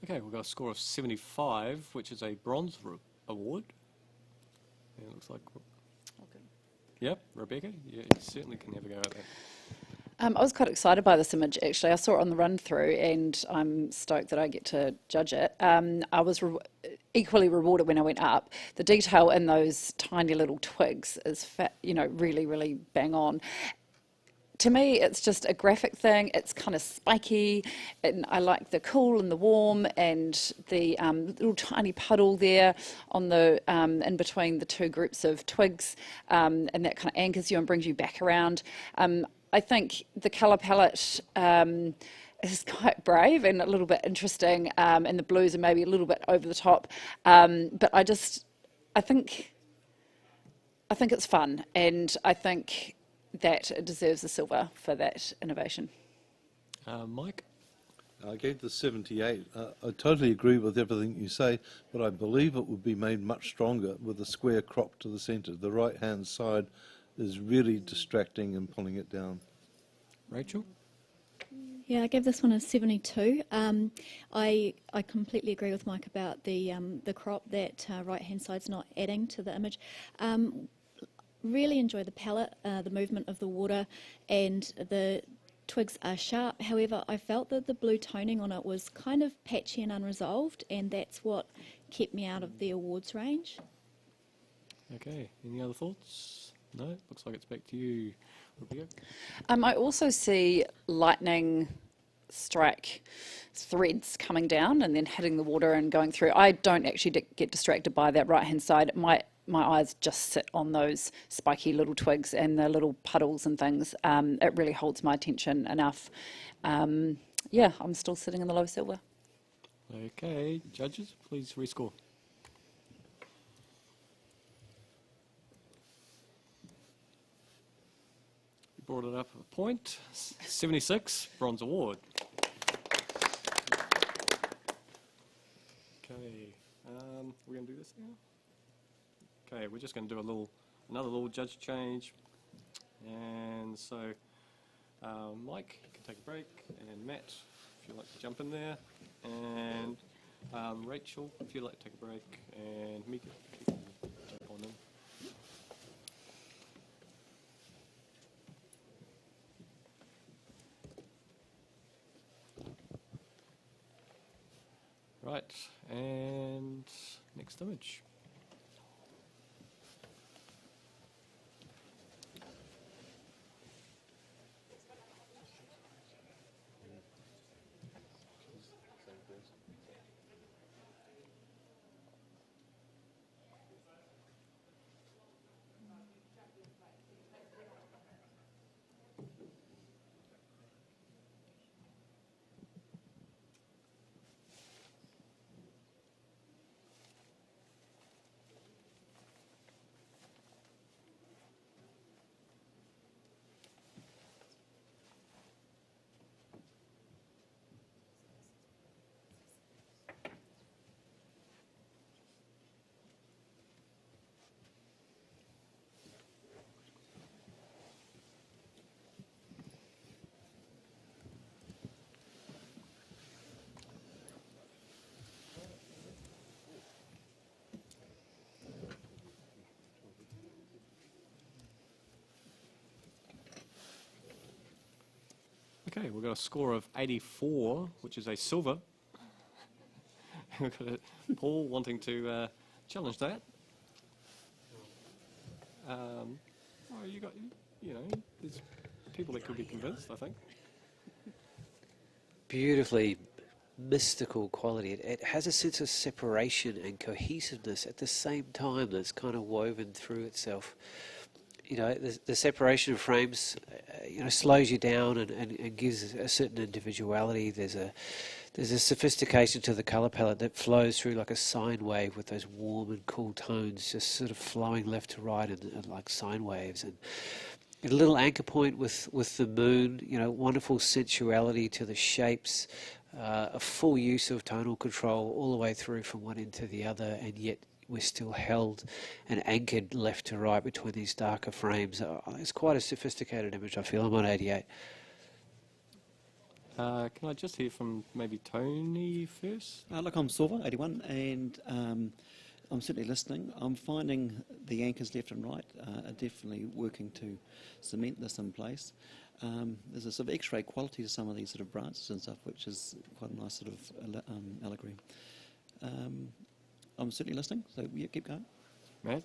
Okay, we've got a score of 75, which is a bronze award. And it looks like Yep, Rebecca, you certainly can have a go at that. I was quite excited by this image, actually. I saw it on the run through, and I'm stoked that I get to judge it. I was equally rewarded when I went up. The detail in those tiny little twigs is, really, really bang on. To me, it's just a graphic thing. It's kind of spiky, and I like the cool and the warm, and the little tiny puddle there on the in between the two groups of twigs, and that kind of anchors you and brings you back around. I think the colour palette is quite brave and a little bit interesting, and the blues are maybe a little bit over the top. But I think it's fun, and I think that it deserves a silver for that innovation. Mike? I gave the 78. I totally agree with everything you say, but I believe it would be made much stronger with a square crop to the centre. The right-hand side is really distracting and pulling it down. Rachel? Yeah, I gave this one a 72. I completely agree with Mike about the crop. That right-hand side's not adding to the image. Really enjoy the palette, the movement of the water, and the twigs are sharp. However, I felt that the blue toning on it was kind of patchy and unresolved, and that's what kept me out of the awards range. Okay, any other thoughts? No? Looks like it's back to you, Rebecca. I also see lightning strike threads coming down and then hitting the water and going through. I don't actually get distracted by that right-hand side. My eyes just sit on those spiky little twigs and the little puddles and things. It really holds my attention enough. Yeah, I'm still sitting in the low silver. Okay, judges, please rescore. You brought it up a point. 76, bronze award. Okay, we're going to do this now. Okay, we're just going to do another little judge change. And so, Mike, you can take a break, and Matt, if you'd like to jump in there, and Rachel, if you'd like to take a break, and Mika, you can jump on in. Right, and next image. Okay, we've got a score of 84, which is a silver. We've got Paul wanting to challenge that. There's people that could be convinced, I think. Beautifully mystical quality. It has a sense of separation and cohesiveness at the same time that's kind of woven through itself. The separation of frames, slows you down and gives a certain individuality. There's a sophistication to the colour palette that flows through like a sine wave with those warm and cool tones just sort of flowing left to right and like sine waves. And a little anchor point with the moon, wonderful sensuality to the shapes, a full use of tonal control all the way through from one end to the other, and yet we're still held and anchored left to right between these darker frames. It's quite a sophisticated image, I feel. I'm on 88. Can I just hear from maybe Tony first? Look, I'm silver, 81, and I'm certainly listening. I'm finding the anchors left and right are definitely working to cement this in place. There's a sort of X-ray quality to some of these sort of branches and stuff, which is quite a nice sort of allegory. I'm certainly listening, so yeah, keep going. Matt?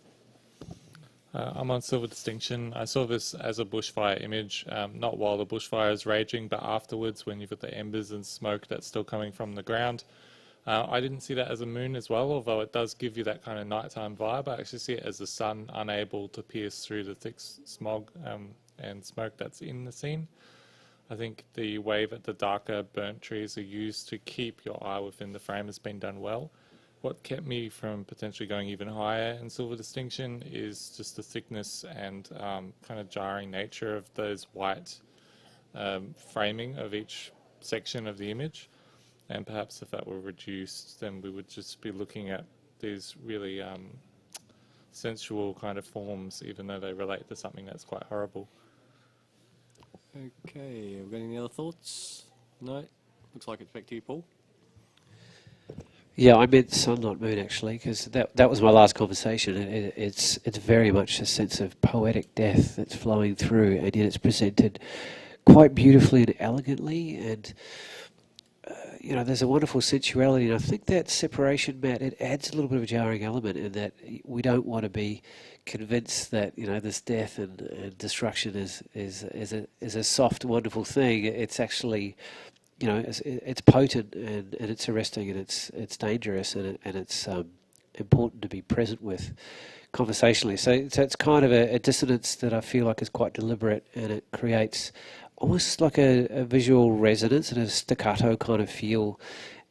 I'm on Silver Distinction. I saw this as a bushfire image, not while the bushfire is raging, but afterwards when you've got the embers and smoke that's still coming from the ground. I didn't see that as a moon as well, although it does give you that kind of nighttime vibe. I actually see it as the sun unable to pierce through the thick smog and smoke that's in the scene. I think the way that the darker burnt trees are used to keep your eye within the frame has been done well. What kept me from potentially going even higher in Silver Distinction is just the thickness and kind of jarring nature of those white framing of each section of the image. And perhaps if that were reduced, then we would just be looking at these really sensual kind of forms, even though they relate to something that's quite horrible. Okay, have we got any other thoughts? No? Looks like it's back to you, Paul. Yeah, I meant sun, not moon, actually, because that was my last conversation. It's very much a sense of poetic death that's flowing through, and yet it's presented quite beautifully and elegantly, and there's a wonderful sensuality, and I think that separation, Matt, it adds a little bit of a jarring element in that we don't want to be convinced that this death and destruction is a soft, wonderful thing. It's actually it's potent and it's arresting and it's dangerous and it's important to be present with conversationally. So it's kind of a dissonance that I feel like is quite deliberate, and it creates almost like a visual resonance and a staccato kind of feel,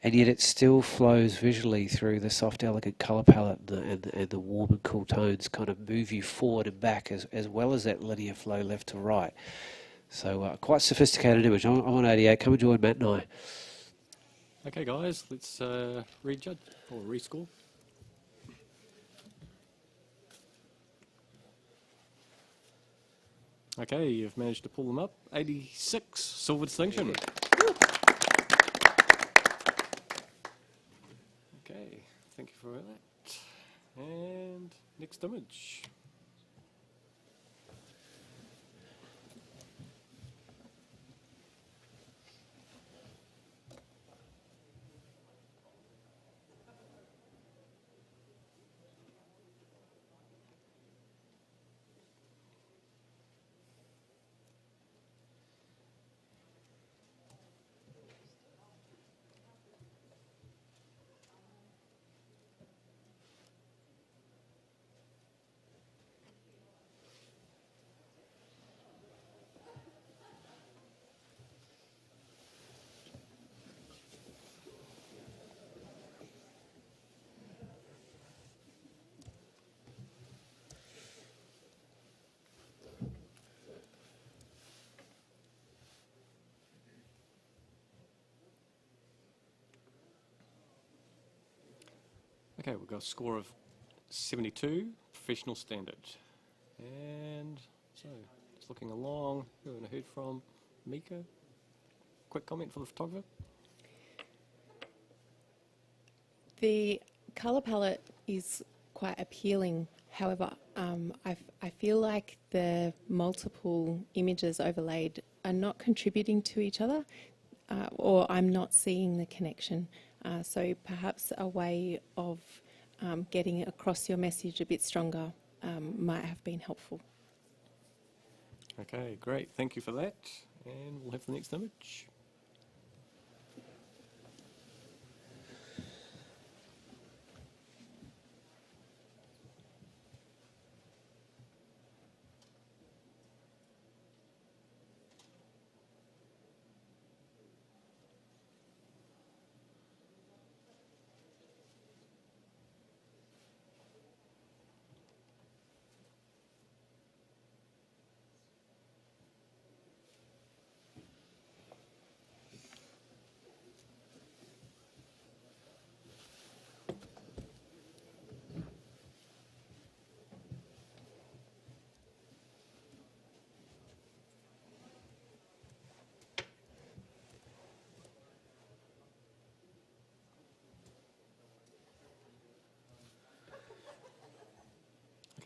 and yet it still flows visually through the soft, elegant colour palette and the warm and cool tones kind of move you forward and back as well as that linear flow left to right. So quite sophisticated image. I'm on 88. Come and join Matt and I. Okay, guys, let's rejudge or rescore. Okay, you've managed to pull them up. 86, Silver Distinction. Okay, thank you for that. And next image. Okay, we've got a score of 72, professional standard. And so, just looking along, who haven't heard from? Mika? Quick comment for the photographer? The colour palette is quite appealing. However, I feel like the multiple images overlaid are not contributing to each other, or I'm not seeing the connection. So perhaps a way of getting across your message a bit stronger might have been helpful. Okay, great. Thank you for that. And we'll have the next image.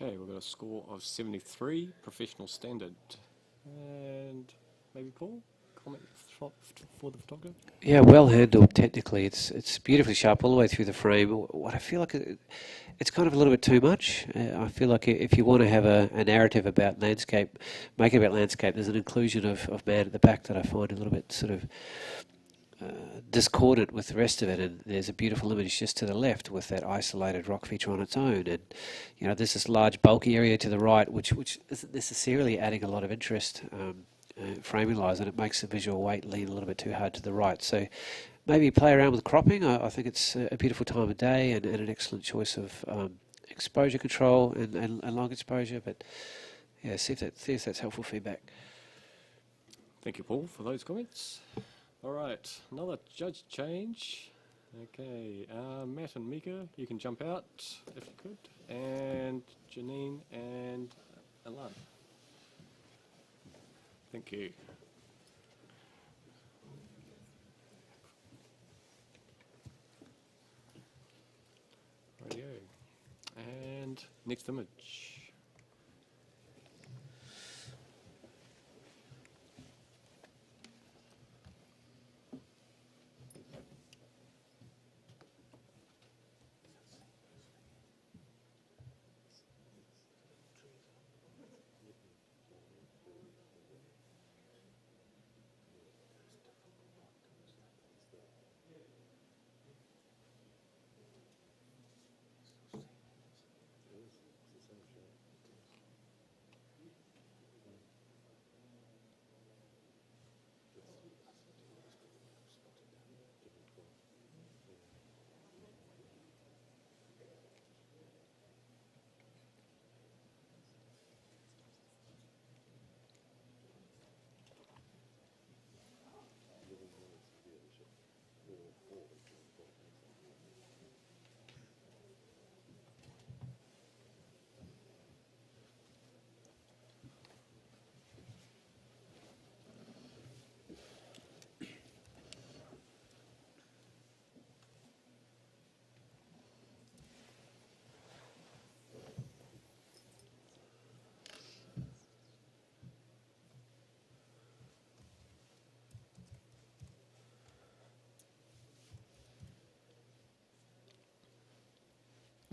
Okay, we've got a score of 73, professional standard. And maybe Paul, comment for the photographer? Yeah, well handled technically. It's beautifully sharp all the way through the frame. What I feel like it's kind of a little bit too much. I feel like if you want to have a narrative about landscape, make it about landscape, there's an inclusion of man at the back that I find a little bit sort of discordant with the rest of it, and there's a beautiful image just to the left with that isolated rock feature on its own, and there's this large bulky area to the right which isn't necessarily adding a lot of interest framing wise, and it makes the visual weight lean a little bit too hard to the right. So maybe play around with cropping. I think it's a beautiful time of day and an excellent choice of exposure control and long exposure, but yeah, see if that's helpful feedback. Thank you, Paul, for those comments. All right, another judge change. Okay, Matt and Mika, you can jump out if you could, and Janine and Alan. Thank you. Radio. And next image.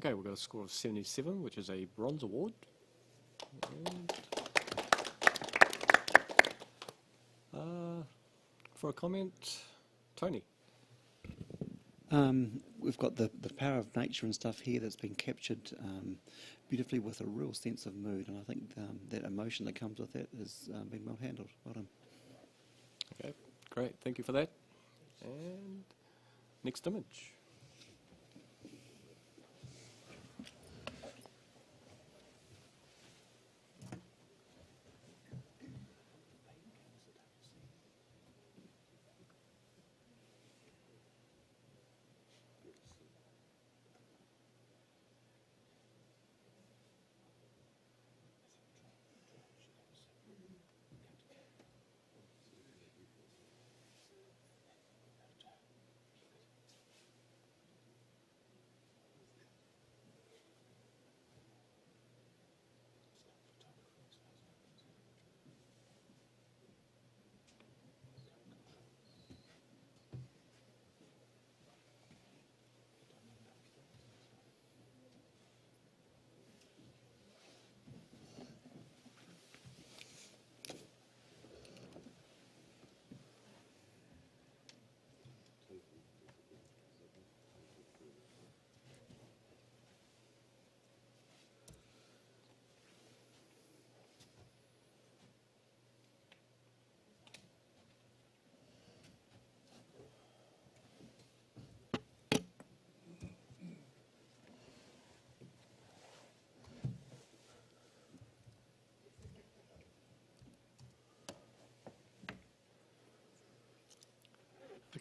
Okay, we've got a score of 77, which is a bronze award. And, for a comment, Tony. We've got the power of nature and stuff here that's been captured beautifully with a real sense of mood, and I think that emotion that comes with that has been well handled. Well done. Okay, great, thank you for that. And next image.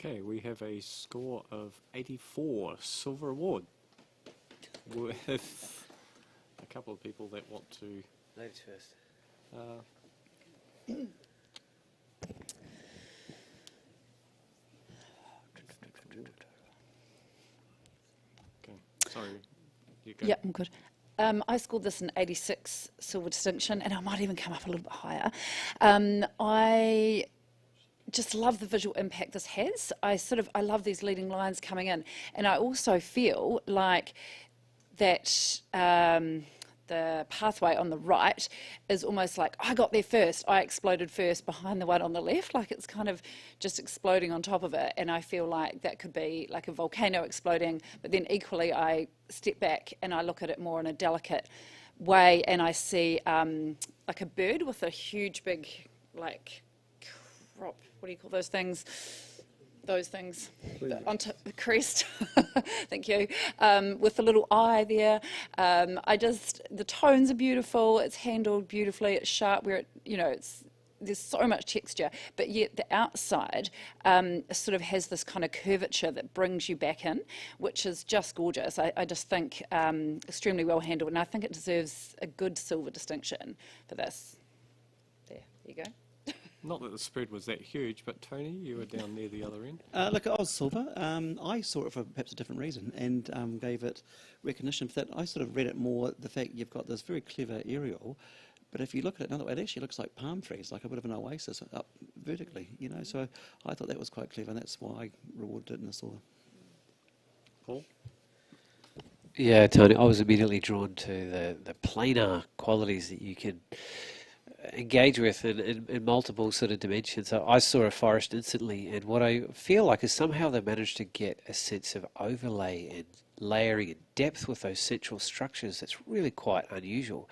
Okay, we have a score of 84, silver award, with a couple of people that want to... Ladies first. Okay, sorry, you go. Yeah, I'm good. I scored this an 86 silver distinction, and I might even come up a little bit higher. I just love the visual impact this has. I love these leading lines coming in, and I also feel like that the pathway on the right is almost like I got there first, I exploded first behind the one on the left, like it's kind of just exploding on top of it, and I feel like that could be like a volcano exploding, but then equally I step back and I look at it more in a delicate way, and I see like a bird with a huge big like crop, what do you call those things? Those things on the crest, thank you, with the little eye there. The tones are beautiful, it's handled beautifully, it's sharp, where there's so much texture, but yet the outside sort of has this kind of curvature that brings you back in, which is just gorgeous. I just think extremely well handled, and I think it deserves a good silver distinction for this. There you go. Not that the spread was that huge, but Tony, you were down near the other end. Look, I was silver. I saw it for perhaps a different reason and gave it recognition for that. I sort of read it more, the fact you've got this very clever aerial, but if you look at it another way, it actually looks like palm trees, like a bit of an oasis up vertically, So I thought that was quite clever, and that's why I rewarded it in the silver. Paul? Yeah, Tony, I was immediately drawn to the planar qualities that you can engage with in multiple sort of dimensions. So I saw a forest instantly, and what I feel like is somehow they managed to get a sense of overlay and layering and depth with those central structures that's really quite unusual.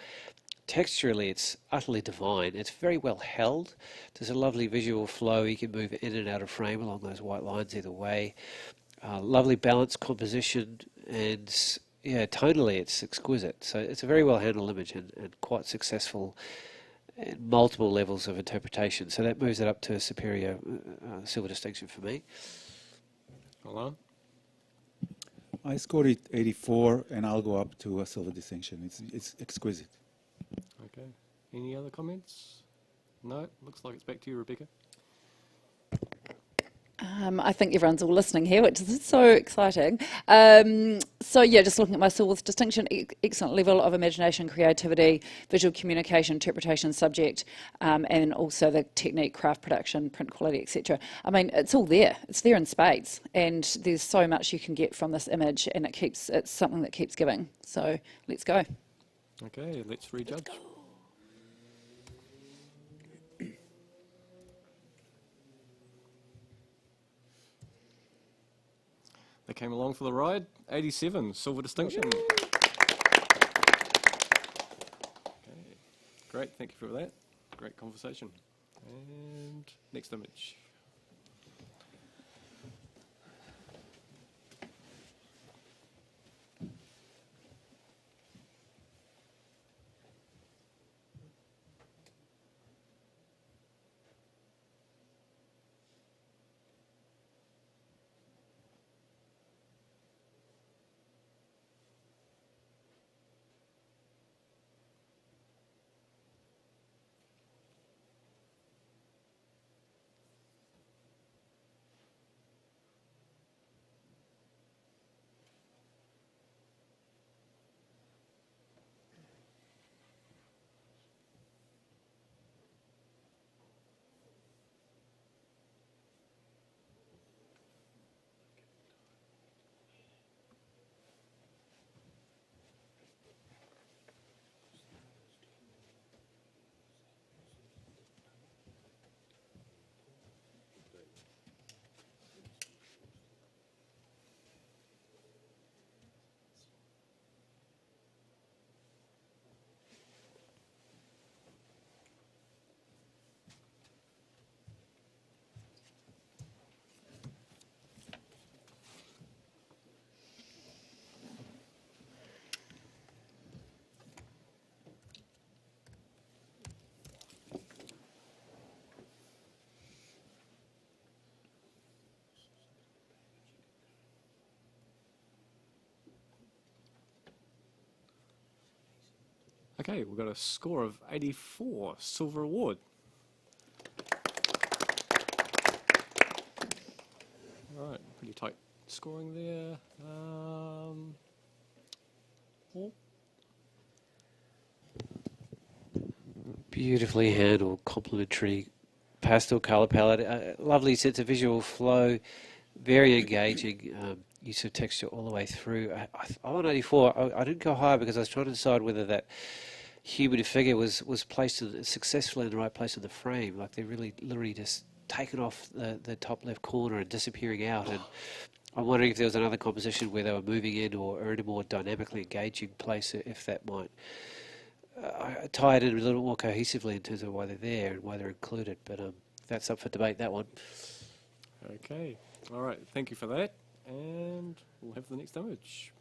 Texturally, it's utterly divine. It's very well held. There's a lovely visual flow. You can move in and out of frame along those white lines either way. Lovely balanced composition, and yeah, tonally it's exquisite. So it's a very well handled image and quite successful at multiple levels of interpretation. So that moves it up to a superior silver distinction for me. Hold on. I scored it 84, and I'll go up to a silver distinction. It's exquisite. Okay. Any other comments? No? Looks like it's back to you, Rebecca. I think everyone's all listening here, which is so exciting. So yeah, just looking at my silver distinction, excellent level of imagination, creativity, visual communication, interpretation, subject, and also the technique, craft, production, print quality, etc. I mean, it's all there. It's there in spades, and there's so much you can get from this image, and it's something that keeps giving. So let's go. Okay, let's rejudge. They came along for the ride. 87, silver distinction. Okay. Great, thank you for that. Great conversation. And next image. Okay, we've got a score of 84, silver award. All right, pretty tight scoring there. Paul? Beautifully handled, complementary pastel colour palette, a lovely sense of visual flow, very engaging use of texture all the way through. I'm on 84. I didn't go higher because I was trying to decide whether that human figure was placed successfully in the right place in the frame. Like they're really literally just taken off the top left corner and disappearing out. And I'm wondering if there was another composition where they were moving in or in a more dynamically engaging place, if that might tie it in a little more cohesively in terms of why they're there and why they're included. But that's up for debate, that one. Okay. All right. Thank you for that. And we'll have the next image.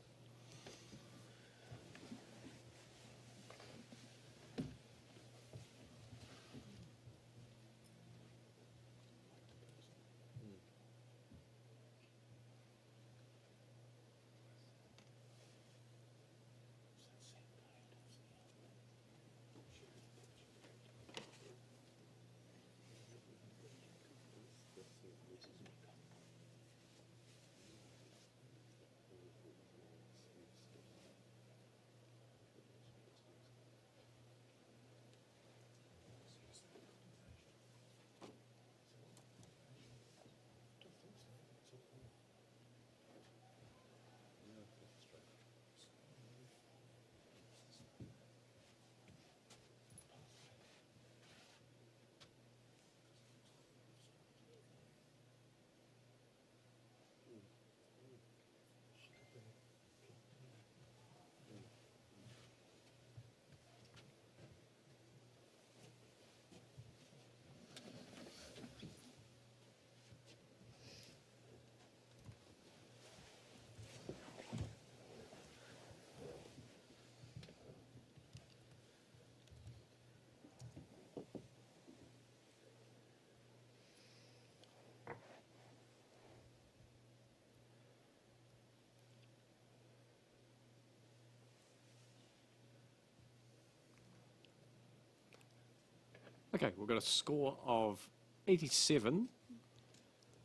Okay, we've got a score of 87,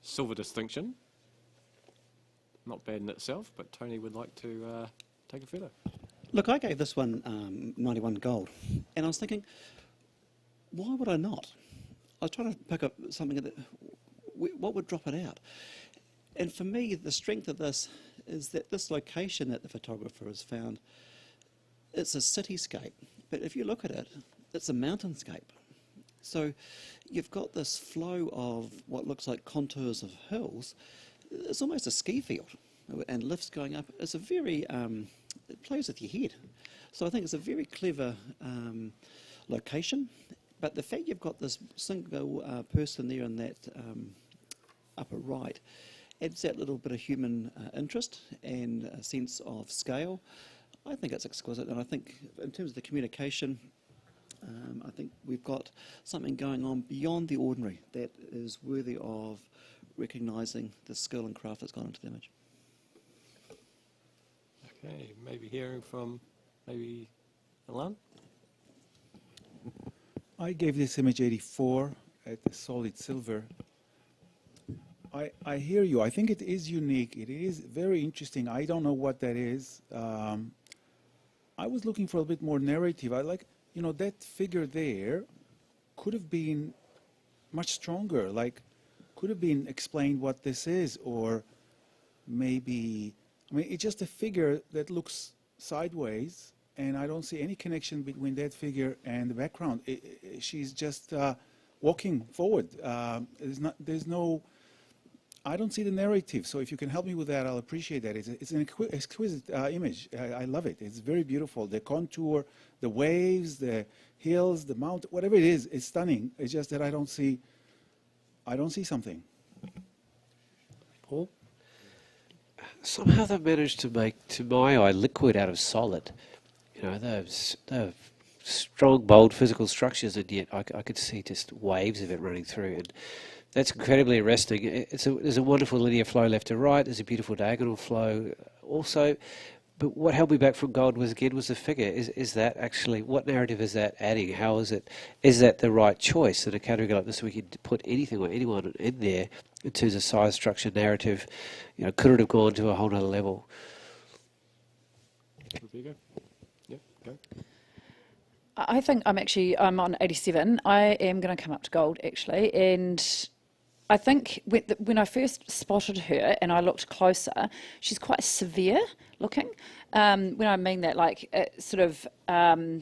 silver distinction. Not bad in itself, but Tony would like to take it further. Look, I gave this one 91 gold, and I was thinking, why would I not? I was trying to pick up something that, what would drop it out? And for me, the strength of this is that this location that the photographer has found, it's a cityscape, but if you look at it, it's a mountainscape. So you've got this flow of what looks like contours of hills. It's almost a ski field, and lifts going up. It's a very, it plays with your head. So I think it's a very clever location. But the fact you've got this single person there in that upper right adds that little bit of human interest and a sense of scale. I think it's exquisite, and I think in terms of the communication, I think we've got something going on beyond the ordinary that is worthy of recognising the skill and craft that's gone into the image. Okay, maybe hearing from maybe Alan? I gave this image 84 at the solid silver. I hear you. I think it is unique. It is very interesting. I don't know what that is. I was looking for a bit more narrative. I like, you know, that figure there could have been much stronger. Like, could have been explained what this is, or maybe, I mean, it's just a figure that looks sideways, and I don't see any connection between that figure and the background. She's just walking forward. There's no, I don't see the narrative. So if you can help me with that, I'll appreciate that. It's an exquisite image. I love it. It's very beautiful. The contour, the waves, the hills, the mountain, whatever it is, it's stunning. It's just that I don't see something. Paul? Somehow they've managed to make, to my eye, liquid out of solid. You know, they've strong, bold physical structures, and yet I could see just waves of it running through. And that's incredibly arresting. There's a wonderful linear flow left to right. There's a beautiful diagonal flow also. But what held me back from gold was the figure. Is that actually, what narrative is that adding? How is it? Is that the right choice? In a category like this, we could put anything or anyone in there in terms of size, structure, narrative. You know, could it have gone to a whole other level? Rebecca? Yep, go. I think I'm on 87. I am going to come up to gold, actually. And I think when I first spotted her and I looked closer, she's quite severe looking. When I mean that, like, sort of the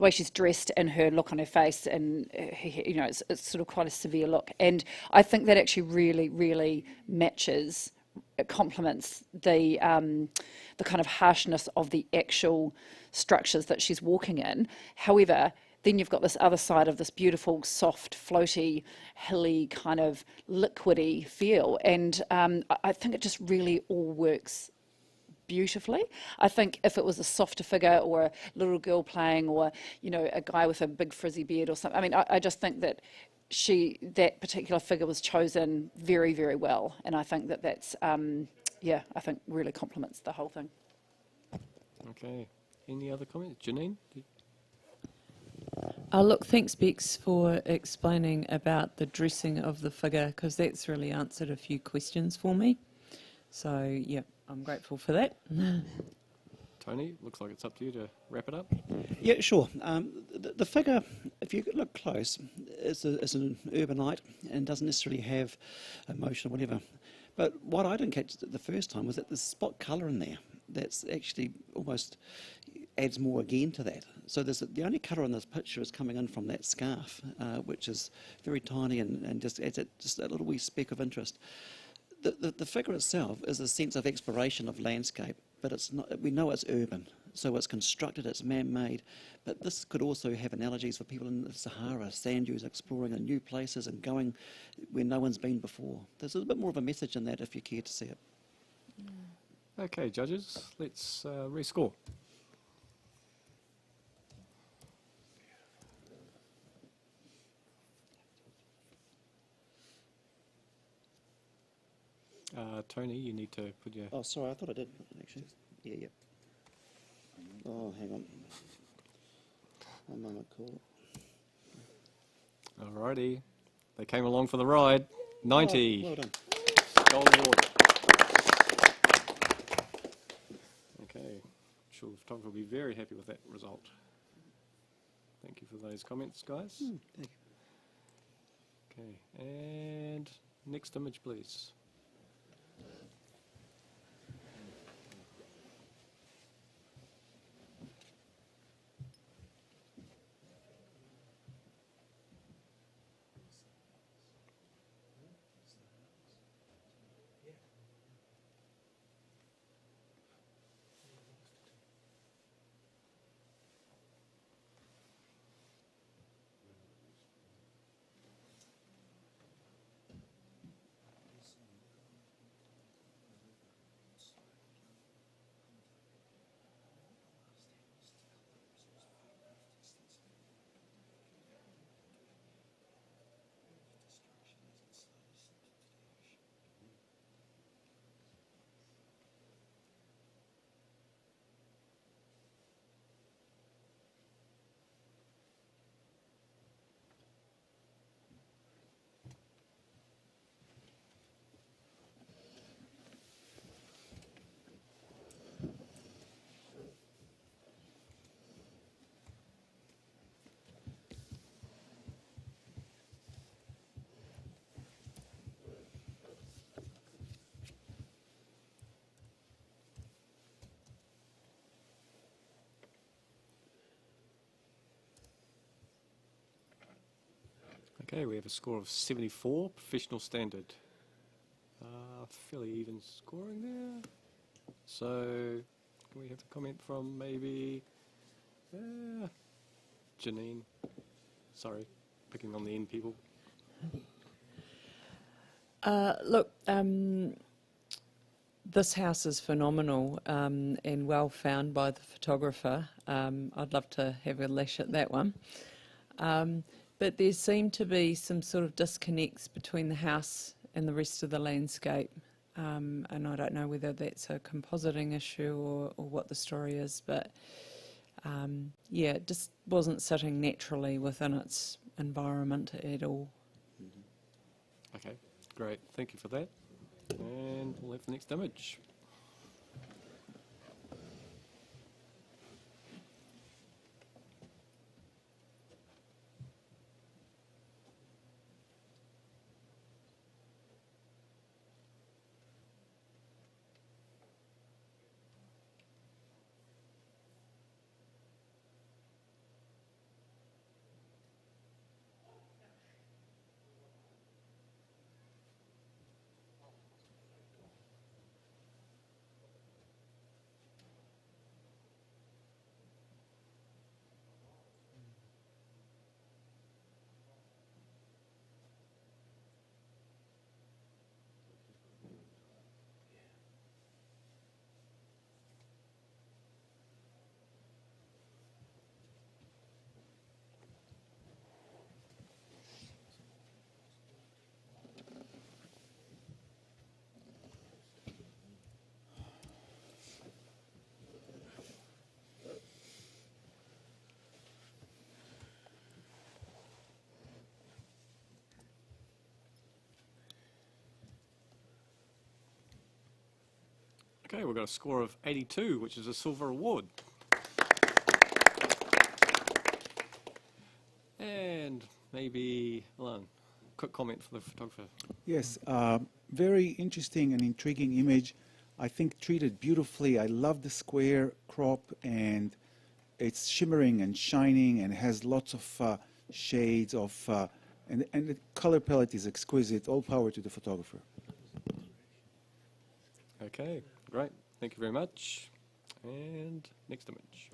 way she's dressed and her look on her face, and it's sort of quite a severe look. And I think that actually really, really matches. It complements the kind of harshness of the actual structures that she's walking in. However, then you've got this other side of this beautiful, soft, floaty, hilly, kind of liquidy feel. And I think it just really all works beautifully. I think if it was a softer figure or a little girl playing, or a guy with a big frizzy beard or something, I mean, I just think that that particular figure was chosen very, very well, and I think that's I think really complements the whole thing. Okay. Any other comments, Janine? Look, thanks, Bex, for explaining about the dressing of the figure, because that's really answered a few questions for me. So, yeah, I'm grateful for that. Tony, looks like it's up to you to wrap it up. Yeah, sure. The figure, if you look close, is an urbanite and doesn't necessarily have emotion or whatever. But what I didn't catch the first time was that there's spot colour in there. That's actually almost adds more again to that. So the only colour in this picture is coming in from that scarf, which is very tiny and just adds just a little wee speck of interest. The figure itself is a sense of exploration of landscape, but it's not. We know it's urban, so it's constructed, it's man-made. But this could also have analogies for people in the Sahara, sand dunes, exploring in new places and going where no one's been before. There's a bit more of a message in that if you care to see it. Okay, judges, let's rescore. Tony, you need to put your... Oh, sorry, I thought I did, actually. Yeah. Oh, hang on. One moment, cool. Alrighty. They came along for the ride. 90. Oh, well done. Gold award. Okay. I'm sure the photographer will be very happy with that result. Thank you for those comments, guys. Thank you. Okay. And next image, please. Okay, we have a score of 74, professional standard. Fairly even scoring there. So, can we have a comment from maybe Janine? Sorry, picking on the end people. Look, this house is phenomenal and well found by the photographer. I'd love to have a lash at that one. But there seem to be some sort of disconnects between the house and the rest of the landscape. And I don't know whether that's a compositing issue or what the story is, but yeah, it just wasn't sitting naturally within its environment at all. Okay, great. Thank you for that. And we'll have the next image. Okay, we've got a score of 82, which is a silver award. And maybe, Alan, quick comment for the photographer. Yes, very interesting and intriguing image. I think treated beautifully. I love the square crop, and it's shimmering and shining and has lots of shades of, and the color palette is exquisite. All power to the photographer. Okay, great. Thank you very much. And next image.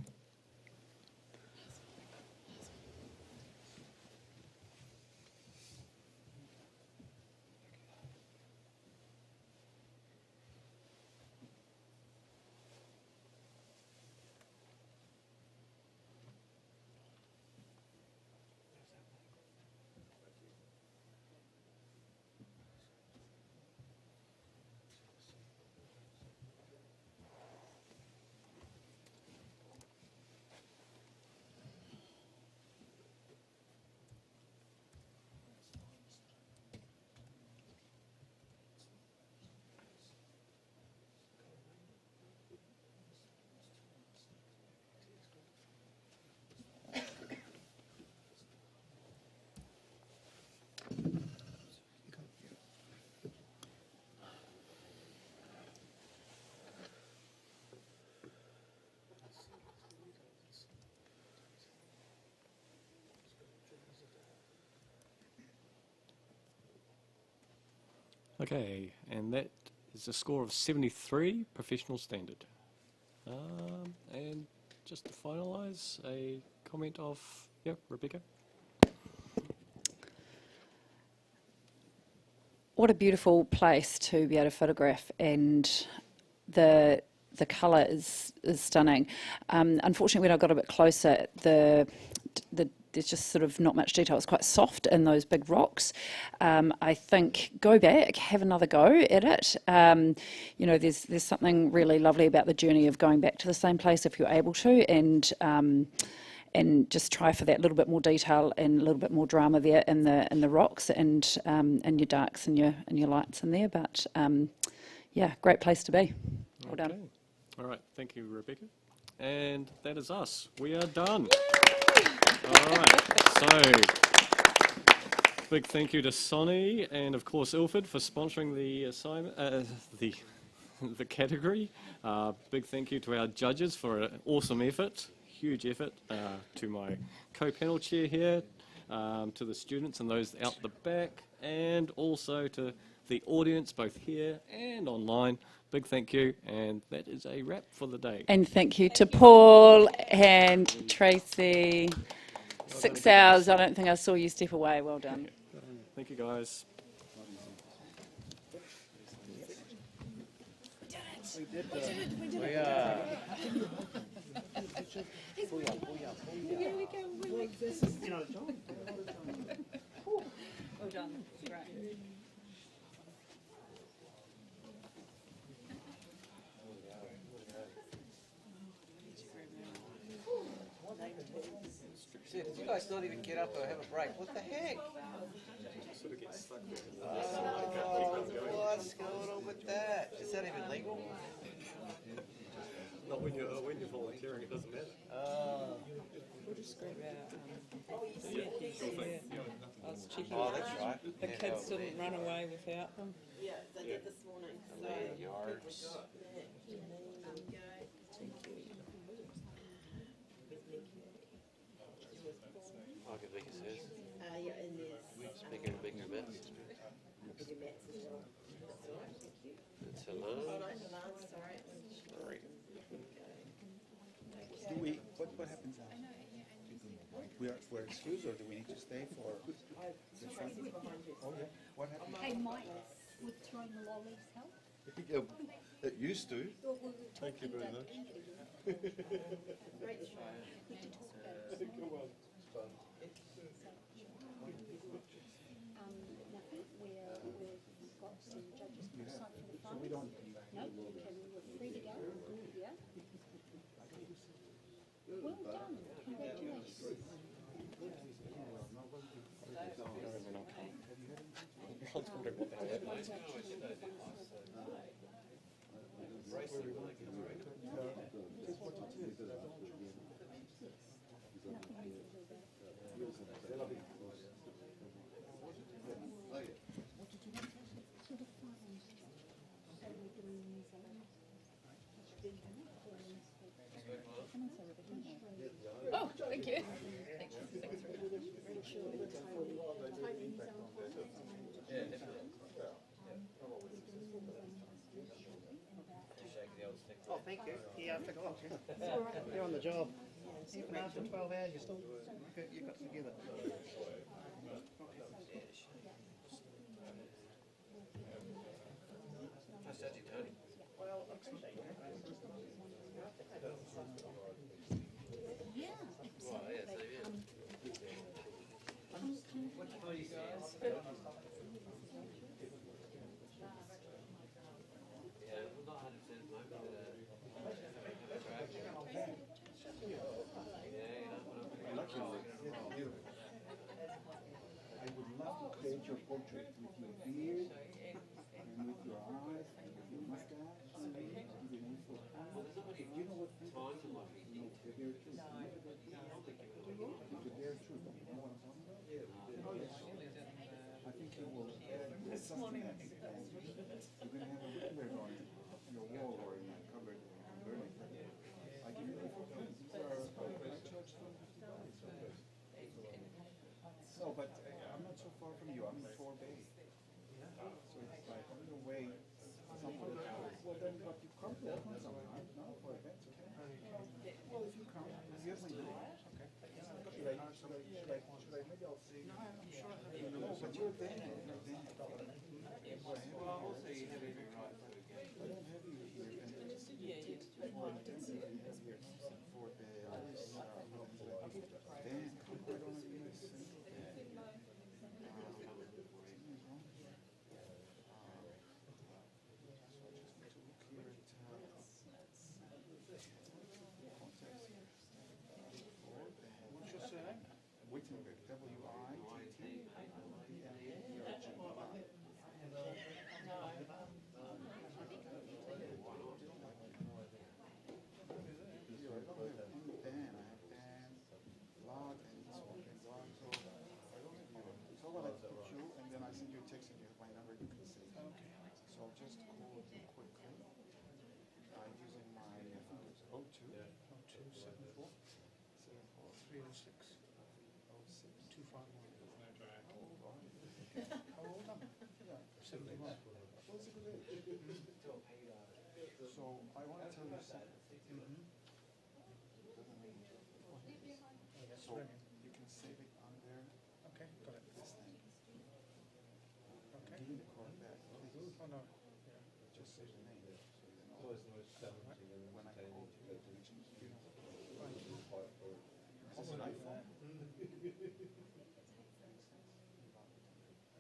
Okay, and that is a score of 73, professional standard. And just to finalise, a comment of, Rebecca? What a beautiful place to be able to photograph, and the colour is stunning. Unfortunately, when I got a bit closer, there's just sort of not much detail. It's quite soft in those big rocks. I think go back, have another go at it. You know, there's something really lovely about the journey of going back to the same place if you're able to, and just try for that little bit more detail and a little bit more drama there in the rocks and your darks and your lights in there. But yeah, great place to be. Well done. All right, thank you, Rebecca. And that is us. We are done. All right, so big thank you to Sonny and of course Ilford for sponsoring the assignment, the category. Big thank you to our judges for an awesome effort, huge effort. To my co-panel chair here, to the students and those out the back, and also to the audience both here and online. Big thank you, and that is a wrap for the day. And thank you to Paul and Tracy. 6 hours, I don't think I saw you step away. Well done. Thank you, guys. Well done. Great. Did you guys not even get up or have a break? What the heck? What's going on with that? Is that even legal? Not when you're volunteering, it doesn't matter. We'll just grab our I was checking. Oh, that's right. The kids didn't run away without them. Yeah, they did this morning. Yards. Like Rebecca says. Yeah, and there's Speaking of bigger bits. bigger mats as well. That's all right, thank you. It's hello. Oh, no, Milan, sorry. Sorry. Do we? What happens now? We're excused, or do we need to stay for the front? Oh yeah. What happens? Hey, Mike, would throwing the lollies help? Yeah, it used to. Thank you very much. Great show. We could talk about it. Nothing. We've got some judges to sign for the finals. No, we're free to go. Yeah. Well done. Congratulations. I was wondering what the hell that was. Oh, thank you. Thanks very much. Oh, thank you. Yeah, I forgot. You're on the job. Even after 12 hours, you still you got together. Well, I appreciate it. I would love to create your portrait with your beard and with your eyes and with your mustache and with your beautiful hands. You know what people do? You know, the bare truth. The bare truth. You know what I'm talking about? Oh, yes. I think you will. This morning, you're going to have a Wittenberg on your wall or in a cupboard in Berlin. I give you these are my church from 55. No, but I'm not so far from you. I'm in Torbay. So it's like on your way somewhere. Well, then, but you come to Oakland sometime, no? For events, okay? Well, if you come, here's my number. Okay. Should I, maybe I'll see. No, I'm sure I have your number. No, but you're there. You're there. Well, also you have every right to a game. I don't have you here. For the, then, come right on and listen. Wittenberg, send you a text and you have my number, you can save it. Okay. So I'll just call you quickly. Using my fingers. 02 74 306 251. How old am I? 71. Well, it's a good age. So I want to tell you something. So you can save it on there. Okay, got it. This thing. Okay. Give me the card back, please. Oh, no. Yeah. Just say the name. So you know. When I called you, you know. Right. Is this an iPhone?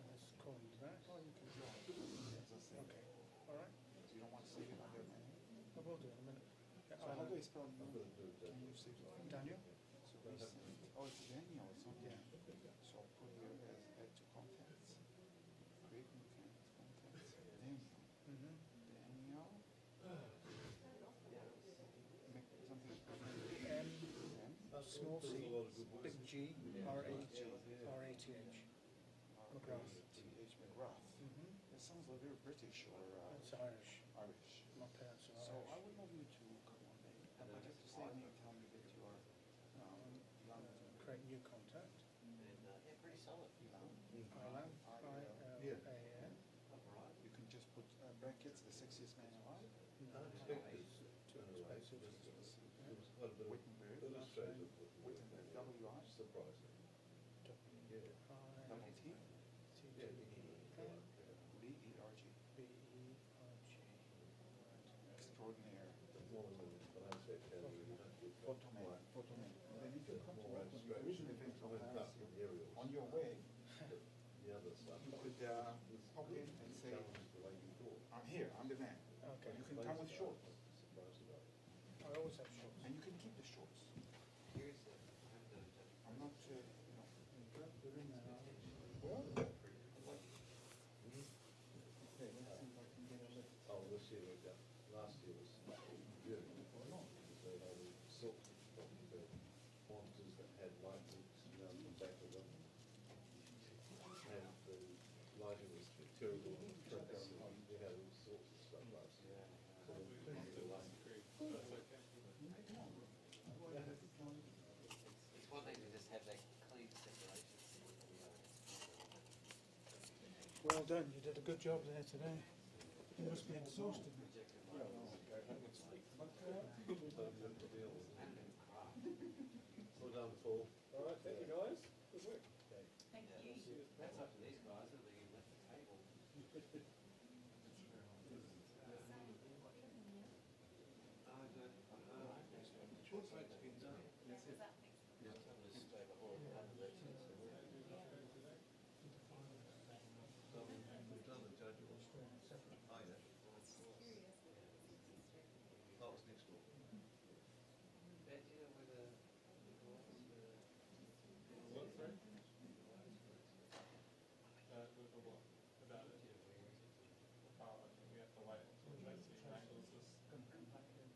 Let's call you back. Oh, you can do it. Okay. All right. So you don't want to save it under my name? I will do in a minute. Yeah, so how do I spell you? Can you save it? Daniel? So oh, it's Daniel. It's not Dan. So I'll put here as add to contacts. Create new contacts. Daniel. Daniel. Make something. M. Small C. Big G. R-A-T-H. McGrath. T-H. McGrath. That sounds like very British or... it's Irish. Irish. My parents are Irish. So I would love you to come on in. But you have to say me and tell me that you are create new contact. Yeah, pretty solid. Ilan. I-L-A-N. You can just put brackets, the sexiest man alive. No, Wittenberg. Wittenberg. W-I. Surprising. W-I-T. B-E-R-G. B-E-R-G. Extraordinaire. Photoman. Photoman. And then if you come to work, when there is an event of Paris here, on your way, you could pop in and say, I'm here, I'm the man. Okay. You can come with shorts. I always have shorts. And you can keep the shorts. I'm not, you know. Well, okay, let's see if I can get a lift. Oh, this year we got, last year was good. Or not. They had silk monitors that had light books, you know, on the back of them. And the lighting was terrible. We had all sorts of stuff last year. So we couldn't do lighting. Well done, you did a good job there today. You must be exhausted. Well done, Paul. All right, thank you guys. Good work. Thank you. That's up to these guys, I think, left the table.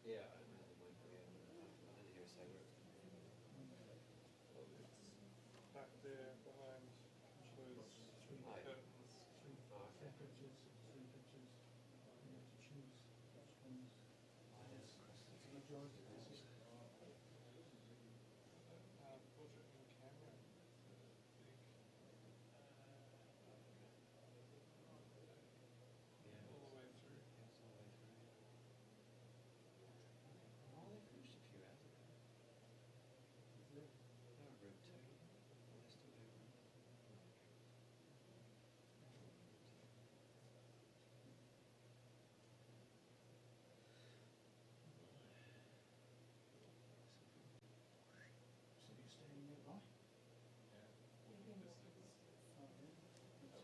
Yeah, I didn't hear a say word. Back there behind those curtains. Portrait in camera. All the way through. If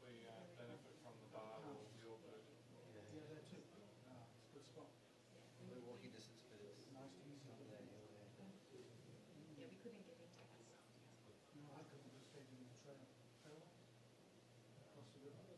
we benefit from the bar, we'll be all good. Yeah, that too. It's a good spot. We're walking distance, but it's Nice to easy. Yeah, we couldn't get into it. No, I couldn't just stay in the trail. Across the river.